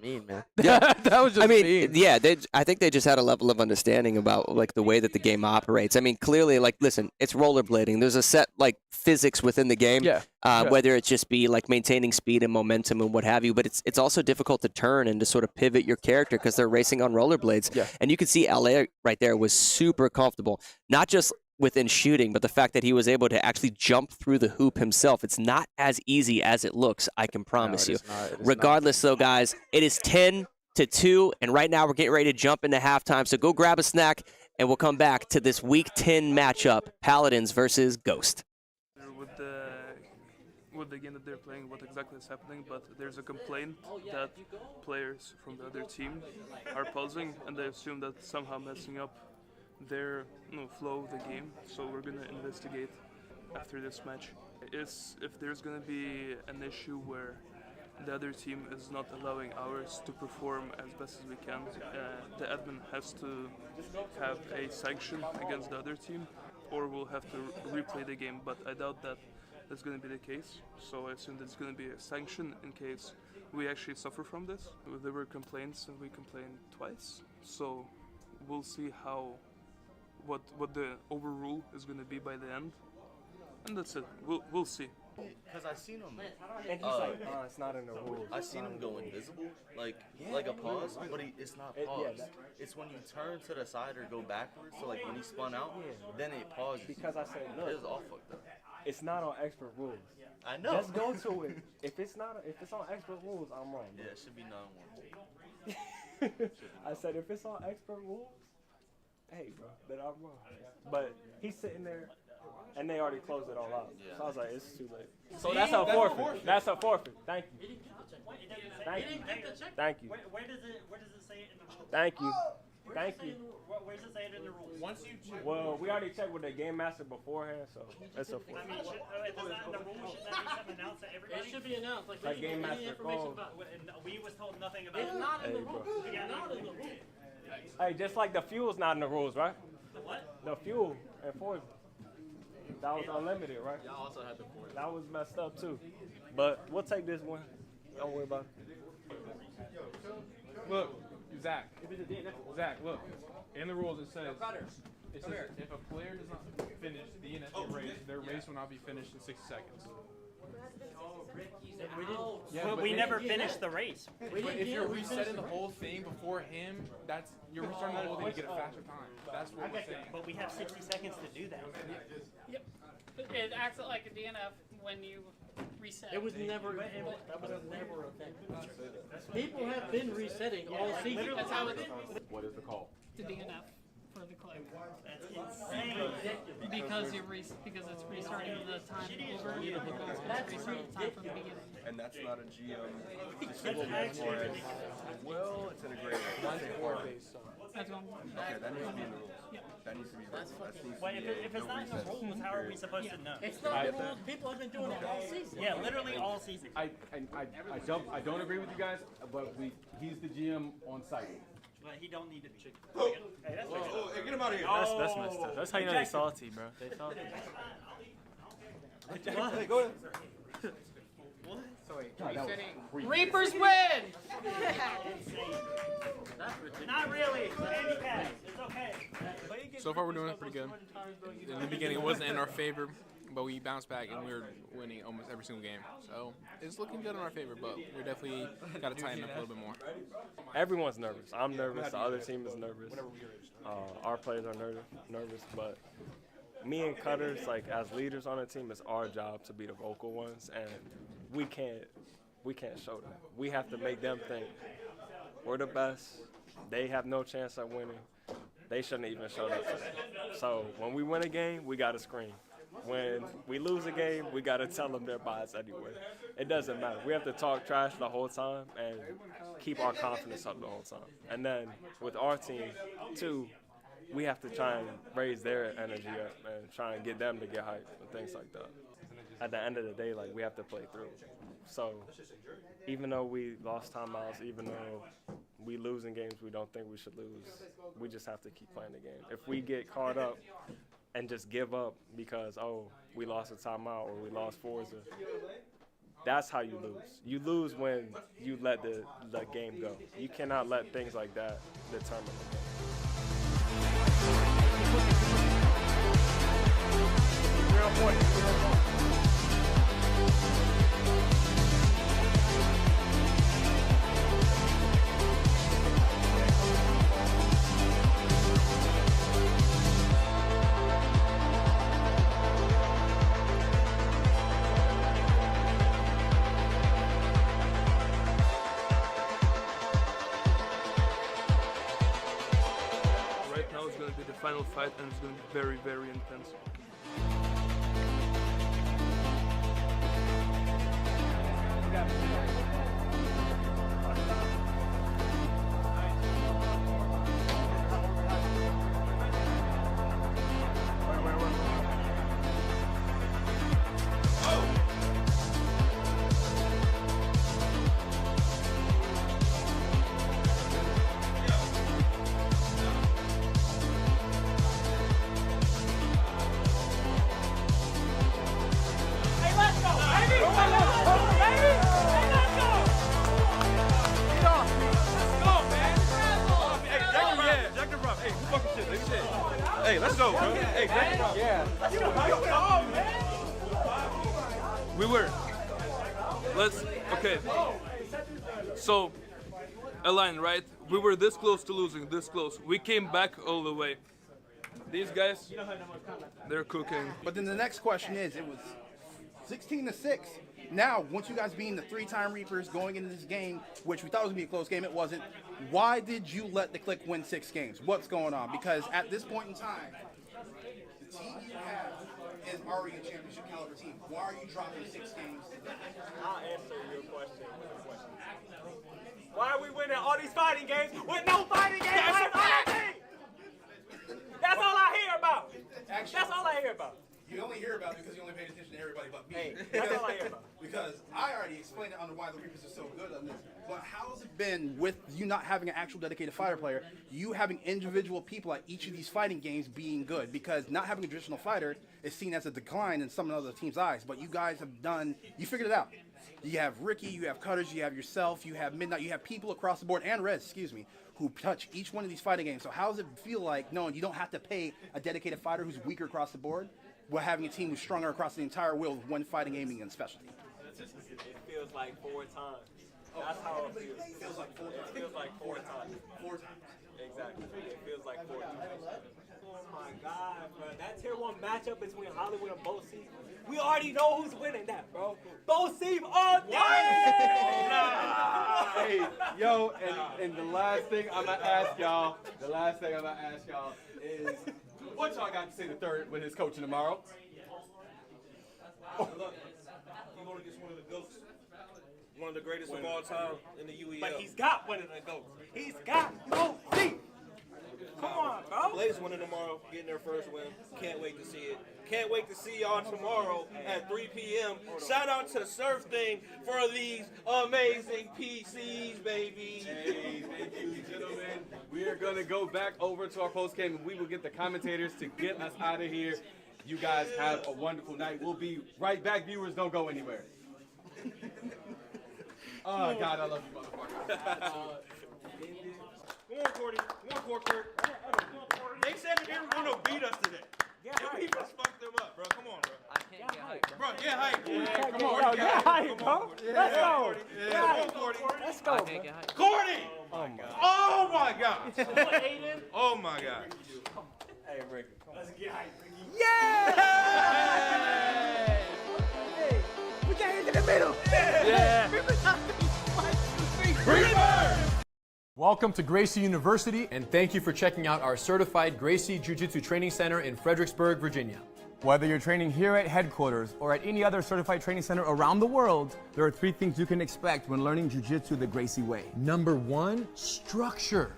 mean, man. Yeah. That was just mean. Yeah, I think they just had a level of understanding about the way that the game operates. I mean, clearly, listen, it's rollerblading. There's a set physics within the game. Yeah. Whether it just be maintaining speed and momentum and what have you, but it's also difficult to turn and to sort of pivot your character because they're racing on rollerblades. Yeah. And you can see LA right there was super comfortable, not just within shooting, but the fact that he was able to actually jump through the hoop himself. It's not as easy as it looks, I can promise you. Regardless, though, guys, it is 10-2, and right now we're getting ready to jump into halftime, so go grab a snack, and we'll come back to this Week 10 matchup, Paladins versus Ghost. With the game that they're playing, what exactly is happening, but there's a complaint that players from the other team are pausing, and they assume that somehow messing up their flow of the game. So we're gonna investigate after this match. If there's gonna be an issue where the other team is not allowing ours to perform as best as we can, the admin has to have a sanction against the other team, or we'll have to replay the game. But I doubt that that's going to be the case, so I assume there's going to be a sanction in case we actually suffer from this. There were complaints, and we complained twice, so we'll see what the overrule is going to be by the end, and that's it. We'll see. Because I seen him. And he's like, it's not in the rules. I seen him go invisible, like a pause, but it's not pause. It's when you turn to the side or go backwards. So when he spun out, then it pauses. Because I said, look, it's all fucked up. It's not on expert rules. I know. Just go to it. If it's on expert rules, I'm wrong. Yeah, it should be 9-1. I said if it's on expert rules, hey bro, then I'm wrong. But he's sitting there. And they already closed it all out. Yeah. So I was like, it's too late. So that's a forfeit. That's a forfeit. Thank you. Thank you. Thank you. Where does it say it in the rules? Thank you. Thank you. Where does it say it in the rules? Once you well, we already checked with the game master beforehand, so that's a forfeit. I mean, if it's not in the rules, should that be something announced to everybody? It should be announced. Like game master calls. And we was told nothing about it. It's not in the rules. It's not in the rules. Hey, just like the fuel's not in the rules, right? The what? The fuel at Forza. That was unlimited, right? Y'all also had the Forza. That was messed up too. But we'll take this one. Don't worry about it. Look, Zach, look. In the rules it says if a player does not finish the DNF race, their race will not be finished in 60 seconds. But we never finished the race. But if you're resetting the whole thing before him, you're restarting the whole thing to get a faster time. That's what we're saying. But we have 60 seconds to do that. Yep. It acts like a DNF when you reset. It was never. That was never a thing. People have been resetting all season. That's how it is. What is the call? The DNF for the club. That's insane. Because it's restarting the time over. It's restarting the time from the beginning. And that's not a GM decision. Well, it's integrated. That's one. Okay, that needs to be in the rules. That needs to be in the rules. Wait, if it's not in the rules, how are we supposed to know? It's not the rules. People have been doing it all season. Yeah, literally all season. I don't agree with you guys, but he's the GM on site. But he don't need to be. Hey, get him out of here. That's messed up. That's how you know they salty, bro. They salty. Hey, go ahead. What? So Reapers win! Not really. Handicap. So far, we're doing pretty good. In the beginning, it wasn't in our favor, but we bounced back and we're winning almost every single game. So it's looking good in our favor, but we definitely got to tighten up a little bit more. Everyone's nervous. I'm nervous. The other team is nervous. Our players are nervous, but me and Cutters, like as leaders on the team, it's our job to be the vocal ones, and we can't show them. We have to make them think we're the best. They have no chance at winning. They shouldn't even show up today. So when we win a game, we got to scream. When we lose a game, we got to tell them they're biased anyway. It doesn't matter. We have to talk trash the whole time and keep our confidence up the whole time. And then with our team, too, we have to try and raise their energy up and try and get them to get hyped and things like that. At the end of the day, like, we have to play through. So even though we lost timeouts, even though we lose in games we don't think we should lose, we just have to keep playing the game. If we get caught up and just give up because, oh, we lost a timeout or we lost Forza, that's how you lose. You lose when you let the game go. You cannot let things like that determine the game. Right now it's going to be the final fight, and it's going to be very, very intense. Hey, let's go, bro. Hey, yeah. We were. Okay. So, Align, right? We were this close to losing, this close. We came back all the way. These guys, they're cooking. But then the next question is, it was 16-6. Now, once you guys being the 3-time Reapers going into this game, which we thought was going to be a close game, it wasn't. Why did you let the Click win 6 games? What's going on? Because at this point in time, the team you have is already a championship caliber team. Why are you dropping 6 games today? I'll answer your question. Why are we winning all these fighting games with no fighting games on our team? That's all I hear about. That's all I hear about. You only hear about it because you only paid attention to everybody but me. Hey, that's all I hear about. Because I already explained it on why the Reapers are so good on this. But how has it been with you not having an actual dedicated fighter player, you having individual people at each of these fighting games being good? Because not having a traditional fighter is seen as a decline in some of the other teams' eyes. But you guys have you figured it out. You have Ricky, you have Cutters, you have yourself, you have Midnight, you have people across the board, and Rez, who touch each one of these fighting games. So how does it feel like knowing you don't have to pay a dedicated fighter who's weaker across the board, while having a team who's stronger across the entire wheel with one fighting game and specialty? It feels like 4 times. That's how it feels. It feels like 4 times. It feels like 4 times. 4 times. Exactly. It feels like 4 times. Oh my God, bro. That tier 1 matchup between Hollywood and Bo Seed, we already know who's winning that, bro. Bo Seed all day! Hey, yo, and the last thing I'm going to ask y'all, is, what y'all got to say to Third with his coaching tomorrow? Look, you're going against one of the GOATs. One of the greatest of all time in the UEL. But he's got one of the GOATs. He's got no feet. Come on, bro. Blaze winning tomorrow, getting their first win. Can't wait to see it. Can't wait to see y'all tomorrow at 3 p.m. Shout out to SurfThing for these amazing PCs, baby. Hey, thank you, gentlemen. We are going to go back over to our post game, and we will get the commentators to get us out of here. You guys have a wonderful night. We'll be right back. Viewers, don't go anywhere. Oh, God, I love you, motherfucker. Come on, Cordy. Come on, Corker. said that they were going to beat us today. And we just fucked them up, bro. Come on, bro. I can't get hyped, bro. Get hyped. Yeah, come on, get hyped, bro. Let's go. Let's go. Courtney! Oh, my God. Oh, my God. Aiden? Oh, my God. Hey, Ricky, come on. Let's get hyped, Ricky. Hey, put your hands in the middle. Yeah. Welcome to Gracie University, and thank you for checking out our certified Gracie Jiu-Jitsu Training Center in Fredericksburg, Virginia. Whether you're training here at headquarters or at any other certified training center around the world, there are 3 things you can expect when learning Jiu-Jitsu the Gracie way. Number 1, structure.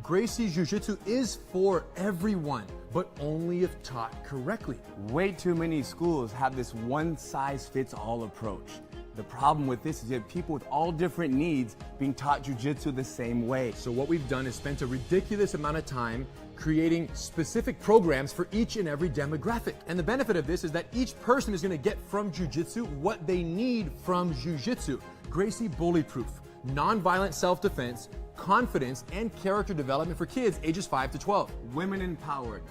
Gracie Jiu-Jitsu is for everyone, but only if taught correctly. Way too many schools have this one-size-fits-all approach. The problem with this is you have people with all different needs being taught Jiu-Jitsu the same way. So what we've done is spent a ridiculous amount of time creating specific programs for each and every demographic. And the benefit of this is that each person is going to get from Jiu-Jitsu what they need from Jiu-Jitsu. Gracie Bully Proof, nonviolent self-defense, confidence, and character development for kids ages 5 to 12. Women empowered.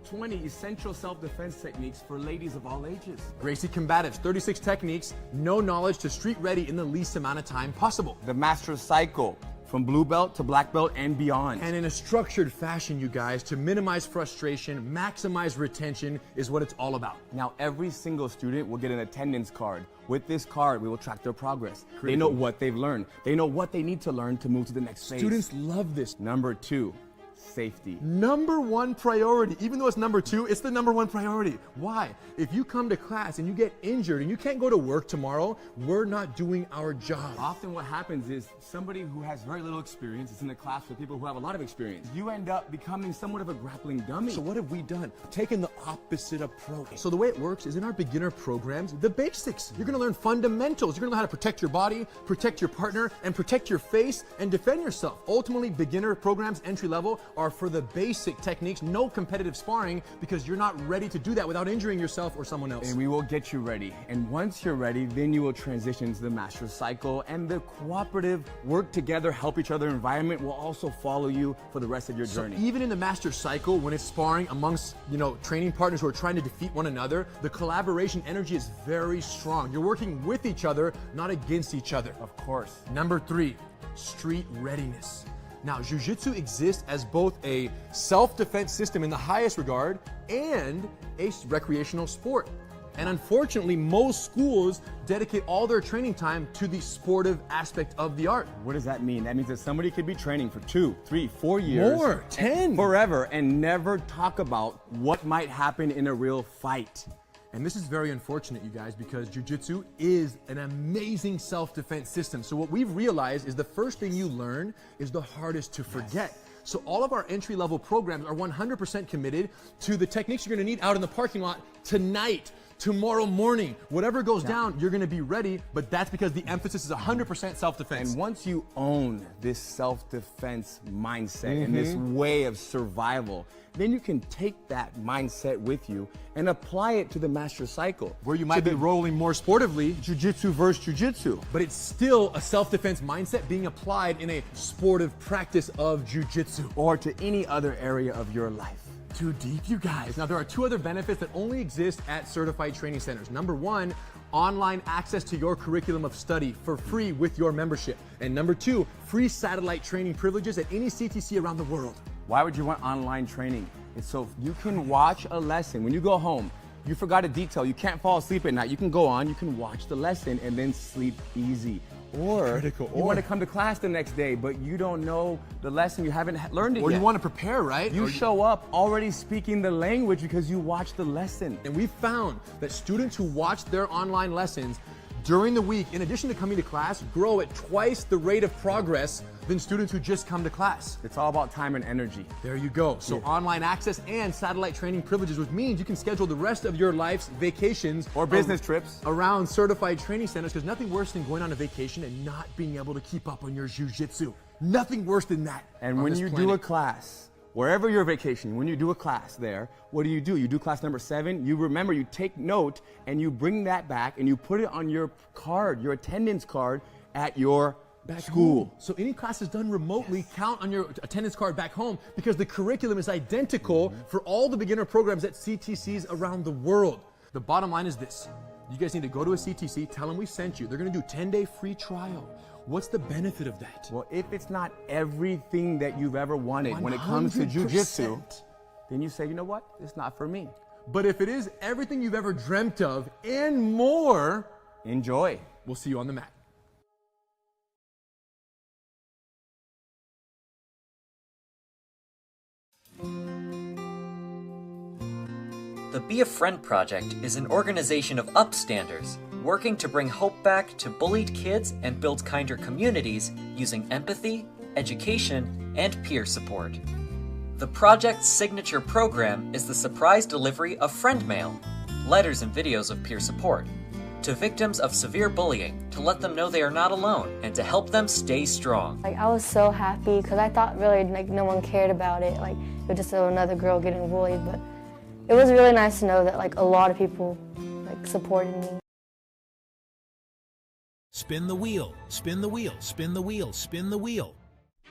20 essential self-defense techniques for ladies of all ages. Gracie Combatives, 36 techniques, no knowledge to street ready in the least amount of time possible. The Master Cycle, from blue belt to black belt and beyond. And in a structured fashion, you guys, to minimize frustration, maximize retention is what it's all about. Now, every single student will get an attendance card. With this card, we will track their progress. Critical. They know what they've learned. They know what they need to learn to move to the next phase. Students love this. Number 2, safety. Number 1 priority. Even though it's number 2, it's the number 1 priority. Why? If you come to class and you get injured and you can't go to work tomorrow, we're not doing our job. Often what happens is somebody who has very little experience is in a class with people who have a lot of experience. You end up becoming somewhat of a grappling dummy. So what have we done? Taken the opposite approach. So the way it works is in our beginner programs, the basics. You're gonna learn fundamentals. You're gonna learn how to protect your body, protect your partner, and protect your face, and defend yourself. Ultimately, beginner programs, entry level, are for the basic techniques, no competitive sparring, because you're not ready to do that without injuring yourself or someone else. And we will get you ready. And once you're ready, then you will transition to the Master Cycle, and the cooperative, work together, help each other environment will also follow you for the rest of your journey. So even in the Master Cycle, when it's sparring amongst, training partners who are trying to defeat one another, the collaboration energy is very strong. You're working with each other, not against each other. Of course. Number 3, street readiness. Now, Jiu-Jitsu exists as both a self-defense system in the highest regard and a recreational sport. And unfortunately, most schools dedicate all their training time to the sportive aspect of the art. What does that mean? That means that somebody could be training for 2, 3, 4 years. More, 10. Forever, and never talk about what might happen in a real fight. And this is very unfortunate, you guys, because Jiu-Jitsu is an amazing self-defense system. So what we've realized is the first thing you learn is the hardest to forget. So all of our entry-level programs are 100% committed to the techniques you're gonna need out in the parking lot tonight, tomorrow morning. Whatever goes down, you're gonna be ready, but that's because the emphasis is 100% self-defense. And once you own this self-defense mindset and this way of survival, then you can take that mindset with you and apply it to the Master Cycle. Where you might be rolling more sportively, Jiu-Jitsu versus Jiu-Jitsu. but it's still a self-defense mindset being applied in a sportive practice of Jiu-Jitsu. Or to any other area of your life. Too deep, you guys. Now, there are 2 other benefits that only exist at certified training centers. Number 1, online access to your curriculum of study for free with your membership. And number 2, free satellite training privileges at any CTC around the world. Why would you want online training? It's so you can watch a lesson. When you go home, you forgot a detail, you can't fall asleep at night, you can go on, you can watch the lesson and then sleep easy. Or you want to come to class the next day, but you don't know the lesson, you haven't learned it Or yet. you want to prepare, right? You show up already speaking the language because you watched the lesson. And we found that students who watch their online lessons during the week, in addition to coming to class, grow at twice the rate of progress than students who just come to class. It's all about time and energy. There you go. So online access and satellite training privileges, which means you can schedule the rest of your life's vacations or business trips around certified training centers, because nothing worse than going on a vacation and not being able to keep up on your jiu-jitsu. Nothing worse than that. And when you do a class, wherever you're vacationing, when you do a class there, what do? You do class number 7, you remember, you take note, and you bring that back and you put it on your card, your attendance card at your back home. So any classes done remotely count on your attendance card back home because the curriculum is identical for all the beginner programs at CTCs around the world. The bottom line is this. You guys need to go to a CTC, tell them we sent you. They're going to do 10-day free trial. What's the benefit of that? Well, if it's not everything that you've ever wanted when it comes to jiu-jitsu, then you say, you know what? It's not for me. But if it is everything you've ever dreamt of and more, enjoy. We'll see you on the mat. The Be a Friend Project is an organization of upstanders working to bring hope back to bullied kids and build kinder communities using empathy, education, and peer support. The project's signature program is the surprise delivery of friend mail, letters and videos of peer support, to victims of severe bullying to let them know they are not alone and to help them stay strong. Like, I was so happy because I thought really like no one cared about it. Like, it was just another girl getting bullied, but it was really nice to know that like a lot of people like supported me. Spin the wheel, spin the wheel, spin the wheel, spin the wheel.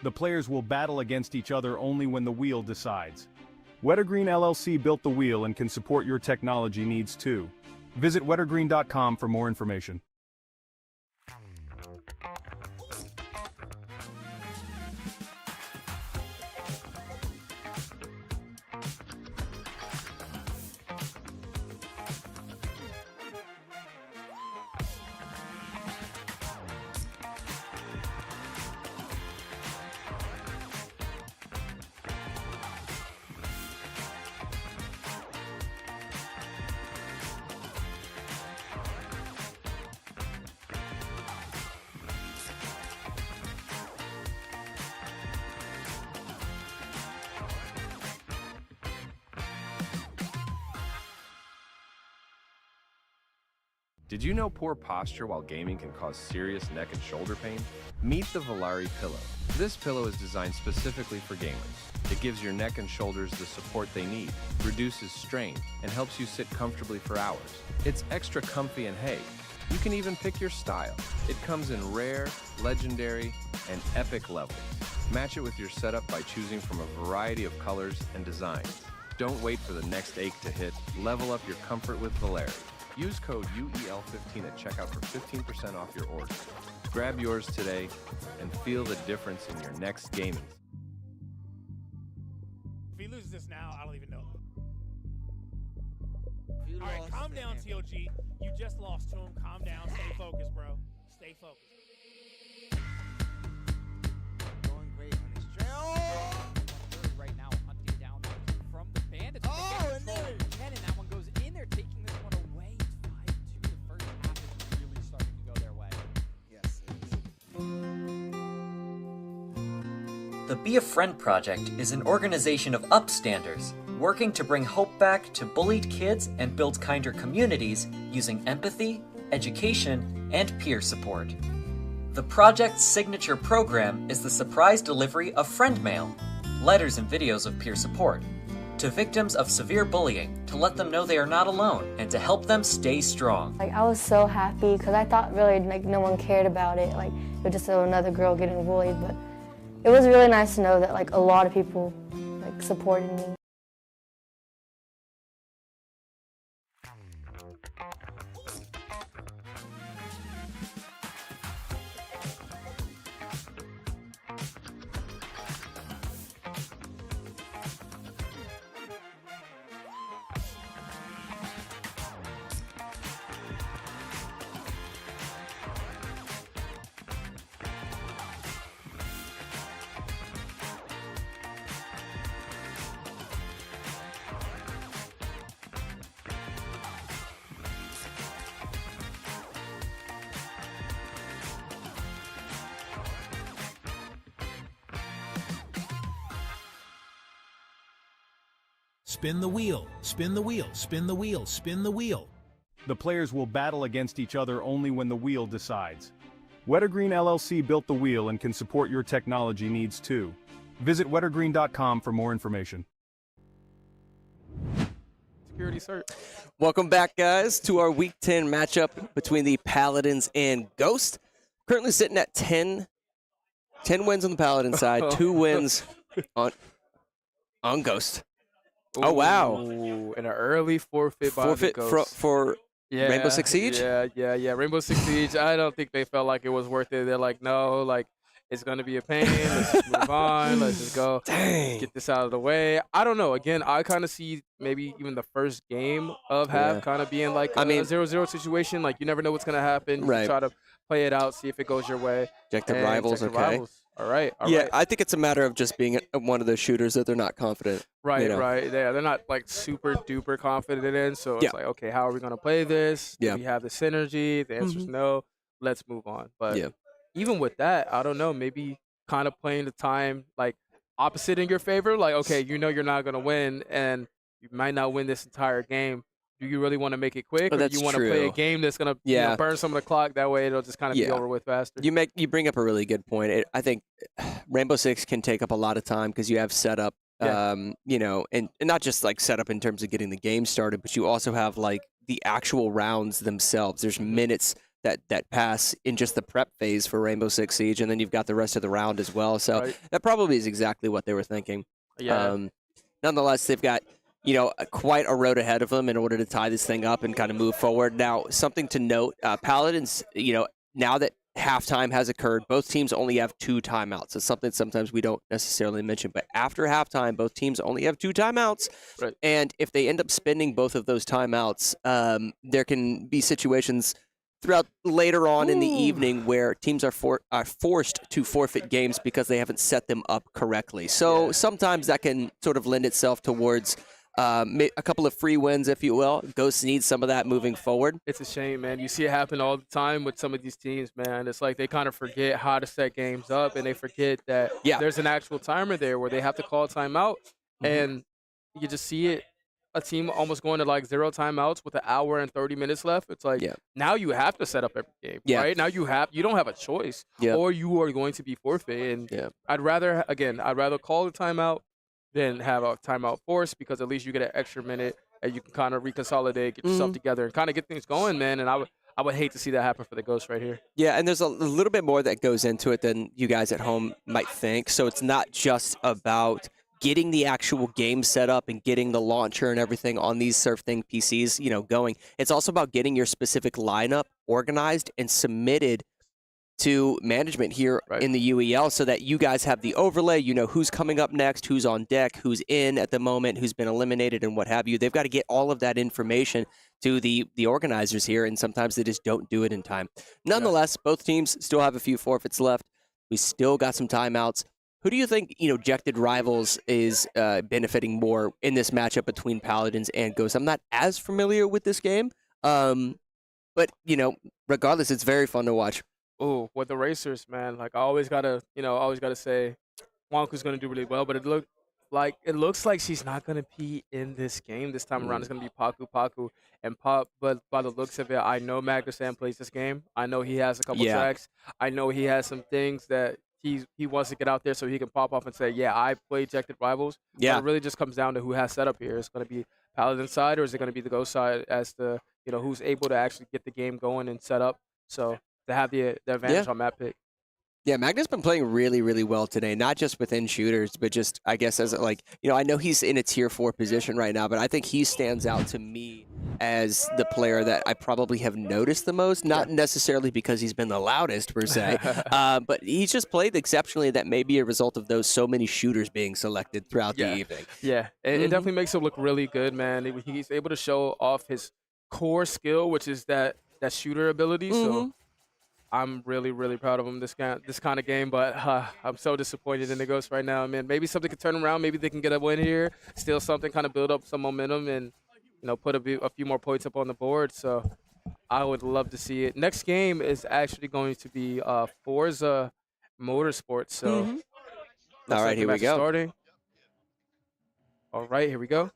The players will battle against each other only when the wheel decides. Wettergreen LLC built the wheel and can support your technology needs too. Visit wettergreen.com for more information. Did you know poor posture while gaming can cause serious neck and shoulder pain? Meet the Volare Pillow. This pillow is designed specifically for gamers. It gives your neck and shoulders the support they need, reduces strain, and helps you sit comfortably for hours. It's extra comfy and hey, you can even pick your style. It comes in rare, legendary, and epic levels. Match it with your setup by choosing from a variety of colors and designs. Don't wait for the next ache to hit. Level up your comfort with Volare. Use code UEL15 at checkout for 15% off your order. Grab yours today and feel the difference in your next gaming. If he loses this now, I don't even know. All right, calm down, TOG. You just lost to him. Calm down. Stay focused, bro. Stay focused. Going great on his trail. Right now, hunting down from the bandits. Oh, and there. And that one goes in there, taking this one away. It's 5-2. The first half is really starting to go their way. Yes, it is. The Be a Friend Project is an organization of upstanders working to bring hope back to bullied kids and build kinder communities using empathy, education, and peer support. The project's signature program is the surprise delivery of friend mail, letters and videos of peer support, to victims of severe bullying to let them know they are not alone and to help them stay strong. Like, I was so happy because I thought really like no one cared about it. Like, it was just another girl getting bullied, but it was really nice to know that like a lot of people like supported me. Spin the wheel, spin the wheel, spin the wheel, spin the wheel. The players will battle against each other only when the wheel decides. Wettergreen LLC built the wheel and can support your technology needs too. Visit wettergreen.com for more information. Security cert. Welcome back, guys, to our Week 10 matchup between the Paladins and Ghost. Currently sitting at 10 10 wins on the Paladin side, 2 wins on Ghost. Oh, wow. Ooh, and an early forfeit by the Ghost. For Rainbow Six Siege? Yeah. Rainbow Six Siege. I don't think they felt like it was worth it. They're like, no, like, it's going to be a pain. Let's just move on. Let's just go. Dang. Get this out of the way. I don't know. Again, I kind of see maybe even the first game of half kind of being like a 0-0 situation. Like, you never know what's going to happen. You try to play it out, see if it goes your way. Ejected Rivals, okay. All right. I think it's a matter of just being one of those shooters that they're not confident. Right. Yeah, they're not like super duper confident in. So it's like, okay, how are we gonna play this? Do we have the synergy? The answer is no. Let's move on. But even with that, I don't know. Maybe kind of playing the time like opposite in your favor. Like, okay, you know you're not gonna win, and you might not win this entire game. Do you really want to make it quick, or do you want to play a game that's gonna burn some of the clock? That way, it'll just kind of be over with faster. You bring up a really good point. I think Rainbow Six can take up a lot of time because you have setup, and not just like setup in terms of getting the game started, but you also have like the actual rounds themselves. There's minutes that pass in just the prep phase for Rainbow Six Siege, and then you've got the rest of the round as well. So that probably is exactly what they were thinking. Nonetheless, they've got quite a road ahead of them in order to tie this thing up and kind of move forward. Now, something to note, Paladins, now that halftime has occurred, both teams only have 2 timeouts. It's something sometimes we don't necessarily mention, but after halftime, both teams only have 2 timeouts. And if they end up spending both of those timeouts, there can be situations throughout later on in the evening where teams are forced to forfeit games because they haven't set them up correctly. So sometimes that can sort of lend itself towards a couple of free wins, if you will. Ghosts need some of that moving forward. It's a shame, man. You see it happen all the time with some of these teams, man. It's like they kind of forget how to set games up, and they forget that there's an actual timer there where they have to call a timeout, and you just see it. A team almost going to like 0 timeouts with 1 hour and 30 minutes left. It's like now you have to set up every game, right? Now you don't have a choice, or you are going to be forfeit. And I'd rather call the timeout than have a timeout force, because at least you get an extra minute and you can kind of reconsolidate, get yourself together, and kind of get things going, man. And I would hate to see that happen for the Ghosts right here. Yeah, and there's a little bit more that goes into it than you guys at home might think. So it's not just about getting the actual game set up and getting the launcher and everything on these SurfThing PCs, going. It's also about getting your specific lineup organized and submitted to management here in the UEL so that you guys have the overlay. You know who's coming up next, who's on deck, who's in at the moment, who's been eliminated, and what have you. They've got to get all of that information to the organizers here, and sometimes they just don't do it in time. Nonetheless, both teams still have a few forfeits left. We still got some timeouts. Who do you think, Ejected Rivals is benefiting more in this matchup between Paladins and Ghosts? I'm not as familiar with this game, but, regardless, it's very fun to watch. Oh, with the Racers, man, like I always gotta say, Wonku's gonna do really well, but it looks like she's not gonna be in this game this time around. It's gonna be Paku and Pop. But by the looks of it, I know Magnuson plays this game. I know he has a couple tracks. I know he has some things that he wants to get out there so he can pop off and say, yeah, I play Ejected Rivals. Yeah. But it really just comes down to who has setup here. It's gonna be Paladin side, or is it gonna be the Ghost side as the who's able to actually get the game going and set up. So to have the advantage on that pick. Yeah, Magna's been playing really, really well today, not just within shooters, but just, I guess, as I know he's in a tier 4 position right now, but I think he stands out to me as the player that I probably have noticed the most, not necessarily because he's been the loudest, per se, but he's just played exceptionally. That may be a result of those so many shooters being selected throughout the evening. Yeah, it definitely makes him look really good, man. He's able to show off his core skill, which is that shooter ability, so I'm really, really proud of him this kind of game, but I'm so disappointed in the Ghosts right now. I mean, maybe something could turn around. Maybe they can get a win here, steal something, kind of build up some momentum, and put a few more points up on the board. So I would love to see it. Next game is actually going to be Forza Motorsports. So all right, here we go. Starting. All right, here we go.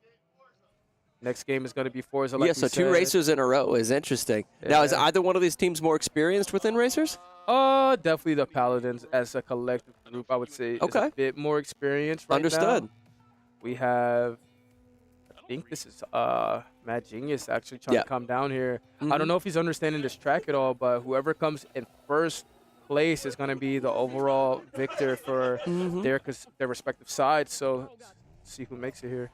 Next game is going to be Forza. Like so 2 racers in a row is interesting. Now, is either one of these teams more experienced within racers? Definitely the Paladins as a collective group, I would say, is a bit more experienced right Understood. now. We have, I think this is Mad Genius actually trying to come down here. I don't know if he's understanding this track at all, but whoever comes in first place is going to be the overall victor for their respective sides. So let's see who makes it here.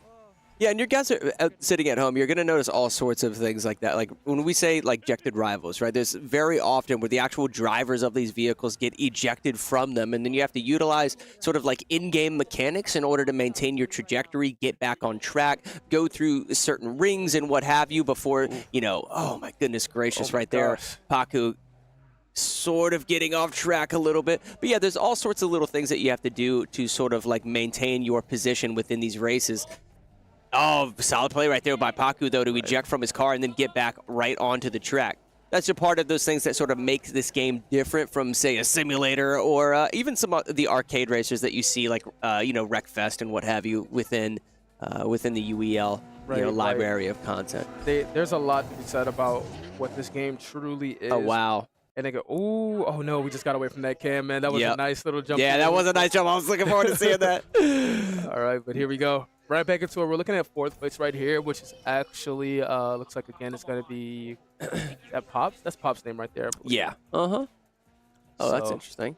Yeah, and your guys are sitting at home, you're going to notice all sorts of things like that. Like when we say like ejected rivals, right? There's very often where the actual drivers of these vehicles get ejected from them, and then you have to utilize sort of like in-game mechanics in order to maintain your trajectory, get back on track, go through certain rings and what have you before, you know, oh my goodness gracious, right there, Paku sort of getting off track a little bit. But yeah, there's all sorts of little things that you have to do to sort of like maintain your position within these races. Oh, solid play right there by Paku, though, to eject from his car and then get back right onto the track. That's a part of those things that sort of makes this game different from, say, a simulator or even some of the arcade racers that you see, like, you know, Wreckfest and what have you within the UEL library of content. There's a lot to be said about what this game truly is. Oh, wow. And they go, ooh, oh no, we just got away from that cam, man. That was a nice little jump. Yeah, that was a nice jump. I was looking forward to seeing that. All right, but here we go. Right back into it. We're looking at 4th place right here, which is actually, looks like, again, it's going to be that Pops. That's Pop's name right there. Yeah. Uh-huh. Oh, that's interesting.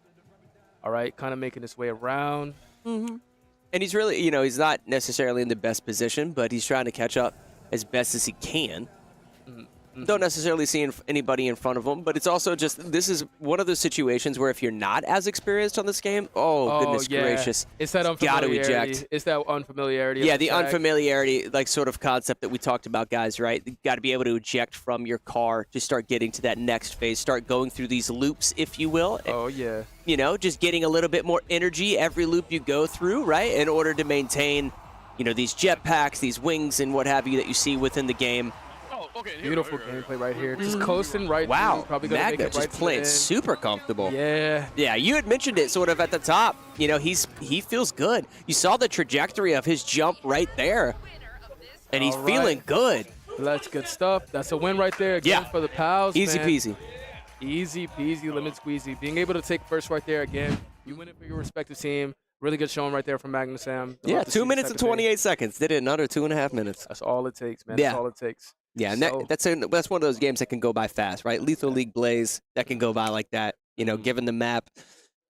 All right, kind of making his way around. And he's really, you know, he's not necessarily in the best position, but he's trying to catch up as best as he can. Don't necessarily see anybody in front of him, but it's also just, this is one of those situations where if you're not as experienced on this game, goodness gracious, it's that unfamiliarity. Gotta eject. It's that unfamiliarity. Yeah, the unfamiliarity, like sort of concept that we talked about, guys, right? You got to be able to eject from your car to start getting to that next phase, start going through these loops, if you will. Oh, yeah. You know, just getting a little bit more energy every loop you go through, right? In order to maintain, you know, these jetpacks, these wings, and what have you that you see within the game. Beautiful gameplay right here. Just coasting right Wow, through. Probably gonna Magna make it just right to playing the end. super comfortable. Yeah. Yeah, you had mentioned it sort of at the top. You know, he feels good. You saw the trajectory of his jump right there, and he's feeling good. That's good stuff. That's a win right there again for the Pals. Easy man. peasy. Easy peasy, lemon squeezy. Being able to take first right there again. You win it for your respective team. Really good showing right there from Magnus Sam. Yeah, 2 minutes and 28 seconds. Did it in under 2.5 minutes. That's all it takes, man. Yeah. That's all it takes. Yeah, and that's one of those games that can go by fast, right? Lethal League Blaze, that can go by like that. You know, given the map,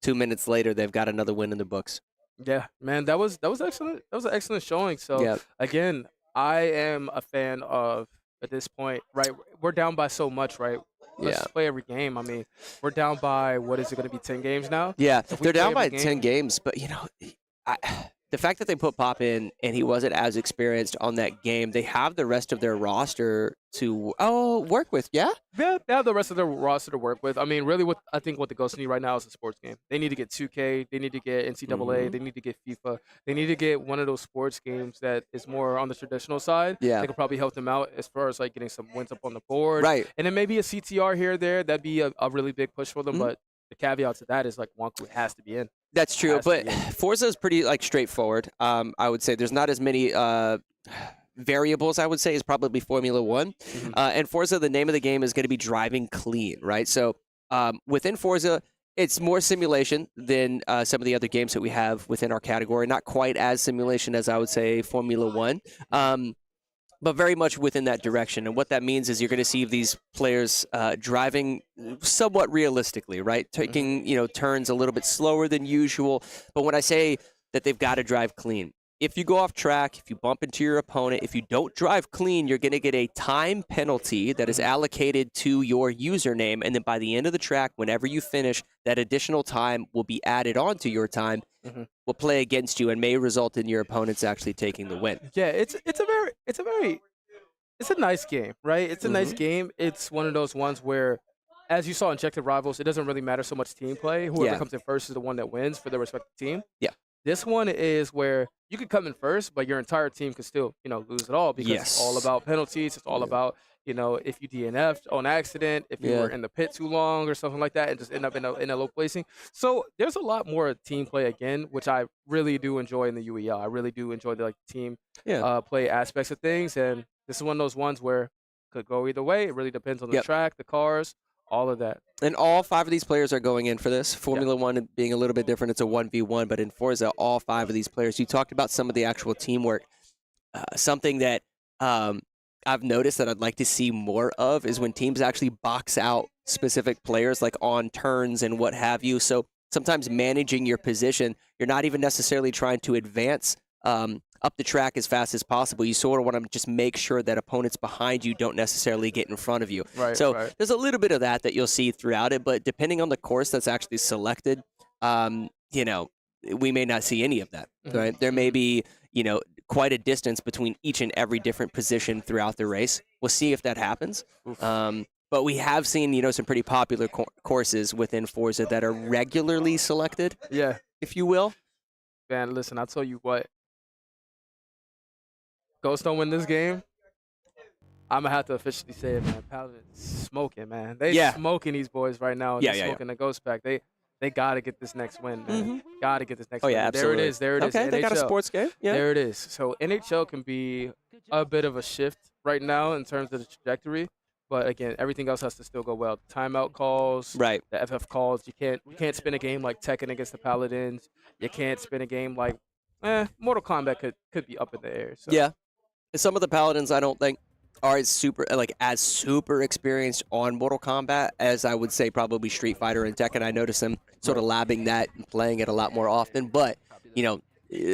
2 minutes later, they've got another win in the books. Yeah, man, that was excellent. That was an excellent showing. So again, I am a fan of at this point, right? We're down by so much, right? Let's play every game. I mean, we're down by what is it going to be 10 games now? Yeah, So if we they're play down by every game- 10 games, but you know, the fact that they put Pop in and he wasn't as experienced on that game, they have the rest of their roster to work with. Yeah, Yeah, they have the rest of their roster to work with. I mean, really, I think what the Ghosts need right now is a sports game. They need to get 2K. They need to get NCAA. They need to get FIFA. They need to get one of those sports games that is more on the traditional side. Yeah. They could probably help them out as far as like getting some wins up on the board. Right. And then maybe a CTR here or there. That'd be a really big push for them. But the caveat to that is like Wonku has to be in. That's true, Has to but be in. Forza is pretty like straightforward. I would say there's not as many variables. I would say is probably Formula One, and Forza. The name of the game is going to be driving clean, right? So within Forza, it's more simulation than some of the other games that we have within our category. Not quite as simulation as I would say Formula One. But very much within that direction. And what that means is you're going to see these players driving somewhat realistically, right? Taking, you know, turns a little bit slower than usual. But when I say that they've got to drive clean, if you go off track, if you bump into your opponent, if you don't drive clean, you're going to get a time penalty that is allocated to your username. And then by the end of the track, whenever you finish, that additional time will be added onto your time, will play against you, and may result in your opponents actually taking the win. Yeah, it's a nice game, right? It's a nice game. It's one of those ones where, as you saw in Ejected Rivals, it doesn't really matter so much team play. Whoever comes in first is the one that wins for their respective team. Yeah. This one is where you could come in first, but your entire team could still, you know, lose it all because it's all about penalties. It's all about, you know, if you DNF'd on accident, if you were in the pit too long or something like that and just end up in a low placing. So there's a lot more team play again, which I really do enjoy in the UEL. I really do enjoy the team play aspects of things. And this is one of those ones where it could go either way. It really depends on the track, the cars, all of that. And all 5 of these players are going in for this. Formula One being a little bit different, it's a 1v1, but in Forza, all 5 of these players. You talked about some of the actual teamwork. Something that I I've noticed that I'd like to see more of is when teams actually box out specific players, like on turns and what have you. So sometimes managing your position, you're not even necessarily trying to advance up the track as fast as possible. You sort of want to just make sure that opponents behind you don't necessarily get in front of you. Right, so right. there's a little bit of that you'll see throughout it, but depending on the course that's actually selected, you know, we may not see any of that, right? There may be, you know, quite a distance between each and every different position throughout the race. We'll see if that happens. But we have seen, you know, some pretty popular courses within Forza that are regularly selected, if you will. Man, listen, I'll tell you what. Ghost don't win this game, I'm going to have to officially say it, man. Paladins smoking, man. They smoking these boys right now. They're smoking the Ghost pack. They got to get this next win, man. Got to get this next win. Absolutely. There it is. There it is. Okay, they NHL. got a sports game. Yeah. There it is. So NHL can be a bit of a shift right now in terms of the trajectory. But again, everything else has to still go well. Timeout calls, right? The FF calls. You can't spin a game like Tekken against the Paladins. You can't spin a game like Mortal Kombat could be up in the air. So. Yeah. Some of the Paladins I don't think are as super experienced on Mortal Kombat as I would say probably Street Fighter and Tekken. I notice them sort of labbing that and playing it a lot more often. But, you know,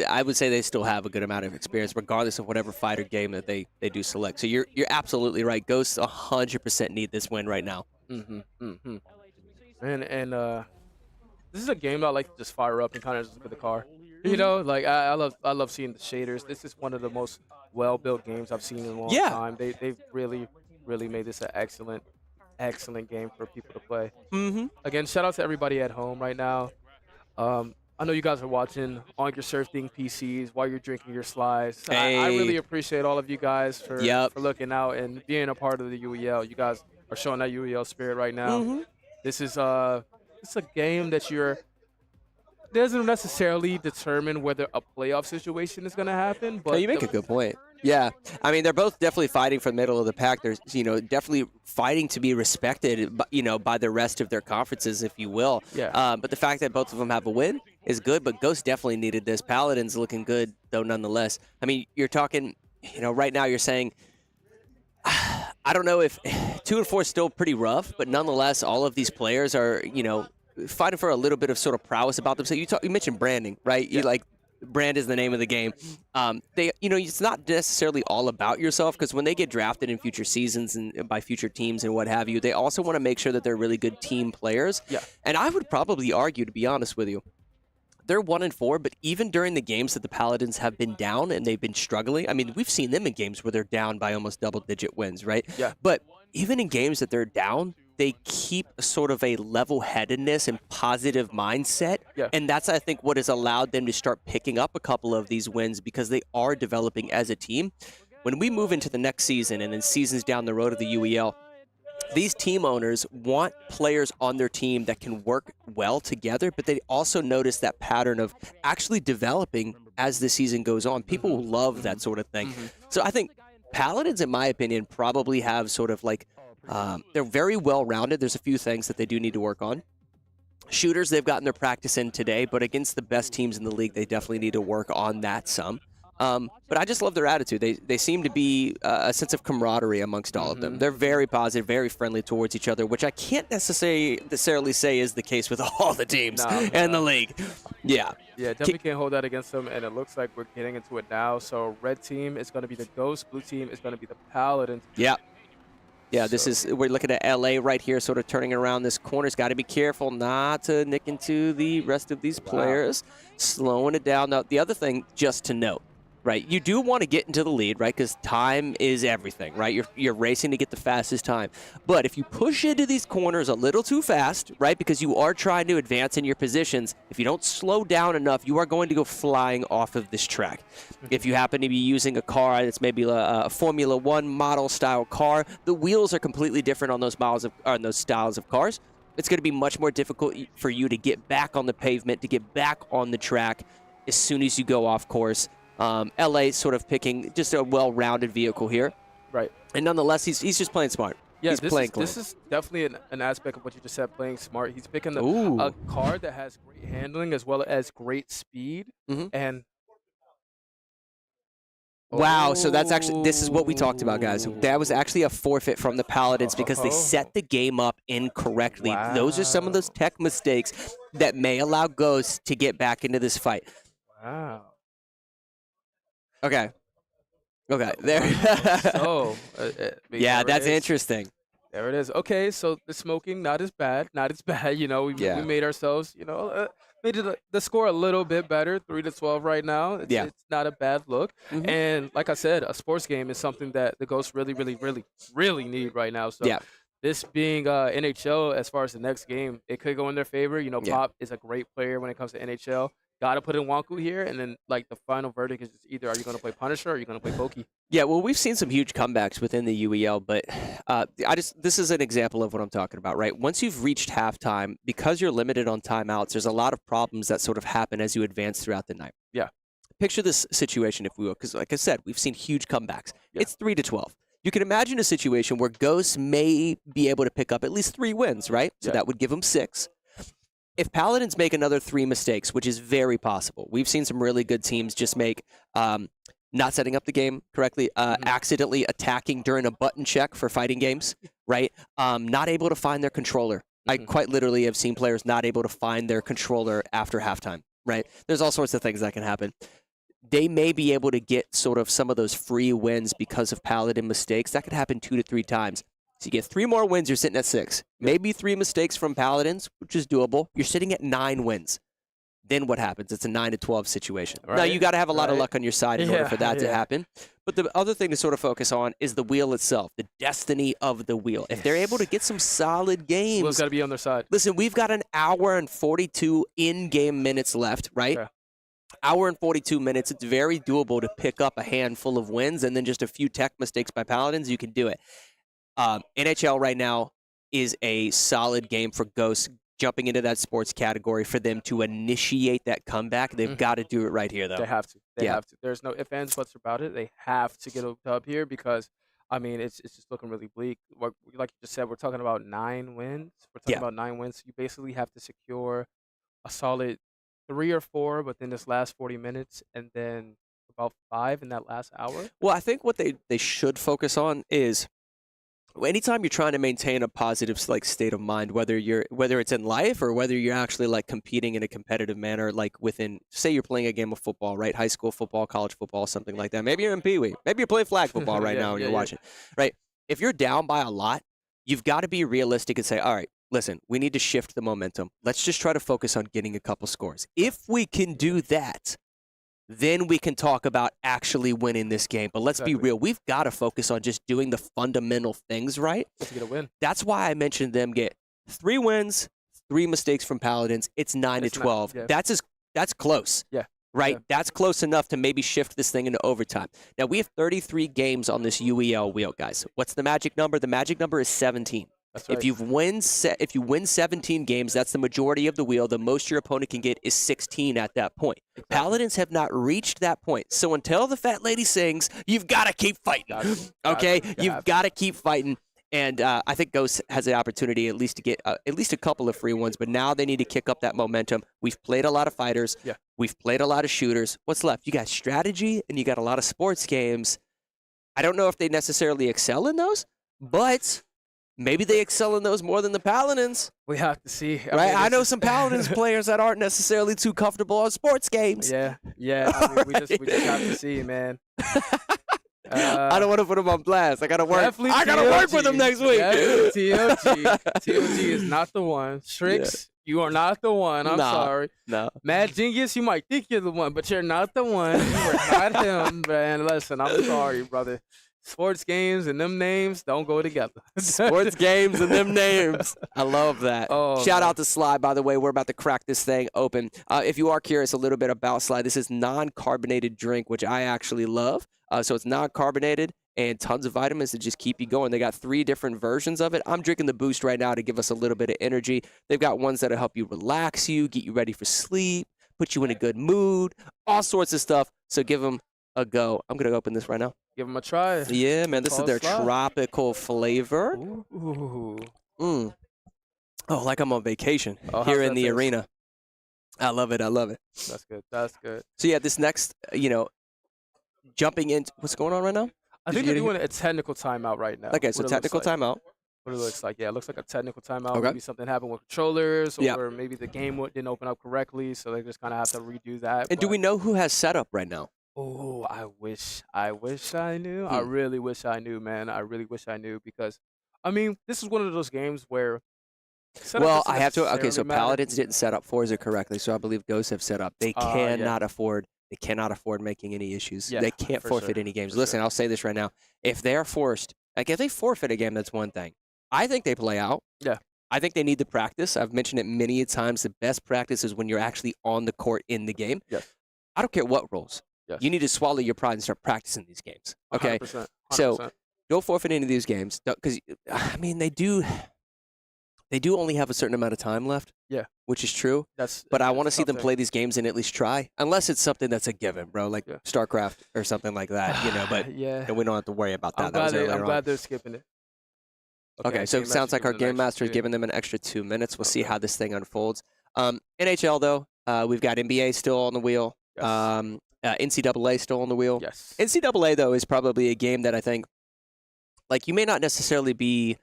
I would say they still have a good amount of experience regardless of whatever fighter game that they do select. So you're absolutely right. Ghosts 100% need this win right now. And this is a game that I like to just fire up and kind of just look at the car. You know, like I love seeing the shaders. This is one of the most well-built games I've seen in a long time. They've really made this an excellent game for people to play. Again, shout out to everybody at home right now. I know you guys are watching on your SurfThing PCs while you're drinking your slides. Hey. I really appreciate all of you guys for looking out and being a part of the UEL. You guys are showing that UEL spirit right now. This is it's a game that doesn't necessarily determine whether a playoff situation is going to happen. But you make a good point. Yeah, I mean, they're both definitely fighting for the middle of the pack. They're, you know, definitely fighting to be respected, you know, by the rest of their conferences, if you will. Yeah. But the fact that both of them have a win is good, but Ghost definitely needed this. Paladins looking good, though, nonetheless. I mean, you're talking, you know, right now you're saying, I don't know if 2 and 4 is still pretty rough, but nonetheless, all of these players are, you know, fighting for a little bit of sort of prowess about them. So you mentioned branding, right? Yeah. You like brand is the name of the game. They, you know, it's not necessarily all about yourself because when they get drafted in future seasons and by future teams and what have you, they also want to make sure that they're really good team players. Yeah. And I would probably argue, to be honest with you, they're 1 and 4, but even during the games that the Paladins have been down and they've been struggling, I mean, we've seen them in games where they're down by almost double-digit wins, right? Yeah. But even in games that they're down, they keep sort of a level-headedness and positive mindset. Yeah. And that's, I think, what has allowed them to start picking up a couple of these wins because they are developing as a team. When we move into the next season and then seasons down the road of the UEL, these team owners want players on their team that can work well together, but they also notice that pattern of actually developing as the season goes on. People love that sort of thing. So I think Paladins, in my opinion, probably have sort of like, they're very well-rounded. There's a few things that they do need to work on. Shooters, they've gotten their practice in today, but against the best teams in the league, they definitely need to work on that some. But I just love their attitude. They seem to be a sense of camaraderie amongst all of them. They're very positive, very friendly towards each other, which I can't necessarily say is the case with all the teams in the league. Yeah. Yeah, definitely can't hold that against them, and it looks like we're getting into it now. So red team is going to be the Ghost, blue team is going to be the Paladins. Yeah. Yeah, we're looking at LA right here, sort of turning around this corner's got to be careful not to nick into the rest of these players, slowing it down. Now, the other thing just to note, right, you do want to get into the lead, right, because time is everything, right? You're racing to get the fastest time. But if you push into these corners a little too fast, right, because you are trying to advance in your positions, if you don't slow down enough, you are going to go flying off of this track. If you happen to be using a car that's maybe a Formula 1 model style car, the wheels are completely different on those those styles of cars. It's going to be much more difficult for you to get back on the pavement, to get back on the track as soon as you go off course. LA sort of picking just a well-rounded vehicle here. Right. And nonetheless, he's just playing smart. Yeah, he's playing clean. This is definitely an aspect of what you just said, playing smart. He's picking a car that has great handling as well as great speed. And Wow, so that's actually, this is what we talked about, guys. That was actually a forfeit from the Paladins because they set the game up incorrectly. Those are some of those tech mistakes that may allow Ghost to get back into this fight. Wow. Okay. Okay, there. Yeah, that's interesting. There it is. Okay, so the smoking, not as bad. Not as bad. You know, we made ourselves, made the score a little bit better, 3-12 right now. It's not a bad look. And like I said, a sports game is something that the Ghosts really, really, really, really need right now. So this being NHL, as far as the next game, it could go in their favor. You know, Pop is a great player when it comes to NHL. Got to put in Wonku here, and then like the final verdict is just either are you going to play Punisher or are you going to play Pokey? Yeah, well, we've seen some huge comebacks within the UEL, but this is an example of what I'm talking about, right? Once you've reached halftime, because you're limited on timeouts, there's a lot of problems that sort of happen as you advance throughout the night. Yeah. Picture this situation, if we will, because like I said, we've seen huge comebacks. It's 3-12. You can imagine a situation where Ghosts may be able to pick up at least 3 wins, right? So that would give them 6. If Paladins make another 3 mistakes, which is very possible, we've seen some really good teams just make not setting up the game correctly, accidentally attacking during a button check for fighting games, right? Not able to find their controller. I quite literally have seen players not able to find their controller after halftime, right? There's all sorts of things that can happen. They may be able to get sort of some of those free wins because of Paladin mistakes. That could happen 2 to 3 times. So you get 3 more wins, you're sitting at 6. Maybe 3 mistakes from Paladins, which is doable. You're sitting at 9 wins. Then what happens? It's a 9-12 situation. Now, you got to have a lot of luck on your side in order for that to happen. But the other thing to sort of focus on is the wheel itself, the destiny of the wheel. If they're able to get some solid games. Wheel's got to be on their side. Listen, we've got an hour and 42 in-game minutes left, right? Hour and 42 minutes. It's very doable to pick up a handful of wins and then just a few tech mistakes by Paladins. You can do it. NHL right now is a solid game for Ghosts jumping into that sports category for them to initiate that comeback. They've got to do it right here, though. They have to. They have to. There's no ifs, ands, buts about it. They have to get a dub here because, I mean, it's just looking really bleak. Like you just said, we're talking about 9 wins. We're talking about 9 wins. You basically have to secure a solid 3 or 4 within this last 40 minutes and then about 5 in that last hour. Well, I think what they should focus on is anytime you're trying to maintain a positive state of mind, whether it's in life or whether you're actually like competing in a competitive manner, like within, say you're playing a game of football, right? High school football, college football, something like that. Maybe you're in Pee Wee. Maybe you're playing flag football right now and you're watching, right? If you're down by a lot, you've got to be realistic and say, all right, listen, we need to shift the momentum. Let's just try to focus on getting a couple scores. If we can do that, then we can talk about actually winning this game. But let's be real. We've got to focus on just doing the fundamental things right. To get a win. That's why I mentioned them get 3 wins, 3 mistakes from Paladins. It's 9-12. That's close. Right? That's close enough to maybe shift this thing into overtime. Now, we have 33 games on this UEL wheel, guys. What's the magic number? The magic number is 17. That's right. If you win 17 games, that's the majority of the wheel. The most your opponent can get is 16 at that point. Paladins have not reached that point. So until the fat lady sings, you've got to keep fighting. Okay? You've got to keep fighting. And I think Ghost has the opportunity at least to get at least a couple of free ones. But now they need to kick up that momentum. We've played a lot of fighters. We've played a lot of shooters. What's left? You got strategy and you got a lot of sports games. I don't know if they necessarily excel in those, but maybe they excel in those more than the Paladins. We have to see. I know some Paladins players that aren't necessarily too comfortable on sports games. Yeah. I mean, we just have to see, man. I don't want to put them on blast. I got to work. I got to work with them next week. TLG is not the one. Strix, you are not the one. I'm sorry. No. Mad Genius, you might think you're the one, but you're not the one. You are not him, man. Listen, I'm sorry, brother. Sports games and them names don't go together. Sports games and them names. I love that. Shout out to Sly, by the way. We're about to crack this thing open. If you are curious a little bit about Sly, this is non-carbonated drink, which I actually love. So it's non-carbonated and tons of vitamins to just keep you going. They got 3 different versions of it. I'm drinking the Boost right now to give us a little bit of energy. They've got ones that'll help you relax you, get you ready for sleep, put you in a good mood, all sorts of stuff. So give them a go. I'm going to open this right now. Give them a try. Yeah, man. This is their tropical flavor. Ooh. Oh, like I'm on vacation here in the arena. I love it. That's good. So, yeah, this next, jumping into what's going on right now? I think they're doing a technical timeout right now. Okay, so what it technical looks like. timeout. What it looks like, yeah, it looks like a technical timeout. Okay. Maybe something happened with controllers, Yeah. or maybe the game didn't open up correctly, so they just kind of have to redo that. And do we know who has setup right now? Oh, I wish I knew. I really wish I knew, man. I really wish I knew because, I mean, this is one of those games where. Well, I have to. Okay, so necessarily matter. Paladins didn't set up Forza correctly, so I believe Ghosts have set up. They cannot afford. They cannot afford making any issues. Yeah, they can't for forfeit sure, any games. for Listen, sure. I'll say this right now: if they are forced, like if they forfeit a game, that's one thing. I think they play out. Yeah. I think they need the practice. I've mentioned it many a times. The best practice is when you're actually on the court in the game. Yes. I don't care what rules. Yes. You need to swallow your pride and start practicing these games. Okay. 100%, So 100%. don't forfeit any of these games because I mean they do only have a certain amount of time left. Yeah. Which is true. That's. But I want to that's see tough them thing. play these games and at least try, unless it's something that's a given, bro, like StarCraft or something like that, you know. But Yeah. we don't have to worry about that. I'm That was glad, earlier I'm on. glad they're skipping it. Okay, so it sounds like our Game Master is is giving them an extra 2 minutes. We'll see how this thing unfolds. NHL, though, we've got NBA still on the wheel. NCAA still on the wheel. Yes. NCAA, though, is probably a game that I think, like, you may not necessarily be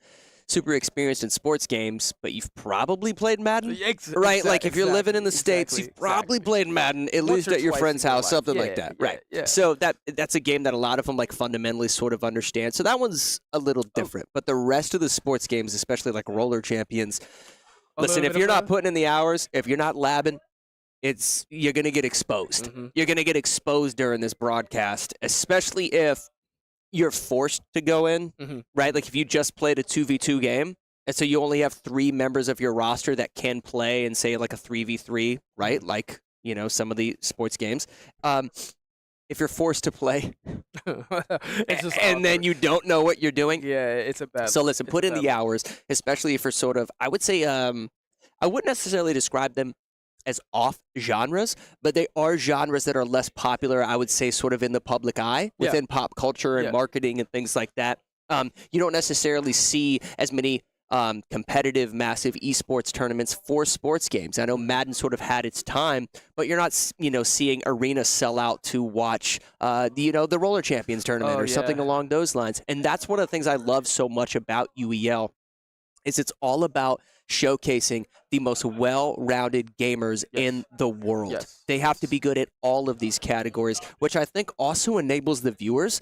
super experienced in sports games, but you've probably played Madden, right? Like, if you're living in the States, you've probably played Madden, at Once least or at your twice friend's in your house, life. something like Yeah, that, yeah, right? yeah. So that's a game that a lot of them, like, fundamentally sort of understand. So that one's a little different. But the rest of the sports games, especially like Roller Champions, listen, if you're not putting in the hours, if you're not labbing, you're going to get exposed. You're going to get exposed during this broadcast, especially if you're forced to go in, right? Like if you just played a 2v2 game, and so you only have 3 members of your roster that can play and say like a 3v3, right? Like, you know, some of the sports games. If you're forced to play and then you don't know what you're doing. Yeah, it's a bad. So listen, put in the hours, especially if you're sort of, I would say, I wouldn't necessarily describe them as off genres, but they are genres that are less popular, I would say, sort of in the public eye within pop culture and marketing and things like that. You don't necessarily see as many competitive, massive esports tournaments for sports games. I know Madden sort of had its time, but you're not, seeing arenas sell out to watch, the Roller Champions tournament or something along those lines. And that's one of the things I love so much about UEL is it's all about showcasing the most well-rounded gamers in the world. They have to be good at all of these categories, which I think also enables the viewers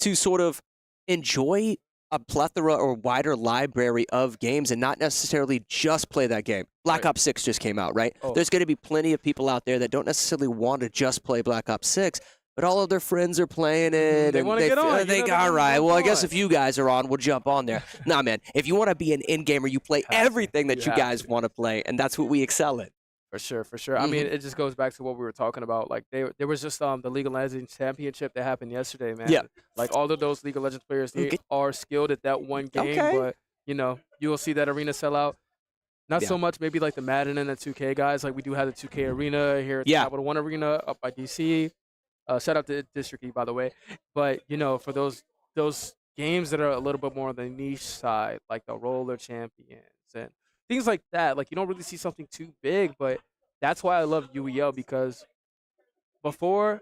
to sort of enjoy a plethora or wider library of games and not necessarily just play that game. Black Ops 6 just came out, right? There's going to be plenty of people out there that don't necessarily want to just play Black Ops 6, but all of their friends are playing it. They want to get on. They all right, well, I guess if you guys are on, we'll jump on there. Nah, man, if you want to be an in-gamer, you play everything that you guys want to play, and that's what we excel at. For sure, for sure. I mean, it just goes back to what we were talking about. Like, there was just the League of Legends Championship that happened yesterday, man. Yeah. Like, all of those League of Legends players, they are skilled at that one game, but, you will see that arena sell out. Not so much maybe like the Madden and the 2K guys. Like, we do have the 2K arena here at the Capital One Arena up by DC. Shout out to District E, by the way. But, for those games that are a little bit more on the niche side, like the Roller Champions and things like that, like you don't really see something too big, but that's why I love UEL, because before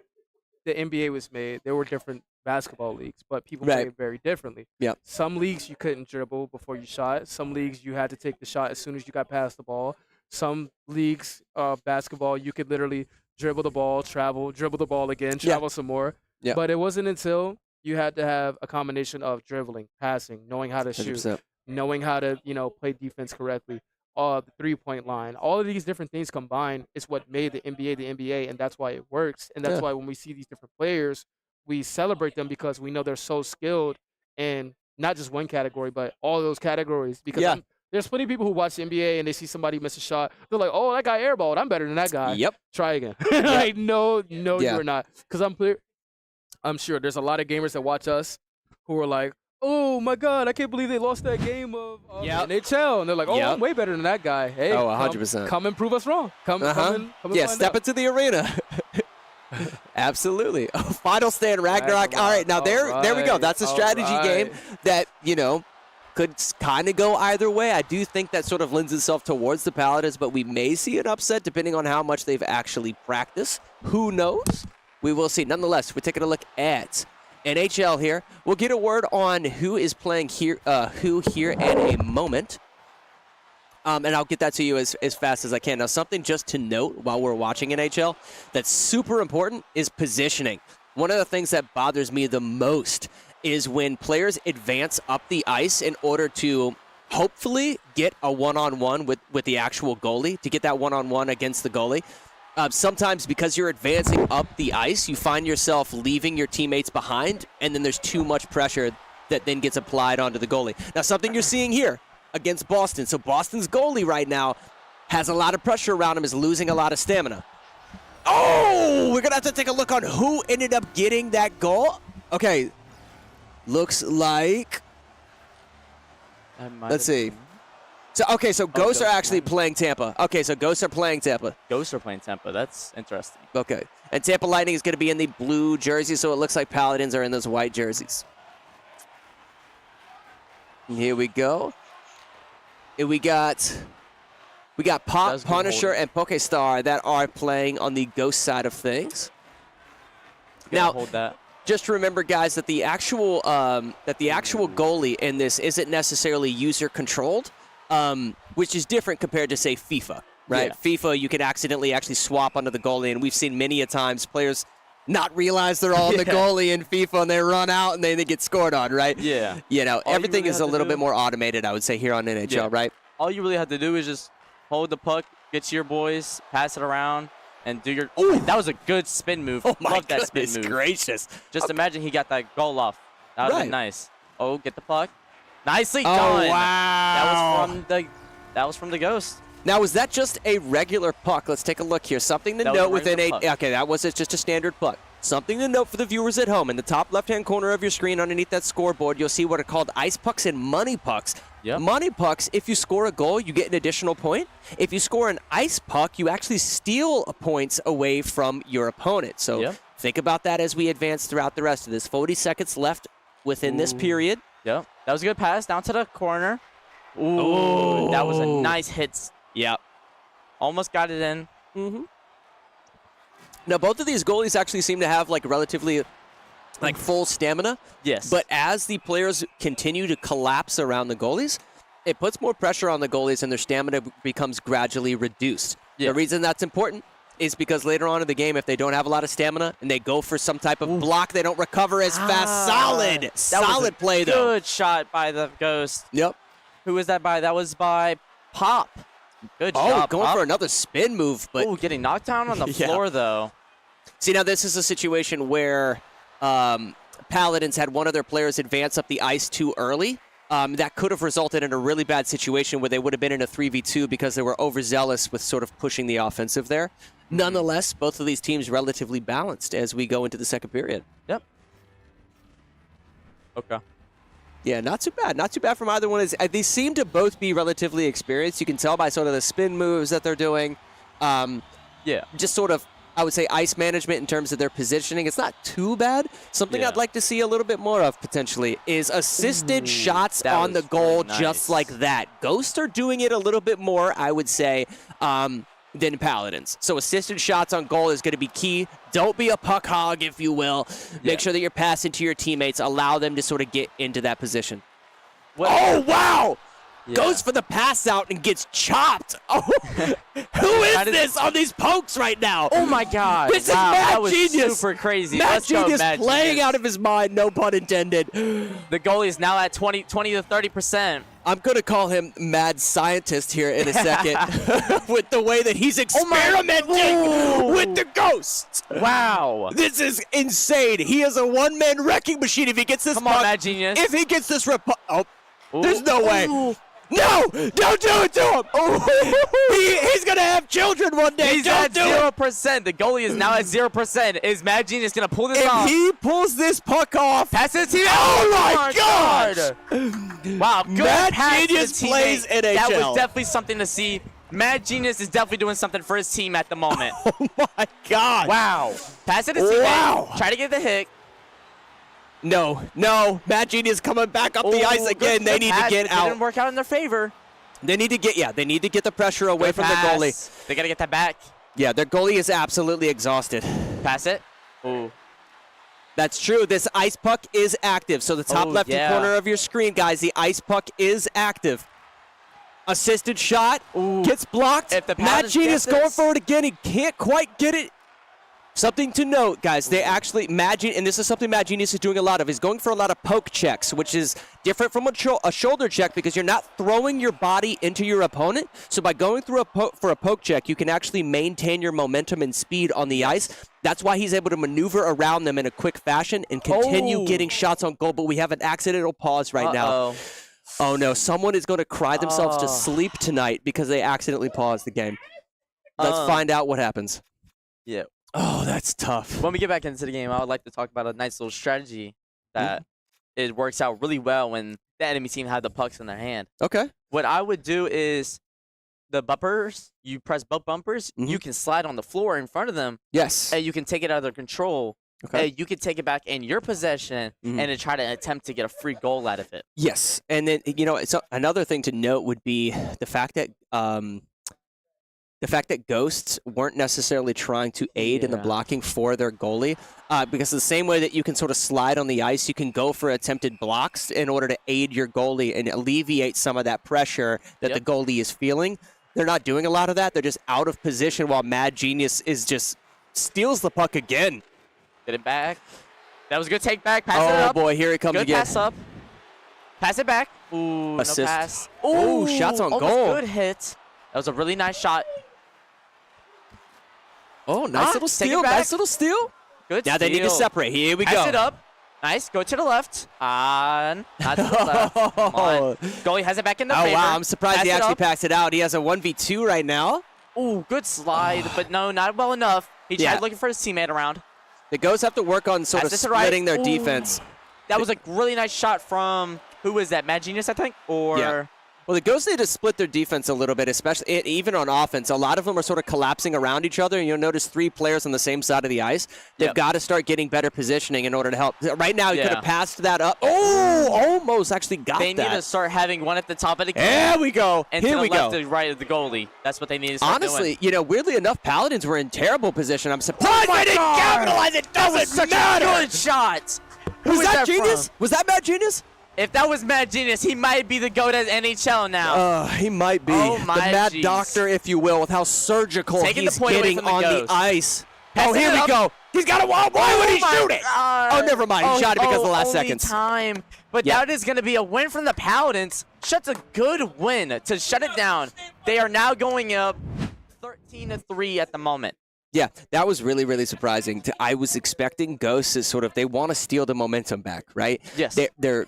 the NBA was made, there were different basketball leagues, but people played very differently. Yep. Some leagues you couldn't dribble before you shot. Some leagues you had to take the shot as soon as you got past the ball. Some leagues, basketball, you could literally dribble the ball, travel, dribble the ball again, travel some more. Yeah. But it wasn't until you had to have a combination of dribbling, passing, knowing how to shoot, 100%. knowing how to, play defense correctly, the three-point line, all of these different things combined is what made the NBA, and that's why it works. And that's why when we see these different players, we celebrate them because we know they're so skilled in not just one category, but all those categories. Because there's plenty of people who watch the NBA and they see somebody miss a shot. They're like, oh, that guy airballed. I'm better than that guy. Yep. Try again. Like, no, you're not. Because I'm sure there's a lot of gamers that watch us who are like, oh my God, I can't believe they lost that game of NHL. And they're like, oh, I'm way better than that guy. Hey, 100%. Come and prove us wrong. Come and step into the arena. Absolutely. Oh, Final Stand Ragnarok. All right, now there we go. That's a strategy game that, could kind of go either way. I do think that sort of lends itself towards the Paladins, but we may see an upset depending on how much they've actually practiced. Who knows? We will see. Nonetheless, we're taking a look at NHL here. We'll get a word on who is playing here, who here in a moment. And I'll get that to you as fast as I can. Now, something just to note while we're watching NHL that's super important is positioning. One of the things that bothers me the most is when players advance up the ice in order to hopefully get a one-on-one with the actual goalie, to get that one-on-one against the goalie. Sometimes because you're advancing up the ice, you find yourself leaving your teammates behind, and then there's too much pressure that then gets applied onto the goalie. Now, something you're seeing here against Boston. So Boston's goalie right now has a lot of pressure around him, is losing a lot of stamina. Oh, we're going to have to take a look on who ended up getting that goal. Okay, looks like, let's see. So Ghosts are actually playing Tampa. Okay, so Ghosts are playing Tampa. Ghosts are playing Tampa. That's interesting. Okay. And Tampa Lightning is going to be in the blue jersey, so it looks like Paladins are in those white jerseys. Here we go. And we got Pop, Punisher, and Pokestar that are playing on the Ghost side of things. Now, hold that. Just remember, guys, that the actual goalie in this isn't necessarily user controlled. Which is different compared to, say, FIFA, right? Yeah. FIFA, you can accidentally actually swap onto the goalie, and we've seen many a times players not realize they're on the goalie in FIFA, and they run out, and they get scored on, right? Yeah. You know, everything is a little bit more automated, I would say, here on NHL, right? All you really have to do is just hold the puck, get to your boys, pass it around, and do your... Ooh. That was a good spin move. Oh, my Love that spin goodness move. gracious. Just imagine he got that goal off. That would have been nice. Oh, get the puck. Nicely done. Oh, wow. That was from the Ghost. Now, was that just a regular puck? Let's take a look here. Something to note within okay, that was just a standard puck. Something to note for the viewers at home. In the top left-hand corner of your screen underneath that scoreboard, you'll see what are called ice pucks and money pucks. Yep. Money pucks, if you score a goal, you get an additional point. If you score an ice puck, you actually steal points away from your opponent. So think about that as we advance throughout the rest of this. 40 seconds left within this period. Yep. That was a good pass down to the corner. Ooh, that was a nice hit. Yep. Almost got it in. Mm-hmm. Now, both of these goalies actually seem to have, like, relatively, like, full stamina. Yes. But as the players continue to collapse around the goalies, it puts more pressure on the goalies, and their stamina becomes gradually reduced. The reason that's important is because later on in the game, if they don't have a lot of stamina and they go for some type of block, they don't recover as fast. Solid play, though. Good shot by the Ghost. Yep. Who was that by? That was by Pop. Good job, going Pop. for another spin move. But getting knocked down on the floor, though. See, now this is a situation where Paladins had one of their players advance up the ice too early. That could have resulted in a really bad situation where they would have been in a 3v2 because they were overzealous with sort of pushing the offensive there. Nonetheless, both of these teams relatively balanced as we go into the second period. Yep. Okay. Yeah, not too bad. Not too bad from either one. They seem to both be relatively experienced. You can tell by sort of the spin moves that they're doing. Just sort of, I would say, ice management in terms of their positioning. It's not too bad. Something I'd like to see a little bit more of, potentially, is assisted shots on the goal just like that. Ghosts are doing it a little bit more, I would say, than Paladins. So assisted shots on goal is going to be key. Don't be a puck hog, if you will. Make sure that you're passing to your teammates. Allow them to sort of get into that position. Oh, wow! Goes for the pass out and gets chopped. Oh, who is this on these pokes right now? Oh, my God. This is Mad Genius. That was super crazy. Mad Let's go, Genius Mad playing Genius. out of his mind, no pun intended. The goalie is now at 20 to 30%. I'm going to call him Mad Scientist here in a second with the way that he's experimenting with the ghosts. Wow. This is insane. He is a one-man wrecking machine if he gets this Come on, Mad Genius. If he gets this there's no way. No! Don't do it to him! He's going to have children one day. He's at 0%. The goalie is now at 0%. Is Mad Genius going to pull this off? If he pulls this puck off. Pass it to him. Oh, my gosh! Wow, good Mad pass Genius to the plays teammate. NHL. That was definitely something to see. Mad Genius is definitely doing something for his team at the moment. Oh, my God. Wow. Pass it to teammate. Wow. Try to get the hit. No. Mad Genius coming back up the ice again. They need to get out. It didn't work out in their favor. They need to get the pressure away from the goalie. They got to get that back. Yeah, their goalie is absolutely exhausted. Pass it. Ooh. That's true. This ice puck is active. So the top left corner of your screen, guys, the ice puck is active. Assisted shot. Gets blocked. Mad Genius going for it again. He can't quite get it. Something to note, guys, they actually, and this is something Mad Genius is doing a lot of, is going for a lot of poke checks, which is different from a shoulder check because you're not throwing your body into your opponent. So by going through for a poke check, you can actually maintain your momentum and speed on the ice. That's why he's able to maneuver around them in a quick fashion and continue getting shots on goal. But we have an accidental pause right now. Oh, no. Someone is going to cry themselves to sleep tonight because they accidentally paused the game. Let's find out what happens. Yeah. Oh, that's tough. When we get back into the game, I would like to talk about a nice little strategy that it works out really well when the enemy team have the pucks in their hand. Okay. What I would do is the bumpers, you press both bumpers, you can slide on the floor in front of them. Yes. And you can take it out of their control. Okay. And you can take it back in your possession and then try to attempt to get a free goal out of it. Yes. And then, so another thing to note would be the fact that Ghosts weren't necessarily trying to aid in the blocking for their goalie, because the same way that you can sort of slide on the ice, you can go for attempted blocks in order to aid your goalie and alleviate some of that pressure that the goalie is feeling. They're not doing a lot of that. They're just out of position while Mad Genius is just steals the puck again. Get it back. That was a good take back. Pass it up. Oh, boy, here it comes good again. Pass up. Pass it back. Ooh, assist. No pass. Ooh, shots on goal. Good hit. That was a really nice shot. Oh, nice little steal. Nice little steal. Good Now steal. they need to separate. Here we go. Pass it up. Nice. Go to the left. Not to the left. Come on. Goalie has it back in the favor. Oh, wow. I'm surprised he actually passed it out. He has a 1v2 right now. Ooh, good slide, but no, not well enough. He tried looking for his teammate around. The Ghosts have to work on sort of splitting their defense. That was a really nice shot from, who was that, Mad Genius, I think? Or Well, the Ghosts need to split their defense a little bit, especially even on offense. A lot of them are sort of collapsing around each other, and you'll notice 3 players on the same side of the ice. They've got to start getting better positioning in order to help. Right now, he could have passed that up. Oh, almost actually got that. They need to start having one at the top of the game. There we go. And Here to we the left go. to right of the goalie. That's what they need to start Honestly, doing. weirdly enough, Paladins were in terrible position. I'm surprised they didn't capitalize. It That was doesn't such matter. a good shot. Was that Genius? From? Was that Mad Genius? If that was Mad Genius, he might be the GOAT at NHL now. He might be. Oh, the my Mad geez. Doctor, if you will, with how surgical Taking he's the point away getting from the on the Ghost. ice. Passing Here it we up. go. He's got a wall. Why would he shoot it? God. Oh, never mind. He shot it because of the last only seconds. time. But that is going to be a win from the Paladins. Such a good win to shut it down. They are now going up 13-3 at the moment. Yeah, that was really, really surprising. I was expecting Ghosts to sort of, they want to steal the momentum back, right? Yes. They're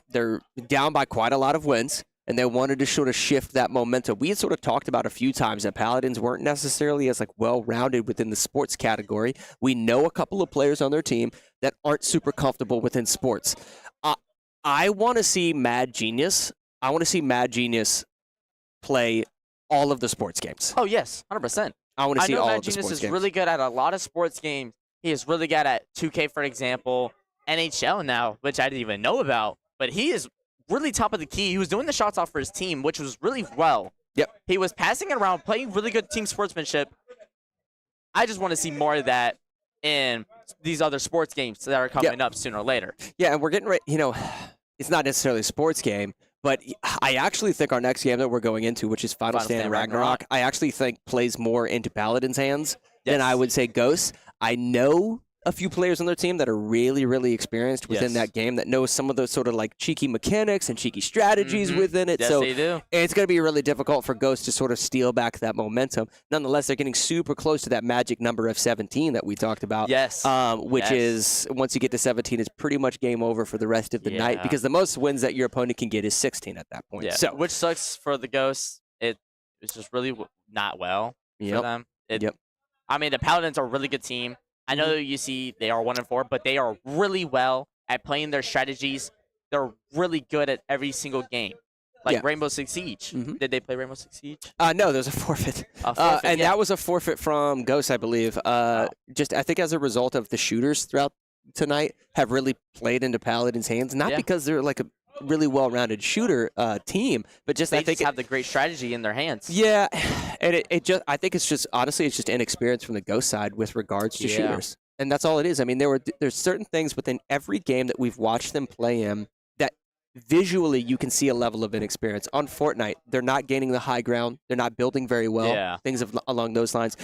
down by quite a lot of wins, and they wanted to sort of shift that momentum. We had sort of talked about a few times that Paladins weren't necessarily as well-rounded within the sports category. We know a couple of players on their team that aren't super comfortable within sports. I want to see Mad Genius. I want to see Mad Genius play all of the sports games. Oh, yes, 100%. I want to see all Mad of the Genius sports is games. really good at a lot of sports games. He is really good at 2K, for example, NHL now, which I didn't even know about. But he is really top of the key. He was doing the shots off for his team, which was really well. Yep. He was passing it around, playing really good team sportsmanship. I just want to see more of that in these other sports games that are coming up sooner or later. Yeah, and we're getting ready, it's not necessarily a sports game, but I actually think our next game that we're going into, which is Final Stand Ragnarok, I actually think plays more into Paladins' hands than I would say Ghosts. I know a few players on their team that are really, really experienced within that game that know some of those sort of like cheeky mechanics and cheeky strategies within it. Yes, so they do. And it's going to be really difficult for Ghosts to sort of steal back that momentum. Nonetheless, they're getting super close to that magic number of 17 that we talked about. Yes. Which is, once you get to 17, it's pretty much game over for the rest of the night because the most wins that your opponent can get is 16 at that point. Yeah. So, which sucks for the Ghosts. It's just really not well for them. I mean, the Paladins are a really good team. I know you see they are 1-4, but they are really well at playing their strategies. They're really good at every single game. Like Rainbow Six Siege. Did they play Rainbow Six Siege? No, there's a forfeit. And that was a forfeit from Ghost, I believe. Just I think as a result of the shooters throughout tonight have really played into Paladins' hands. Not because they're like a really well-rounded shooter team, but just they I think just have the great strategy in their hands. Yeah, and it just I think it's just honestly it's just inexperience from the Ghost side with regards to shooters. And that's all it is. I mean, there's certain things within every game that we've watched them play in that visually you can see a level of inexperience. On Fortnite, they're not gaining the high ground. They're not building very well. Yeah. Things along those lines.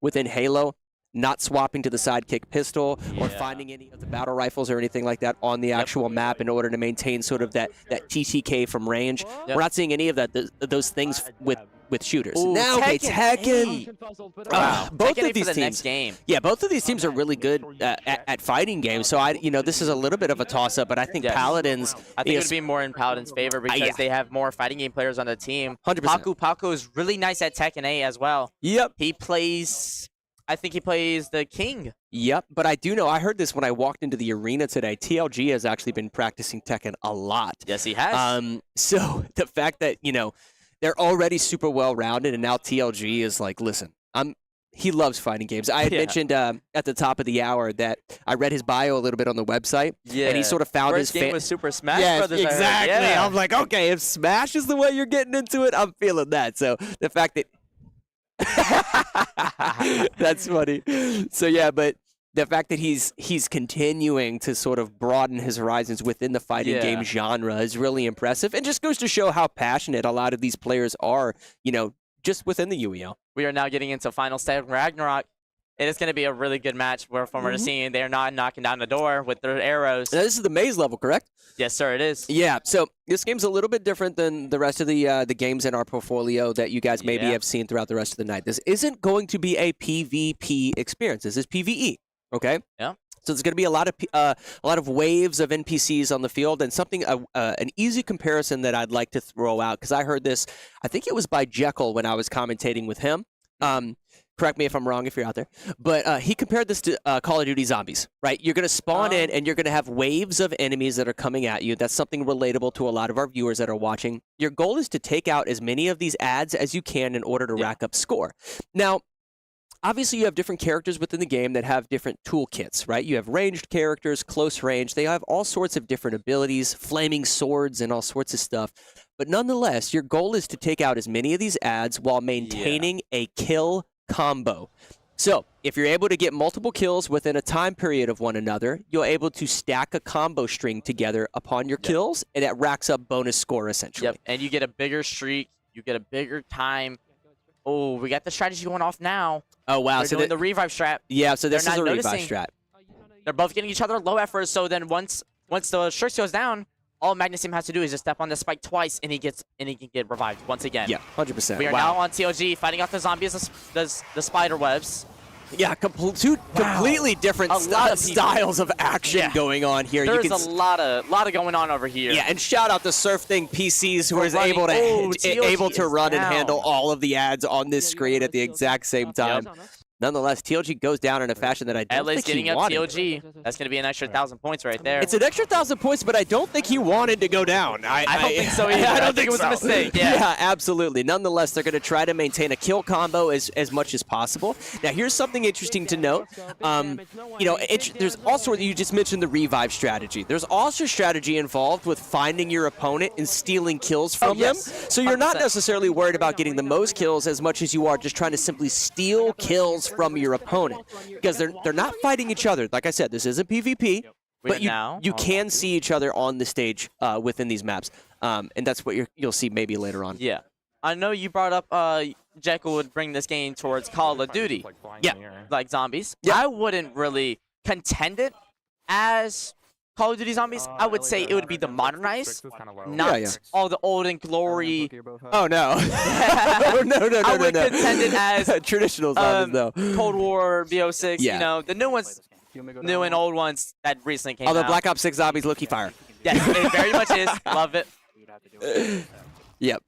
Within Halo, not swapping to the sidekick pistol or finding any of the battle rifles or anything like that on the actual map in order to maintain sort of that TTK from range. We're not seeing any of that those things with shooters. Ooh, now, okay, Tekken. Wow. Both Tekken of these for the teams. next game. Yeah, both of these teams are really good at fighting games. So this is a little bit of a toss-up, but I think Paladins. I think it would be more in Paladins' favor because they have more fighting game players on the team. 100%. Paku is really nice at Tekken 8 as well. Yep. I think he plays the King. Yep, but I do know, I heard this when I walked into the arena today. TLG has actually been practicing Tekken a lot. Yes, he has. So the fact that, they're already super well-rounded, and now TLG is like, listen, he loves fighting games. I had mentioned at the top of the hour that I read his bio a little bit on the website, and he sort of found First his game was Super Smash Brothers. Exactly. I heard. Yeah. I'm like, okay, if Smash is the way you're getting into it, I'm feeling that. So the fact that that's funny. So yeah, but the fact that he's continuing to sort of broaden his horizons within the fighting game genre is really impressive, and just goes to show how passionate a lot of these players are, just within the UEL. We are now getting into final stage Ragnarok. It is going to be a really good match where, from what we're seeing, they're not knocking down the door with their arrows. Now, this is the maze level, correct? Yes, sir, it is. Yeah, so this game's a little bit different than the rest of the games in our portfolio that you guys maybe have seen throughout the rest of the night. This isn't going to be a PvP experience. This is PvE, okay? Yeah. So there's going to be a lot of waves of NPCs on the field, and an easy comparison that I'd like to throw out, because I heard this, I think it was by Jekyll when I was commentating with him. Correct me if I'm wrong if you're out there. But he compared this to Call of Duty Zombies, right? You're going to spawn in, and you're going to have waves of enemies that are coming at you. That's something relatable to a lot of our viewers that are watching. Your goal is to take out as many of these ads as you can in order to rack up score. Now, obviously, you have different characters within the game that have different toolkits, right? You have ranged characters, close range. They have all sorts of different abilities, flaming swords, and all sorts of stuff. But nonetheless, your goal is to take out as many of these ads while maintaining a kill combo. So, if you're able to get multiple kills within a time period of one another, you're able to stack a combo string together upon your kills, and that racks up bonus score, essentially. Yep, and you get a bigger streak, you get a bigger time. Oh, we got the strategy going off now. Oh, wow. They're doing the revive strat. Yeah, so this They're is a not revive noticing. strat. They're both getting each other low at first, so then once the streak goes down, all Magnus Team has to do is just step on the spike twice, and he can get revived once again. Yeah, 100%. We are now on TLG fighting off the zombies, the spider webs. Yeah, two completely different styles of action going on here. There's a lot of going on over here. Yeah, and shout out to SurfThing PCs who is able to run and handle all of the ads on this screen at the exact same time. Nonetheless, TLG goes down in a fashion that I don't LA's think getting he up wanted. TLG. That's going to be an extra 1,000 points right there. It's an extra 1,000 points, but I don't think he wanted to go down. I don't think so either. I don't think it was a mistake. Yeah, absolutely. Nonetheless, they're going to try to maintain a kill combo as much as possible. Now, here's something interesting to note. There's also, you just mentioned the revive strategy. There's also strategy involved with finding your opponent and stealing kills from them. So you're not necessarily worried about getting the most kills as much as you are just trying to simply steal kills from your opponent. Because they're not fighting each other. Like I said, this isn't PvP, but you can see each other on the stage within these maps, and that's what you'll see maybe later on. Yeah, I know you brought up Jekyll would bring this game towards Call of Duty. Yeah, like Zombies. Yeah. I wouldn't really contend it as Call of Duty Zombies. I would say it would be the modernized, not all the old and glory. Oh no! no! I would contend it as traditional zombies, though. Cold War, BO6. Yeah. You know, the new ones, new and old ones that recently came out. Although Black Ops 6 Zombies low-key fire. Yes, it very much is. Love it. Yep.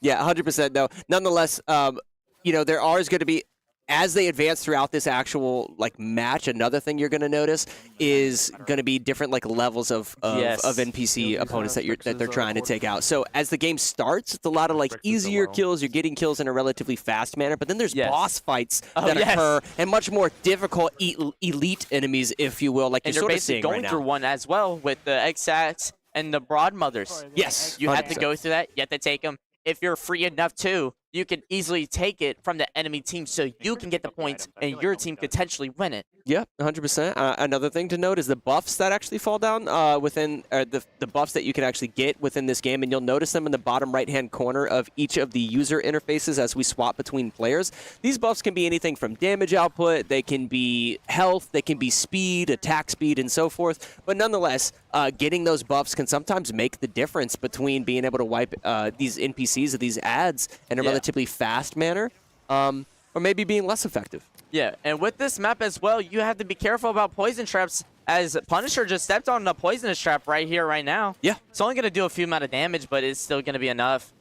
Yeah, 100% no. Nonetheless, there are going to be, as they advance throughout this actual match, another thing you're going to notice is going to be different levels of NPC opponents that they're trying to take out. So as the game starts, it's a lot of easier kills. You're getting kills in a relatively fast manner, but then there's boss fights that occur and much more difficult elite enemies, if you will, and you're you're basically going through one as well with the X-Acts and the Broad Mothers. Yes, you have to go through that. You have to take them. If you're free enough to, you can easily take it from the enemy team so you can get the points and your team could potentially win it. Yep, 100%. Another thing to note is the buffs that actually fall down within the buffs that you can actually get within this game, and you'll notice them in the bottom right-hand corner of each of the user interfaces as we swap between players. These buffs can be anything from damage output, they can be health, they can be speed, attack speed, and so forth. But nonetheless, getting those buffs can sometimes make the difference between being able to wipe these NPCs or these ads in a relatively fast manner, or maybe being less effective. Yeah, and with this map as well, you have to be careful about poison traps, as Punisher just stepped on the poisonous trap right here, right now. Yeah. It's only going to do a few amount of damage, but it's still going to be enough.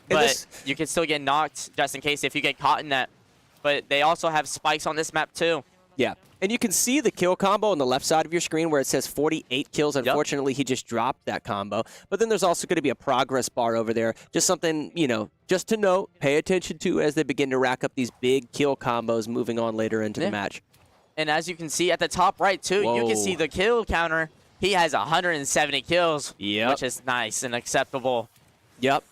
But you can still get knocked just in case if you get caught in that. But they also have spikes on this map too. Yeah, and you can see the kill combo on the left side of your screen where it says 48 kills. Unfortunately, he just dropped that combo. But then there's also going to be a progress bar over there. Just something, you know, just to note, pay attention to as they begin to rack up these big kill combos moving on later into the match. And as you can see at the top right too, you can see the kill counter. He has 170 kills, which is nice and acceptable. Yep.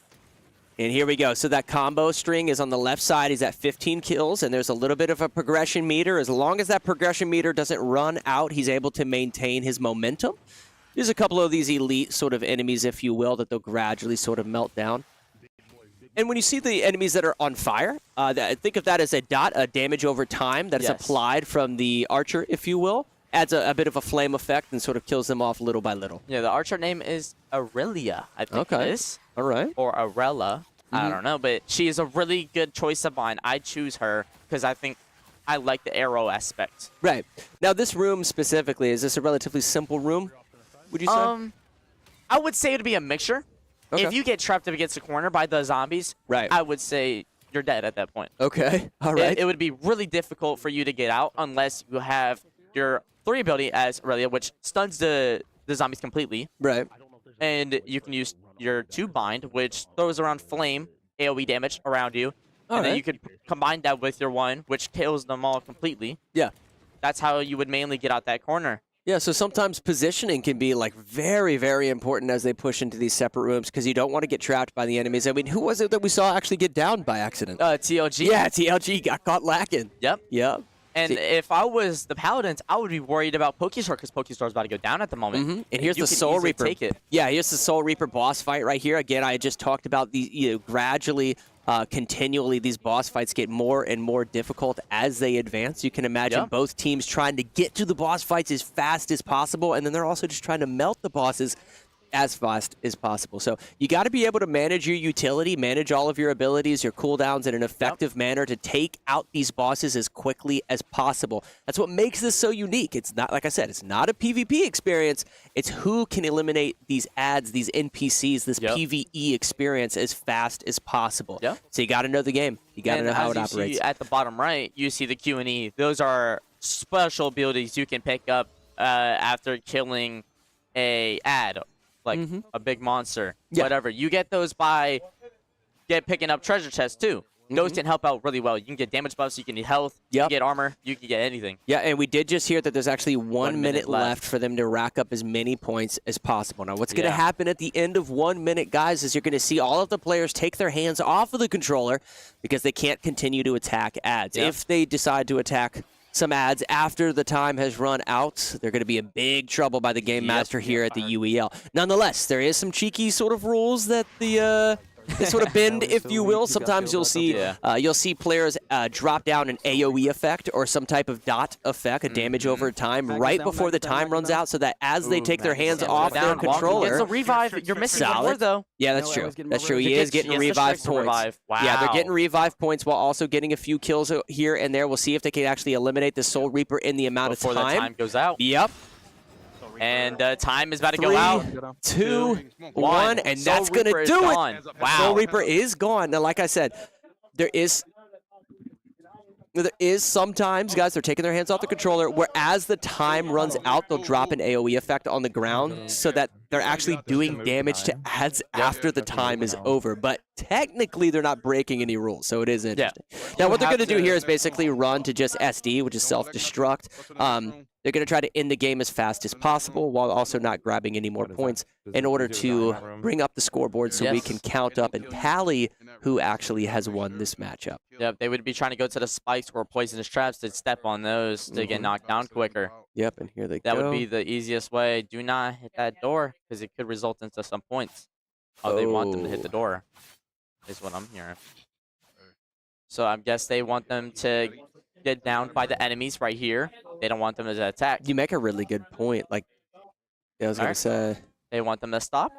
And here we go. So that combo string is on the left side. He's at 15 kills, and there's a little bit of a progression meter. As long as that progression meter doesn't run out, he's able to maintain his momentum. There's a couple of these elite sort of enemies, if you will, that they'll gradually sort of melt down. And when you see the enemies that are on fire, think of that as a dot, a damage over time that is applied from the archer, if you will. Adds a bit of a flame effect and sort of kills them off little by little. Yeah, the archer name is Aurelia, I think it is. All right. Or Aurella. I don't know, but she is a really good choice of mine. I choose her because I think I like the arrow aspect. Right. Now, this room specifically, is this a relatively simple room, would you say? I would say it would be a mixture. Okay. If you get trapped up against a corner by the zombies, I would say you're dead at that point. Okay. All right. It would be really difficult for you to get out unless you have your 3 ability as Aurelia, which stuns the zombies completely. Right. And you can use your 2 bind, which throws around flame AoE damage around you. And then you could combine that with your 1, which kills them all completely. Yeah. That's how you would mainly get out that corner. Yeah, so sometimes positioning can be like very, very important as they push into these separate rooms because you don't want to get trapped by the enemies. I mean, who was it that we saw actually get down by accident? TLG. Yeah, TLG got caught lacking. Yep. Yep. And if I was the Paladins, I would be worried about Pokestar because Pokestar is about to go down at the moment. And here's the Soul Reaper. Take it. Yeah, here's the Soul Reaper boss fight right here. Again, I just talked about the gradually, continually, these boss fights get more and more difficult as they advance. You can imagine both teams trying to get to the boss fights as fast as possible, and then they're also just trying to melt the bosses as fast as possible. So you got to be able to manage your utility, manage all of your abilities, your cooldowns in an effective manner to take out these bosses as quickly as possible. That's what makes this so unique. It's not, like I said, it's not a PvP experience. It's who can eliminate these ads, these NPCs, this PvE experience as fast as possible. So you got to know the game. You got to know how it operates. See at the bottom right, you see the Q&E. Those are special abilities you can pick up after killing a ad. Like a big monster, whatever. You get those by picking up treasure chests too. Those can help out really well. You can get damage buffs, you can get health, you can get armor, you can get anything. Yeah, and we did just hear that there's actually 1 minute left for them to rack up as many points as possible. Now, what's going to happen at the end of 1 minute, guys, is you're going to see all of the players take their hands off of the controller because they can't continue to attack ads. If they decide to attack some ads after the time has run out, they're going to be in big trouble by the game master here at the UEL. Nonetheless, there is some cheeky sort of rules that the they sort of bend, if you will. Sometimes you'll see players drop down an AoE effect or some type of dot effect, a damage over time, right before the time runs out, so that as they take their hands off their controller, it's a revive. You're missing one more though. Yeah, that's true. That's true. He is getting revive points. Wow. Yeah, they're getting revive points while also getting a few kills here and there. We'll see if they can actually eliminate the Soul Reaper in the amount of time. Before the time goes out. Yep. And time is about to go out. 2, 1, and that's going to do it. Wow. Soul Reaper is gone. Now, like I said, there is sometimes, guys, they're taking their hands off the controller, where as the time runs out, they'll drop an AoE effect on the ground so that they're actually doing damage to ads after the time is over. But technically, they're not breaking any rules, so it is interesting. Now, what they're going to do here is basically run to just SD, which is self-destruct. They're going to try to end the game as fast as possible while also not grabbing any more points in order to bring up the scoreboard so we can count up and tally who actually has won this matchup. Yep, they would be trying to go to the spikes or poisonous traps to step on those to get knocked down quicker. Yep, and here they go. That would be the easiest way. Do not hit that door because it could result into some points. Oh, they want them to hit the door is what I'm hearing. So I guess they want them to get down by the enemies right here. They don't want them to attack. You make a really good point. Like, I was going to say. They want them to stop,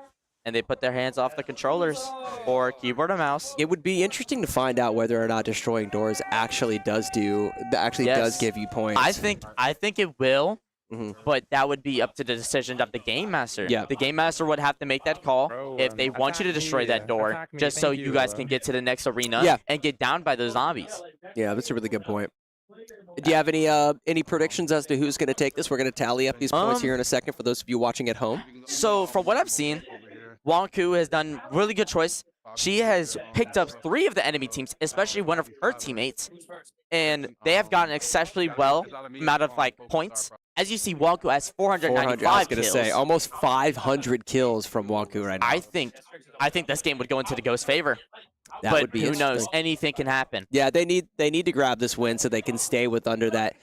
and they put their hands off the controllers or keyboard or mouse. It would be interesting to find out whether or not destroying doors actually does give you points. I think it will. But that would be up to the decision of the Game Master. Yeah. The Game Master would have to make that call if they want you to destroy that door, just so you guys can get to the next arena and get down by those zombies. Yeah, that's a really good point. Do you have any predictions as to who's going to take this? We're going to tally up these points here in a second for those of you watching at home. So from what I've seen, Wk10 has done really good choice. She has picked up 3 of the enemy teams, especially one of her teammates, and they have gotten exceptionally well amount of points. As you see, Wk10 has 495 I was going to kills. say almost 500 kills from Wk10 right now. I think this game would go into the Ghost favor. That but would be who knows? interesting. Anything can happen. Yeah, they need to grab this win so they can stay with under that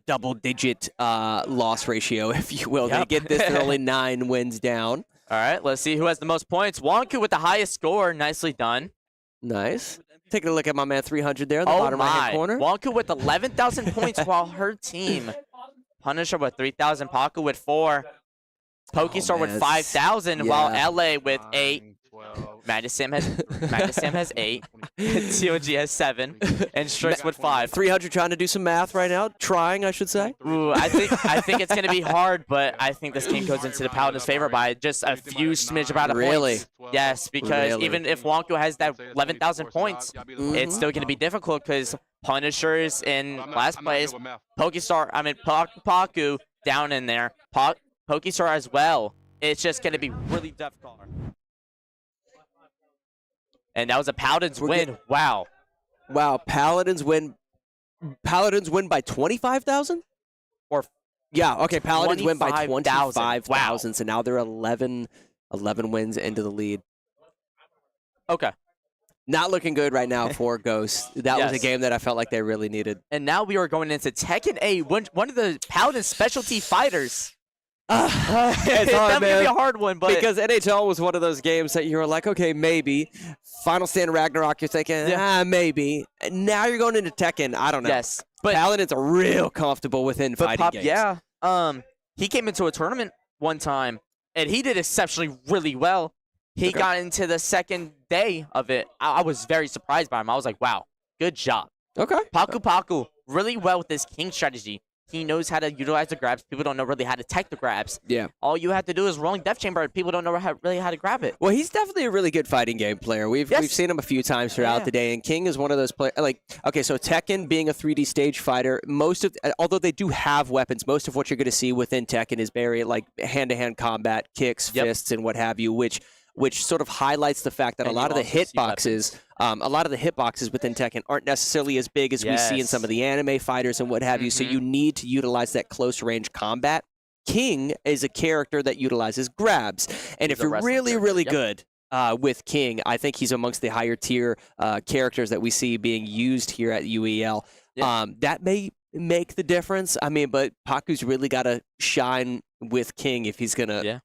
double-digit loss ratio, if you will. Yep. They get this, they're only 9 wins down. All right, let's see who has the most points. Wk10 with the highest score. Nicely done. Nice. Taking a look at my man 300 there in the bottom right-hand corner. Wk10 with 11,000 points while her team. Punisher with 3,000. Paku with 4. Pokestar with 5,000, while LA with 8. Madness Sam has 8. TOG has 7. And Strix with 5. 300 trying to do some math right now. Trying, I should say. Ooh, I think it's going to be hard, but I think this game goes into the Paladins' favor by just a few smidge amount of points. Yes, because even if Wk10 has that 11,000 points, it's still going to be difficult because Punisher's in last place. Paku down in there. Pokestar as well. It's just going to be really difficult. And that was a Paladins win. Wow. Paladins win by 25,000? Okay, Paladins win by 25,000. So now they're 11 wins into the lead. Okay. Not looking good right now for Ghost. That was a game that I felt like they really needed. And now we are going into Tekken 8, one of the Paladins specialty fighters. It's hard, gonna be a hard one, but because NHL was one of those games that you were like, okay, maybe. Final Stand Ragnarok, you're thinking, maybe. And now you're going into Tekken. I don't know. Yes, but Paladins are real comfortable within fighting games. Yeah. He came into a tournament one time, and he did exceptionally really well. He got into the second day of it. I was very surprised by him. I was like, wow, good job. Okay. Paku really well with this King strategy. He knows how to utilize the grabs. People don't know really how to tech the grabs. Yeah. All you have to do is rolling Death Chamber. People don't know really how to grab it. Well, he's definitely a really good fighting game player. We've seen him a few times throughout the day, and King is one of those players. So Tekken being a 3D stage fighter, although they do have weapons, most of what you're going to see within Tekken is very hand-to-hand combat, kicks, fists, and what have you, which sort of highlights the fact that a lot of the hitboxes within Tekken aren't necessarily as big as we see in some of the anime fighters and what have you, so you need to utilize that close-range combat. King is a character that utilizes grabs, and if you're really, really good with King, I think he's amongst the higher-tier characters that we see being used here at UEL. That may make the difference. I mean, but Paku's really got to shine with King if he's going to,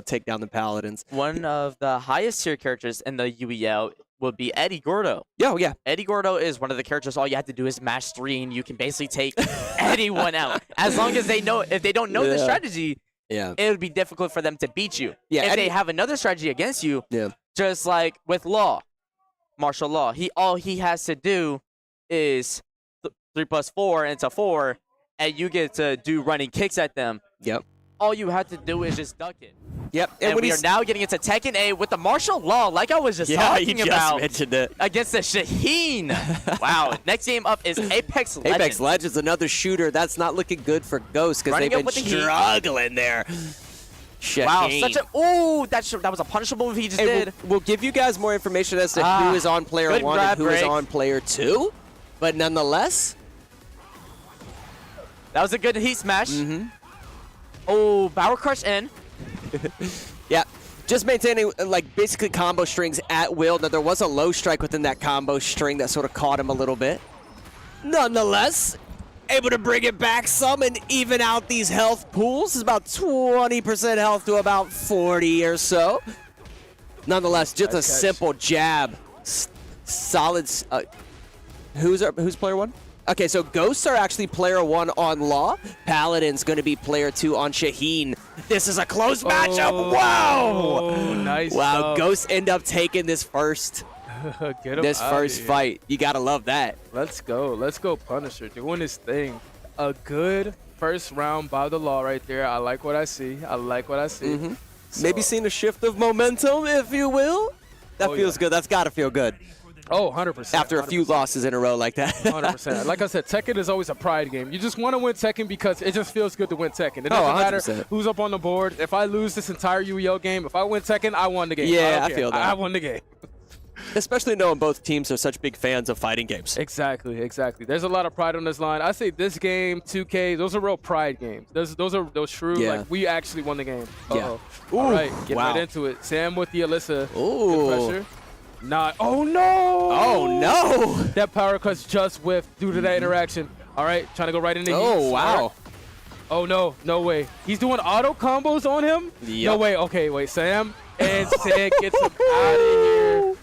take down the Paladins. One of the highest tier characters in the UEL would be Eddie Gordo. Oh, yeah. Eddie Gordo is one of the characters all you have to do is mash 3 and you can basically take anyone out. As long as they know, if they don't know the strategy, it would be difficult for them to beat you. If they have another strategy against you, just like with Law, martial law, all he has to do is 3 + 4 into 4, and you get to do running kicks at them. Yep. All you have to do is just duck it. Yep. And we are now getting into Tekken 8 with the martial law, like I was just talking about. Mentioned it. Against the Shaheen. Wow. Next game up is Apex Legends. Apex Legends, another shooter. That's not looking good for Ghost because they've been struggling there. Shaheen. Wow, such a that was a punishable move he just did. We'll give you guys more information as to who is on player 1 and who is on player 2, but nonetheless, that was a good heat smash. Oh, Power Crush in. Yeah, just maintaining like basically combo strings at will. Now there was a low strike within that combo string that sort of caught him a little bit. Nonetheless, able to bring it back some and even out these health pools. It's about 20% health to about 40 or so. Nonetheless, just a simple jab. Solid. Who's player 1? Okay, so Ghosts are actually player 1 on Law. Paladins going to be player 2 on Shaheen. This is a close matchup. Wow! Nice. Wow, stuff. Ghosts end up taking this first. This first fight. You got to love that. Let's go. Let's go, Punisher. Doing his thing. A good first round by the Law right there. I like what I see. I like what I see. So, maybe seeing a shift of momentum, if you will. That feels good. That's got to feel good. Oh, 100%. After a few losses in a row like that. 100%. Like I said, Tekken is always a pride game. You just want to win Tekken because it just feels good to win Tekken. It doesn't matter who's up on the board. If I lose this entire UEL game, if I win Tekken, I won the game. Yeah, I feel that. I won the game. Especially knowing both teams are such big fans of fighting games. Exactly, exactly. There's a lot of pride on this line. I say this game, 2K, those are real pride games. Those are true, like, we actually won the game. Yeah. All right, get right into it. Sam with the Alyssa. Ooh. Good pressure. Oh, no. Oh, no. That power clutch just whiffed due to that interaction. All right, trying to go right into heat. Oh, wow. Oh, no. No way. He's doing auto combos on him? Yep. No way. Okay, wait. Sam and Sam gets him out of here.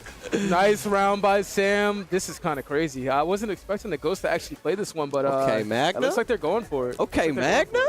Nice round by Sam. This is kind of crazy. I wasn't expecting the Ghost to actually play this one, but okay, Magna. It looks like they're going for it. Okay, Magna.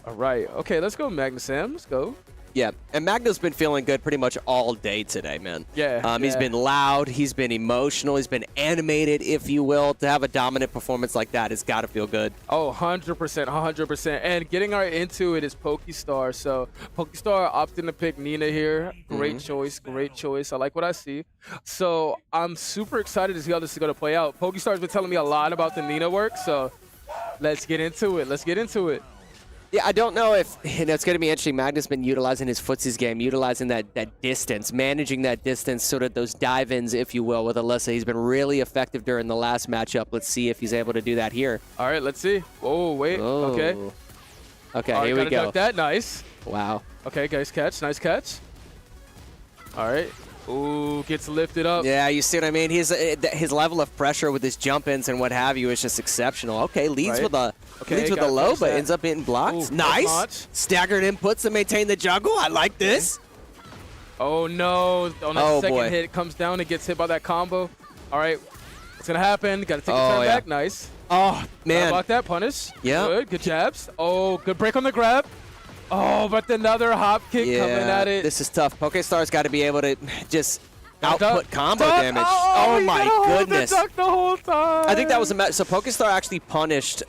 All right. Okay, let's go, Magna Sam. Let's go. Yeah, and Magna's been feeling good pretty much all day today, man. Yeah. He's been loud. He's been emotional. He's been animated, if you will. To have a dominant performance like that has got to feel good. Oh, 100%, 100%. And getting right into it is Pokestar. So Pokestar opting to pick Nina here. Great choice, great choice. I like what I see. So I'm super excited to see how this is going to play out. Pokestar's been telling me a lot about the Nina work, so let's get into it. Let's get into it. Yeah, I don't know if, it's going to be interesting. Magna's been utilizing his footsies game, utilizing that distance, managing that distance, sort of those dive-ins, if you will, with Alyssa. He's been really effective during the last matchup. Let's see if he's able to do that here. All right, let's see. Oh, wait. Oh. Okay. Okay, All right, here we go. Duck that. Nice. Wow. Okay, guys, catch. Nice catch. All right. Ooh, gets lifted up. Yeah, you see what I mean? His level of pressure with his jump-ins and what have you is just exceptional. Okay, leads with a low, but ends up getting blocked. Ooh, nice. Staggered inputs to maintain the juggle. I like this. Oh, no. On the second hit, comes down and gets hit by that combo. All right. What's going to happen? Got to take a turn back. Nice. Oh, man. How about that punish? Yeah. Good. Good jabs. Oh, good break on the grab. Oh, but another hop kick coming at it. This is tough. Pokestar's got to be able to just output combo duck. damage. Oh my goodness. Hold the duck the whole time. I think that was a so Pokestar actually punished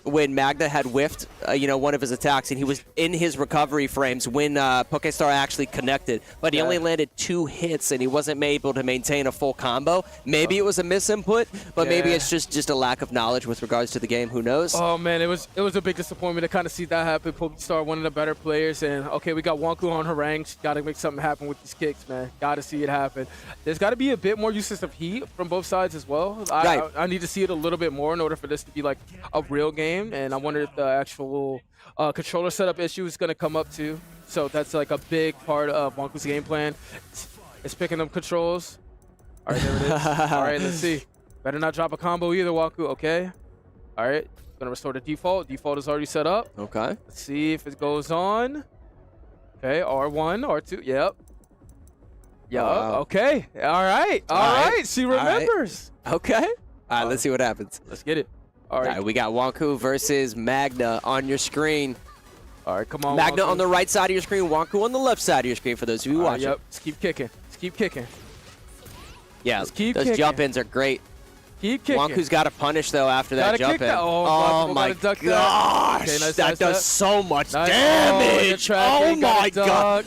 when Magna had whiffed one of his attacks, and he was in his recovery frames when Pokestar actually connected, but he only landed 2 hits and he wasn't able to maintain a full combo. Maybe it was a misinput, but maybe it's just a lack of knowledge with regards to the game. Who knows? Oh man, it was a big disappointment to kind of see that happen. Pokestar, one of the better players, and okay, we got Wonku on harangue. Got to make something happen with these kicks, man. Got to see it happen. There's got to be a bit more usage of heat from both sides as well. I need to see it a little bit more in order for this to be like a real game, and I wonder if the actual controller setup issue is going to come up too. So that's like a big part of Wonku's game plan. It's picking up controls. All right, there it is. All right, let's see. Better not drop a combo either, Wonku. Okay. All right, gonna restore the default. Default is already set up. Okay. Let's see if it goes on. Okay, R1, R2. Yep. Yeah. Wow. Okay. All right. All right. She remembers. Okay. All right. Let's see what happens. Let's get it. All right. We got Wonku versus Magna on your screen. All right. Come on. Magna Wonku on the right side of your screen. Wonku on the left side of your screen. For those of you watching. Yep. Just keep kicking. Just keep kicking. Yeah. Just keep those kicking. jump-ins are great. Keep kicking. Wonku's got to punish though after that jump-in. Oh my gosh. Okay, that does so much damage. Oh my god.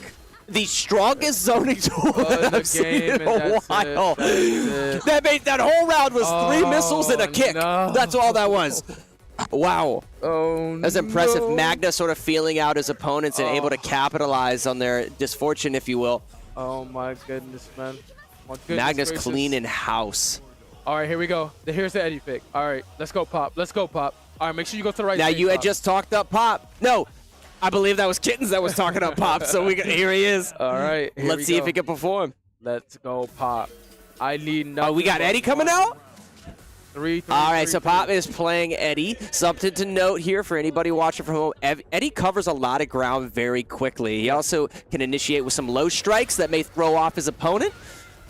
The strongest zoning tool that I've seen in a while. That made that whole round was 3 missiles and a kick. No. That's all that was. Wow. Oh, That's impressive. no. Magna sort of feeling out his opponents and able to capitalize on their dysfortune, if you will. Oh, my goodness, man. My goodness Magna's gracious. cleaning house. All right, here we go. Here's the Eddie pick. All right, let's go, Pop. Let's go, Pop. All right, make sure you go to the right Now, stage, you had Pop. just talked up Pop. No, I believe that was Kittens that was talking up Pop. So here he is. All right. Let's see if he can perform. Let's go, Pop. I need nothing. Oh, we got but Eddie coming one. out? Three, All right, so Pop is playing Eddie. Something to note here for anybody watching from home, Eddie covers a lot of ground very quickly. He also can initiate with some low strikes that may throw off his opponent.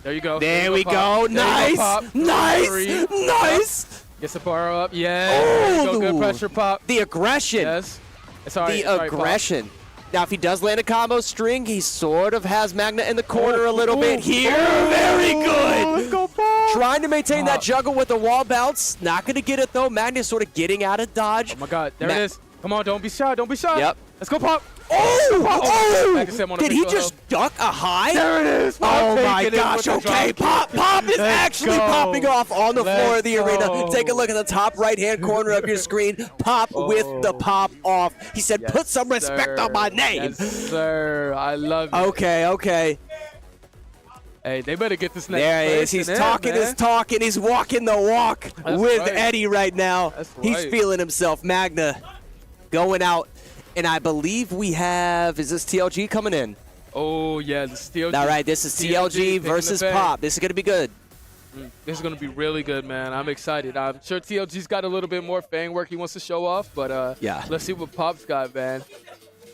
There you go. There we go. Nice. Nice. Gets the bar up. Yeah. There you go. Good pressure, Pop. The aggression. Yes. It's all right. The It's all right, aggression. Now, if he does land a combo string, he sort of has Magna in the corner a little bit here. Very good. Let's go, Pop. Trying to maintain that juggle with the wall bounce. Not going to get it, though. Magna's sort of getting out of dodge. Oh, my God. There it is. Come on. Don't be shy. Don't be shy. Yep. Let's go, Pop. Did he just duck a high? There it is. Oh, my gosh. Okay, Pop is actually popping off on the floor of the arena. Take a look at the top right-hand corner of your screen. Pop with the pop off. He said, put some respect on my name. Yes, sir. I love it. Okay. Hey, they better get this next There he is. person He's in, talking man. his talk, and he's walking the walk with right. Eddie right now. That's He's right. feeling himself. Magna going out. And I believe we have, is this TLG coming in? Oh, yeah, the TLG. All right, this is TLG versus Pop. This is going to be good. This is going to be really good, man. I'm excited. I'm sure TLG's got a little bit more Fang work he wants to show off, but yeah. Let's see what Pop's got, man.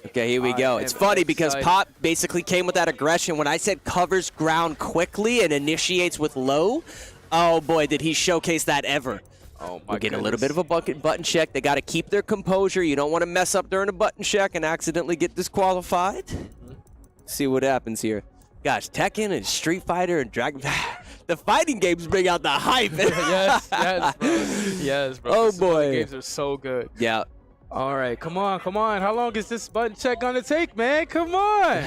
Okay, here we go. It's funny because Pop basically came with that aggression. When I said covers ground quickly and initiates with low, oh boy, did he showcase that ever. Oh my We're getting a little bit of a button check. They got to keep their composure. You don't want to mess up during a button check and accidentally get disqualified. See what happens here. Gosh, Tekken and Street Fighter and Dragon... The fighting games bring out the hype. yes, bro. Yes, bro. Oh, The boy. games are so good. Yeah. All right, come on. How long is this button check going to take, man? Come on.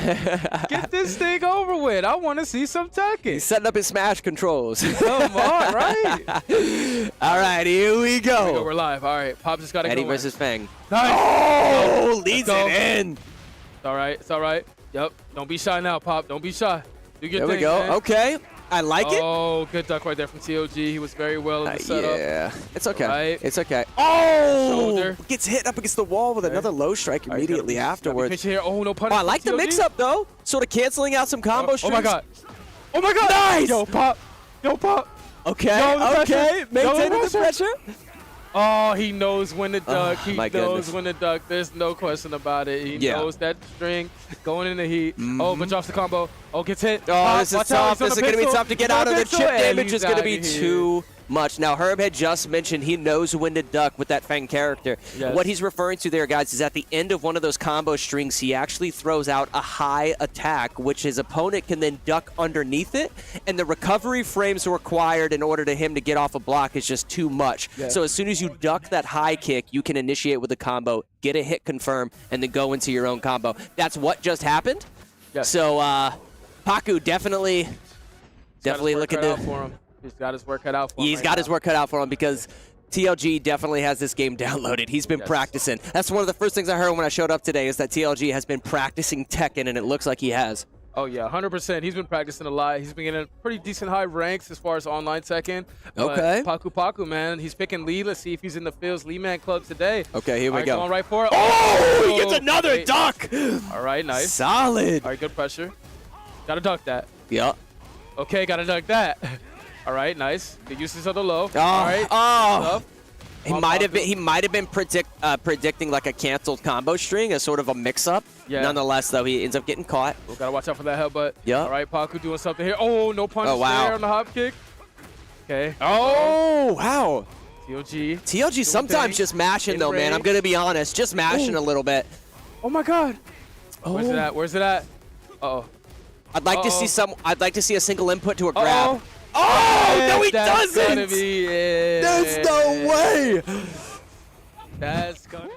Get this thing over with. I want to see some Tekken. He's setting up his Smash controls. Come on, right? All right, here we go. Here we go. We're live. All right, Pop just got to go Eddie in. versus Fang. Nice. Oh, leads it in. It's all right. It's all right. Yep. Don't be shy now, Pop. Don't be shy. Do your There thing, we go. man. Okay. I like it. Oh, good duck right there from TOG. He was very well in the setup. Yeah, it's okay. Right. It's okay. Oh, Shoulder. gets hit up against the wall with another low strike immediately afterwards. Here. Oh, no punish. I like the mix-up, though. Sort of canceling out some combo strings. Oh, my God. Oh, my God. Nice. Yo, Pop. Okay, okay. Maintaining the pressure. Oh, he knows when to duck. He my knows goodness. when to duck. There's no question about it. He knows that string going in the heat. Oh, but drops the combo. Oh, gets hit. Oh, this is Watch out, tough. he's on This is the going to be pistol. tough to get He's on out of the the pistol, chip and damage. he's Is going to be outta here. too much. Now, Herb had just mentioned he knows when to duck with that Fang character. Yes. What he's referring to there, guys, is at the end of one of those combo strings, he actually throws out a high attack, which his opponent can then duck underneath it, and the recovery frames required in order to him to get off a block is just too much. Yeah. So as soon as you duck that high kick, you can initiate with a combo, get a hit confirm, and then go into your own combo. That's what just happened. Yes. So Paku definitely looking to... for him. He's got his work cut out for him. He's got his work cut out for him because TLG definitely has this game downloaded. He's been practicing. That's one of the first things I heard when I showed up today is that TLG has been practicing Tekken, and it looks like he has. Oh, yeah, 100%. He's been practicing a lot. He's been getting pretty decent high ranks as far as online Tekken. Okay. But Paku, man, he's picking Lee. Let's see if he's in the Phil's Lee Man Club today. Okay, here we All right, go. Going right for it. Oh, he gets another wait. duck. All right, nice. Solid. All right, good pressure. Got to duck that. Yep. Okay, got to duck that. All right, nice. Good uses of the low. Oh, All right. oh. He might have been predicting like a canceled combo string, a sort of a mix-up. Yeah. Nonetheless, though, he ends up getting caught. We gotta watch out for that headbutt. Yeah. All right, Paku doing something here. Oh, no punish there on the hop kick. Okay. Oh, wow. TLG sometimes just mashing though, man. I'm gonna be honest, just mashing a little bit. Oh my God. Where's it at? Where's it at? Uh-oh. I'd like to see I'd like to see a single input to a grab. Uh-oh. Oh, no, he That's doesn't! Gonna be it. There's no way! That's gonna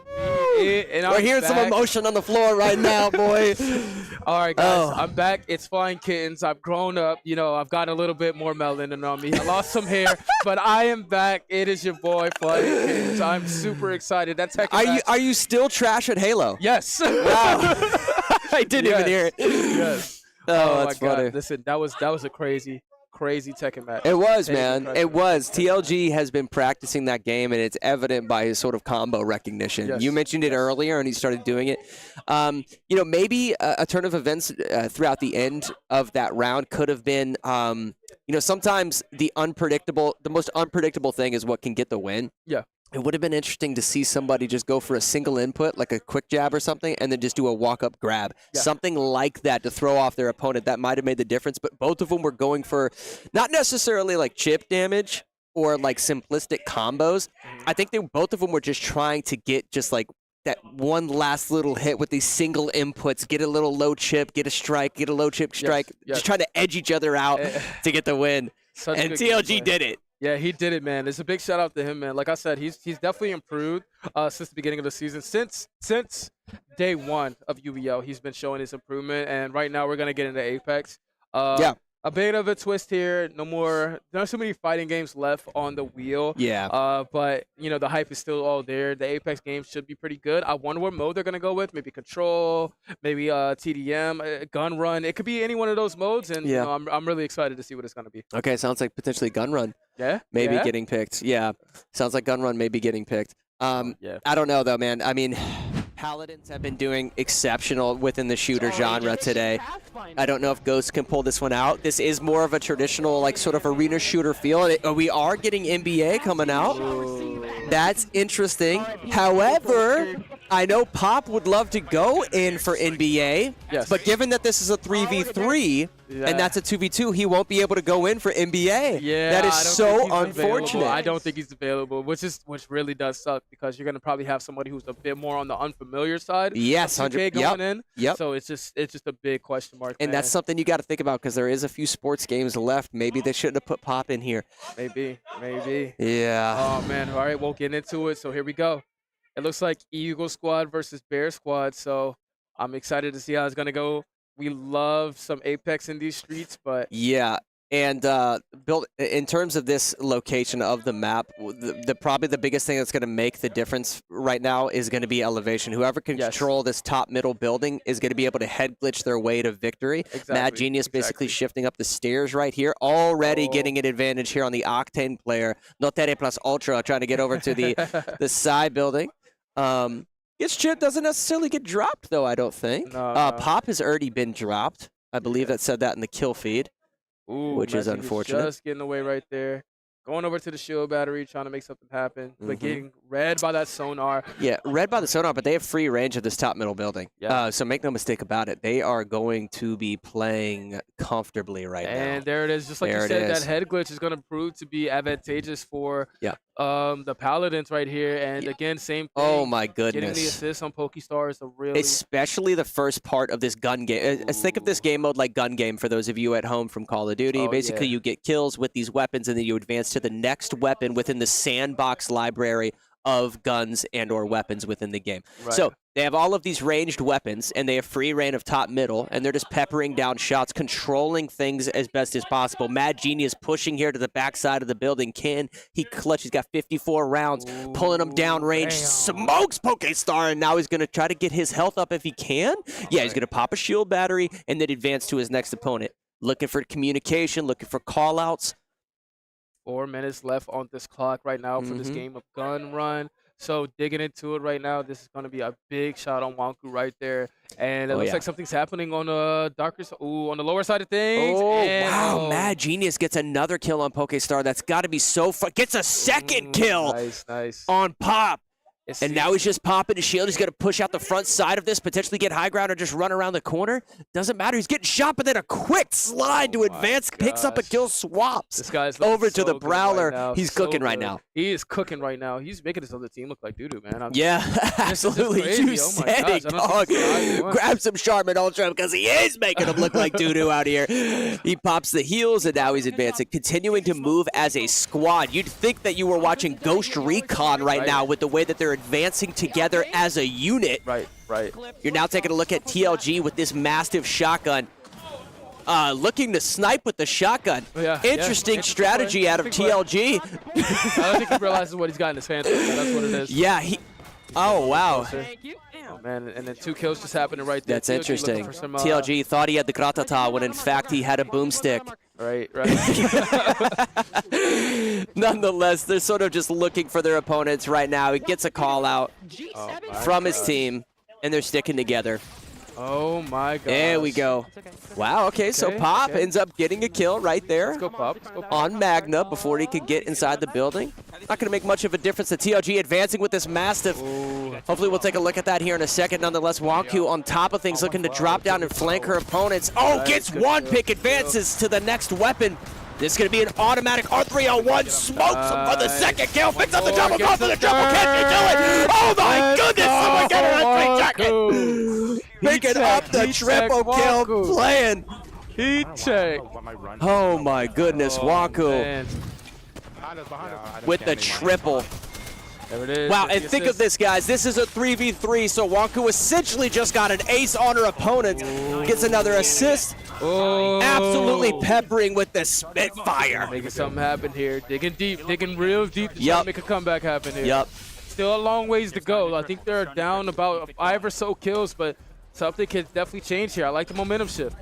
be We're hearing some emotion on the floor right now, boy. All right, guys, I'm back. It's Flying Kittens. I've grown up. You know, I've got a little bit more melanin on me. I lost some hair, but I am back. It is your boy, Flying Kittens. I'm super excited. That's Are you still trash at Halo? Yes. Wow. I didn't even hear it. Yes. Oh, my that's funny. God. Listen, that was a crazy Tekken match. It was, man. It was. TLG has been practicing that game, and it's evident by his sort of combo recognition. Yes. You mentioned it earlier, and he started doing it. You know, maybe a turn of events throughout the end of that round could have been, you know, sometimes the most unpredictable thing is what can get the win. Yeah. It would have been interesting to see somebody just go for a single input, like a quick jab or something, and then just do a walk-up grab. Yeah. Something like that to throw off their opponent. That might have made the difference, but both of them were going for not necessarily like chip damage or like simplistic combos. I think both of them were just trying to get just like that one last little hit with these single inputs, get a little low chip, get a strike, get a low chip strike, just trying to edge each other out to get the win. And TLG did it. Yeah, he did it, man. It's a big shout out to him, man. Like I said, he's definitely improved since the beginning of the season. Since day one of UBL, he's been showing his improvement. And right now, we're gonna get into Apex. A bit of a twist here. Not so many fighting games left on the wheel. Yeah. But you know, the hype is still all there. The Apex games should be pretty good. I wonder what mode they're gonna go with. Maybe Control, maybe TDM, Gun Run. It could be any one of those modes. And you know, I'm really excited to see what it's gonna be. Okay, sounds like potentially Gun Run. Yeah. Maybe getting picked. Yeah. Sounds like Gun Run may be getting picked. I don't know though, man. I mean, Paladins have been doing exceptional within the shooter genre today. I don't know if Ghost can pull this one out. This is more of a traditional, like, sort of arena shooter feel. We are getting NBA coming out. That's interesting. However, I know Pop would love to go in for NBA, but given that this is a 3v3 and that's a 2v2, he won't be able to go in for NBA. Yeah, that is so unfortunate. I don't think he's available, which really does suck because you're gonna probably have somebody who's a bit more on the unfamiliar side. Yes, 100 going in. Yep. So it's just a big question mark. And that's something you got to think about because there is a few sports games left. Maybe they shouldn't have put Pop in here. Maybe. Yeah. Oh man. All right, we'll get into it. So here we go. It looks like Eagle Squad versus Bear Squad. So I'm excited to see how it's gonna go. We love some Apex in these streets, but yeah. And built in terms of this location of the map, probably the biggest thing that's going to make the difference right now is going to be elevation. Whoever can control this top middle building is going to be able to head glitch their way to victory. Mad Genius basically shifting up the stairs right here, already getting an advantage here on the Wk10 player. Notere plus Ultra trying to get over to the side building. Its chip doesn't necessarily get dropped though, I don't think. No. Pop has already been dropped. I believe that said that in the kill feed. Ooh, which is unfortunate. Just getting away right there. Going over to the shield battery, trying to make something happen, but getting read by that sonar. Yeah, read by the sonar, but they have free range of this top middle building. Yeah. So make no mistake about it. They are going to be playing comfortably right now. And there it is. Just like you said, that head glitch is going to prove to be advantageous for the Paladins right here. And again, same thing. Oh, my goodness. Getting the assist on Pokestar is a really... Especially the first part of this gun game. Think of this game mode like gun game for those of you at home from Call of Duty. Basically, you get kills with these weapons, and then you advance to the next weapon within the sandbox library of guns and or weapons within the game. Right. So they have all of these ranged weapons, and they have free reign of top middle, and they're just peppering down shots, controlling things as best as possible. Mad Genius pushing here to the backside of the building. Can he clutch? He's got 54 rounds, pulling him down range, smokes Pokestar, and now he's going to try to get his health up if he can. Yeah, he's going to pop a shield battery and then advance to his next opponent. Looking for communication, looking for call-outs. 4 minutes left on this clock right now for this game of Gun Run. So digging into it right now, this is going to be a big shot on Wonku right there. And it looks like something's happening on the on the lower side of things. Oh, wow. Mad Genius gets another kill on Pokestar. That's got to be so fun. Gets a second kill on Pop. And now he's just popping his shield. He's going to push out the front side of this, potentially get high ground or just run around the corner. Doesn't matter. He's getting shot, but then a quick slide to advance, picks up a kill, swaps this guy's over to the Brawler. Right he's cooking right now. He is cooking right now. He's making his other team look like doo-doo, man. Absolutely. You said it, dog. Grab some Sharman Ultra because he is making him look like doo-doo out here. He pops the heals, and now he's advancing, continuing to move as a squad. You'd think that you were watching Ghost Recon right now with the way that they're advancing together as a unit. Right. You're now taking a look at TLG with this massive shotgun. Looking to snipe with the shotgun. Interesting strategy out of TLG. I don't think he realizes what he's got in his hands. That's what it is. Yeah, oh, wow. Oh, man, and then 2 kills just happening right there. That's TLG interesting. for some, TLG thought he had the Gratata when in fact he had a boomstick. Right. Nonetheless, they're sort of just looking for their opponents right now. He gets a call out from his team, and they're sticking together. Oh my god. There we go. Wow, okay, so Pop ends up getting a kill right there. Let's go, Pop. On Magna before he could get inside the building. Not going to make much of a difference. The TLG advancing with this Mastiff. Hopefully we'll take a look at that here in a second. Nonetheless, Wonku on top of things, looking to drop down and flank her opponents. Oh, gets one pick, advances to the next weapon. This is going to be an automatic R301. Smokes him for the second kill. Picks up the double, goes for the triple. Can he do it? Oh my goodness, someone get her a 3 jacket. Picking up the triple kill, playing. Heat check. Oh my goodness, Wonku with the triple. There it is. Wow, and think of this, guys. This is a 3v3, so Wonku essentially just got an ace on her opponent. Gets another assist. Absolutely peppering with the Spitfire. Making something happen here. Digging deep, digging real deep to try to make a comeback happen here. Still a long ways to go. I think they're down about 5 or so kills, but something can definitely change here. I like the momentum shift.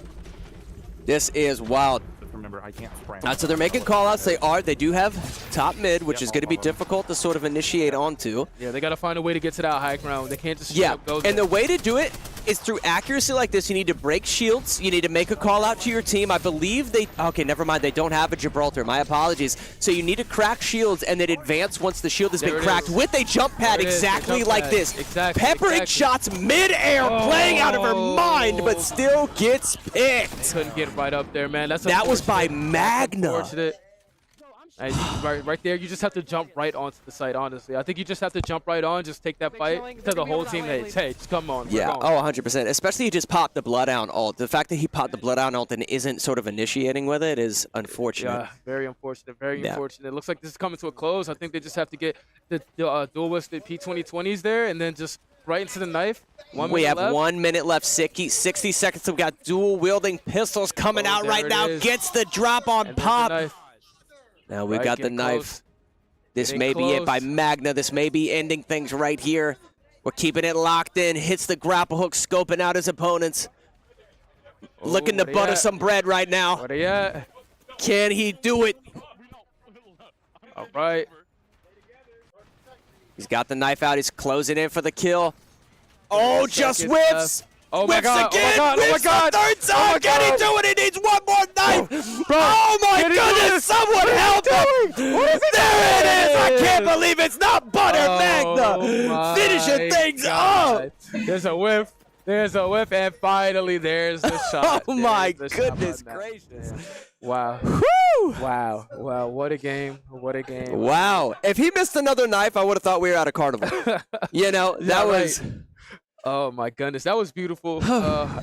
This is wild. Remember, I can't frame. So they're making call-outs. They do have top mid, which is going to be difficult to sort of initiate onto. Yeah, they got to find a way to get to that high ground. They can't just straight up go there. And the way to do it is through accuracy like this. You need to break shields. You need to make a call-out to your team. I believe they... Okay, never mind. They don't have a Gibraltar. My apologies. So you need to crack shields and then advance once the shield has been cracked with a jump pad exactly like this. Peppering shots mid-air, playing out of her mind, but still gets picked. Couldn't get right up there, man. That was by Magna. Right there, you just have to jump right onto the site, honestly. I think you just have to jump right on, just take that fight to the whole team. Hey, just come on. Yeah, 100%. Especially he just popped the Bloodhound ult. The fact that he popped the Bloodhound ult and isn't sort of initiating with it is unfortunate. Yeah, very unfortunate, unfortunate. It looks like this is coming to a close. I think they just have to get the dual-whisted P2020s there and then just right into the knife. We have 1 minute left. 60 seconds. We've got dual-wielding pistols coming out right now. Gets the drop on Pop. Now we got the knife. This may be it by Magna. This may be ending things right here. We're keeping it locked in. Hits the grapple hook, scoping out his opponents. Looking to butter some bread right now. Where they at? Can he do it? All right. He's got the knife out. He's closing in for the kill. Oh, just whiffs. Oh my god, again. oh my god, the third time. Can he do it? He needs one more knife. Oh my goodness, someone help him. There it is. I can't believe it's not Butter Magna. Finishing things up. There's a whiff. There's a whiff, and finally there's the shot. Oh my goodness gracious. Wow. Woo! Wow. What a game. What a game. Wow. If he missed another knife, I would have thought we were at a carnival. You know, that was... Oh my goodness, that was beautiful.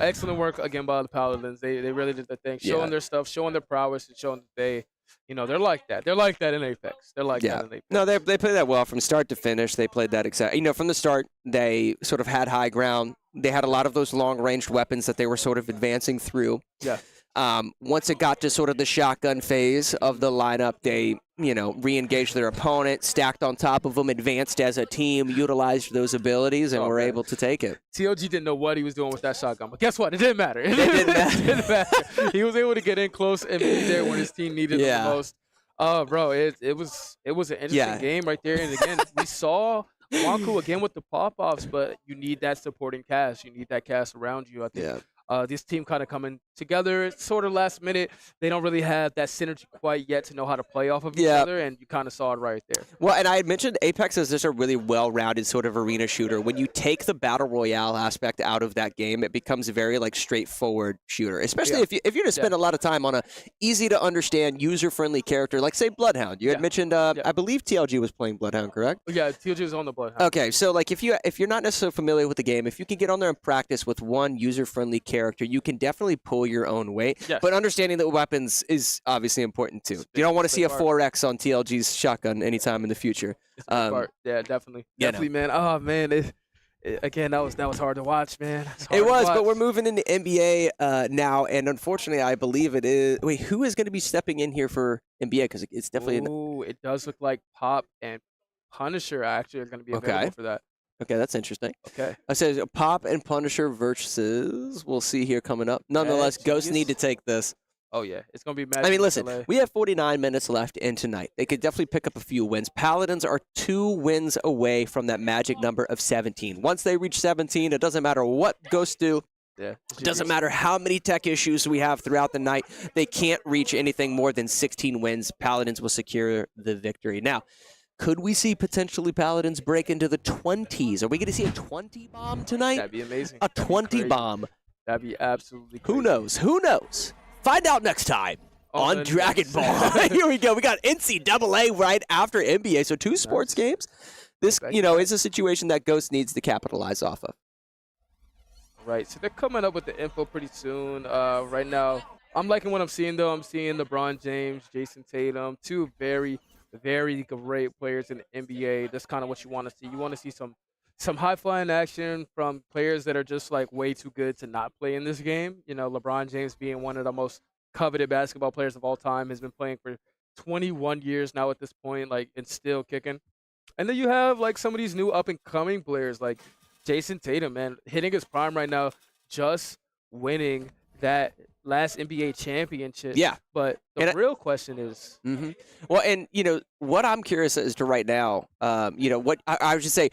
Excellent work again by the Paladins. They really did their thing, showing their stuff, showing their prowess, and showing that they're like that. They're like that in Apex. They're like that in Apex. No, they played that well from start to finish. They played that exactly. From the start, they sort of had high ground. They had a lot of those long-ranged weapons that they were sort of advancing through. Yeah. Once it got to sort of the shotgun phase of the lineup, they, re-engaged their opponent, stacked on top of them, advanced as a team, utilized those abilities, and were able to take it. TLG didn't know what he was doing with that shotgun, but guess what? It didn't matter. It didn't matter. He was able to get in close and be there when his team needed him the most. Bro, it was an interesting game right there. And again, we saw Wonku again with the pop-offs, but you need that supporting cast. You need that cast around you. I think this team kind of coming together sort of last minute. They don't really have that synergy quite yet to know how to play off of each other, and you kind of saw it right there. Well, and I had mentioned Apex is just a really well-rounded sort of arena shooter. When you take the Battle Royale aspect out of that game, it becomes a very straightforward shooter, especially if you're going to spend a lot of time on a easy-to-understand, user-friendly character like, say, Bloodhound. You had mentioned, I believe TLG was playing Bloodhound, correct? Yeah, TLG was on the Bloodhound. Okay, so if you're not necessarily familiar with the game, if you can get on there and practice with one user-friendly character, you can definitely pull pull your own weight. Yes. But understanding the weapons is obviously important too. You don't want to see a 4X on TLG's shotgun anytime in the future. Yeah, definitely. Definitely, man. Oh, man. Again, that was hard to watch, man. It was, but we're moving into NBA now, and unfortunately, I believe it is. Wait, who is going to be stepping in here for NBA? Because it's definitely. Ooh, it does look like Pop and Punisher actually are going to be available for that. Okay, that's interesting. Okay. I said Pop and Punisher versus. We'll see here coming up. Nonetheless, Ghosts need to take this. Oh, yeah. It's going to be Magic. I mean, listen, LA. we have 49 minutes left in tonight. They could definitely pick up a few wins. Paladins are 2 wins away from that magic number of 17. Once they reach 17, it doesn't matter what Ghosts do. Yeah. It doesn't matter how many tech issues we have throughout the night. They can't reach anything more than 16 wins. Paladins will secure the victory. Now, could we see potentially Paladins break into the 20s? Are we going to see a 20 bomb tonight? That'd be amazing. A 20 bomb. That'd be absolutely crazy. Who knows? Who knows? Find out next time on Dragon Ball. Here we go. We got NCAA right after NBA, so 2 sports games. This, is a situation that Ghost needs to capitalize off of. Right, so they're coming up with the info pretty soon. Right now, I'm liking what I'm seeing, though. I'm seeing LeBron James, Jason Tatum, 2 very, very great players in the NBA. That's kind of what you want to see. You want to see some high-flying action from players that are just, like, way too good to not play in this game. You know, LeBron James being one of the most coveted basketball players of all time, has been playing for 21 years now at this point, like, and still kicking. And then you have, like, some of these new up-and-coming players, like Jason Tatum, man, hitting his prime right now, just winning that last NBA championship. Yeah. But the real question is... Well, and, what I'm curious as to right now, what I would just say,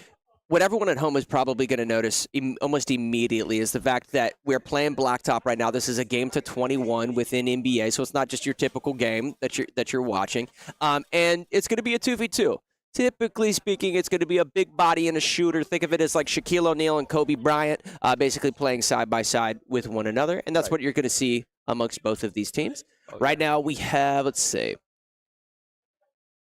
what everyone at home is probably going to notice almost immediately is the fact that we're playing Blacktop right now. This is a game to 21 within NBA, so it's not just your typical game that you're watching. And it's going to be a 2v2. Typically speaking, it's going to be a big body and a shooter. Think of it as like Shaquille O'Neal and Kobe Bryant basically playing side by side with one another. And that's what you're going to see amongst both of these teams. Right now we have, let's see,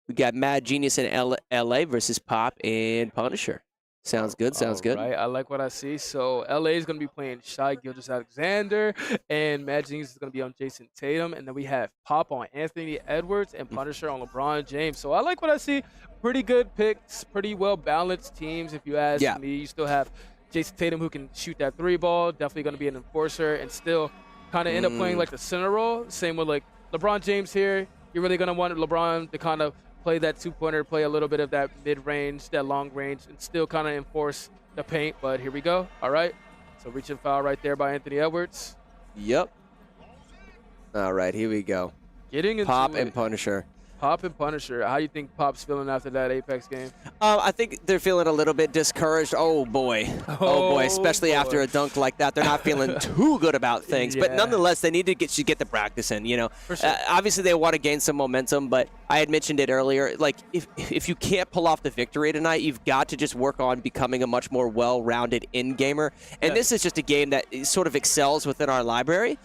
we got Mad Genius in LA versus Pop and Punisher. Sounds good. Sounds good. Right, I like what I see. So LA is going to be playing Shai Gilgeous-Alexander, and Mad Genius is going to be on Jason Tatum, and then we have Pop on Anthony Edwards and Punisher on LeBron James. So I like what I see. Pretty good picks, pretty well balanced teams. If you ask me, you still have Jason Tatum who can shoot that 3 ball. Definitely going to be an enforcer, and still kind of end up playing like the center role. Same with like LeBron James here. You're really going to want LeBron to kind of play that 2-pointer, play a little bit of that mid-range, that long range, and still kind of enforce the paint. But here we go. All right. So reach and foul right there by Anthony Edwards. Yep. All right, here we go. Getting into Pop and Punisher. Pop and Punisher. How do you think Pop's feeling after that Apex game? I think they're feeling a little bit discouraged. Oh, boy. Oh, boy. Especially after a dunk like that. They're not feeling too good about things. But nonetheless, they need to get the practice in, For sure. Obviously, they want to gain some momentum, but I had mentioned it earlier. Like, if you can't pull off the victory tonight, you've got to just work on becoming a much more well-rounded in-gamer. And this is just a game that sort of excels within our library.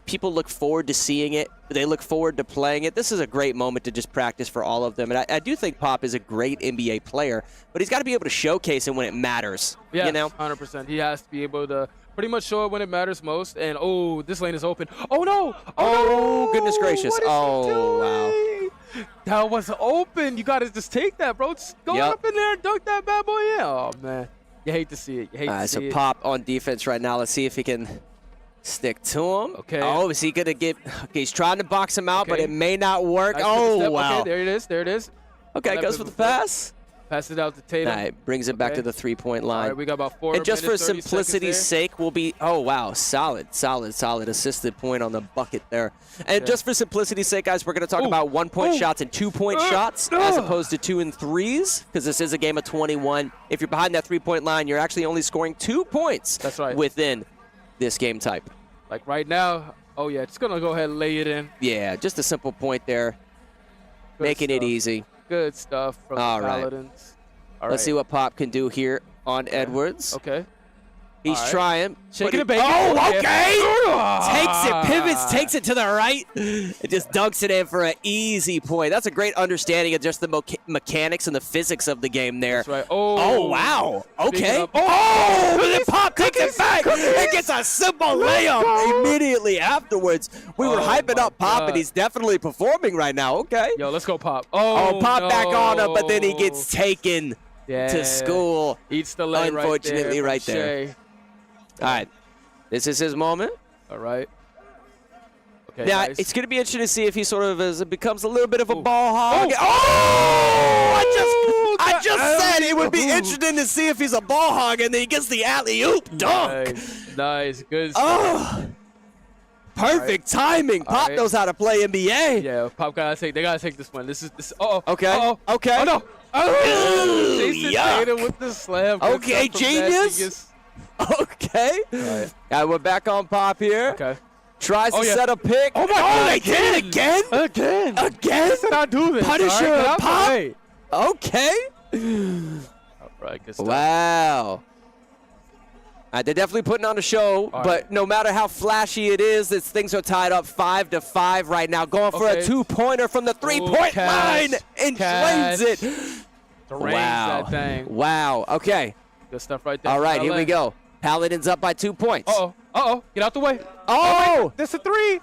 People look forward to seeing it. They look forward to playing it. This is a great moment to just practice for all of them. And I do think Pop is a great NBA player, but he's got to be able to showcase it when it matters. Yeah, 100%. He has to be able to pretty much show it when it matters most. And, this lane is open. Oh, no. Oh, no. Goodness gracious. Wow. That was open. You got to just take that, bro. Just go up in there and dunk that bad boy in. Oh, man. You hate to see it. You hate to see it. So Pop on defense right now. Let's see if he can stick to him. Okay. Oh, is he going to get... Okay, he's trying to box him out, but it may not work. Nice wow. Okay, there it is. There it is. Okay, goes for the pass. Pass it out to Tatum. All right, brings it back to the 3-point line. All right, we got about 4 minutes, And just for simplicity's sake, we'll be... Oh, wow. Solid assisted point on the bucket there. And just for simplicity's sake, guys, we're going to talk about 1-point shots and 2-point shots as opposed to 2 and 3s, because this is a game of 21. If you're behind that 3-point line, you're actually only scoring 2 points within this game type. Like right now, it's going to go ahead and lay it in. Yeah, just a simple point there, making it easy. Good stuff from the Paladins. Let's see what Pop can do here on Edwards. Okay. He's trying. Shaking and baking. Oh, okay. Takes it, pivots, takes it to the right. It just dunks it in for an easy point. That's a great understanding of just the mechanics and the physics of the game there. That's right. Oh wow. Okay. Oh, and then Pop takes it back. back and gets a simple layup immediately afterwards. We were hyping up Pop, and he's definitely performing right now. Okay. Yo, let's go, Pop. Oh, Pop no. back on him, but then he gets taken to school. Eats the lay unfortunately, right there. All right. This is his moment. All right. Okay, now, nice. it's going to be interesting to see if he sort of becomes a little bit of a ball hog. Oh! I just said it would be interesting to see if he's a ball hog, and then he gets the alley-oop dunk. Nice. Good stuff. Oh! Perfect timing. Pop knows how to play NBA. Yeah, Pop they gotta take this one. This. Okay. Okay. Oh no. Oh, Jason Tatum with the slam. Okay, genius. Okay. Right. We're back on Pop here. Okay. Tries to set a pick. Oh my God! They did it again. Again. Again. Did I do this? Punisher Right, Pop. Okay. All right. Good stuff. Wow. They're definitely putting on a show, but no matter how flashy it is, things are tied up 5-5 right now. Going for a two-pointer from the three-point line and drains it. Wow. That thing. Wow. Okay. Good stuff right there. All right, here we go. Paladins up by 2 points. Uh-oh. Get out the way. Oh! That's a three.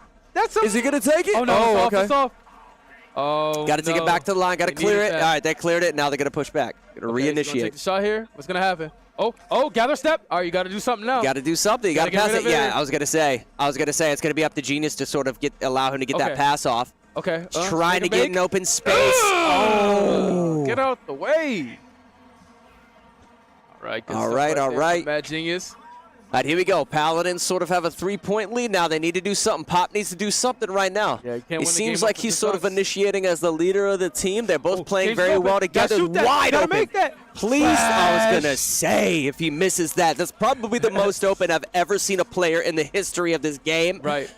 Is he going to take it? Oh, no. Okay. It's off. Oh, got to take it back to the line. Got to clear it. All right, they cleared it. Now they're going to push back. Going to reinitiate. Take the shot here. What's going to happen? Oh, gather step. All right, you got to do something now. Got to do something. You got to pass it. Yeah, I was going to say it's going to be up to Genius to sort of allow him to get that pass off. Okay. He's trying to get an open space. Oh! Get out the way. All right. Good all stuff right. Mad Genius. All right, here we go. Paladins sort of have a 3-point lead now. They need to do something. Pop needs to do something right now. Yeah, it seems like he's sort of initiating as the leader of the team. They're both playing very well together. Wide open. Make that. Please, I was going to say, if he misses that, that's probably the most open I've ever seen a player in the history of this game. Right.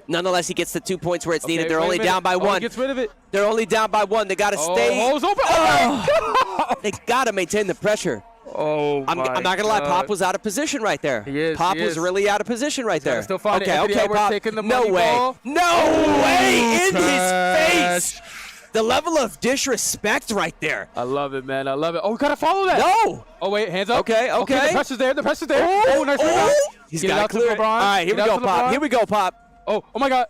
Nonetheless, he gets the 2 points where it's needed. They're only down by one. He gets rid of it. They're only down by one. They got to stay. Hole's open. Oh, they got to maintain the pressure. Oh, I'm not going to lie. Pop was out of position right there. He is. Pop was really out of position right there. Still find okay, Pop. No way. No way in his face. The level of disrespect right there. I love it, man. I love it. Oh, we got to follow that. No. Oh, wait. Hands up. Okay. The pressure's there. Oh, nice rebound. He's got to clear it. All right, here we go, Pop. Here we go, Pop. Oh my God.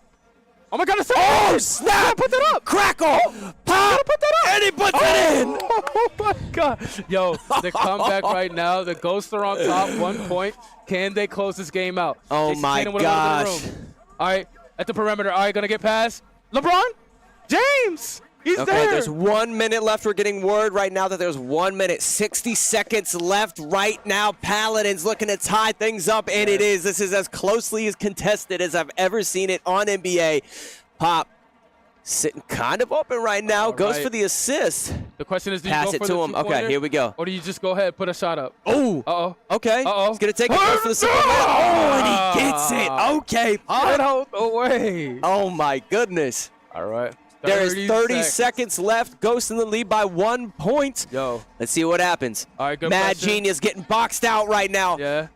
Oh my God, it's oh, snap! Put that up! Crackle! Pop! Put that up! And he puts it in! Oh my God. Yo, the comeback right now. The Ghosts are on top, 1 point. Can they close this game out? Oh my gosh. All right, at the perimeter. All right, gonna get past LeBron James. He's there. There's 1 minute left. We're getting word right now that there's 1 minute, 60 seconds left right now. Paladins looking to tie things up, and it is. This is as closely as contested as I've ever seen it on NBA. Pop sitting kind of open right now. Goes for the assist. The question is, do you pass go it for to the him? Okay, here we go. Or do you just go ahead and put a shot up? Oh. Uh-oh. Okay. Uh-oh. He's going to take it for the second. Oh, and he gets it. Okay, Pop. Get out the way. Oh, my goodness. All right. There is 30 seconds left. Ghost in the lead by 1 point. Yo. Let's see what happens. All right, good Mad question. Genius getting boxed out right now. Yeah.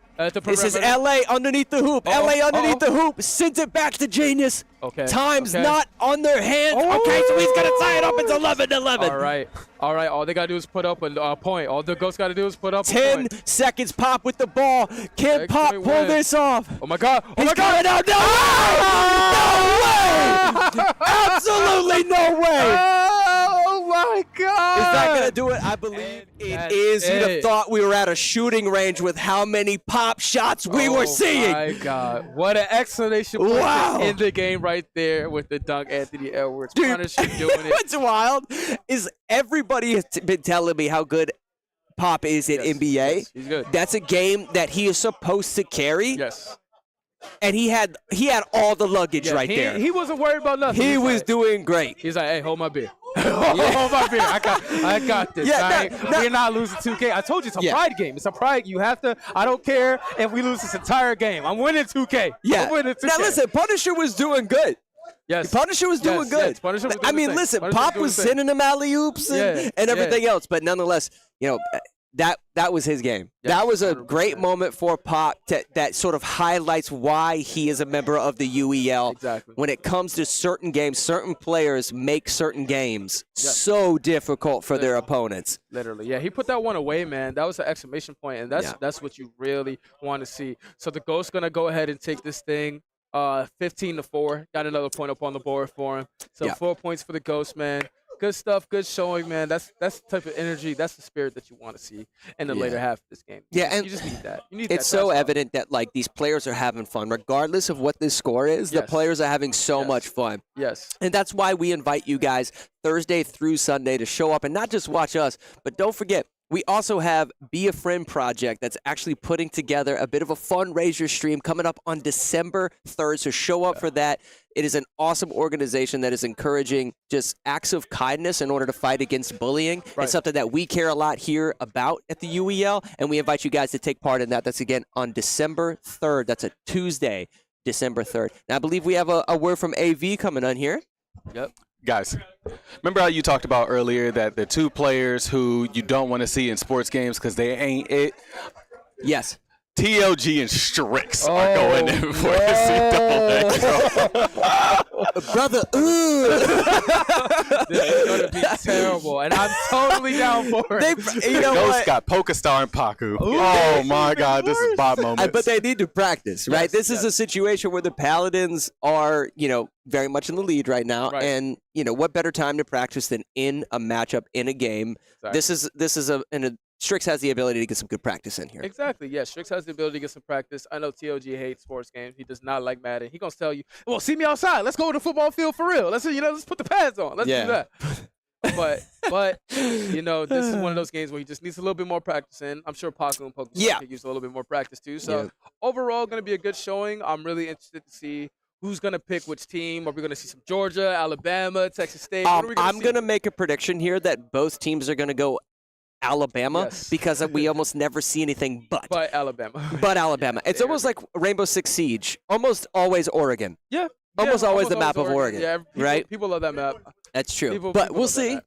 This is LA underneath the hoop. LA underneath the hoop. Sends it back to Genius. Okay. Time's not on their hands. Okay, so he's going to tie it up. It's 11-11. All right. All they got to do is put up a point. All the Ghosts got to do is put up 10 seconds. Pop with the ball. Can Pop pull this off? Oh, my God. He's coming out. No way! Absolutely no way! Oh, my God. Is that going to do it? I believe it is. You'd have thought we were at a shooting range with how many Pop shots we were seeing. Oh, my God. What an exclamation point in the game right there with the dunk, Anthony Edwards. Punisher doing it. What's wild is everybody has been telling me how good Pop is at NBA. Yes, he's good. That's a game that he is supposed to carry. Yes. And he had all the luggage right there. He wasn't worried about nothing. He was doing great. He's like, hey, hold my beer. Hold my beer. I got this. We're not losing 2K. I told you it's a pride game. It's a pride. You have to. I don't care if we lose this entire game. I'm winning 2K. Yeah. I'm winning 2K. Now listen, Punisher was doing good. Yes. Punisher was doing good. Yes. Punisher was doing I mean, listen, Pop was sending him alley-oops and everything else. But nonetheless, that was his game. Yes, that was a 100%. great moment for Pop that sort of highlights why he is a member of the UEL. Exactly. When it comes to certain games, certain players make certain games so difficult for their opponents. Literally, yeah. He put that one away, man. That was an exclamation point, and that's what you really want to see. So the Ghost's gonna go ahead and take this thing 15-4. Got another point up on the board for him. So 4 points for the Ghost, man. Good stuff, good showing, man. That's the type of energy, that's the spirit that you want to see in the later half of this game. Yeah, and you just need that. You need it's that so fast evident that like these players are having fun, regardless of what this score is. The players are having so much fun. Yes. And that's why we invite you guys Thursday through Sunday to show up and not just watch us, but don't forget, we also have Be a Friend Project that's actually putting together a bit of a fundraiser stream coming up on December 3rd. So show up for that. It is an awesome organization that is encouraging just acts of kindness in order to fight against bullying. It's something that we care a lot here about at the UEL, and we invite you guys to take part in that. That's, again, on December 3rd. That's a Tuesday, December 3rd. Now, I believe we have a word from AV coming on here. Yep. Guys, remember how you talked about earlier that the two players who you don't want to see in sports games because they ain't it? Yes. TLG and Strix are going in for NCAA. Brother, This is going to be terrible, and I'm totally down for it. You know Ghost what? got Pokestar and Paku. Oh, my God. This is Bob moment. But they need to practice, right? This is a situation where the Paladins are, very much in the lead right now. And, what better time to practice than in a matchup, in a game? Exactly. This is Strix has the ability to get some good practice in here. Exactly, yeah. Strix has the ability to get some practice. I know TLG hates sports games. He does not like Madden. He's going to tell you, well, see me outside. Let's go to the football field for real. Let's put the pads on. Let's do that. But this is one of those games where he just needs a little bit more practice in. I'm sure Paku and Pokemon could use a little bit more practice too. So overall, going to be a good showing. I'm really interested to see who's going to pick which team. Are we going to see some Georgia, Alabama, Texas State? I'm going to make a prediction here that both teams are going to go Alabama because we almost never see anything but Alabama. But Alabama. It's almost like Rainbow Six Siege. Almost always Oregon. Yeah. Almost always the map of Oregon. Yeah, right? People love that map. That's true. People we'll see.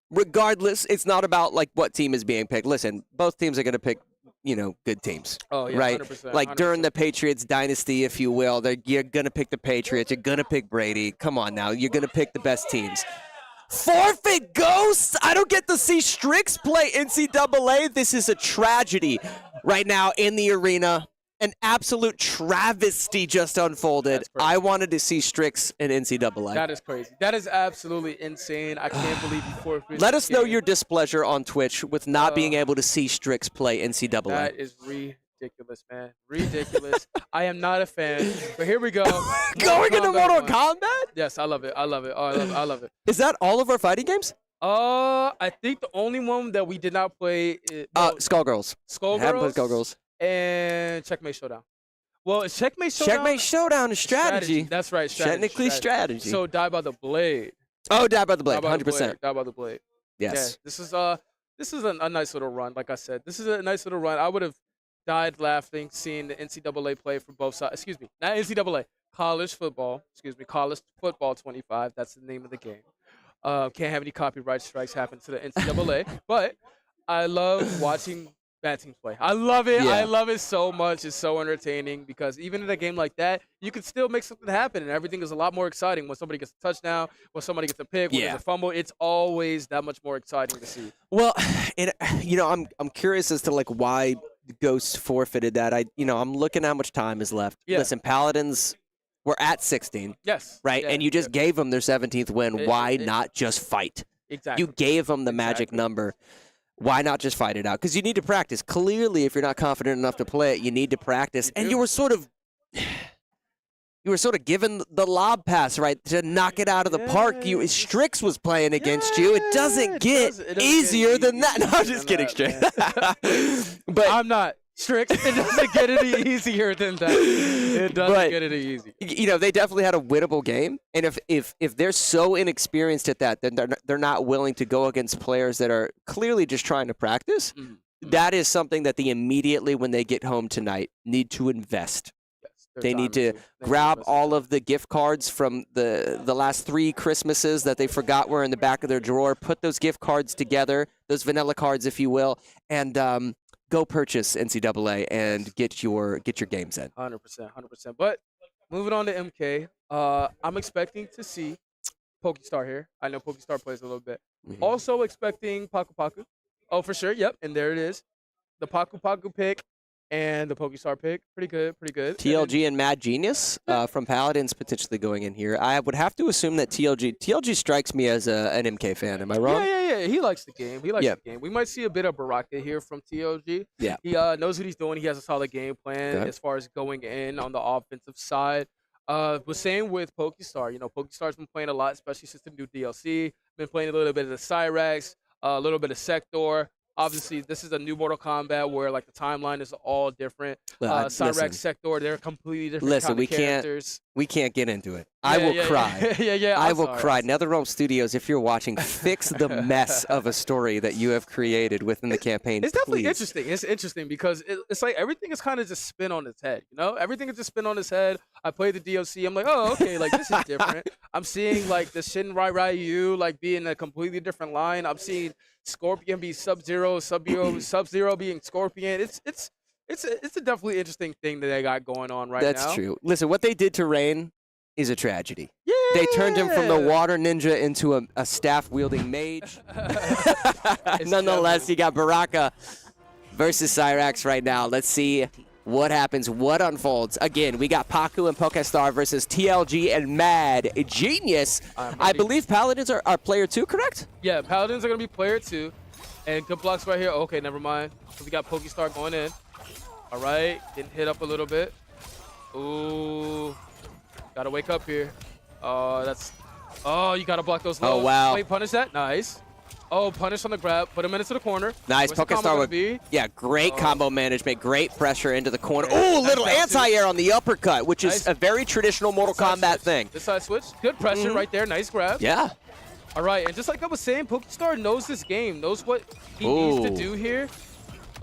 Regardless, it's not about like what team is being picked. Listen, both teams are going to pick, good teams. Oh, yeah, right? 100%, Like 100%. during the Patriots dynasty, if you will, you're going to pick the Patriots. You're going to pick Brady. Come on now. You're going to pick the best teams. Forfeit Ghosts! I don't get to see Strix play NCAA. This is a tragedy right now in the arena. An absolute travesty just unfolded. I wanted to see Strix in NCAA. That is crazy. That is absolutely insane. I can't believe you forfeited. Let us know your displeasure on Twitch with not being able to see Strix play NCAA. That is ridiculous, man. Ridiculous. I am not a fan. But here we go. Going into Mortal Kombat? Yes, I love it. I love it. Oh, I love it. Is that all of our fighting games? I think the only one that we did not play is Skullgirls. Haven't played Skullgirls. And Checkmate Showdown. Well, it's Checkmate Showdown. Checkmate Showdown is strategy. That's right. Technically strategy. So Die by the Blade. Oh, Die by the Blade. 100%. Die by the Blade. Yes. Yeah, this is a nice little run. Like I said, this is a nice little run. I would have died laughing seeing the NCAA play for both sides. Excuse me, not NCAA. College football. Excuse me, college football 25. That's the name of the game. Can't have any copyright strikes happen to the NCAA. But I love watching bad teams play. I love it. Yeah. I love it so much. It's so entertaining because even in a game like that, you can still make something happen, and everything is a lot more exciting when somebody gets a touchdown, when somebody gets a pick, when there's a fumble. It's always that much more exciting to see. Well, I'm curious as to like why Ghost forfeited that. I'm looking how much time is left. Yeah. Listen, Paladins were at 16. Yes. Right, and you just gave them their 17th win. Why not just fight? Exactly. You gave them the magic number. Why not just fight it out? Because you need to practice. Clearly, if you're not confident enough to play it, you need to practice. And you were sort of given the lob pass, right, to knock it out of the park. Strix was playing against you. It doesn't get easier than that. No, I'm just kidding, Strix. But I'm not. Strix, it doesn't get any easier than that. It doesn't get any easier. They definitely had a winnable game, and if they're so inexperienced at that, then they're not willing to go against players that are clearly just trying to practice. That is something that they immediately, when they get home tonight, need to invest They need to grab all of the gift cards from the last 3 Christmases that they forgot were in the back of their drawer, put those gift cards together, those vanilla cards, if you will, and go purchase NCAA and get your games in. 100%, 100%. But moving on to MK, I'm expecting to see Pokestar here. I know Pokestar plays a little bit. Also expecting Paku Paku. Oh, for sure. Yep. And there it is. The Paku Paku pick and the Pokestar pick. Pretty good. Pretty good. TLG and Mad Genius from Paladins potentially going in here. I would have to assume that TLG strikes me as an MK fan. Am I wrong? Yeah. He likes the game. The game. We might see a bit of Baraka here from TLG. Yeah. He knows what he's doing. He has a solid game plan as far as going in on the offensive side. But same with Pokestar. You know, Pokestar's been playing a lot, especially since the new DLC. Been playing a little bit of the Cyrax, a little bit of Sector. Obviously, this is a new Mortal Kombat where like the timeline is all different. Cyrax, Sector, they're completely different kind of characters. We can't get into it. I will cry. I will cry. NetherRealm Studios, if you're watching, fix the mess of a story that you have created within the campaign. It's definitely interesting. It's interesting because it's like everything is kind of just spin on its head. You know, everything is just spin on its head. I played the DLC. I'm like, oh, okay, like this is different. I'm seeing like the Shinrai Ryu like being a completely different line. I'm seeing Scorpion be Sub-Zero, Sub-Zero being Scorpion. It's a definitely interesting thing that they got going on right now. That's true. Listen, what they did to Rain is a tragedy. Yeah. They turned him from the water ninja into a staff-wielding mage. Nonetheless, you got Baraka versus Cyrax right now. Let's see what happens, what unfolds. Again, we got Paku and Pokestar versus TLG and Mad Genius. I believe Paladins are player 2, correct? Yeah, Paladins are going to be player 2. And good blocks right here. Okay, never mind. So we got Pokestar going in. All right, getting hit up a little bit. Ooh, gotta wake up here. Oh, you gotta block those lows. Oh, wow. Wait, punish that. Nice. Oh, punish on the grab. Put him into the corner. Nice. Pokestar would great combo management. Great pressure into the corner. Oh, little anti-air on the uppercut, which is a very traditional Mortal Kombat thing. This side switch. Good pressure right there. Nice grab. Yeah. All right, and just like I was saying, Pokestar knows this game, knows what he needs to do here.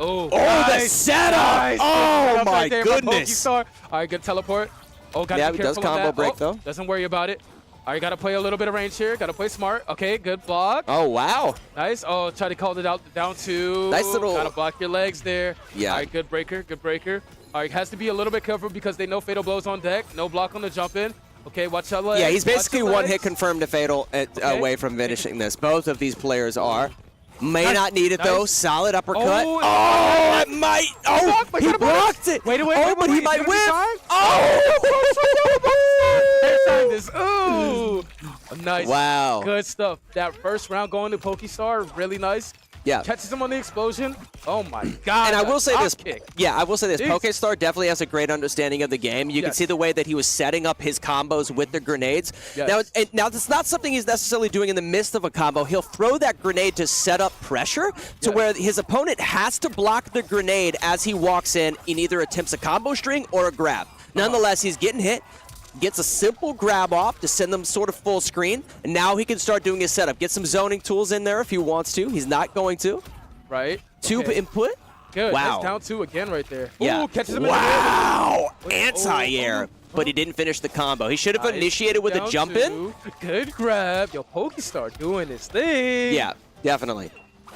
Oh, nice. The setup! Nice. Oh, my goodness. All right, good teleport. Oh, got to be careful he does combo break, though. Doesn't worry about it. All right, got to play a little bit of range here. Got to play smart. Okay, good block. Oh, wow. Nice. Oh, try to call it out down to. Nice little. Got to block your legs there. Yeah. All right, good breaker. Good breaker. All right, has to be a little bit careful because they know Fatal Blow's on deck. No block on the jump in. Okay, watch your legs. Yeah, he's basically one hit confirmed to Fatal away from finishing this. Both of these players are. May not need it, though. Solid uppercut. Oh, it might. Oh, he blocked it. Wait. Oh, but he might whip. Oh! Ooh! Nice. Wow. Good stuff. That first round going to Pokestar, really nice. Yeah. Catches him on the explosion. Oh, my God. And I will say this. Kick. Yeah, I will say this. Jeez. Pokestar definitely has a great understanding of the game. You can see the way that he was setting up his combos with the grenades. Yes. Now, that's not something he's necessarily doing in the midst of a combo. He'll throw that grenade to set up pressure to where his opponent has to block the grenade as he walks in and either attempts a combo string or a grab. Nonetheless, he's getting hit. Gets a simple grab off to send them sort of full screen, and now he can start doing his setup. Get some zoning tools in there if he wants to. He's not going to. Right. Two input. Good. Wow. Nice down 2 again right there. Yeah. Ooh, catches him wow. in the middle. Anti-air. But he didn't finish the combo. He should have initiated with a jump in. Good grab. Yo, Pokestar doing his thing. Yeah, definitely.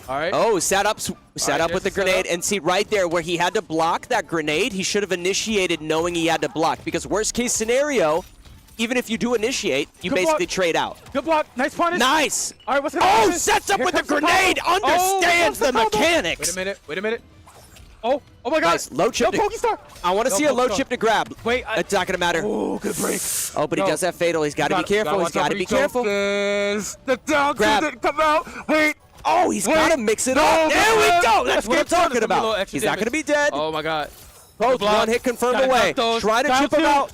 All right. Oh, set up with the grenade. And see right there where he had to block that grenade, he should have initiated knowing he had to block. Because worst case scenario, even if you do initiate, you basically trade out. Good block. Nice punish. Nice. All right, what's going on? Oh, sets up with the grenade. Understands the mechanics. Wait a minute. Oh my God. Nice. Low chip. Pokestar. I want to see a low chip to grab. Wait. It's not going to matter. Oh, good break. Oh, but he does have Fatal. He's got to be careful. He's got to be careful. The down grab. Didn't come out. Wait. Oh, he's got to mix it up. There we go. That's what I'm talking about. He's not going to be dead. Oh, my God. Both one hit confirmed away. Try to chip him out.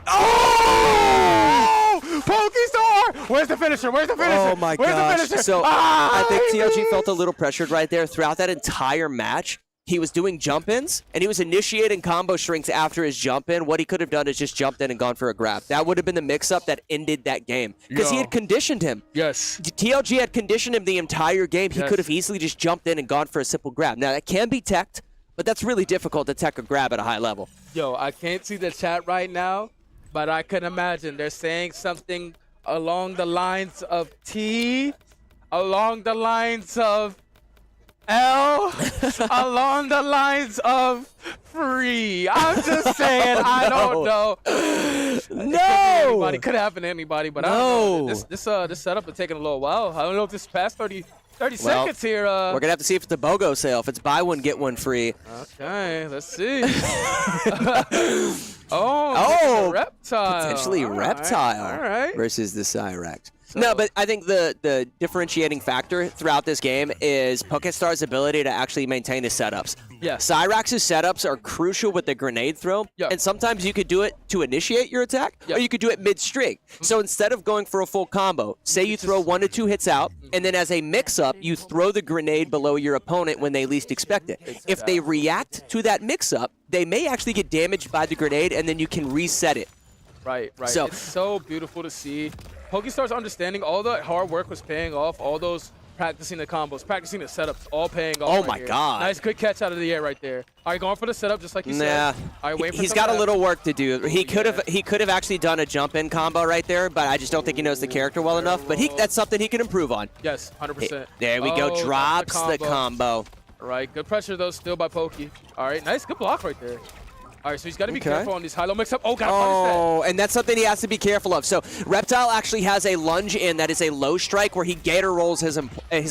Oh! Pokestar! Where's the finisher? Oh, my gosh. So I think TLG felt a little pressured right there. Throughout that entire match, he was doing jump-ins, and he was initiating combo strings after his jump-in. What he could have done is just jumped in and gone for a grab. That would have been the mix-up that ended that game. Because he had conditioned him. Yes. TLG had conditioned him the entire game. He could have easily just jumped in and gone for a simple grab. Now, that can be teched. but that's really difficult to tech or grab at a high level. Yo, I can't see the chat right now, but I can imagine they're saying something along the lines of T, along the lines of L, along the lines of free. I'm just saying, I don't know. No! It could happen to anybody, but I don't know. This setup is taking a little while. I don't know if this past 30 seconds here. We're going to have to see if it's a BOGO sale. If it's buy one, get one free. Okay, let's see. Oh, Reptile. Potentially Reptile versus the Cyrax. No, but I think the differentiating factor throughout this game is Pokestar's ability to actually maintain his setups. Yeah. Cyrax's setups are crucial with the grenade throw, and sometimes you could do it to initiate your attack, or you could do it mid-string. So instead of going for a full combo, say you throw 1 to 2 hits out, and then as a mix-up, you throw the grenade below your opponent when they least expect it. If they react to that mix-up, they may actually get damaged by the grenade, and then you can reset it. Right. So, it's so beautiful to see. Pokestar's understanding all the hard work was paying off, all those practicing the combos, practicing the setups, all paying off. Oh my God. Nice quick catch out of the air right there. All right, going for the setup just like you said. All right, wait for he's got a little work to do. He could have actually done a jump-in combo right there, but I just don't think he knows the character well enough. But that's something he can improve on. Yes, 100%. There we go. Drops the combo. All right, good pressure though still by Pokey. All right, nice, good block right there. All right, so he's got to be careful on these high-low mix-up. Oh, got to punish that. And that's something he has to be careful of. So Reptile actually has a lunge in that is a low strike where he gator rolls his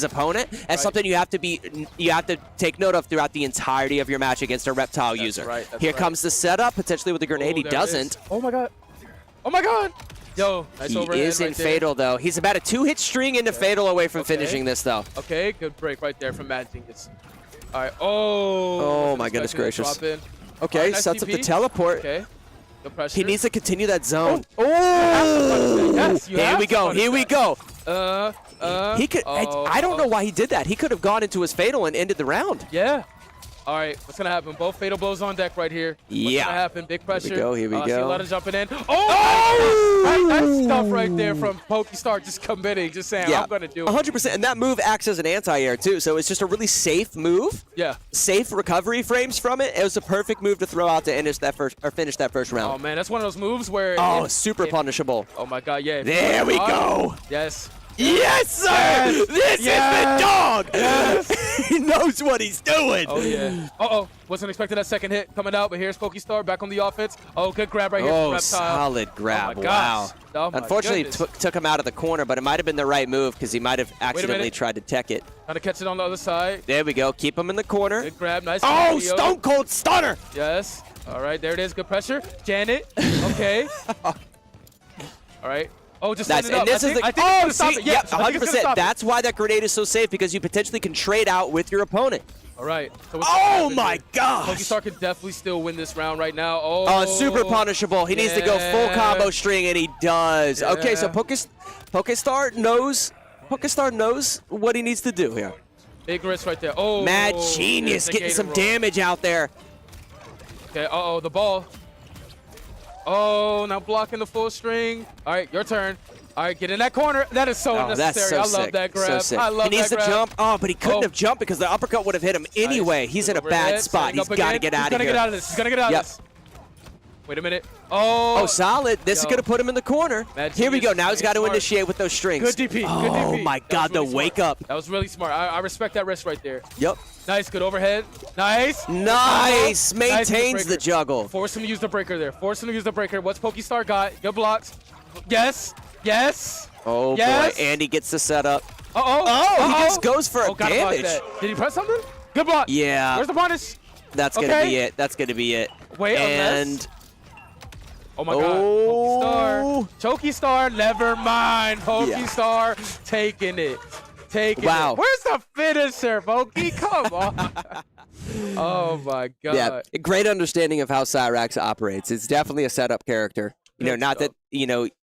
opponent. That's something you have to take note of throughout the entirety of your match against a Reptile user. Here comes the setup, potentially with the grenade. He doesn't. Oh my God. Oh my God. Yo, nice overhead He is in right there. Fatal, though. He's about a 2-hit string into Fatal away from finishing this, though. Okay, good break right there from Mad Genius. All right. Oh. My goodness gracious. Drop in. Okay, nice sets up the TP. teleport. Okay. Good pressure. He needs to continue that zone. Yes, Here we go. Here we go. He could. Oh, I don't know why he did that. He could have gone into his Fatal and ended the round. Yeah. All right, what's going to happen? Both Fatal blows on deck right here. What's going to happen? Big pressure. Here we go. See a lot of jumping in. Oh! Nice stuff right there from Pokestar just committing, just saying, I'm going to do it. 100%. And that move acts as an anti-air, too. So it's just a really safe move. Yeah. Safe recovery frames from it. It was a perfect move to throw out to finish that first round. Oh, man, that's one of those moves where... super punishable. Oh, my God, yeah. There we go. Yes. Yes, sir! Yes. This is the dog! Yes. He knows what he's doing. Oh, yeah. Uh-oh. Wasn't expecting that second hit coming out, but here's Pokestar back on the offense. Oh, good grab right here from Reptile. Solid grab. Oh, my gosh. Wow. Oh, my Unfortunately, goodness. took him out of the corner, but it might have been the right move because he might have accidentally tried to tech it. Trying to catch it on the other side. There we go. Keep him in the corner. Good grab. Nice. Oh, video. Stone Cold Stunner! Yes. All right, there it is. Good pressure. Janet. Okay. All right. Oh, just Nice. send it up. And this is the. I think it's gonna stop it. Yep, I think it's gonna 100%. stop it. That's why that grenade is so safe because you potentially can trade out with your opponent. All right. So Oh my gosh! Pokestar can definitely still win this round right now. Oh, super punishable. He needs to go full combo string, and he does. Yeah. Okay, so Pokestar knows what he needs to do here. Big risk right there. Oh, Mad Genius getting some damage out there. Okay. Uh-oh, the ball. Oh, now blocking the full string. All right, your turn. All right, get in that corner. That is so unnecessary. That's so I love sick. that grab. So sick. I love he needs that to grab. jump. Oh, but he couldn't have jumped because the uppercut would have hit him anyway. He's in a bad spot. He's got to get out of here. He's got to get out of this. He's got to get out of this. Wait a minute. Oh, solid. This is going to put him in the corner. Here we go. Now he's got to smart. initiate with those strings. Good DP. Oh, Good DP. my God, Really the wake up. That was really smart. I respect that risk right there. Yep. Nice. Good overhead. Nice. Nice. Nice Maintains the juggle. Force him to use the breaker there. Force him to use the breaker. What's Pokestar got? Good blocks. Yes. Yes. Oh, yes. boy. And he gets the setup. Uh-oh. He just goes for a gotta block damage. that. Did he press something? Good block. Yeah. Where's the punish? That's going to be it. That's going to be it. Wait, and oh my God. Pokestar, never mind. Pokestar taking it. Taking it. Where's the finisher, Pokey? Come on. Oh my God. Yeah, a great understanding of how Cyrax operates. It's definitely a setup character. Not that,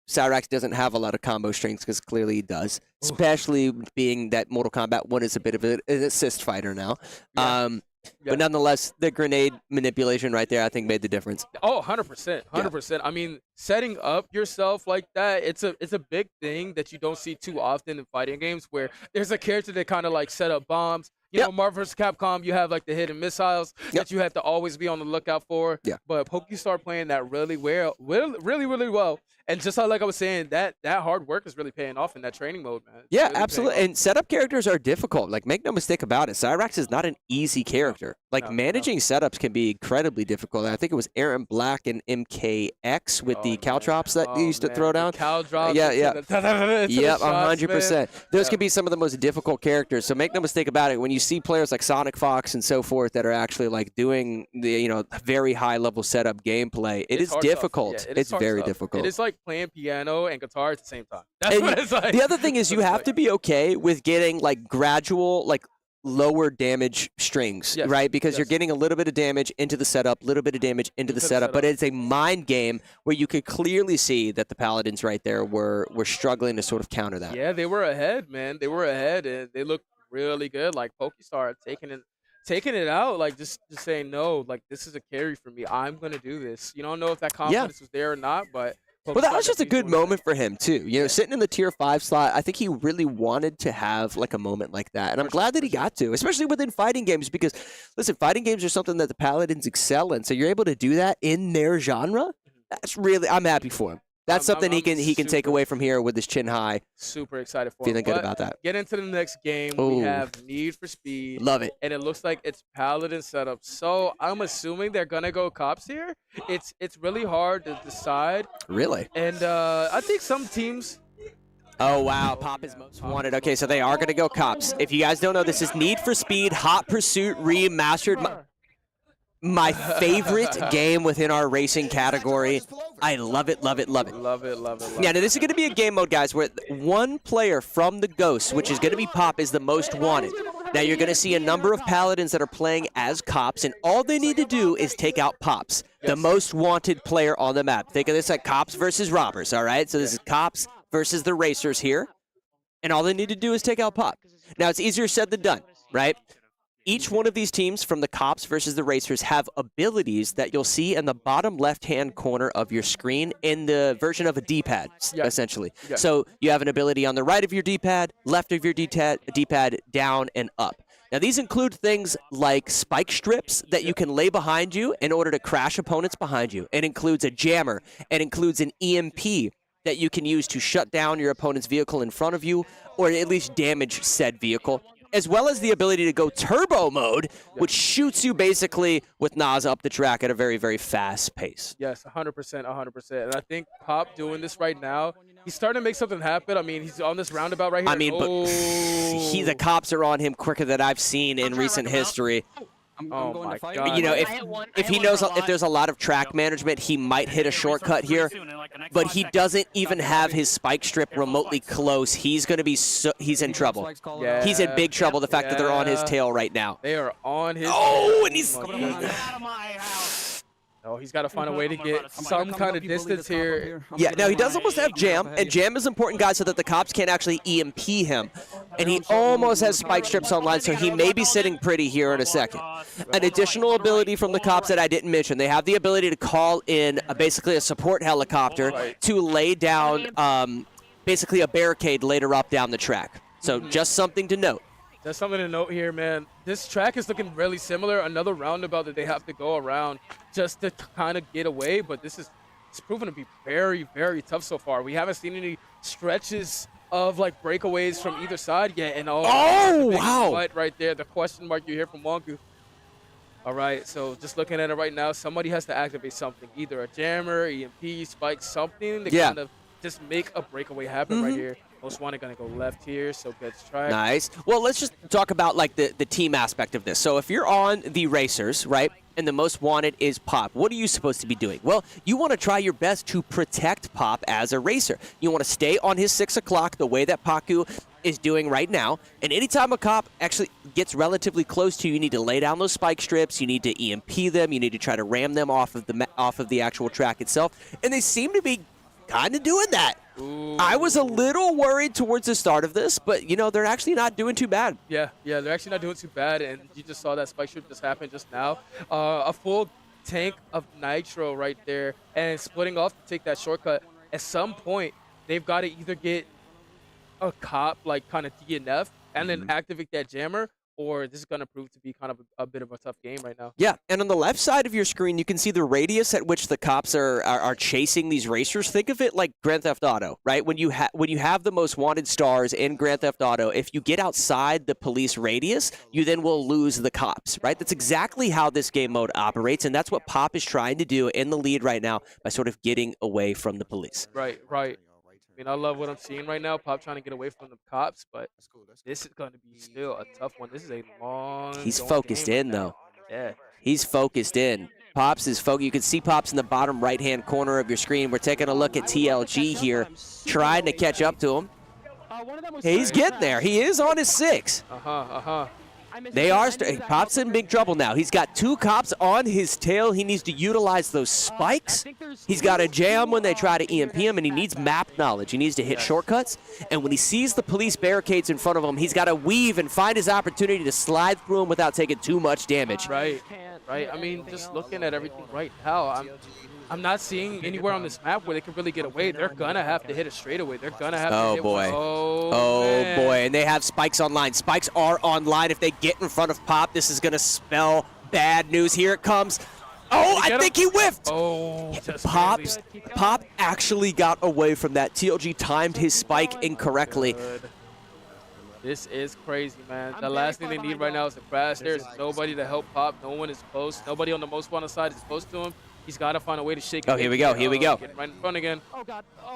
Cyrax doesn't have a lot of combo strings because clearly he does, especially being that Mortal Kombat 1 is a bit of an assist fighter now. But nonetheless, the grenade manipulation right there, I think, made the difference. Oh, 100%. 100%. I mean, setting up yourself like that, it's a big thing that you don't see too often in fighting games where there's a character that kind of like set up bombs. You know, Marvel vs. Capcom, you have like the hidden missiles that you have to always be on the lookout for. Yeah. But Pokestar playing that really well. And just like I was saying, that hard work is really paying off in that training mode, man. It's Yeah, really absolutely. paying off. And setup characters are difficult. Like, make no mistake about it. Cyrax is not an easy character. Like, managing setups can be incredibly difficult. I think it was Aaron Black and MKX with the Caltrops that they used to throw down. Caltrops. Yeah. Yep, 100%. Those can be some of the most difficult characters. So make no mistake about it. When you see players like Sonic Fox and so forth that are actually like doing the very high level setup gameplay, it's difficult. It's very difficult. It is like playing piano and guitar at the same time. That's And what it's like. the other thing is you have to be okay with getting like gradual, like lower damage strings, right? Because you're getting a little bit of damage into the setup, little bit of damage into the setup, but it's a mind game where you could clearly see that the Paladins right there were struggling to sort of counter that. Yeah, they were ahead, man. They were ahead, and they looked really good. Like Pokestar taking it out, like just saying no, like this is a carry for me. I'm gonna do this. You don't know if that confidence was there or not, but. Well, that was just a good moment for him, too. You know, sitting in the tier 5 slot, I think he really wanted to have, like, a moment like that. And I'm glad that he got to, especially within fighting games, because, listen, fighting games are something that the Paladins excel in. So you're able to do that in their genre. That's really, I'm happy for him. That's something he can take away from here with his chin high. Super excited for Feeling him. good But about that. Get into the next game. We Ooh. have Need for Speed. Love it. And it looks like it's Paladin setup. So I'm assuming they're gonna go cops here. It's really hard to decide. Really? And I think some teams. Oh, wow. Pop is most wanted. Okay, so they are going to go cops. If you guys don't know, this is Need for Speed Hot Pursuit Remastered. My favorite game within our racing category. I love it, love it, love it. Love it. Yeah, now this is going to be a game mode, guys, where one player from the Ghosts, which is going to be Pop, is the most wanted. Now you're going to see a number of Paladins that are playing as cops, and all they need to do is take out Pops, the most wanted player on the map. Think of this like cops versus robbers, all right? So this is cops versus the racers here, and all they need to do is take out Pop. Now it's easier said than done, right? Each one of these teams, from the cops versus the racers, have abilities that you'll see in the bottom left-hand corner of your screen in the version of a D-pad, essentially. Yeah. So you have an ability on the right of your D-pad, left of your D-pad, down and up. Now, these include things like spike strips that you can lay behind you in order to crash opponents behind you. It includes a jammer. It includes an EMP that you can use to shut down your opponent's vehicle in front of you, or at least damage said vehicle, as well as the ability to go turbo mode, which shoots you basically with Nas up the track at a very, very fast pace. Yes, 100%. And I think Pop doing this right now, he's starting to make something happen. I mean, he's on this roundabout right here. I mean, but the cops are on him quicker than I've seen in recent history. Oh my God. You know, if he knows if there's a lot of track management, he might hit a shortcut here, but he doesn't even have his spike strip remotely close. He's going to be he's in trouble. Yeah. He's in big trouble. The fact that they're on his tail right now. They are on his Oh, and he's Oh, he's got to find a way to get some kind of distance here. Yeah, now he does almost have jam, and jam is important, guys, so that the cops can't actually EMP him. And he almost has spike strips online, so he may be sitting pretty here in a second. An additional ability from the cops that I didn't mention, they have the ability to call in basically a support helicopter to lay down basically a barricade later up down the track. So just something to note. That's something to note here, man. This track is looking really similar. Another roundabout that they have to go around just to kind of get away, but it's proven to be very, very tough so far. We haven't seen any stretches of like breakaways from either side yet, and wow! Fight right there, the question mark you hear from Wonku. All right, so just looking at it right now, somebody has to activate something, either a jammer, EMP, spike, something to kind of just make a breakaway happen right here. Most wanted gonna go left here, so gets tried. Nice. Well, let's just talk about like the team aspect of this. So if you're on the racers, right, and the most wanted is Pop, what are you supposed to be doing? Well, you want to try your best to protect Pop as a racer. You want to stay on his 6 o'clock the way that Paku is doing right now. And anytime a cop actually gets relatively close to you, you need to lay down those spike strips. You need to EMP them. You need to try to ram them off of the actual track itself. And they seem to be kind of doing that. Ooh. I was a little worried towards the start of this, but, you know, they're actually not doing too bad. Yeah, they're actually not doing too bad, and you just saw that spike strip just happen just now. A full tank of nitro right there, and splitting off to take that shortcut. At some point, they've got to either get a cop, like, kind of DNF, and then activate that jammer, or this is going to prove to be kind of a bit of a tough game right now. Yeah, and on the left side of your screen, you can see the radius at which the cops are chasing these racers. Think of it like Grand Theft Auto, right? When you have the most wanted stars in Grand Theft Auto, if you get outside the police radius, you then will lose the cops, right? That's exactly how this game mode operates, and that's what Pop is trying to do in the lead right now by sort of getting away from the police. Right. I mean, I love what I'm seeing right now. Pop trying to get away from the cops, but this is going to be still a tough one. This is a long. He's focused in, though. Yeah. He's focused in. Pops is focused. You can see Pops in the bottom right-hand corner of your screen. We're taking a look at TLG here, trying to catch up to him. He's getting there. He is on his 6. They are. Pop's in big trouble now. He's got 2 cops on his tail. He needs to utilize those spikes. He's got to jam when they try to EMP him, and he needs map knowledge. He needs to hit shortcuts. And when he sees the police barricades in front of him, he's got to weave and find his opportunity to slide through them without taking too much damage. Right. I mean, just looking at everything right now, I'm not seeing anywhere on this map where they can really get away. They're going to have to hit a straightaway. They're going to have to hit one. Oh, boy. And they have spikes online. Spikes are online. If they get in front of Pop, this is going to spell bad news. Here it comes. Oh, I think he whiffed. Pop actually got away from that. TLG timed his spike incorrectly. This is crazy, man. The last thing they need right now is a crash. There's nobody to help Pop. No one is close. Nobody on the most wanted side is close to him. He's got to find a way to shake it. Oh, here we go. Getting right in front again.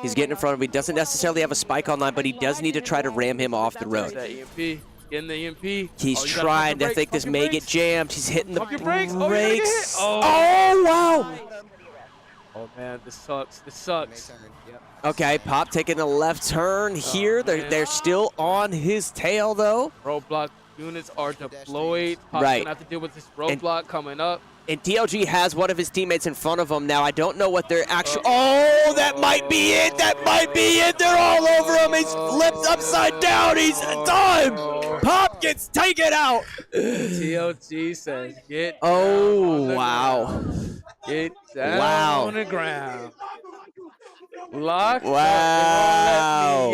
He's getting in front of him. He doesn't necessarily have a spike online, but he does need to try to ram him off the road. That EMP. Getting the EMP. He's trying to think this may get jammed. He's hitting the brakes. Oh, wow. Oh, man, this sucks. Okay, Pop taking a left turn here. They're still on his tail, though. Roadblock units are deployed. Pop's going to have to deal with this roadblock coming up. And TLG has one of his teammates in front of him now. I don't know what they're actually... Oh, that might be it. That might be it. They're all over him. He's flipped upside down. He's done. Pop gets taken out. TLG says, get down wow. Get down on the ground. Locked wow.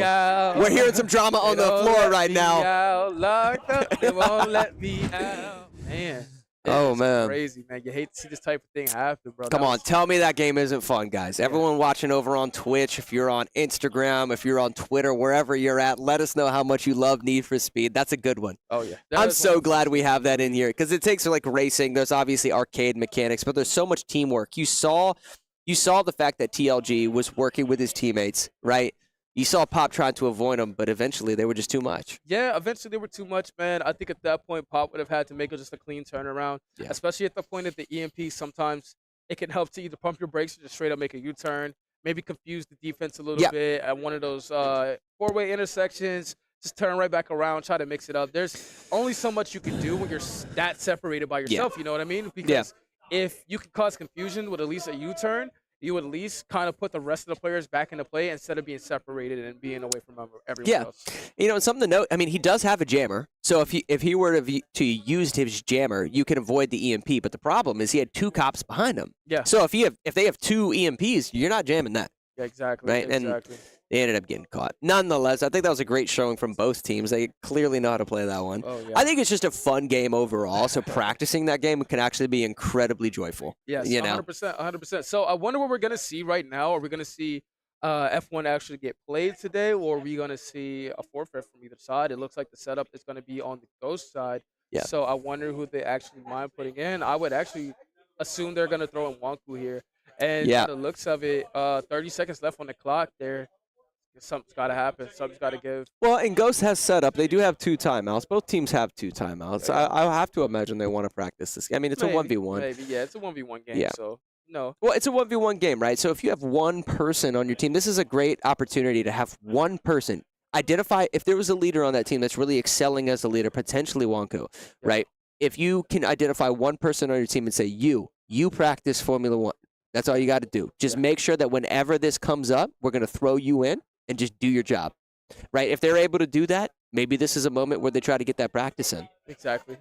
We're hearing some drama on the floor right now. Locked up. They won't let me out. Man. Oh, man. Crazy, man. You hate to see this type of thing happen, bro. Come on, tell me that game isn't fun, guys. Everyone watching over on Twitch, if you're on Instagram, if you're on Twitter, wherever you're at, let us know how much you love Need for Speed. That's a good one. Oh, yeah. I'm so glad we have that in here because it takes like racing. There's obviously arcade mechanics, but there's so much teamwork. You saw the fact that TLG was working with his teammates, right? You saw Pop trying to avoid them, but eventually they were just too much. Yeah, eventually they were too much, man. I think at that point, Pop would have had to make just a clean turnaround, especially at the point of the EMP. Sometimes it can help to either pump your brakes or just straight up make a U-turn, maybe confuse the defense a little bit at one of those four-way intersections. Just turn right back around, try to mix it up. There's only so much you can do when you're that separated by yourself, you know what I mean? Because if you can cause confusion with at least a U-turn, you would at least kind of put the rest of the players back into play instead of being separated and being away from everyone else. You know, and something to note, I mean, he does have a jammer. So if he were to use his jammer, you can avoid the EMP. But the problem is he had 2 cops behind him. Yeah. So if they have 2 EMPs, you're not jamming that. Yeah, exactly. Right? Exactly. And they ended up getting caught. Nonetheless, I think that was a great showing from both teams. They clearly know how to play that one. Oh, yeah. I think it's just a fun game overall. So practicing that game can actually be incredibly joyful. Yes, you know? 100%. So I wonder what we're going to see right now. Are we going to see F1 actually get played today, or are we going to see a forfeit from either side? It looks like the setup is going to be on the Ghost side. Yeah. So I wonder who they actually mind putting in. I would actually assume they're going to throw in Wonku here. And by the looks of it, 30 seconds left on the clock there. Something's got to happen. Something's got to give. Well, and Ghost has set up. They do have 2 timeouts. Both teams have 2 timeouts. I have to imagine they want to practice this. I mean, it's a 1v1. Maybe, yeah. It's a 1v1 game, Yeah. so no. Well, it's a 1v1 game, right? So if you have one person on your team, this is a great opportunity to have one person identify if there was a leader on that team that's really excelling as a leader, potentially Wonku, right? If you can identify one person on your team and say, you practice Formula 1. That's all you got to do. Just make sure that whenever this comes up, we're going to throw you in and just do your job, right? If they're able to do that, maybe this is a moment where they try to get that practice in. Exactly.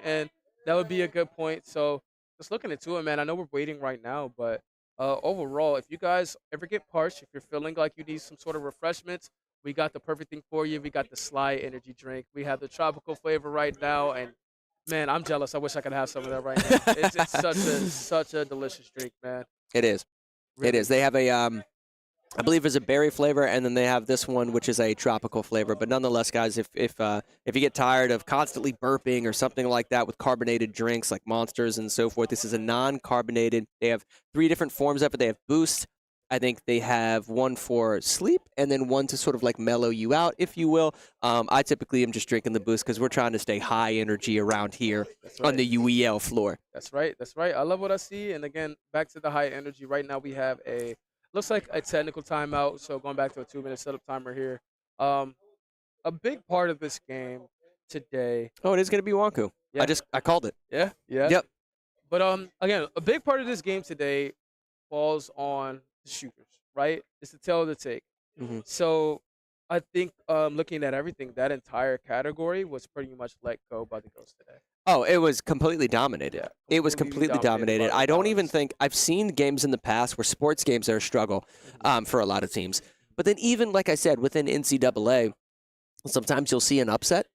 And that would be a good point. So just looking into it, man, I know we're waiting right now, but overall, if you guys ever get parched, if you're feeling like you need some sort of refreshments, we got the perfect thing for you. We got the Sly energy drink. We have the tropical flavor right now, and man, I'm jealous. I wish I could have some of that right now. It's such a delicious drink, man. It is. It is. They have a, I believe it's a berry flavor, and then they have this one, which is a tropical flavor. But nonetheless, guys, if you get tired of constantly burping or something like that with carbonated drinks like Monsters and so forth, this is a non-carbonated. They have 3 different forms of it. They have Boost. I think they have one for sleep and then one to sort of like mellow you out, if you will. I typically am just drinking the Boost because we're trying to stay high energy around here on the UEL floor. That's right. That's right. I love what I see. And again, back to the high energy. Right now we have looks like a technical timeout. So going back to a 2-minute setup timer here. A big part of this game today. Oh, it is going to be Wonku. Yeah. I called it. Yeah. Yeah. Yep. But again, a big part of this game today falls on the shooters, right? It's the tail of the tape. Mm-hmm. So I think looking at everything, that entire category was pretty much let go by the Ghost today. Oh, it was completely dominated. Yeah, it was completely dominated. I don't even think I've seen games in the past where sports games are a struggle for a lot of teams. But then even, like I said, within NCAA, sometimes you'll see an upset.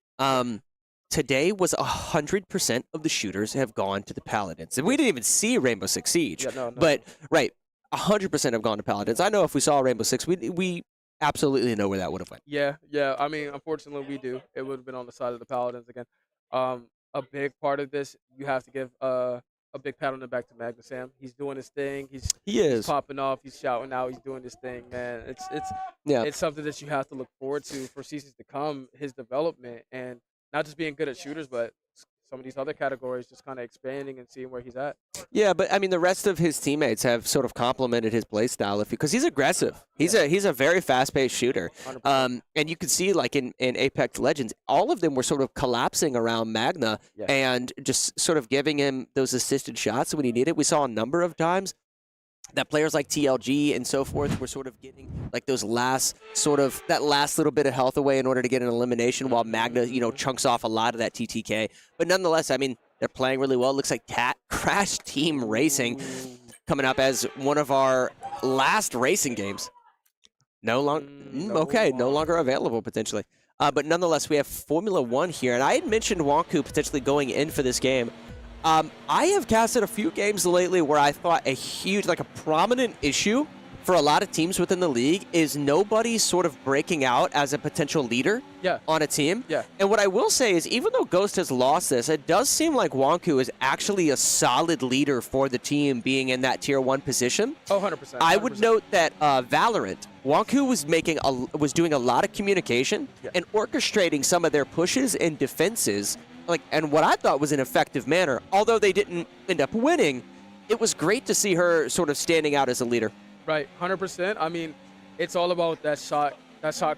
Today was 100% of the shooters have gone to the Paladins. And we didn't even see Rainbow Six Siege. Yeah, no. But, right, 100% have gone to Paladins. I know if we saw Rainbow Six, we absolutely know where that would have went. Yeah. I mean, unfortunately, we do. It would have been on the side of the Paladins again. A big part of this, you have to give a big pat on the back to Magna Sam. He's doing his thing. He's popping off. He's shouting out. He's doing his thing, man. It's something that you have to look forward to for seasons to come. His development and not just being good at shooters, but some of these other categories just kind of expanding and seeing where he's at. Yeah, but I mean, the rest of his teammates have sort of complimented his play style because he's aggressive. He's a very fast-paced shooter. And you can see, like in Apex Legends, all of them were sort of collapsing around Magna and just sort of giving him those assisted shots when he needed. We saw a number of times that players like TLG and so forth were sort of getting like that last little bit of health away in order to get an elimination while Magna, chunks off a lot of that TTK. But nonetheless, I mean, they're playing really well. It looks like Crash Team Racing coming up as one of our last racing games. No longer available potentially. But nonetheless, we have Formula 1 here. And I had mentioned Wonku potentially going in for this game. I have casted a few games lately where I thought a prominent issue for a lot of teams within the league is nobody sort of breaking out as a potential leader on a team. Yeah. And what I will say is, even though Ghost has lost this, it does seem like Wonku is actually a solid leader for the team being in that tier 1 position. Oh, 100%. I would note that Valorant, Wonku was doing a lot of communication and orchestrating some of their pushes and defenses, and what I thought was an effective manner. Although they didn't end up winning, it was great to see her sort of standing out as a leader. Right, 100%. I mean, it's all about that shot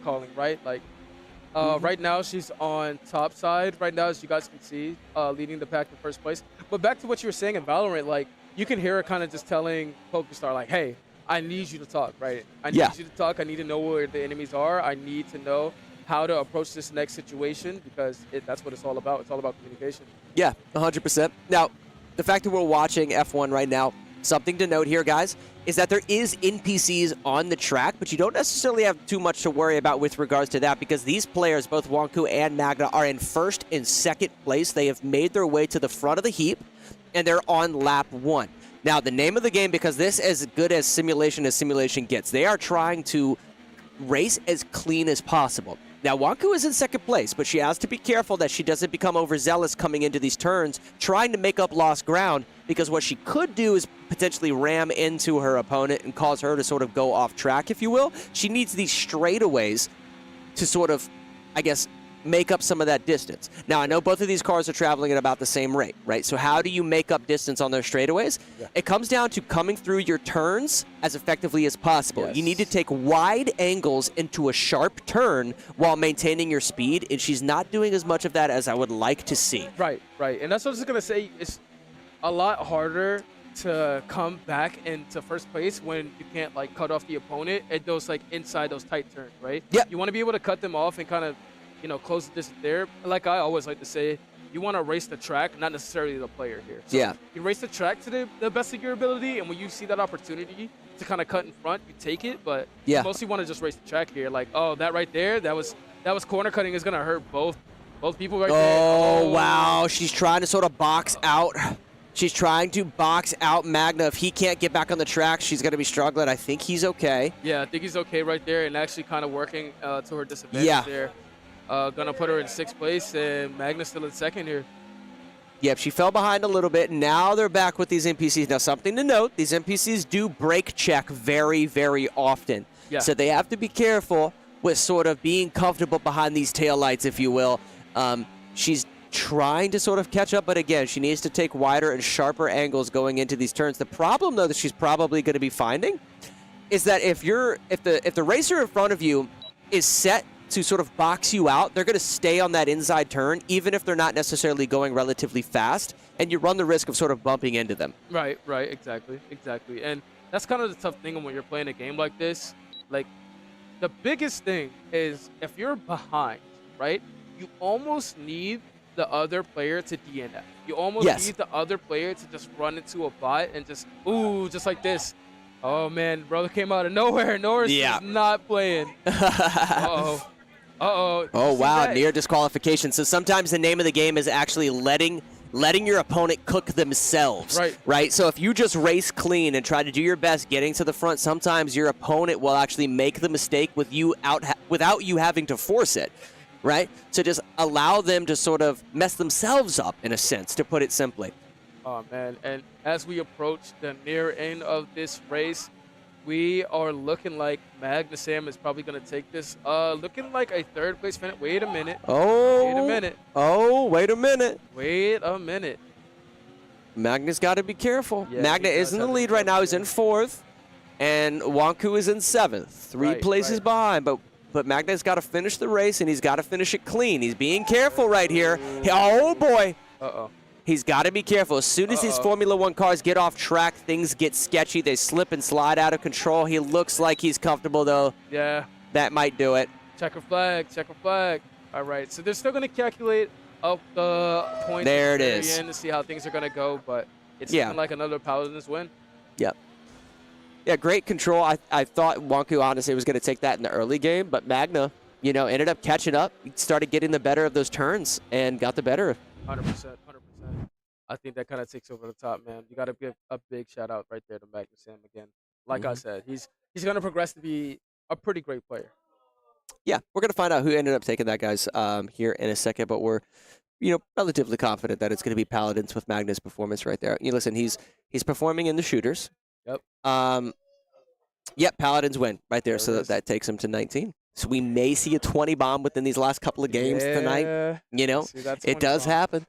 calling, right? Right now she's on top side. Right now, as you guys can see, leading the pack in first place. But back to what you were saying in Valorant, you can hear her kind of just telling PokerStar, hey, I need you to talk, right? I need you to talk. I need to know where the enemies are. I need to know how to approach this next situation because that's what it's all about. It's all about communication. Yeah, 100%. Now, the fact that we're watching F1 right now, something to note here, guys, is that there is NPCs on the track, but you don't necessarily have too much to worry about with regards to that because these players, both Wonku and Magna, are in first and second place. They have made their way to the front of the heap, and they're on lap 1. Now, the name of the game, because this is as good as simulation gets, they are trying to race as clean as possible. Now, Wonku is in second place, but she has to be careful that she doesn't become overzealous coming into these turns, trying to make up lost ground, because what she could do is potentially ram into her opponent and cause her to sort of go off track, if you will. She needs these straightaways to sort of, I guess, make up some of that distance. Now, I know both of these cars are traveling at about the same rate, right? So how do you make up distance on those straightaways? Yeah. It comes down to coming through your turns as effectively as possible. Yes. You need to take wide angles into a sharp turn while maintaining your speed, and she's not doing as much of that as I would like to see. Right. And that's what I was going to say. It's a lot harder to come back into first place when you can't, cut off the opponent at those, inside those tight turns, right? Yeah. You want to be able to cut them off and kind of, close the distance there. Like I always like to say, you want to race the track, not necessarily the player here. So Yeah. You race the track to the best of your ability, and when you see that opportunity to kind of cut in front, you take it. But Yeah. you mostly want to just race the track here. Like, oh, that right there, that was corner cutting is gonna hurt both people right there. Oh, wow. She's trying to sort of box out. She's trying to box out Magna. If he can't get back on the track, she's going to be struggling. I think he's okay. Yeah, I think he's okay right there, and actually kind of working to her disadvantage there. Gonna put her in 6th place, and Magna's still in 2nd here. Yep, she fell behind a little bit. Now they're back with these NPCs. Now, something to note, these NPCs do brake check very, very often. Yeah. So they have to be careful with sort of being comfortable behind these taillights, if you will. She's trying to sort of catch up, but again, she needs to take wider and sharper angles going into these turns. The problem, though, that she's probably going to be finding is that if the racer in front of you is set to sort of box you out, they're going to stay on that inside turn, even if they're not necessarily going relatively fast, and you run the risk of sort of bumping into them. Right, exactly. And that's kind of the tough thing when you're playing a game like this. Like, the biggest thing is if you're behind, right, you almost need the other player to DNF. You almost need the other player to just run into a bot and just like this. Oh, man, brother came out of nowhere. Norris is not playing. Uh-oh. Oh, wow, near disqualification. So sometimes the name of the game is actually letting your opponent cook themselves. Right? So if you just race clean and try to do your best getting to the front, sometimes your opponent will actually make the mistake without you having to force it. Right? So just allow them to sort of mess themselves up, in a sense, to put it simply. Oh, man. And as we approach the near end of this race, we are looking like Magna Sam is probably going to take this. Looking like a 3rd place finish. Wait a minute. Oh. Wait a minute. Oh, wait a minute. Wait a minute. Magna's got to be careful. Yeah, Magna is in the lead right now. He's in 4th. And Wonku is in 7th. 3 places behind. But Magna's got to finish the race, and he's got to finish it clean. He's being careful right here. Oh, boy. Uh-oh. He's got to be careful. As soon as these Formula One cars get off track, things get sketchy. They slip and slide out of control. He looks like he's comfortable, though. Yeah. That might do it. Checker flag. All right. So they're still going to calculate up the points. There it is. To see how things are going to go, but it's looking like another Paladins win. Yep. Yeah, great control. I thought Wonku, honestly, was going to take that in the early game, but Magna, ended up catching up. He started getting the better of those turns and got the better. 100%. I think that kind of takes over the top, man. You got to give a big shout out right there to Magna Sam again. Like I said, he's going to progress to be a pretty great player. Yeah, we're going to find out who ended up taking that, guys, here in a second, but we're relatively confident that it's going to be Paladins with Magna's performance right there. Listen, he's performing in the shooters. Yep. Yep, Paladins win right there, so that takes him to 19. So we may see a 20 bomb within these last couple of games tonight. It does happen.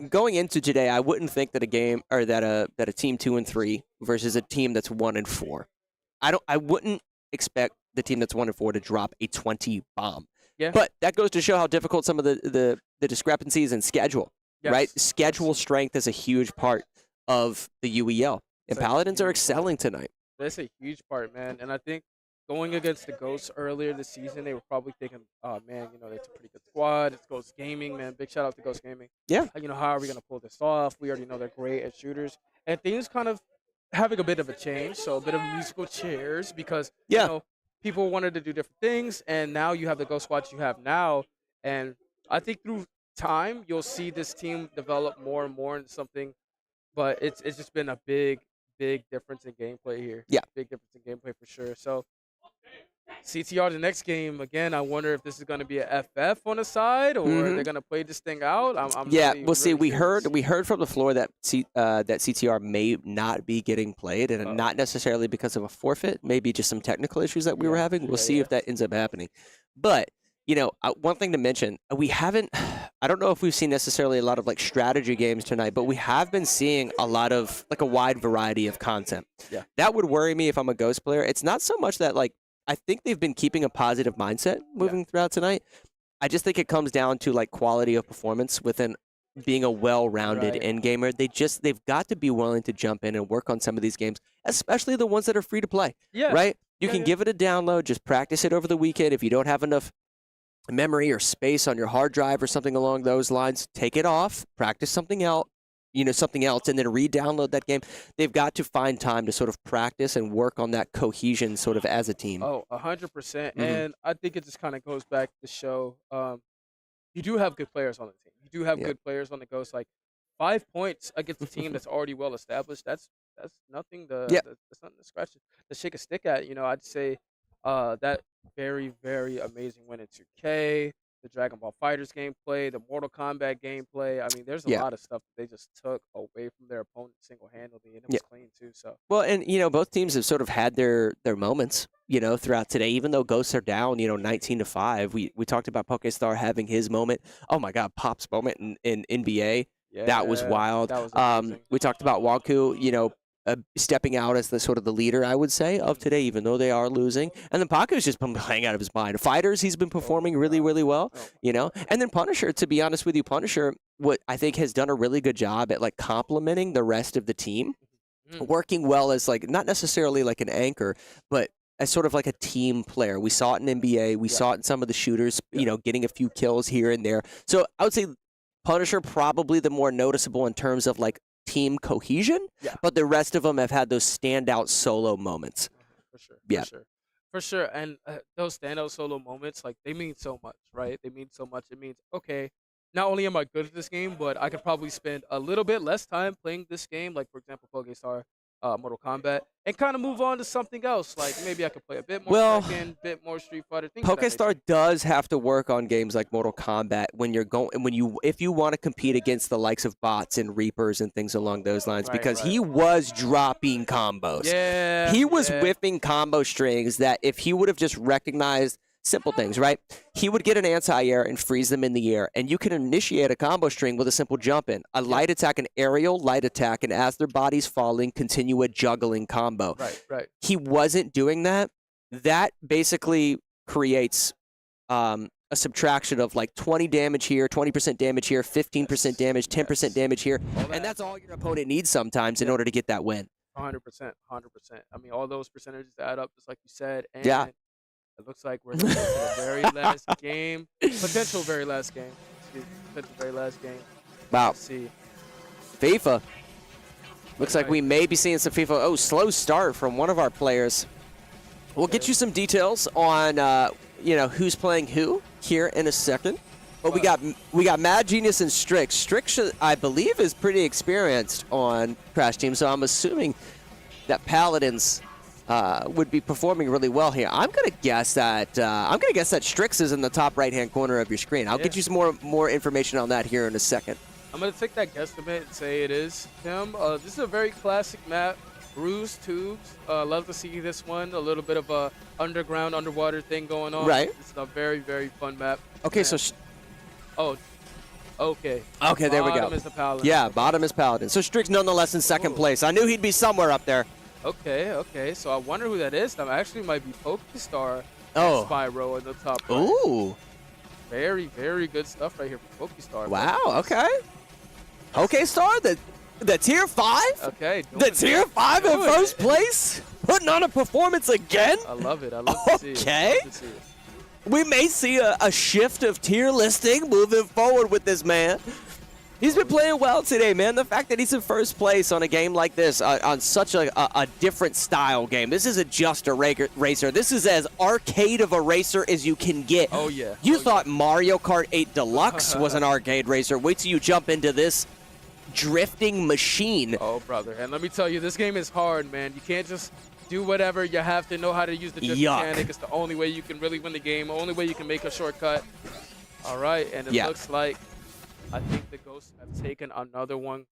Going into today, I wouldn't think that a game or that a team 2 and 3 versus a team that's 1 and 4. I wouldn't expect the team that's 1 and 4 to drop a 20 bomb. Yeah. But that goes to show how difficult some of the discrepancies in schedule. Yes. Right? Schedule strength is a huge part of the UEL. And Paladins are excelling tonight. That's a huge part, man. And I think going against the Ghosts earlier this season, they were probably thinking, oh, man, it's a pretty good squad. It's Ghost Gaming, man. Big shout out to Ghost Gaming. Yeah. How are we going to pull this off? We already know they're great at shooters. And things kind of having a bit of a change, so a bit of musical chairs because, people wanted to do different things, and now you have the Ghost squads you have now. And I think through time, you'll see this team develop more and more into something. But it's just been a big difference in gameplay here. Yeah. Big difference in gameplay for sure. So CTR the next game, again, I wonder if this is going to be a FF on the side or they're going to play this thing out. We'll see. We heard from the floor that that CTR may not be getting played, and not necessarily because of a forfeit, maybe just some technical issues that we were having. We'll see if that ends up happening. But, one thing to mention, I don't know if we've seen necessarily a lot of strategy games tonight, but we have been seeing a lot of a wide variety of content. Yeah. That would worry me if I'm a Ghost player. It's not so much that I think they've been keeping a positive mindset moving throughout tonight. I just think it comes down to quality of performance within being a well-rounded end gamer. They've got to be willing to jump in and work on some of these games, especially the ones that are free to play. Yeah. Right? You can give it a download, just practice it over the weekend. If you don't have enough memory or space on your hard drive or something along those lines, take it off, practice something else, something else, and then re-download that game. They've got to find time to sort of practice and work on that cohesion sort of as a team. Oh, 100%. And I think it just kind of goes back to show you do have good players on the team. You do have good players on the Ghost. Like 5 points against a team that's already well established. That's nothing to that's nothing to scratch to shake a stick at. I'd say that very, very amazing win in 2K, the Dragon Ball Fighters gameplay, the Mortal Kombat gameplay. I mean, there's a lot of stuff that they just took away from their opponent single-handedly, and it was clean too. So well, and both teams have sort of had their moments, throughout today. Even though Ghosts are down, 19-5, we talked about PokeStar having his moment. Oh my God, Pop's moment in NBA. That was wild. That was we talked about Waku, stepping out as the sort of the leader, I would say, of today, even though they are losing. And then Paku's just been playing out of his mind. Fighters, he's been performing really, really well, And then Punisher, to be honest with you, Punisher, what I think has done a really good job at like complementing the rest of the team, working well as like not necessarily like an anchor, but as sort of like a team player. We saw it in NBA. We saw it in some of the shooters, getting a few kills here and there. So I would say Punisher probably the more noticeable in terms of like team cohesion, but the rest of them have had those standout solo moments. For sure. And those standout solo moments, like they mean so much, right? They mean so much. It means, okay, not only am I good at this game, but I could probably spend a little bit less time playing this game, like for example, PokeStar, Mortal Kombat, and kind of move on to something else. Like maybe I could play a bit more Tekken, bit more Street Fighter. PokeStar does have to work on games like Mortal Kombat if you want to compete against the likes of bots and Reapers and things along those lines, because he was dropping combos. He was whipping combo strings that if he would have just recognized simple things, right? He would get an anti-air and freeze them in the air, and you can initiate a combo string with a simple jump in, a light attack, an aerial light attack, and as their body's falling, continue a juggling combo. Right. He wasn't doing that. That basically creates a subtraction of like 20 damage here, 20% damage here, 15% damage, 10% damage here, and that's all your opponent needs sometimes in order to get that win. 100%. I mean, all those percentages add up, just like you said. And it looks like we're going to the very last game. Potential very last game. Wow. Let's see. FIFA. Looks like we may be seeing some FIFA. Oh, slow start from one of our players. We'll get you some details on, who's playing who here in a second. But we got Mad Genius and Strix. Strix, I believe, is pretty experienced on Crash Team, so I'm assuming that Paladins would be performing really well here. I'm gonna guess that Strix is in the top right-hand corner of your screen. I'll get you some more information on that here in a second. I'm gonna take that guesstimate and say it is him. This is a very classic map. Bruised tubes. Love to see this one. A little bit of a underwater thing going on. Right. It's a very, very fun map. Okay, so. Okay. Okay, there we go. Bottom is the Paladin. Yeah, bottom is Paladin. So Strix nonetheless in second place. I knew he'd be somewhere up there. Okay. So I wonder who that is. That actually might be PokeStar and Spyro in the top right. Ooh. Very, very good stuff right here for PokeStar. Wow, okay. PokeStar, the tier 5? Okay. The tier 5 in first place? Putting on a performance again? I love it. I love to see it. Okay. We may see a shift of tier listing moving forward with this man. He's been playing well today, man. The fact that he's in first place on a game like this, on such a different style game. This isn't just a racer. This is as arcade of a racer as you can get. Oh, yeah. You thought Mario Kart 8 Deluxe was an arcade racer. Wait till you jump into this drifting machine. Oh, brother. And let me tell you, this game is hard, man. You can't just do whatever. You have to know how to use the drift mechanic. It's the only way you can really win the game. Only way you can make a shortcut. All right. And it looks like I think the Ghosts have taken another one.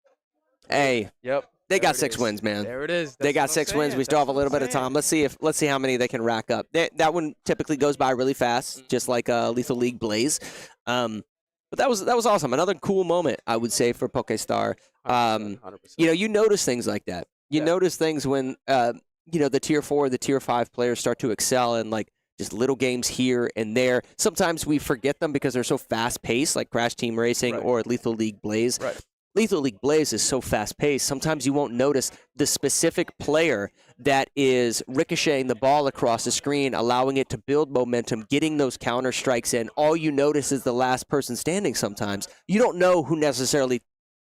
Hey. Yep. They got 6 wins, man. There it is. They got 6 wins. We still have a little bit of time. Let's see how many they can rack up. That one typically goes by really fast, just like Lethal League Blaze. But that was awesome. Another cool moment, I would say, for PokeStar. 100%. You notice things like that. You notice things when the tier 4, the tier 5 players start to excel in like just little games here and there. Sometimes we forget them because they're so fast-paced, like Crash Team Racing or Lethal League Blaze. Right. Lethal League Blaze is so fast-paced, sometimes you won't notice the specific player that is ricocheting the ball across the screen, allowing it to build momentum, getting those counter strikes in. All you notice is the last person standing sometimes. You don't know who necessarily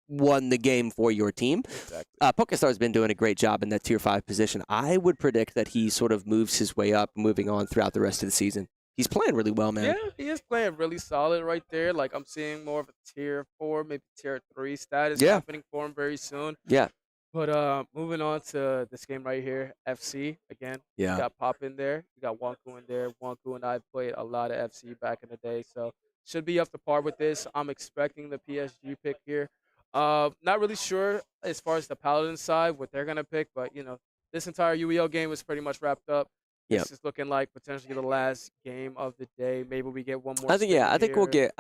won the game for your team. Exactly. PokeStar's been doing a great job in that Tier 5 position. I would predict that he sort of moves his way up, moving on throughout the rest of the season. He's playing really well, man. Yeah, he is playing really solid right there. Like, I'm seeing more of a Tier 4, maybe Tier 3 status happening for him very soon. Yeah. But moving on to this game right here, FC, again. Yeah. You got Pop in there. You got Wonku in there. Wonku and I played a lot of FC back in the day, so should be up to par with this. I'm expecting the PSG pick here. Not really sure as far as the Paladins side, what they're going to pick, but, you know, this entire UEL game is pretty much wrapped up. Yep. This is looking like potentially the last game of the day. Maybe we get one more. I think we'll here.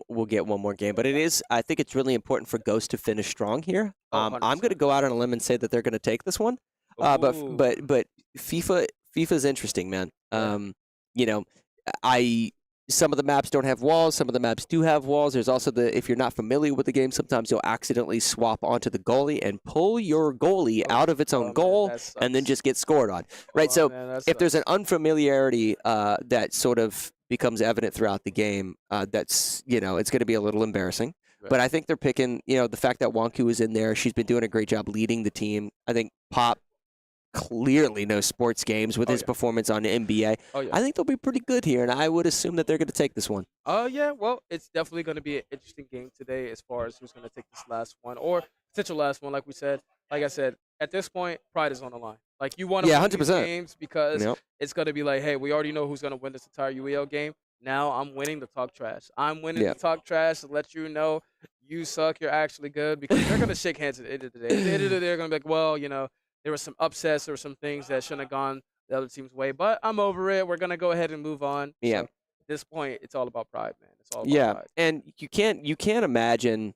we'll get one more game, but I think it's really important for Ghost to finish strong here. Oh, I'm going to go out on a limb and say that they're going to take this one. But FIFA's interesting, man. You know, some of the maps don't have walls, some of the maps do have walls. There's also if you're not familiar with the game, sometimes you'll accidentally swap onto the goalie and pull your goalie out of its own goal and then just get scored on. Right? If there's an unfamiliarity that sort of becomes evident throughout the game, that's, you know, it's going to be a little embarrassing. Right. But I think they're picking, you know, the fact that Wonku is in there, she's been doing a great job leading the team. I think Pop clearly knows sports games with his performance on the NBA. I think they'll be pretty good here, and I would assume that they're going to take this one. Yeah, well, it's definitely going to be an interesting game today as far as who's going to take this last one or potential last one. Like I said, at this point, pride is on the line. Like, you want to win these games because it's going to be like, hey, we already know who's going to win this entire UEL game. Now I'm winning to talk trash. I'm winning to talk trash to let you know you suck, you're actually good, because they're going to shake hands at the end of the day. At the end of the day, they're going to be like, well, you know, there were some upsets, there were some things that shouldn't have gone the other team's way, but I'm over it. We're going to go ahead and move on. Yeah. So at this point, it's all about pride, man. It's all about pride. And you can't imagine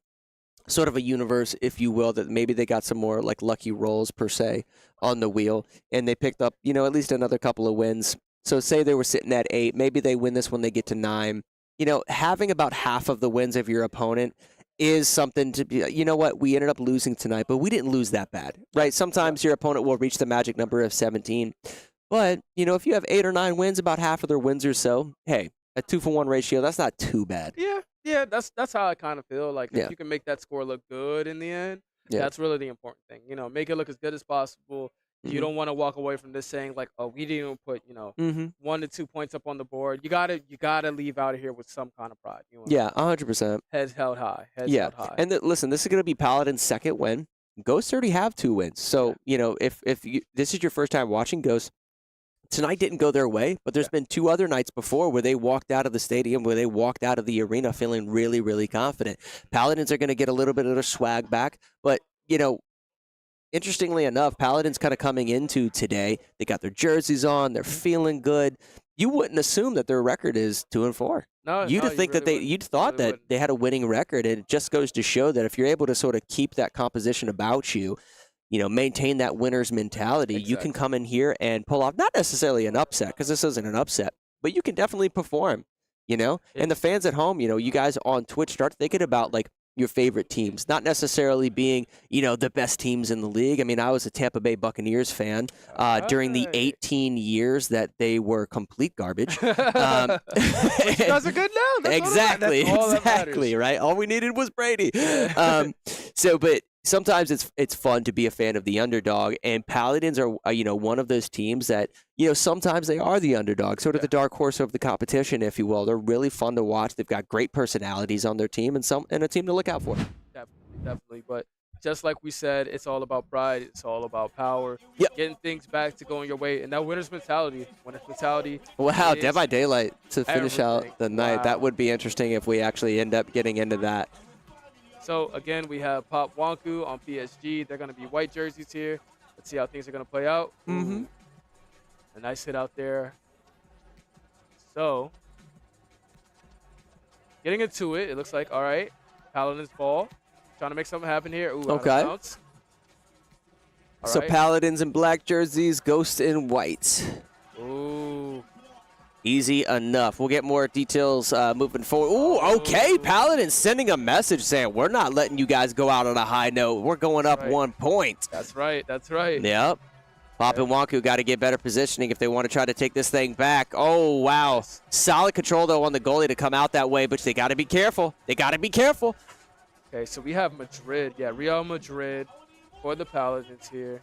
sort of a universe, if you will, that maybe they got some more like lucky rolls per se on the wheel, and they picked up, you know, at least another couple of wins. So say they were sitting at 8, maybe they win this when they get to 9. You know, having about half of the wins of your opponent is something to be, you know what, we ended up losing tonight, but we didn't lose that bad, right? Sometimes your opponent will reach the magic number of 17. But, you know, if you have 8 or 9 wins, about half of their wins or so, hey, a 2-for-1 ratio, that's not too bad. Yeah, that's how I kind of feel. Like, if you can make that score look good in the end, that's really the important thing. You know, make it look as good as possible. You don't want to walk away from this saying like, oh, we didn't even put, you know, 1 to 2 points up on the board. You gotta leave out of here with some kind of pride. You know, 100%. Heads held high. Held high. And listen, this is going to be Paladin's second win. Ghosts already have 2 wins. So, you know, if this is your first time watching Ghosts, tonight didn't go their way, but there's been 2 other nights before where they walked out of the stadium, where they walked out of the arena feeling really, really confident. Paladins are going to get a little bit of their swag back, but, you know, interestingly enough, Paladins kind of coming into today, they got their jerseys on, they're feeling good. You wouldn't assume that their record is 2-4. You'd thought that they had a winning record, and it just goes to show that if you're able to sort of keep that composition about you, you know, maintain that winner's mentality, you can come in here and pull off not necessarily an upset, because this isn't an upset, but you can definitely perform, you know? And the fans at home, you know, you guys on Twitch, start thinking about like your favorite teams, not necessarily being, you know, the best teams in the league. I mean, I was a Tampa Bay Buccaneers fan during the 18 years that they were complete garbage. But you guys are good now. Exactly, right? All we needed was Brady. But sometimes it's fun to be a fan of the underdog, and Paladins are you know, one of those teams that, you know, sometimes they are the underdog, sort of the dark horse of the competition, if you will. They're really fun to watch. They've got great personalities on their team, and a team to look out for. Definitely. But just like we said, it's all about pride. It's all about power. Getting things back to going your way, and that winner's mentality. Wow, Dead by Daylight to finish out the night. Wow. That would be interesting if we actually end up getting into that. So, again, we have Pop Wonku on PSG. They're going to be white jerseys here. Let's see how things are going to play out. A nice hit out there. So, getting into it, it looks like, all right, Paladins ball. Trying to make something happen here. Ooh, okay. All so right. Paladins in black jerseys, Ghosts in white. Ooh. Easy enough. We'll get more details moving forward. Ooh, okay. Paladins sending a message saying, we're not letting you guys go out on a high note. We're going up 1 point. That's right. That's right. Yep. Pop and Wonku got to get better positioning if they want to try to take this thing back. Oh, wow. Solid control, though, on the goalie to come out that way, but they got to be careful. They got to be careful. Okay, so we have Madrid. Yeah, Real Madrid for the Paladins here.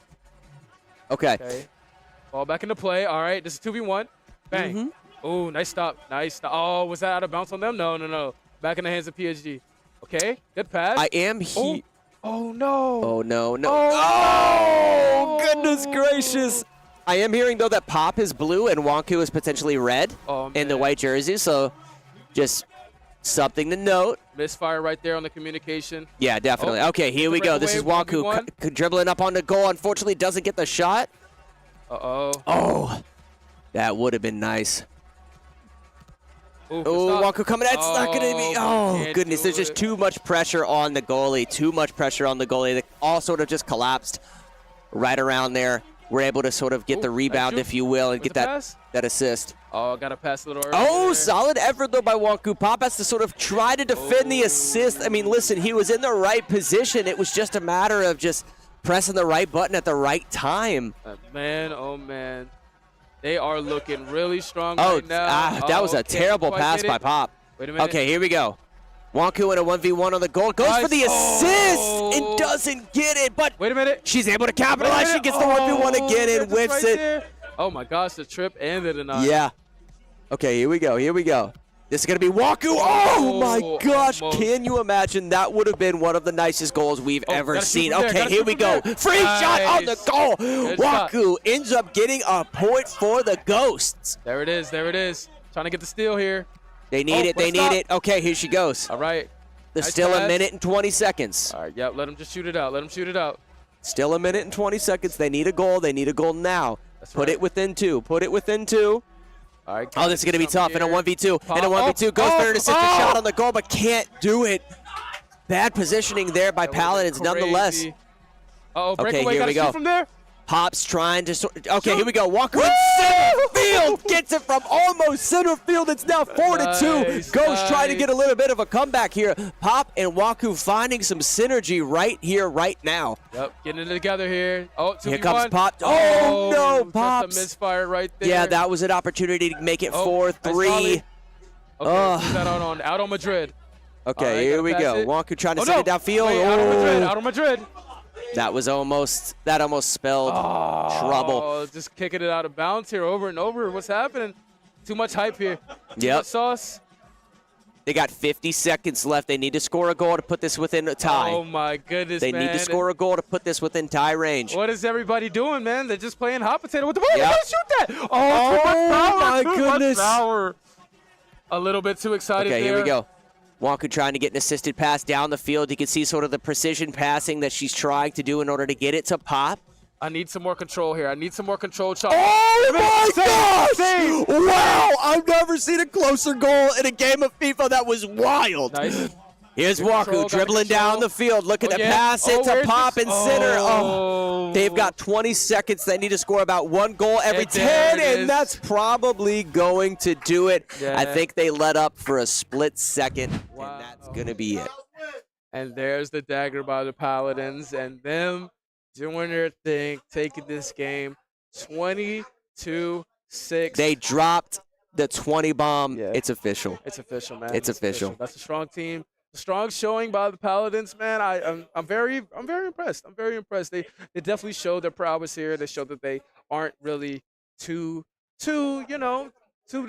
Okay. Ball back into play. All right, this is 2v1. Bang. Oh, nice stop. Nice stop. Oh, was that out of bounds on them? No, no, no. Back in the hands of PSG. Okay, good pass. I am here. Oh, no. Oh, no, no. Oh, goodness gracious. I am hearing, though, that Pop is blue and Wonku is potentially red in the white jersey, so just something to note. Misfire right there on the communication. Yeah, definitely. Okay, here we go. This is Wonku dribbling up on the goal. Unfortunately, doesn't get the shot. Uh-oh. Oh, that would have been nice. Oh, Wonku coming. That's not going to be. Oh, goodness. There's just too much pressure on the goalie. Too much pressure on the goalie. They all sort of just collapsed right around there. We're able to sort of get the rebound, if you will, and get that assist. Oh, got to pass a little early. Oh, solid effort, though, by Wonku. Pop has to sort of try to defend the assist. I mean, listen, he was in the right position. It was just a matter of just pressing the right button at the right time. Man, oh, man. They are looking really strong right now. That was a terrible pass by Pop. Wait a minute. Okay, here we go. Wonku in a 1v1 on the goal. Goes for the assist and doesn't get it. But wait a minute. She's able to capitalize. She gets the 1v1 again and whips it. Oh, my gosh, the trip and the deny. Yeah. Okay, here we go. Here we go. This is going to be Wonku. Oh, my gosh. Can you imagine? That would have been one of the nicest goals we've ever seen. Okay, here we go. Free shot on the goal. Wonku ends up getting a point for the Ghosts. There it is. There it is. Trying to get the steal here. They need it. They need it. Okay, here she goes. All right. There's still a minute and 20 seconds. All right, yep. Let them just shoot it out. Let them shoot it out. Still a minute and 20 seconds. They need a goal. They need a goal now. Put it within 2. Put it within 2. All right, this is going to be tough in a 1v2. In a 1v2, goes for an assisted shot on the goal, but can't do it. Bad positioning there by Paladins, nonetheless. Okay, here we go. From there. Pop's trying to. Okay, here we go. Walker in center field gets it from almost center field. It's now 4-2. Ghost trying to get a little bit of a comeback here. Pop and Wonku finding some synergy right here, right now. Yep, getting it together here. Oh, 2v1. Here comes Pop. Oh no, Pops! That's a misfire right there. Yeah, that was an opportunity to make it 4-3. Okay, that out on Madrid. Okay, here we go. Wonku trying to send it downfield. Wait, out on Madrid. That almost spelled trouble. Just kicking it out of bounds here over and over. What's happening? Too much hype here. Too much sauce. They got 50 seconds left. They need to score a goal to put this within a tie. Oh, my goodness, They need to score a goal to put this within tie range. What is everybody doing, man? They're just playing hot potato. What the fuck? Yep. Shoot that. Oh, my too goodness. Much power. A little bit too excited Okay, there. here we go. Wonku trying to get an assisted pass down the field. You can see sort of the precision passing that she's trying to do in order to get it to Pop. I need some more control here. I need some more control. Oh, my gosh! Wow, I've never seen a closer goal in a game of FIFA. That was wild. Nice. Here's Wonku dribbling down the field, looking to pass it to Pop in center. Oh, they've got 20 seconds. They need to score about 1 goal every 10, and that's probably going to do it. Yeah. I think they let up for a split second, and that's going to be it. And there's the dagger by the Paladins, and them doing their thing, taking this game 22-6. They dropped the 20 bomb. Yeah. It's official. It's official, man. It's official. That's a strong team. Strong showing by the Paladins, man. I'm very impressed. I'm very impressed. They definitely showed their prowess here. They showed that they aren't really too to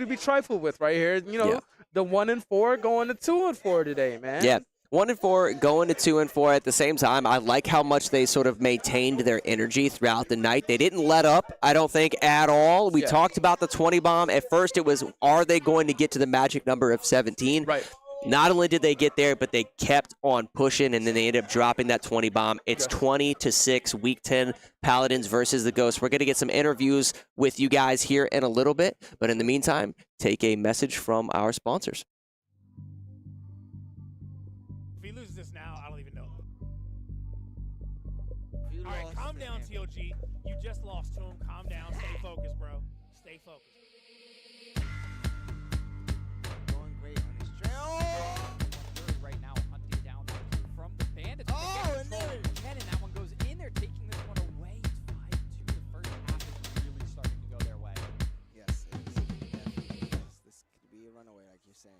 be trifled with right here. The 1-4 going to 2-4 today, man. Yeah. 1-4 going to 2-4 at the same time. I like how much they sort of maintained their energy throughout the night. They didn't let up, I don't think, at all. We talked about the 20 bomb. At first it was, are they going to get to the magic number of 17? Right. Not only did they get there, but they kept on pushing, and then they ended up dropping that 20 bomb. It's 20-6, Week 10, Paladins versus the Ghosts. We're going to get some interviews with you guys here in a little bit, but in the meantime, take a message from our sponsors. If he loses this now, I don't even know. All right, calm down, TOG. You just lost to him. Calm down. Stay focused, bro. Stay focused. saying.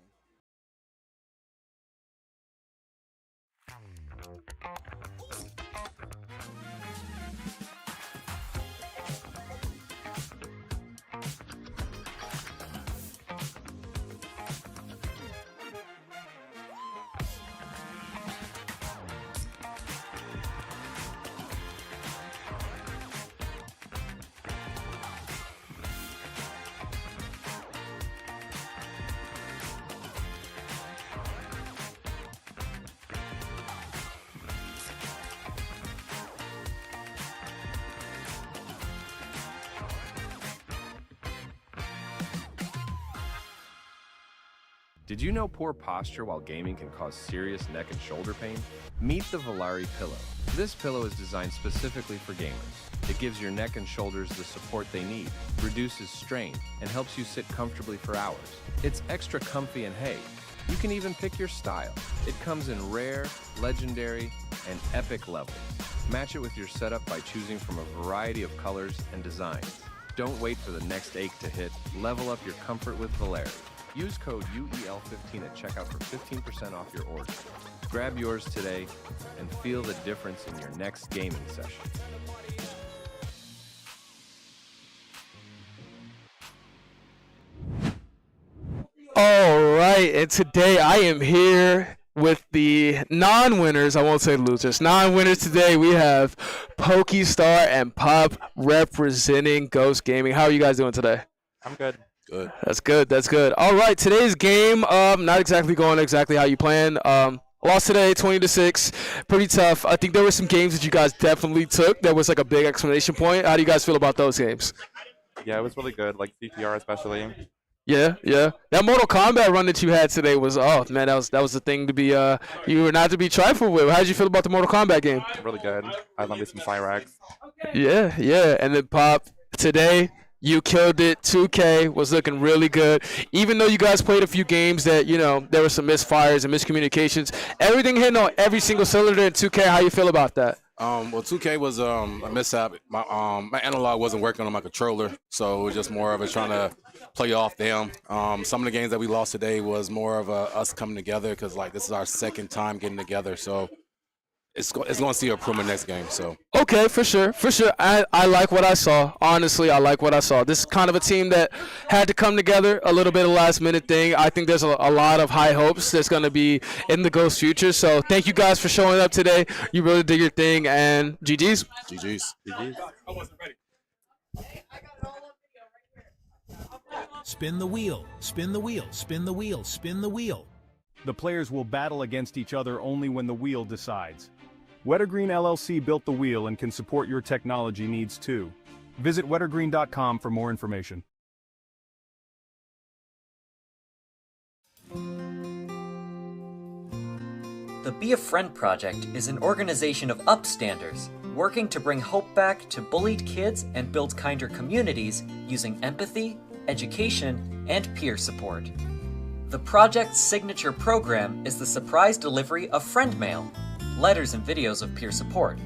Did you know poor posture while gaming can cause serious neck and shoulder pain? Meet the Volare pillow. This pillow is designed specifically for gamers. It gives your neck and shoulders the support they need, reduces strain, and helps you sit comfortably for hours. It's extra comfy and hey, you can even pick your style. It comes in rare, legendary, and epic levels. Match it with your setup by choosing from a variety of colors and designs. Don't wait for the next ache to hit. Level up your comfort with Volare. Use code UEL15 at checkout for 15% off your order. Grab yours today and feel the difference in your next gaming session. All right, and today I am here with the non-winners. I won't say losers. Non-winners today. We have Pokestar and Pop representing Ghost Gaming. How are you guys doing today? I'm good. Good. That's good. That's good. All right, today's game, not exactly going exactly how you planned. Lost today, 20-6. Pretty tough. I think there were some games that you guys definitely took. There was like a big exclamation point. How do you guys feel about those games? Yeah, it was really good, like CTR especially. Yeah, yeah. That Mortal Kombat run that you had today was, oh man, that was the thing to be you were not to be trifled with. How did you feel about the Mortal Kombat game? Really good. I love me some Cyrax. Yeah, yeah. And then Pop, today you killed it. 2K was looking really good. Even though you guys played a few games that, you know, there were some misfires and miscommunications, everything hitting on every single cylinder in 2K. How you feel about that? Well, 2K was a mishap. My analog wasn't working on my controller, so it was just more of a trying to play off them. Some of the games that we lost today was more of us coming together because like this is our second time getting together, so it's going to see improvement next game. So okay, for sure, for sure. I like what I saw. Honestly, I like what I saw. This is kind of a team that had to come together. A little bit of last minute thing. I think there's a lot of high hopes that's going to be in the Ghost future. So thank you guys for showing up today. You really did your thing, and GG's. GG's. GG's. Spin the wheel, spin the wheel, spin the wheel, spin the wheel. The players will battle against each other only when the wheel decides. Wettergreen LLC built the wheel and can support your technology needs too. Visit wettergreen.com for more information. The Be a Friend Project is an organization of upstanders working to bring hope back to bullied kids and build kinder communities using empathy, education, and peer support. The project's signature program is the surprise delivery of friend mail, letters and videos of peer support,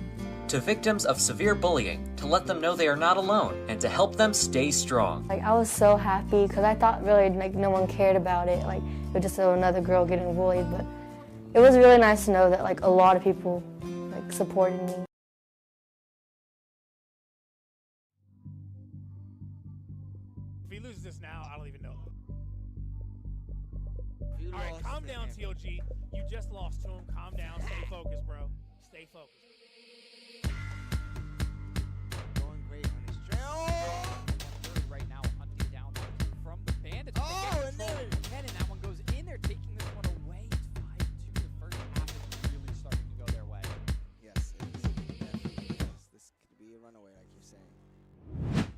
to victims of severe bullying to let them know they are not alone and to help them stay strong. Like, I was so happy because I thought really like no one cared about it. Like, it was just another girl getting bullied, but it was really nice to know that like a lot of people like supported me. If he loses this now, I don't even know. All right, calm down, TOG. You just lost to him. Calm down. Stay focused, bro. Stay focused. Going great on his trail. Right now, hunting down from the Bandits. Oh, and there. And that one goes in there, taking this one away. It's 5-2. The first half is really starting to go their way. Yes, it is. Definitely is. This could be a runaway, like you're saying.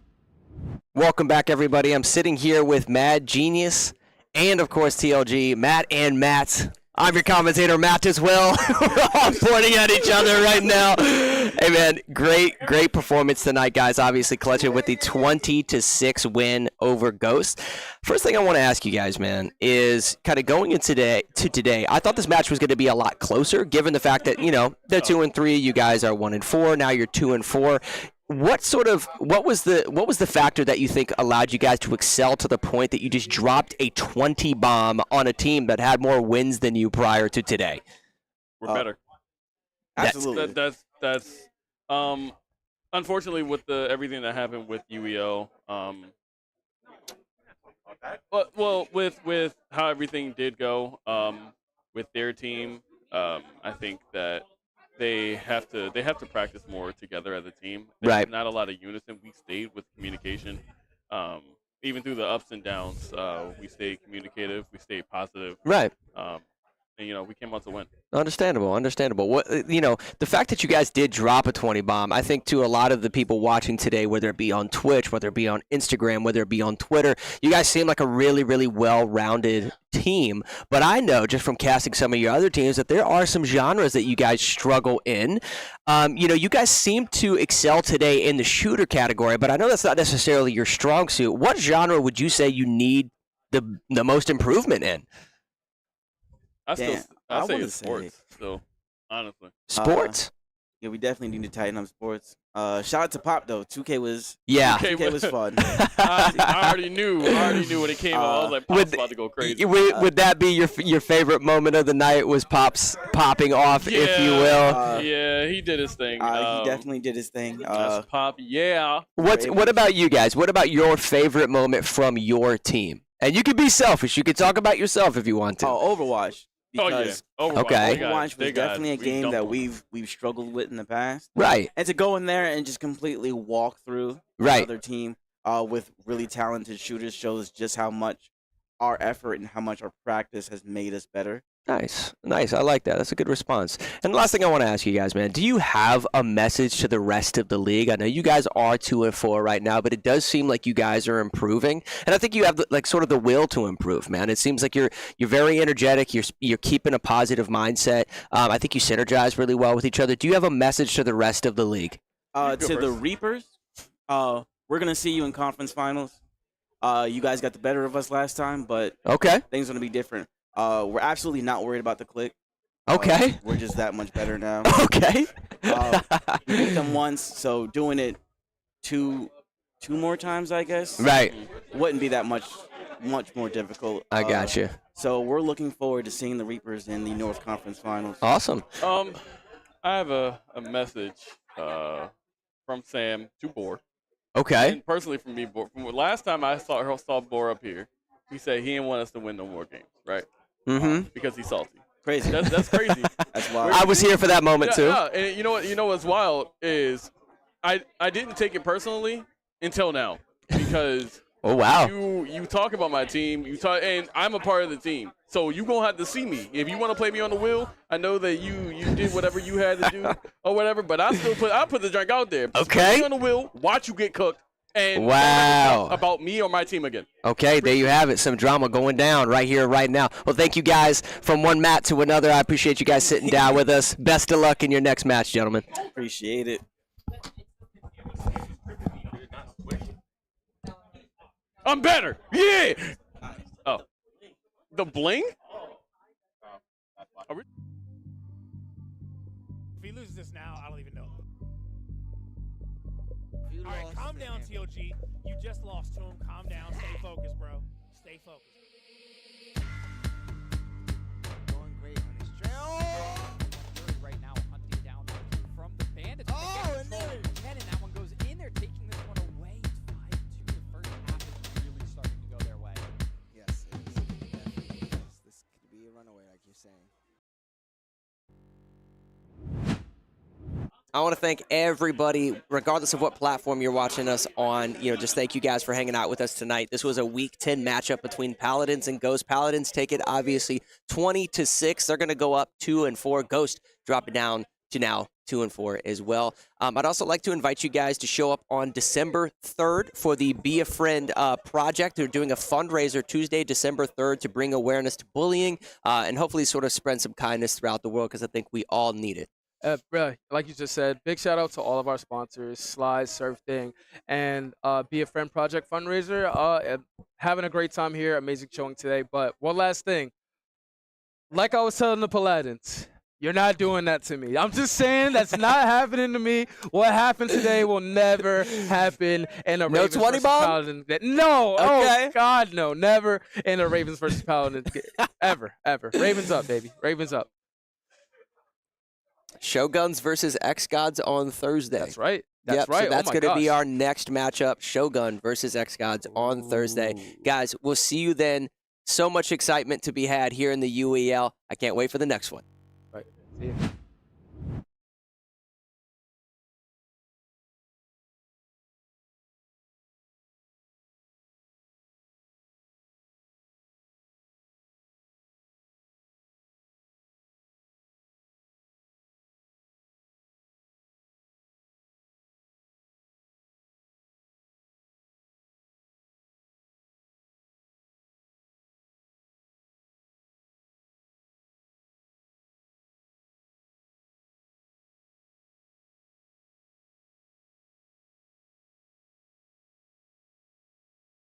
Welcome back, everybody. I'm sitting here with Mad Genius and, of course, TLG. Matt and Matt. I'm your commentator, Matt, as well. We're all pointing at each other right now. Hey, man, great performance tonight, guys. Obviously, clutching with the 20-6 win over Ghost. First thing I want to ask you guys, man, is kind of going into today. I thought this match was going to be a lot closer, given the fact that, you know, they're 2-3. You guys are 1-4. Now you're 2-4. what was the factor that you think allowed you guys to excel to the point that you just dropped a 20 bomb on a team that had more wins than you prior to today? We're better. Absolutely. That's unfortunately with everything that happened with UEL. Well, with how everything did go with their team, I think that they have to practice more together as a team. There's Right. not a lot of unison. We stayed with communication, even through the ups and downs. We stayed communicative. We stayed positive. Right. And we came out to win. Understandable. What the fact that you guys did drop a 20 bomb, I think to a lot of the people watching today, whether it be on Twitch, whether it be on Instagram, whether it be on Twitter, you guys seem like a really, really well-rounded team. But I know just from casting some of your other teams that there are some genres that you guys struggle in. You guys seem to excel today in the shooter category, but I know that's not necessarily your strong suit. What genre would you say you need the most improvement in? I say wouldn't it's sports. Still, honestly. Sports? Yeah, we definitely need to tighten up sports. Shout out to Pop though. 2K was 2K was fun. I already knew when it came out. I was like, Pop's about to go crazy. Would that be your favorite moment of the night? Was Pop's popping off, if you will? Yeah, he did his thing. He definitely did his thing. That's Pop. Yeah. What about you guys? What about your favorite moment from your team? And you can be selfish. You can talk about yourself if you want to. Oh, Overwatch. Because Overwatch. Okay. Overwatch was definitely a game that we've struggled with in the past. Right. And to go in there and just completely walk through Right. another team with really talented shooters shows just how much our effort and how much our practice has made us better. Nice. I like that. That's a good response. And the last thing I want to ask you guys, man, do you have a message to the rest of the league? I know you guys are 2-4 right now, but it does seem like you guys are improving, and I think you have sort of the will to improve, man. It seems like you're very energetic. You're keeping a positive mindset. I think you synergize really well with each other. Do you have a message to the rest of the league? To the Reapers, we're gonna see you in conference finals. You guys got the better of us last time, but things are gonna be different. We're absolutely not worried about the click. Okay. We're just that much better now. Okay. We beat them once, so doing it two more times, I guess. Right. Wouldn't be that much more difficult. I got you. So we're looking forward to seeing the Reapers in the North Conference Finals. Awesome. I have a message from Sam to Boar. Okay. And personally from me, Boar. From last time I saw Boar up here, he said he didn't want us to win no more games, right? Mm-hmm. Because he's salty. Crazy. That's crazy. That's wild. I was here for that moment too. Yeah, and you know what's wild is I didn't take it personally until now because oh wow, you talk about my team, and I'm a part of the team, so you gonna have to see me if you want to play me on the wheel. I know that you did whatever you had to do or whatever, but I put the drink out there. Just Okay. put me on the wheel, watch you get cooked, and wow, don't about me or my team again. Okay, there you have it. Some drama going down right here, right now. Well, thank you guys from one mat to another. I appreciate you guys sitting down with us. Best of luck in your next match, gentlemen. Appreciate it. I'm better. Yeah. Oh, the bling. If he loses this now, I don't even know. All right, calm down, TOG. You just lost to him. Calm down. Stay focused, bro. Stay focused. Going great on his trail. Right now, hunting down from the Bandits. Oh, and there. 10, and that one goes in. They're taking this one away. It's 5-2. The first half is really starting to go their way. Yes, it is. Definitely is. This could be a runaway, like you're saying. I want to thank everybody, regardless of what platform you're watching us on. Just thank you guys for hanging out with us tonight. This was a Week 10 matchup between Paladins and Ghost. Paladins take it, obviously, 20-6. They're going to go up 2-4. Ghost dropping down to now 2-4 as well. I'd also like to invite you guys to show up on December 3rd for the Be a Friend project. They're doing a fundraiser Tuesday, December 3rd, to bring awareness to bullying and hopefully sort of spread some kindness throughout the world because I think we all need it. Like you just said, big shout out to all of our sponsors, Slides, SurfThing, and Be a Friend Project fundraiser. Having a great time here, amazing showing today. But one last thing, like I was telling the Paladins, You're not doing that to me. I'm just saying that's not happening to me. What happened today will never happen in a No Ravens 20 versus bomb? Paladins game. No. Okay. Oh, God, no. Never in a Ravens versus Paladins game. Ever. Ravens up, baby. Ravens up. Shoguns versus X-Gods on Thursday. That's right. That's right. So that's Oh my going to be gosh. our next matchup, Shogun versus X-Gods on Thursday. Guys, we'll see you then. So much excitement to be had here in the UEL. I can't wait for the next one. Right. See you.